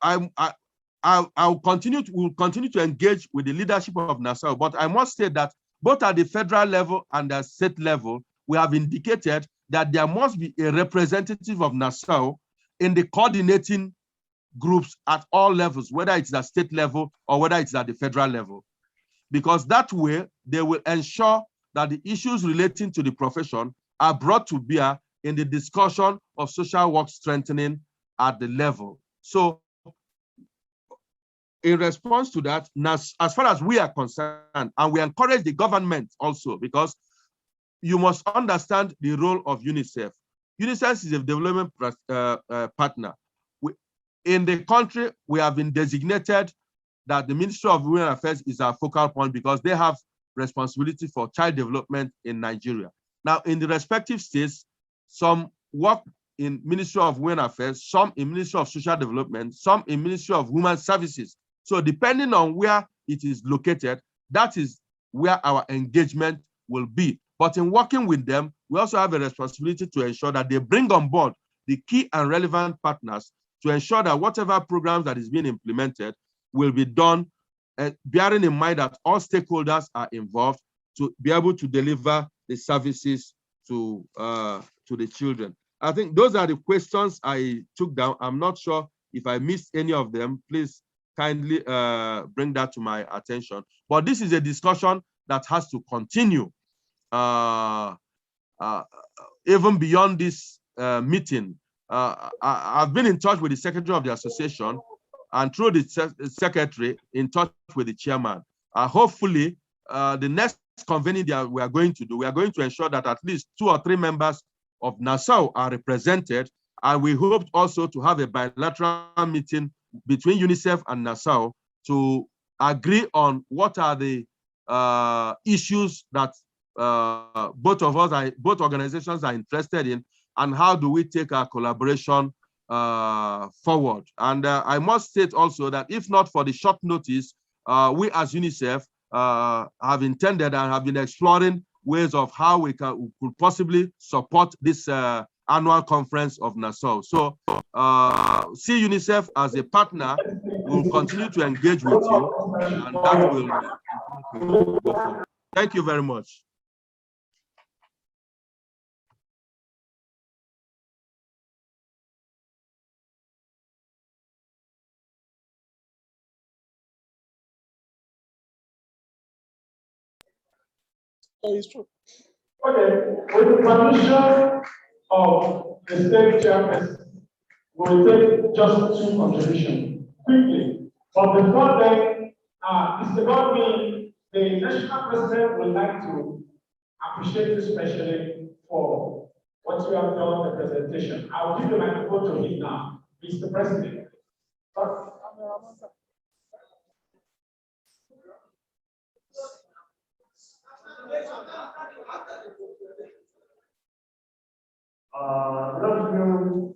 continue to engage with the leadership of NASoW, but I must say that both at the federal level and the state level, we have indicated that there must be a representative of NASoW in the coordinating groups at all levels, whether it's at state level or whether it's at the federal level. Because that way, they will ensure that the issues relating to the profession are brought to bear in the discussion of social work strengthening at the level. So in response to that, as far as we are concerned, and we encourage the government also, because you must understand the role of UNICEF. UNICEF is a development partner. In the country, we have been designated that the Ministry of Women Affairs is our focal point because they have responsibility for child development in Nigeria. Now, in the respective states, some work in Ministry of Women Affairs, some in Ministry of Social Development, some in Ministry of Human Services. So depending on where it is located, that is where our engagement will be. But in working with them, we also have a responsibility to ensure that they bring on board the key and relevant partners to ensure that whatever programs that is being implemented will be done, bearing in mind that all stakeholders are involved to be able to deliver the services to the children. I think those are the questions I took down. I'm not sure if I missed any of them. Please kindly bring that to my attention. But this is a discussion that has to continue even beyond this meeting. I've been in touch with the secretary of the association and through the secretary in touch with the chairman. Hopefully, the next convening that we are going to do, we are going to ensure that at least 2 or 3 members of NASoW are represented. And we hope also to have a bilateral meeting between UNICEF and NASoW to agree on what are the issues that both organizations are interested in, and how do we take our collaboration forward. And I must state also that if not for the short notice, we as UNICEF have intended and have been exploring ways of how we could possibly support this annual conference of NASoW. So see UNICEF as a partner. We'll continue to engage with you, and that will go forward. Thank you very much. It's true. Okay, with the permission of the state chairperson, we'll take just 2 contributions quickly. But before then, Mr. Godwin, the national president would like to appreciate you especially for what you have done in the presentation. I'll give the microphone to him now, Mr. President. Good afternoon,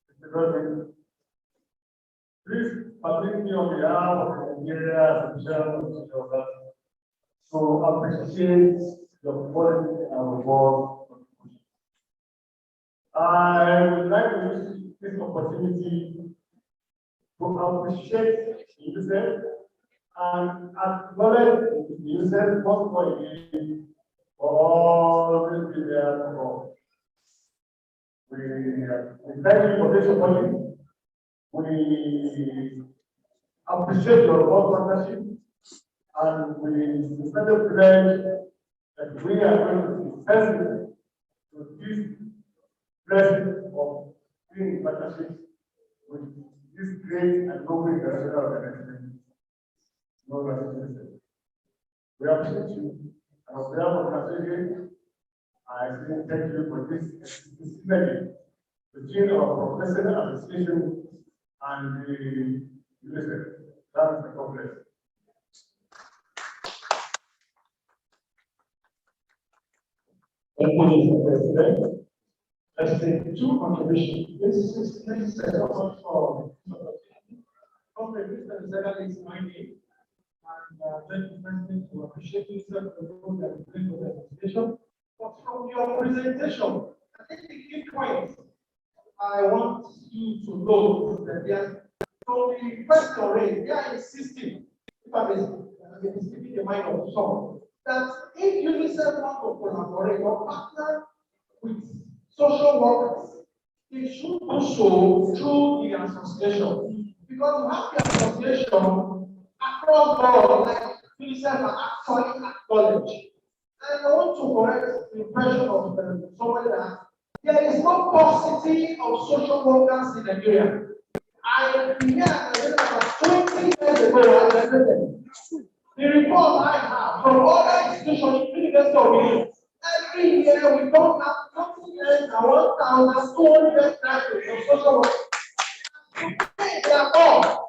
Mr. Godwin. Please permit me on behalf of the Nigeria Association of Social to appreciate your quality and work contribution. I would like to use this opportunity to appreciate UNICEF and acknowledge UNICEF once more again for always being there for all. We thank you for this opportunity. We appreciate your work partnership, and we further pledge that we are going to be sensitive to this blessing of being partnership with this great and noble international organization. We appreciate you, and on behalf of the association, I say thank you for this synergy between our professional association and the UNICEF. That is the complex. Thank you, Mr. President. Let's take 2 contributions. This is necessary for Mr. Zedal is my name. And thank you, President, to appreciate yourself for the role that you play for the administration. But from your presentation, I think the key point I want you to know that they are, so the question raised, they are insisting, if I may speak the mind of some, that if UNICEF want to collaborate or partner with social workers, they should do so through the association. Because you have the association across board, like UNICEF are actually acknowledged. And I want to correct the impression of somebody that there is no paucity of social workers in Nigeria. I began about 20 years ago as a president. The report I have from other institutions, University of Illinois, every year we don't have 1,200 graduates of social work. They are all.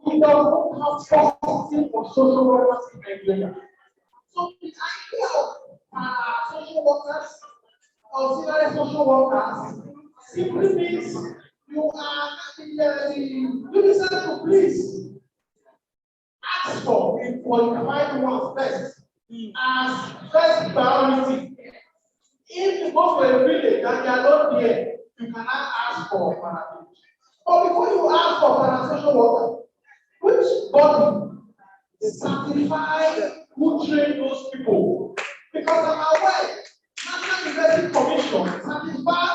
We don't have paucity of social workers in Nigeria. So the idea of social workers, auxiliary social workers, simply means you are UNICEF to please ask for the qualified ones first as first priority. If you go to a village and you are not there, you cannot ask for paramedics. But before you ask for parasocial worker, which body certify who train those people? Because I'm aware, National University Commission certify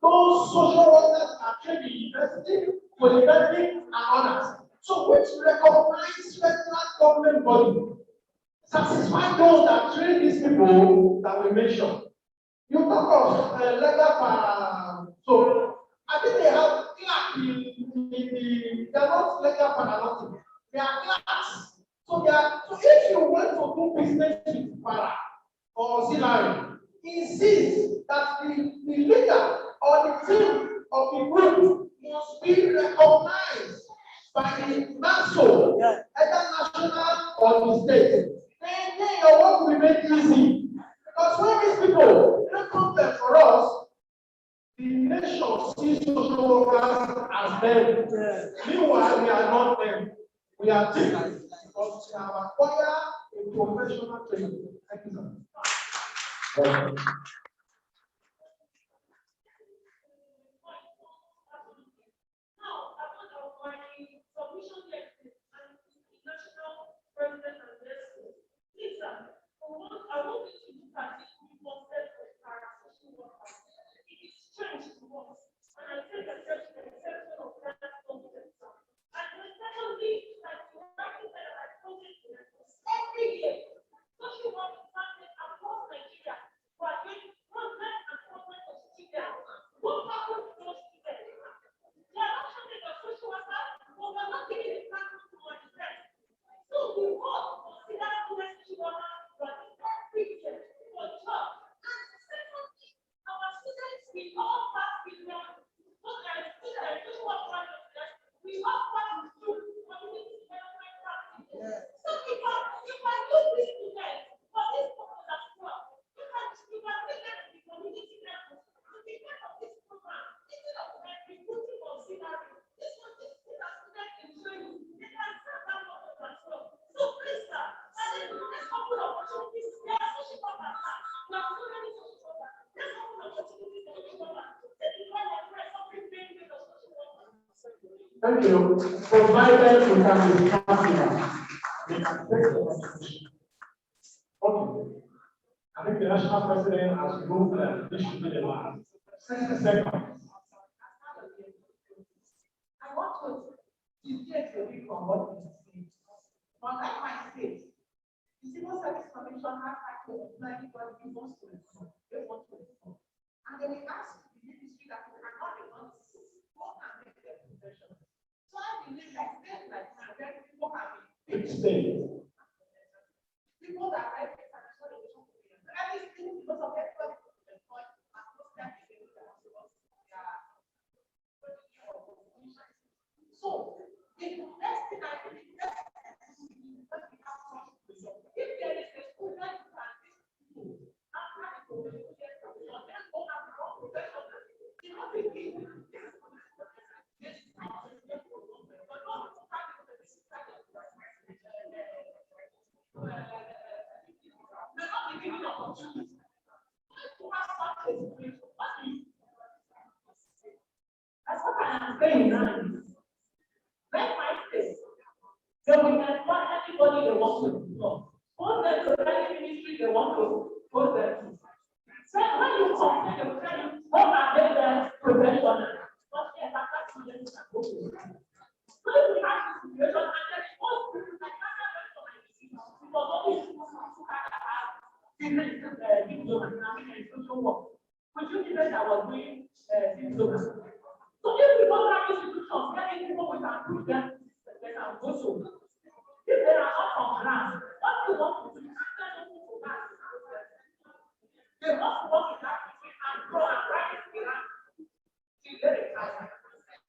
those social workers are trained in university, polytechnic, and others. So which recognized federal government body satisfy those that train these people that we mentioned? You talk of legal so I think they have clerk in the they are not legal nothing. They are clerks. So if you want to do business with para or auxiliary, insist that the leader or the team of the group must be recognized by the NASoW, either national or the state. Then your work will be made easy. Because when these people don't come there for us, them. Meanwhile, we are not them. We are teachers because we have acquired a professional training. Thank you, sir. Thank you. Provided we can be confident, we can take the contribution. Okay. I think the national president has moved that this should be the last. 60 seconds. I want to deviate a bit from what you said. But like my state, the Civil Service Commission has to employ anybody who wants to reform. They want to reform. And they will ask the ministry that we cannot reform who can make their profession. So I believe that states like Nigeria, people have been people that are very financial education, at least because of everybody who is employed, and most times they do that. So, the next thing I think is that if there is a student who can teach people, that's what I am saying now. Like my state, they will employ anybody they want to employ. Post them to any ministry they want to post them to. So when you complain, they will tell you, what are they the professional? But yes, that's what they go to. So if we have this situation, and there is most people like that, because all these people who have different diplomas and social work. Could you even that was doing diplomas? So if we go to institutions, many people will approve them, they can go to. If they are not on grants, what do you want to do? They must work in that and grow and rise in that till they retire.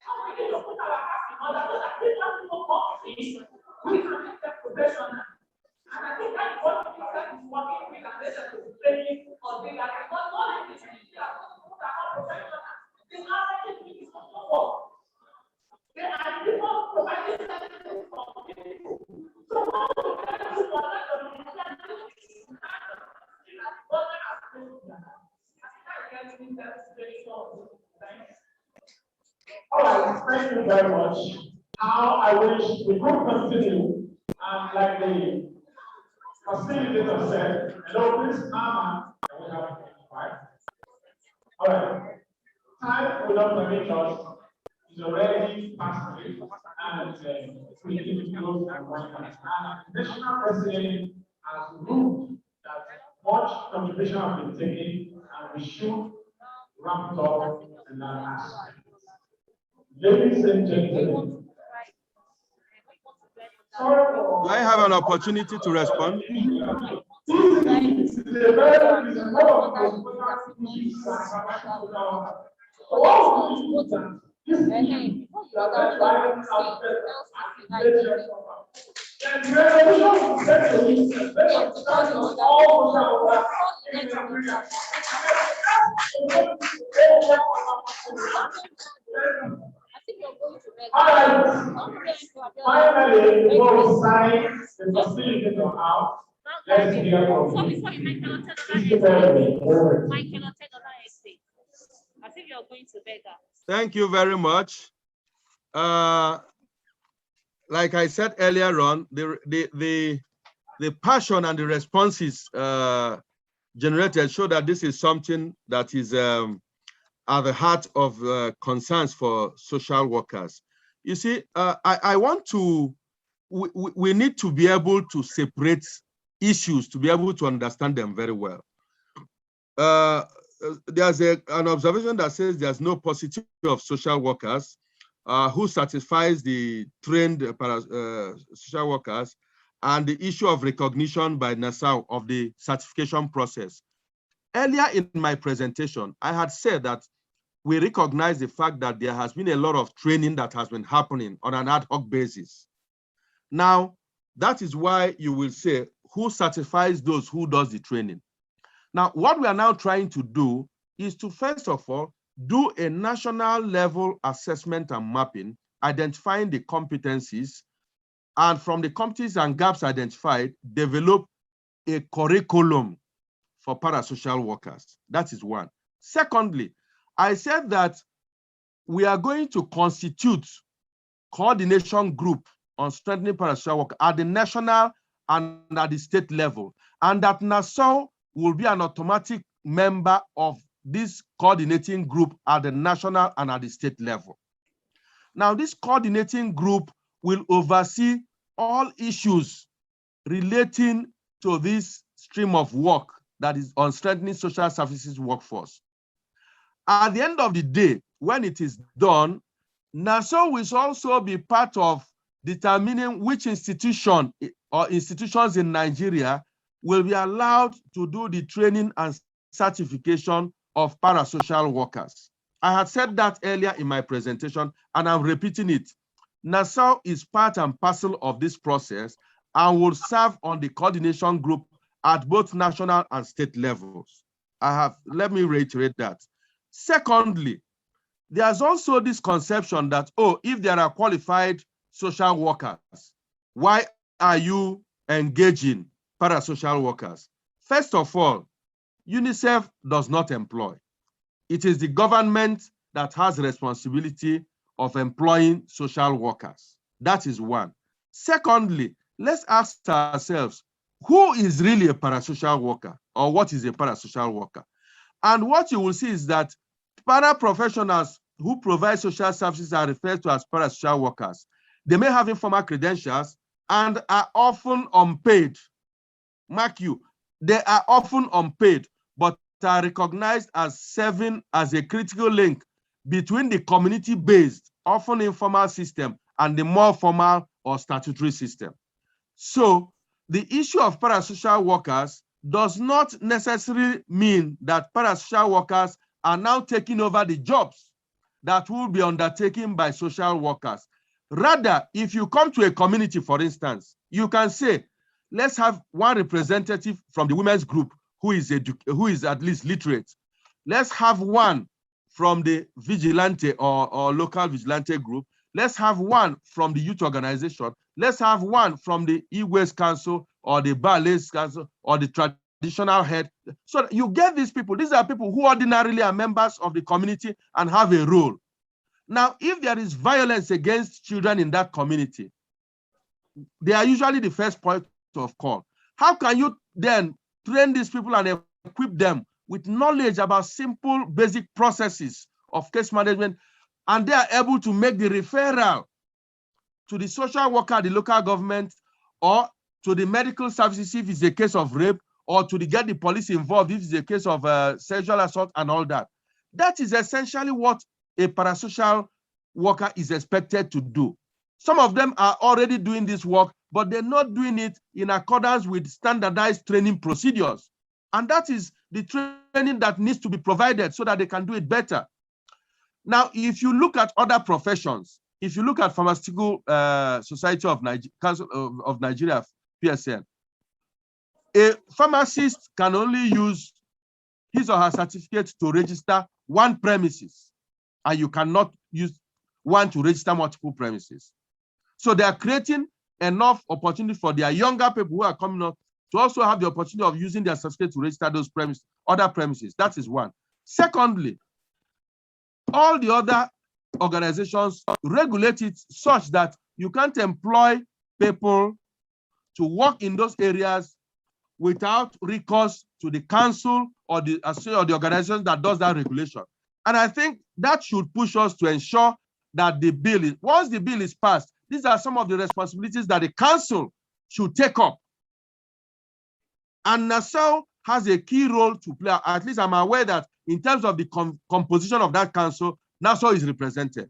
So we need to put our hearts in order so that people come in, we can make them professional. And I think that's what the person is working with, and they are training or they are not knowing this is not professional. This already is also work. They are people providing services for people. So what do we do for All right, thank you very much. Now I wish we could continue, and like the facilitator said, hello, please, Mama, and we have 5. All right, time will not permit us. It's already past 3, and we need to close at 1 time. And the national president has ruled that much contribution has been taken, and we should wrap it up in that aspect. Ladies and gentlemen, do I have an opportunity to respond? Finally, before we sign the facilitator out, let's hear from you. Thank you very much. Like I said earlier on, the passion and the responses generated show that this is something that is at the heart of concerns for social workers. You see, I want to, we need to be able to separate issues to be able to understand them very well. There's an observation that says there's no paucity of social workers who satisfies the trained social workers, and the issue of recognition by NASoW of the certification process. Earlier in my presentation, I had said that we recognize the fact that there has been a lot of training that has been happening on an ad hoc basis. Now, that is why you will say, who certifies those who does the training? Now, what we are now trying to do is to, first of all, do a national level assessment and mapping, identifying the competencies, and from the competencies and gaps identified, develop a curriculum for parasocial workers. That is one. Secondly, I said that we are going to constitute coordination group on strengthening parasocial work at the national and at the state level, and that NASoW will be an automatic member of this coordinating group at the national and at the state level. Now, this coordinating group will oversee all issues relating to this stream of work that is on strengthening social services workforce. At the end of the day, when it is done, NASoW will also be part of determining which institution or institutions in Nigeria will be allowed to do the training and certification of parasocial workers. I had said that earlier in my presentation, and I'm repeating it. NASoW is part and parcel of this process and will serve on the coordination group at both national and state levels. Let me reiterate that. Secondly, there's also this conception that, oh, if there are qualified social workers, why are you engaging parasocial workers? First of all, UNICEF does not employ. It is the government that has the responsibility of employing social workers. That is one. Secondly, let's ask ourselves, who is really a parasocial worker, or what is a parasocial worker? And what you will see is that paraprofessionals who provide social services are referred to as parasocial workers. They may have informal credentials and are often unpaid. Mark you, they are often unpaid, but are recognized as serving as a critical link between the community-based, often informal system and the more formal or statutory system. So the issue of parasocial workers does not necessarily mean that parasocial workers are now taking over the jobs that will be undertaken by social workers. Rather, if you come to a community, for instance, you can say, let's have one representative from the women's group who is at least literate. Let's have one from the vigilante or local vigilante group. Let's have one from the youth organization. Let's have one from the e-waste council or the Bales council or the traditional head. So you get these people. These are people who ordinarily are members of the community and have a role. Now, if there is violence against children in that community, they are usually the first point of call. How can you then train these people and equip them with knowledge about simple basic processes of case management, and they are able to make the referral to the social worker, the local government, or to the medical services if it's a case of rape, or to get the police involved if it's a case of sexual assault and all that? That is essentially what a parasocial worker is expected to do. Some of them are already doing this work, but they're not doing it in accordance with standardized training procedures. And that is the training that needs to be provided so that they can do it better. Now, if you look at other professions, if you look at Pharmaceutical Society of Nigeria, Council of Nigeria, PSN, a pharmacist can only use his or her certificate to register one premises, and you cannot use want to register multiple premises. So they are creating enough opportunity for their younger people who are coming up to also have the opportunity of using their certificate to register those premises, other premises. That is one. Secondly, all the other organizations regulate it such that you can't employ people to work in those areas without recourse to the council or the organization that does that regulation. And I think that should push us to ensure that the bill is, once the bill is passed, these are some of the responsibilities that the council should take up. And NASoW has a key role to play. At least I'm aware that in terms of the composition of that council, NASoW is represented.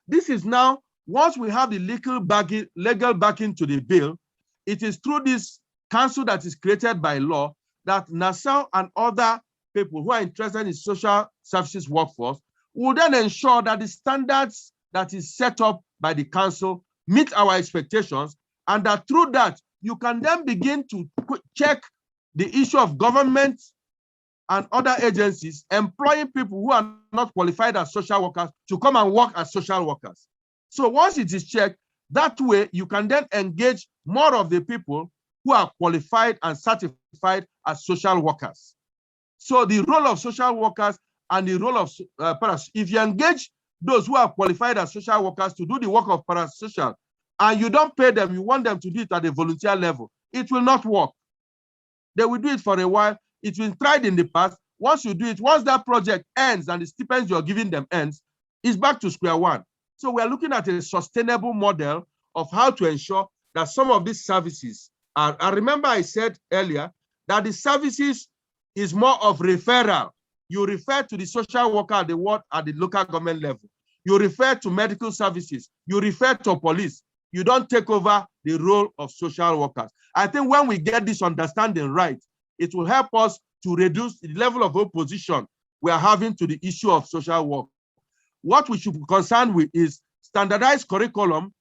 This is now, once we have the legal backing to the bill, it is through this council that is created by law that NASoW and other people who are interested in social services workforce will then ensure that the standards that is set up by the council meet our expectations, and that through that, you can then begin to check the issue of government and other agencies employing people who are not qualified as social workers to come and work as social workers. So once it is checked, that way you can then engage more of the people who are qualified and certified as social workers. So the role of social workers and the role of if you engage those who are qualified as social workers to do the work of parasocial, and you don't pay them, you want them to do it at a volunteer level, it will not work. They will do it for a while. It's been tried in the past. Once you do it, once that project ends and the stipends you're giving them ends, it's back to square one. So we're looking at a sustainable model of how to ensure that some of these services are, I remember I said earlier that the services is more of referral. You refer to the social worker at the local government level. You refer to medical services. You refer to police. You don't take over the role of social workers. I think when we get this understanding right, it will help us to reduce the level of opposition we are having to the issue of social work. What we should be concerned with is standardized curriculum,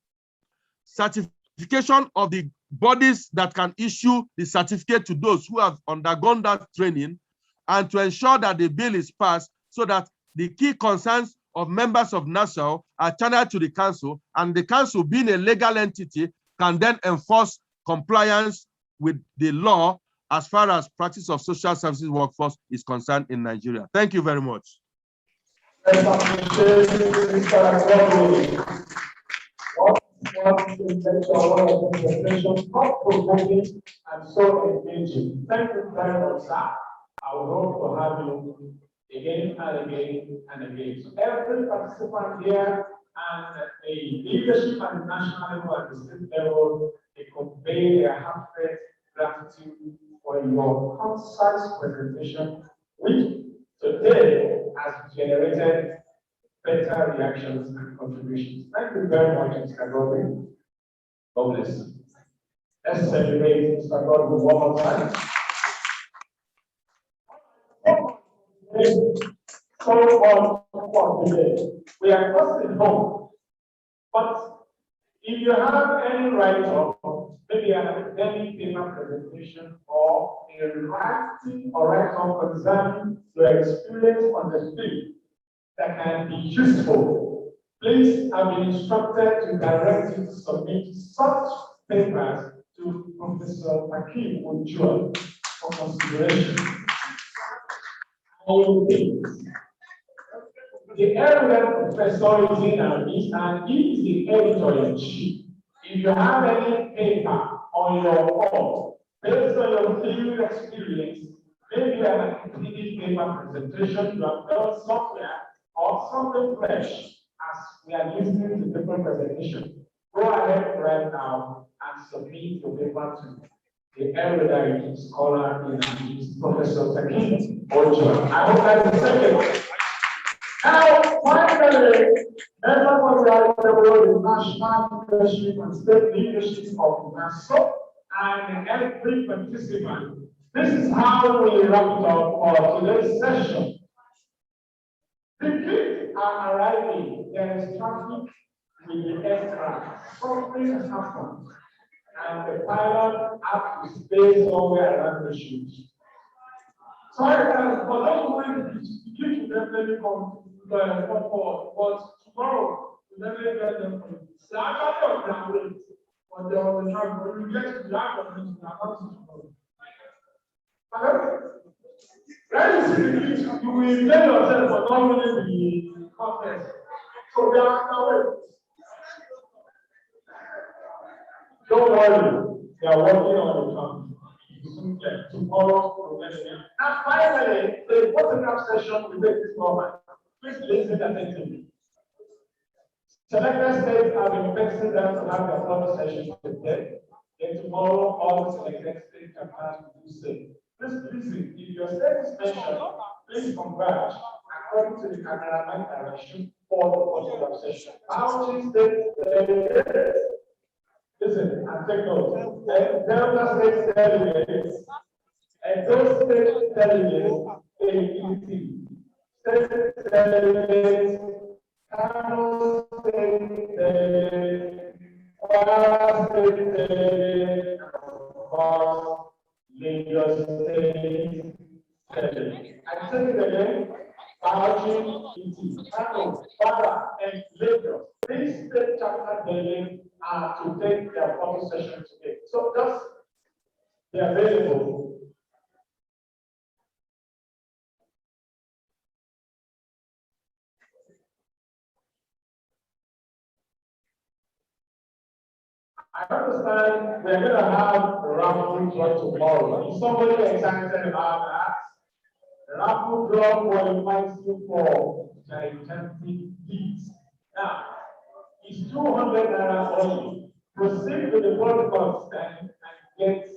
certification of the bodies that can issue the certificate to those who have undergone that training, and to ensure that the bill is passed so that the key concerns of members of NASoW are channeled to the council, and the council, being a legal entity, can then enforce compliance with the law as far as practice of social services workforce is concerned in Nigeria. Thank you very much. Thought-provoking and so engaging. Thank you very much, sir. I would hope to have you again and again and again. So every participant here and the leadership at the national level and the state level, they convey their heartfelt gratitude for your concise presentation, which today has generated better reactions and contributions. Thank you very much, Mr. Godwin. God bless you. Let's celebrate Mr. Godwin one more time. So much for today. We are just at home. But if you have any write-up, maybe an academic paper presentation or a writing or write-up concerning your experience on the field that can be useful, please have been instructed to direct you to submit such papers to Professor Hakeem Ojua for consideration. The area professor is in our midst, and he is the editor-in-chief. If you have any paper on your own, based on your field experience, maybe an academic paper presentation you have done somewhere or something fresh, as we are listening to different presentations, go ahead right now and submit your paper to the erudite scholar in our midst, Professor Hakeem Ojua. I hope that is second. Now, finally, members of the national leadership and state leadership of NASoW and every participant. This is how we wrap it up for today's session. The kids are arriving. There is traffic with the aircraft. Something happened, and the pilot had to stay somewhere around the shoot. So for those who want to definitely come forward, but tomorrow Let me get them for you. So I got your way, but they will not reject the act of it. When you see the list, you will blame yourself for not winning the contest. So they are away. Don't worry, they are working on the company. Tomorrow, now finally, the photograph session will take this moment. Please listen attentively. Selected states have been fixing them to have their photo session today. Then tomorrow, all the selected states can pass to do same. Please listen, if your state is mentioned, please converge according to the cameraman direction for the photograph session. Boundary state, listen and take note. Delta state delegates, and those state delegates, AET. State delegates, Kano state delegates, Kwara state delegates, of course, Lagos state delegates. I take it again. Bauchi, Kano, Kwara, and Lagos. These state chapter delegates are to take their photo session today. So just be available. I understand we're going to have a raffle draw tomorrow. Is somebody excited about that? The raffle draw qualifies you for gigantic gifts. Now, it's 200 naira only. Proceed with the protocol stand and get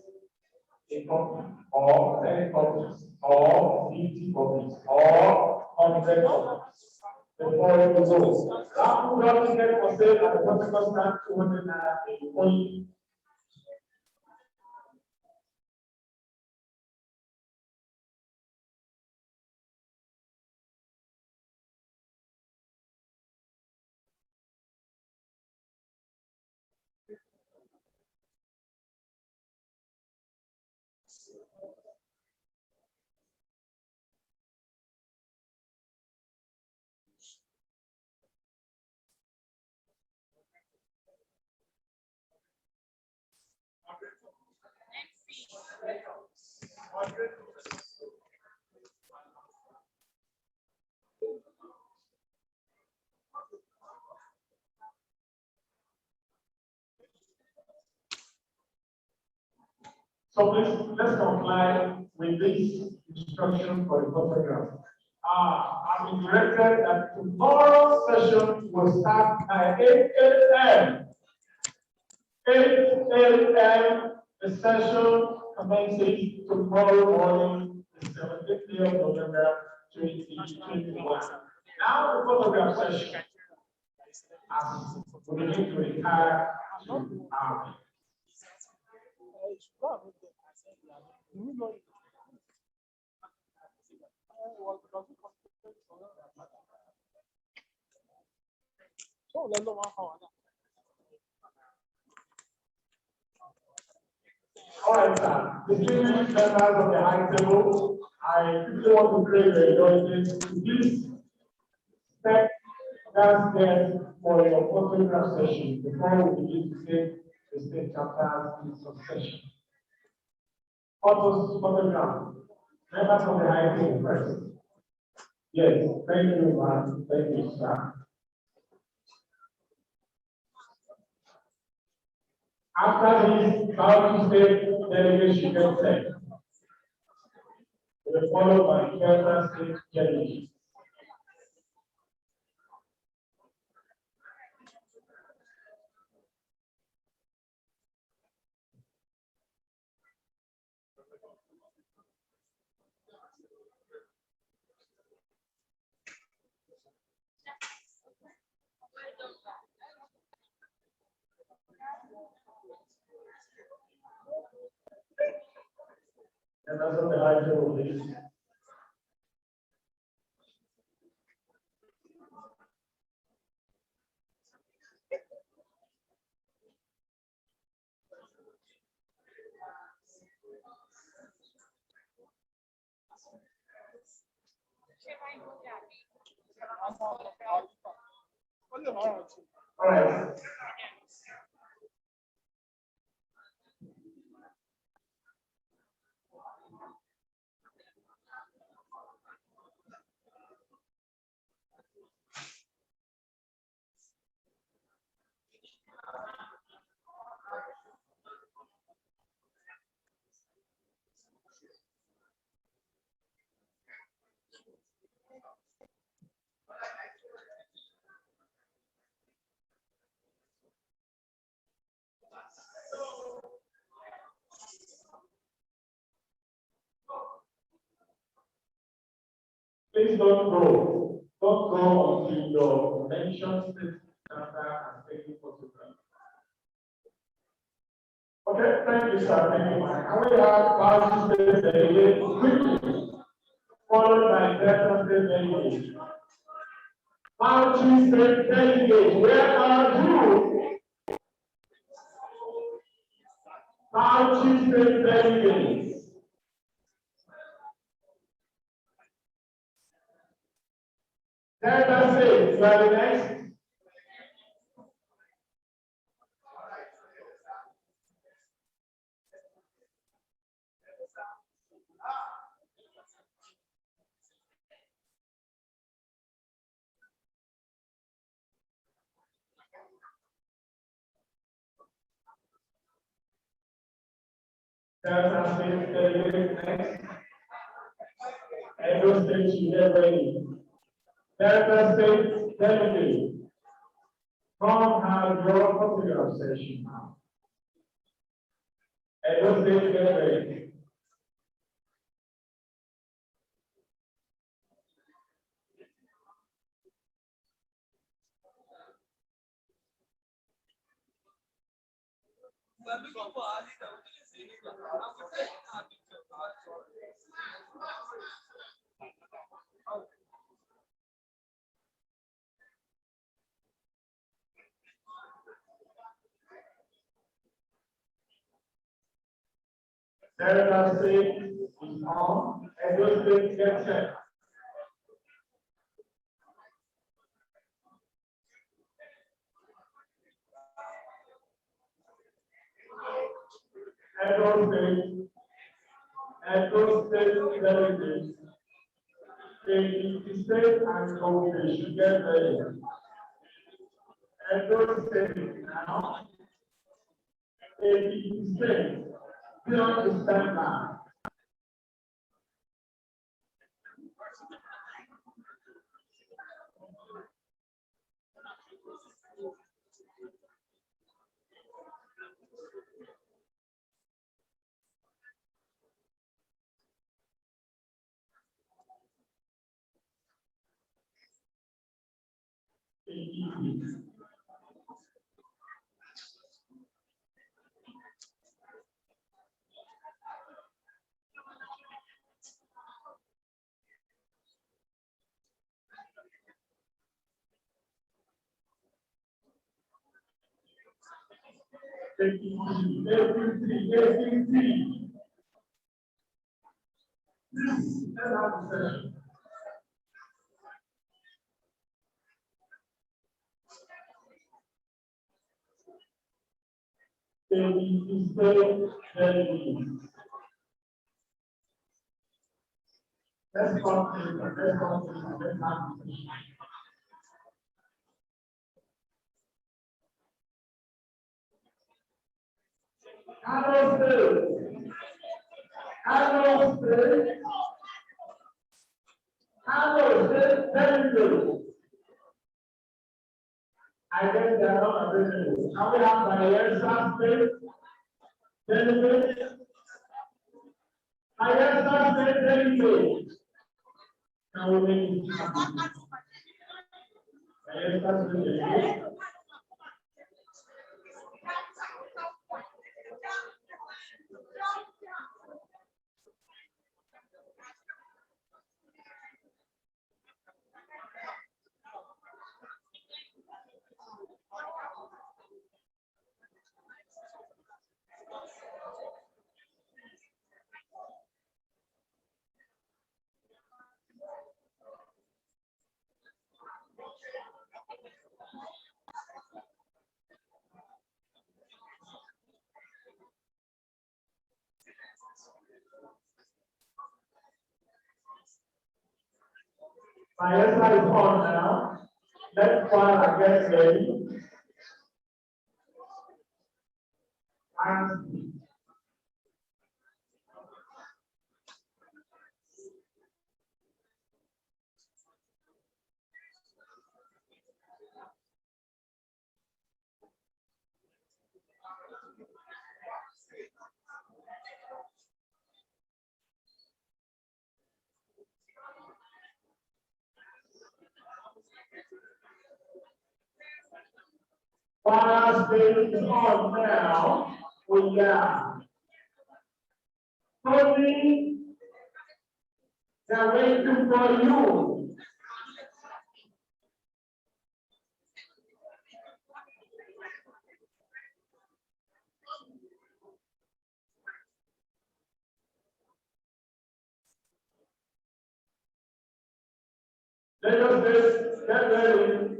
a copy, or 10 copies, or 50 copies, or 100 copies. Before you go, raffle draw ticket for sale at the protocol stand 200 naira only. So please, let's comply with this instruction for the photograph. I've been directed that tomorrow's session will start at 8 a.m. 8 a.m. The session commences tomorrow morning, the 17th day of November 2021. Now the photograph session, as we begin to retire to our all right, sir. Distinguished members of the high table, I quickly want to create the indulgence to please step downstairs for your photograph session before we begin to take the state chapters in succession. Photograph. Members of the high table first. Yes, thank you, ma'am. Thank you, sir. After this, Bauchi State delegation gets set. We will follow by Delta State delegation. Members of the high table, please. All right. Please don't go. Don't go until your mention state data and taking photograph. Okay, thank you, sir. Thank you, Mike. And we have Bauchi State Delegate quickly, followed by Delta State Delegate. Bauchi State Delegate, where are you? Bauchi State Delegate. Delta State, you are the next. Delta State Delegate next. Edo State, you get ready. Delta State Delegate. Come have your photograph session now. Edo State, get ready. Delta State is on. Edo State, get set. Edo State delegates, the state and Kobe should get ready. Edo State now, the state, we understand now. Let's continue. I guess they are not available. Now we have Bayelsa State delegate. Bayelsa State delegate. Now we make it happen. Bayelsa State delegate. My answer is on now. Let's try get ready. And while stage is on now, we got Tony, they're waiting for you. Let us get ready.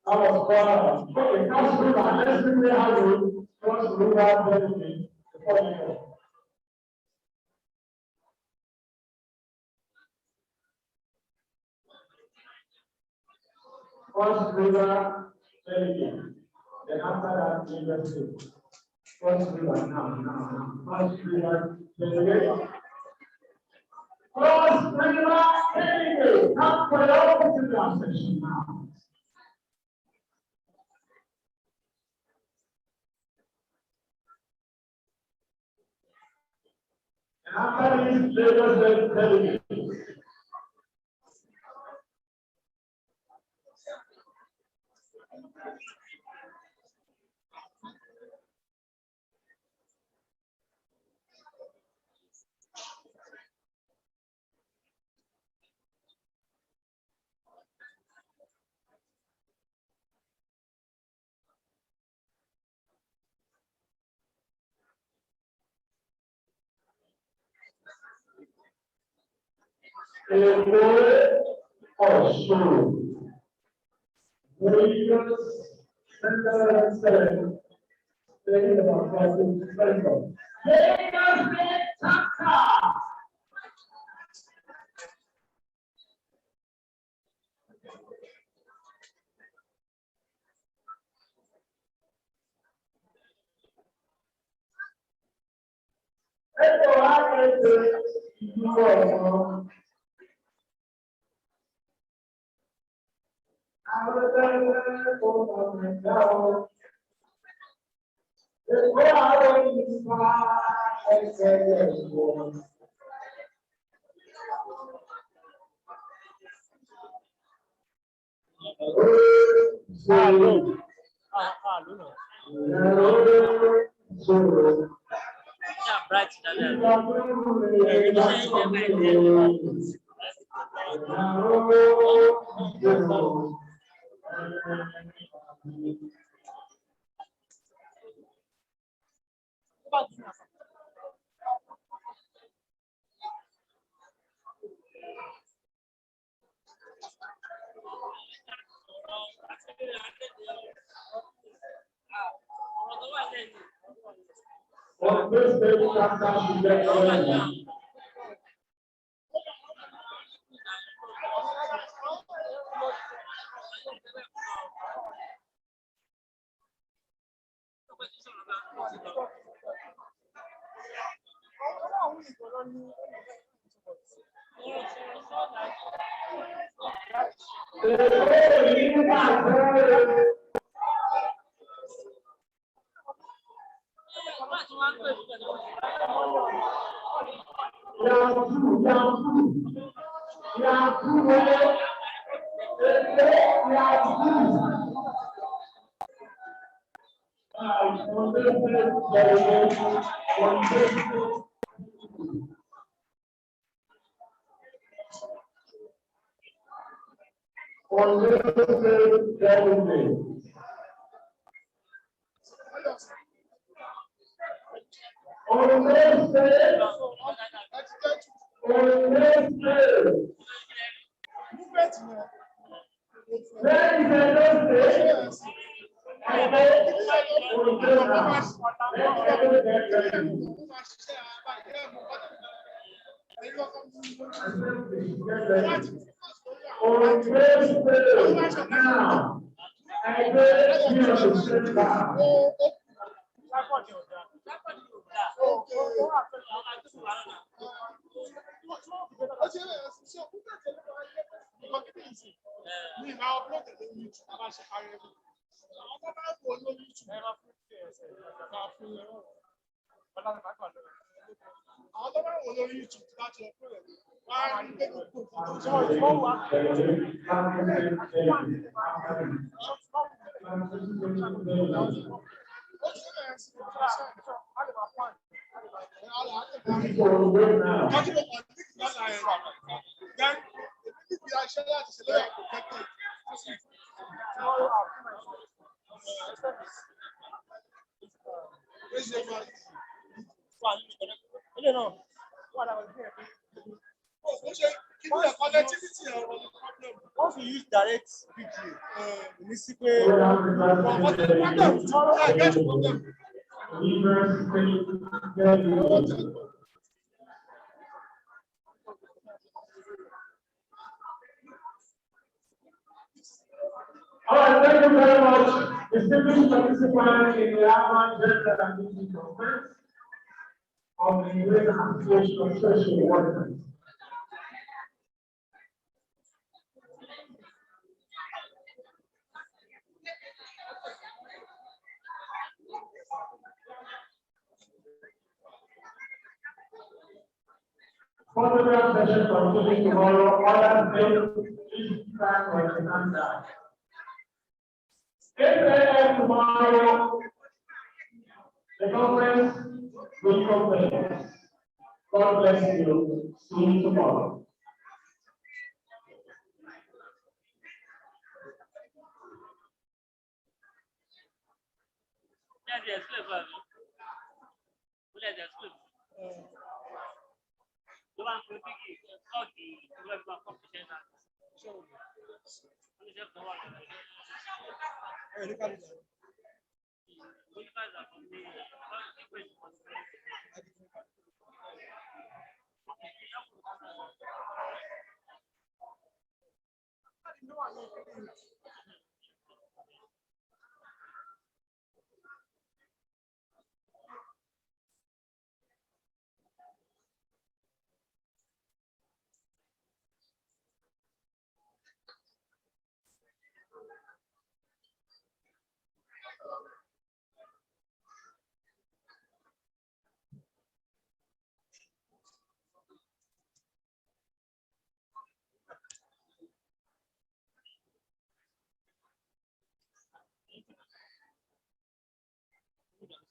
Our Father, okay, cross river, let's see how you cross river benefit before you go. Cross river benefit. Then after that, river state. Cross river now. Cross river benefit. Cross river benefit. Come for the opportunity session now. And after this, Lagos benefit. Ọ̀ṣun, Lagos, Central Excellence, taking about 5 seconds. Lagos State Chapter. Esto va a ser nuevo. On this day, chapter should get ready. On Wednesday, Thursday. On Wednesday, now, I beg you to sit back. Once we use direct video, All right, thank you very much. Distinguished participants in the annual Gender and Unity Conference of the United Association of Social Workers. Photograph session continuing tomorrow. Other days, please track or attend that. 8 a.m. tomorrow, the conference will complete. God bless you. See you tomorrow.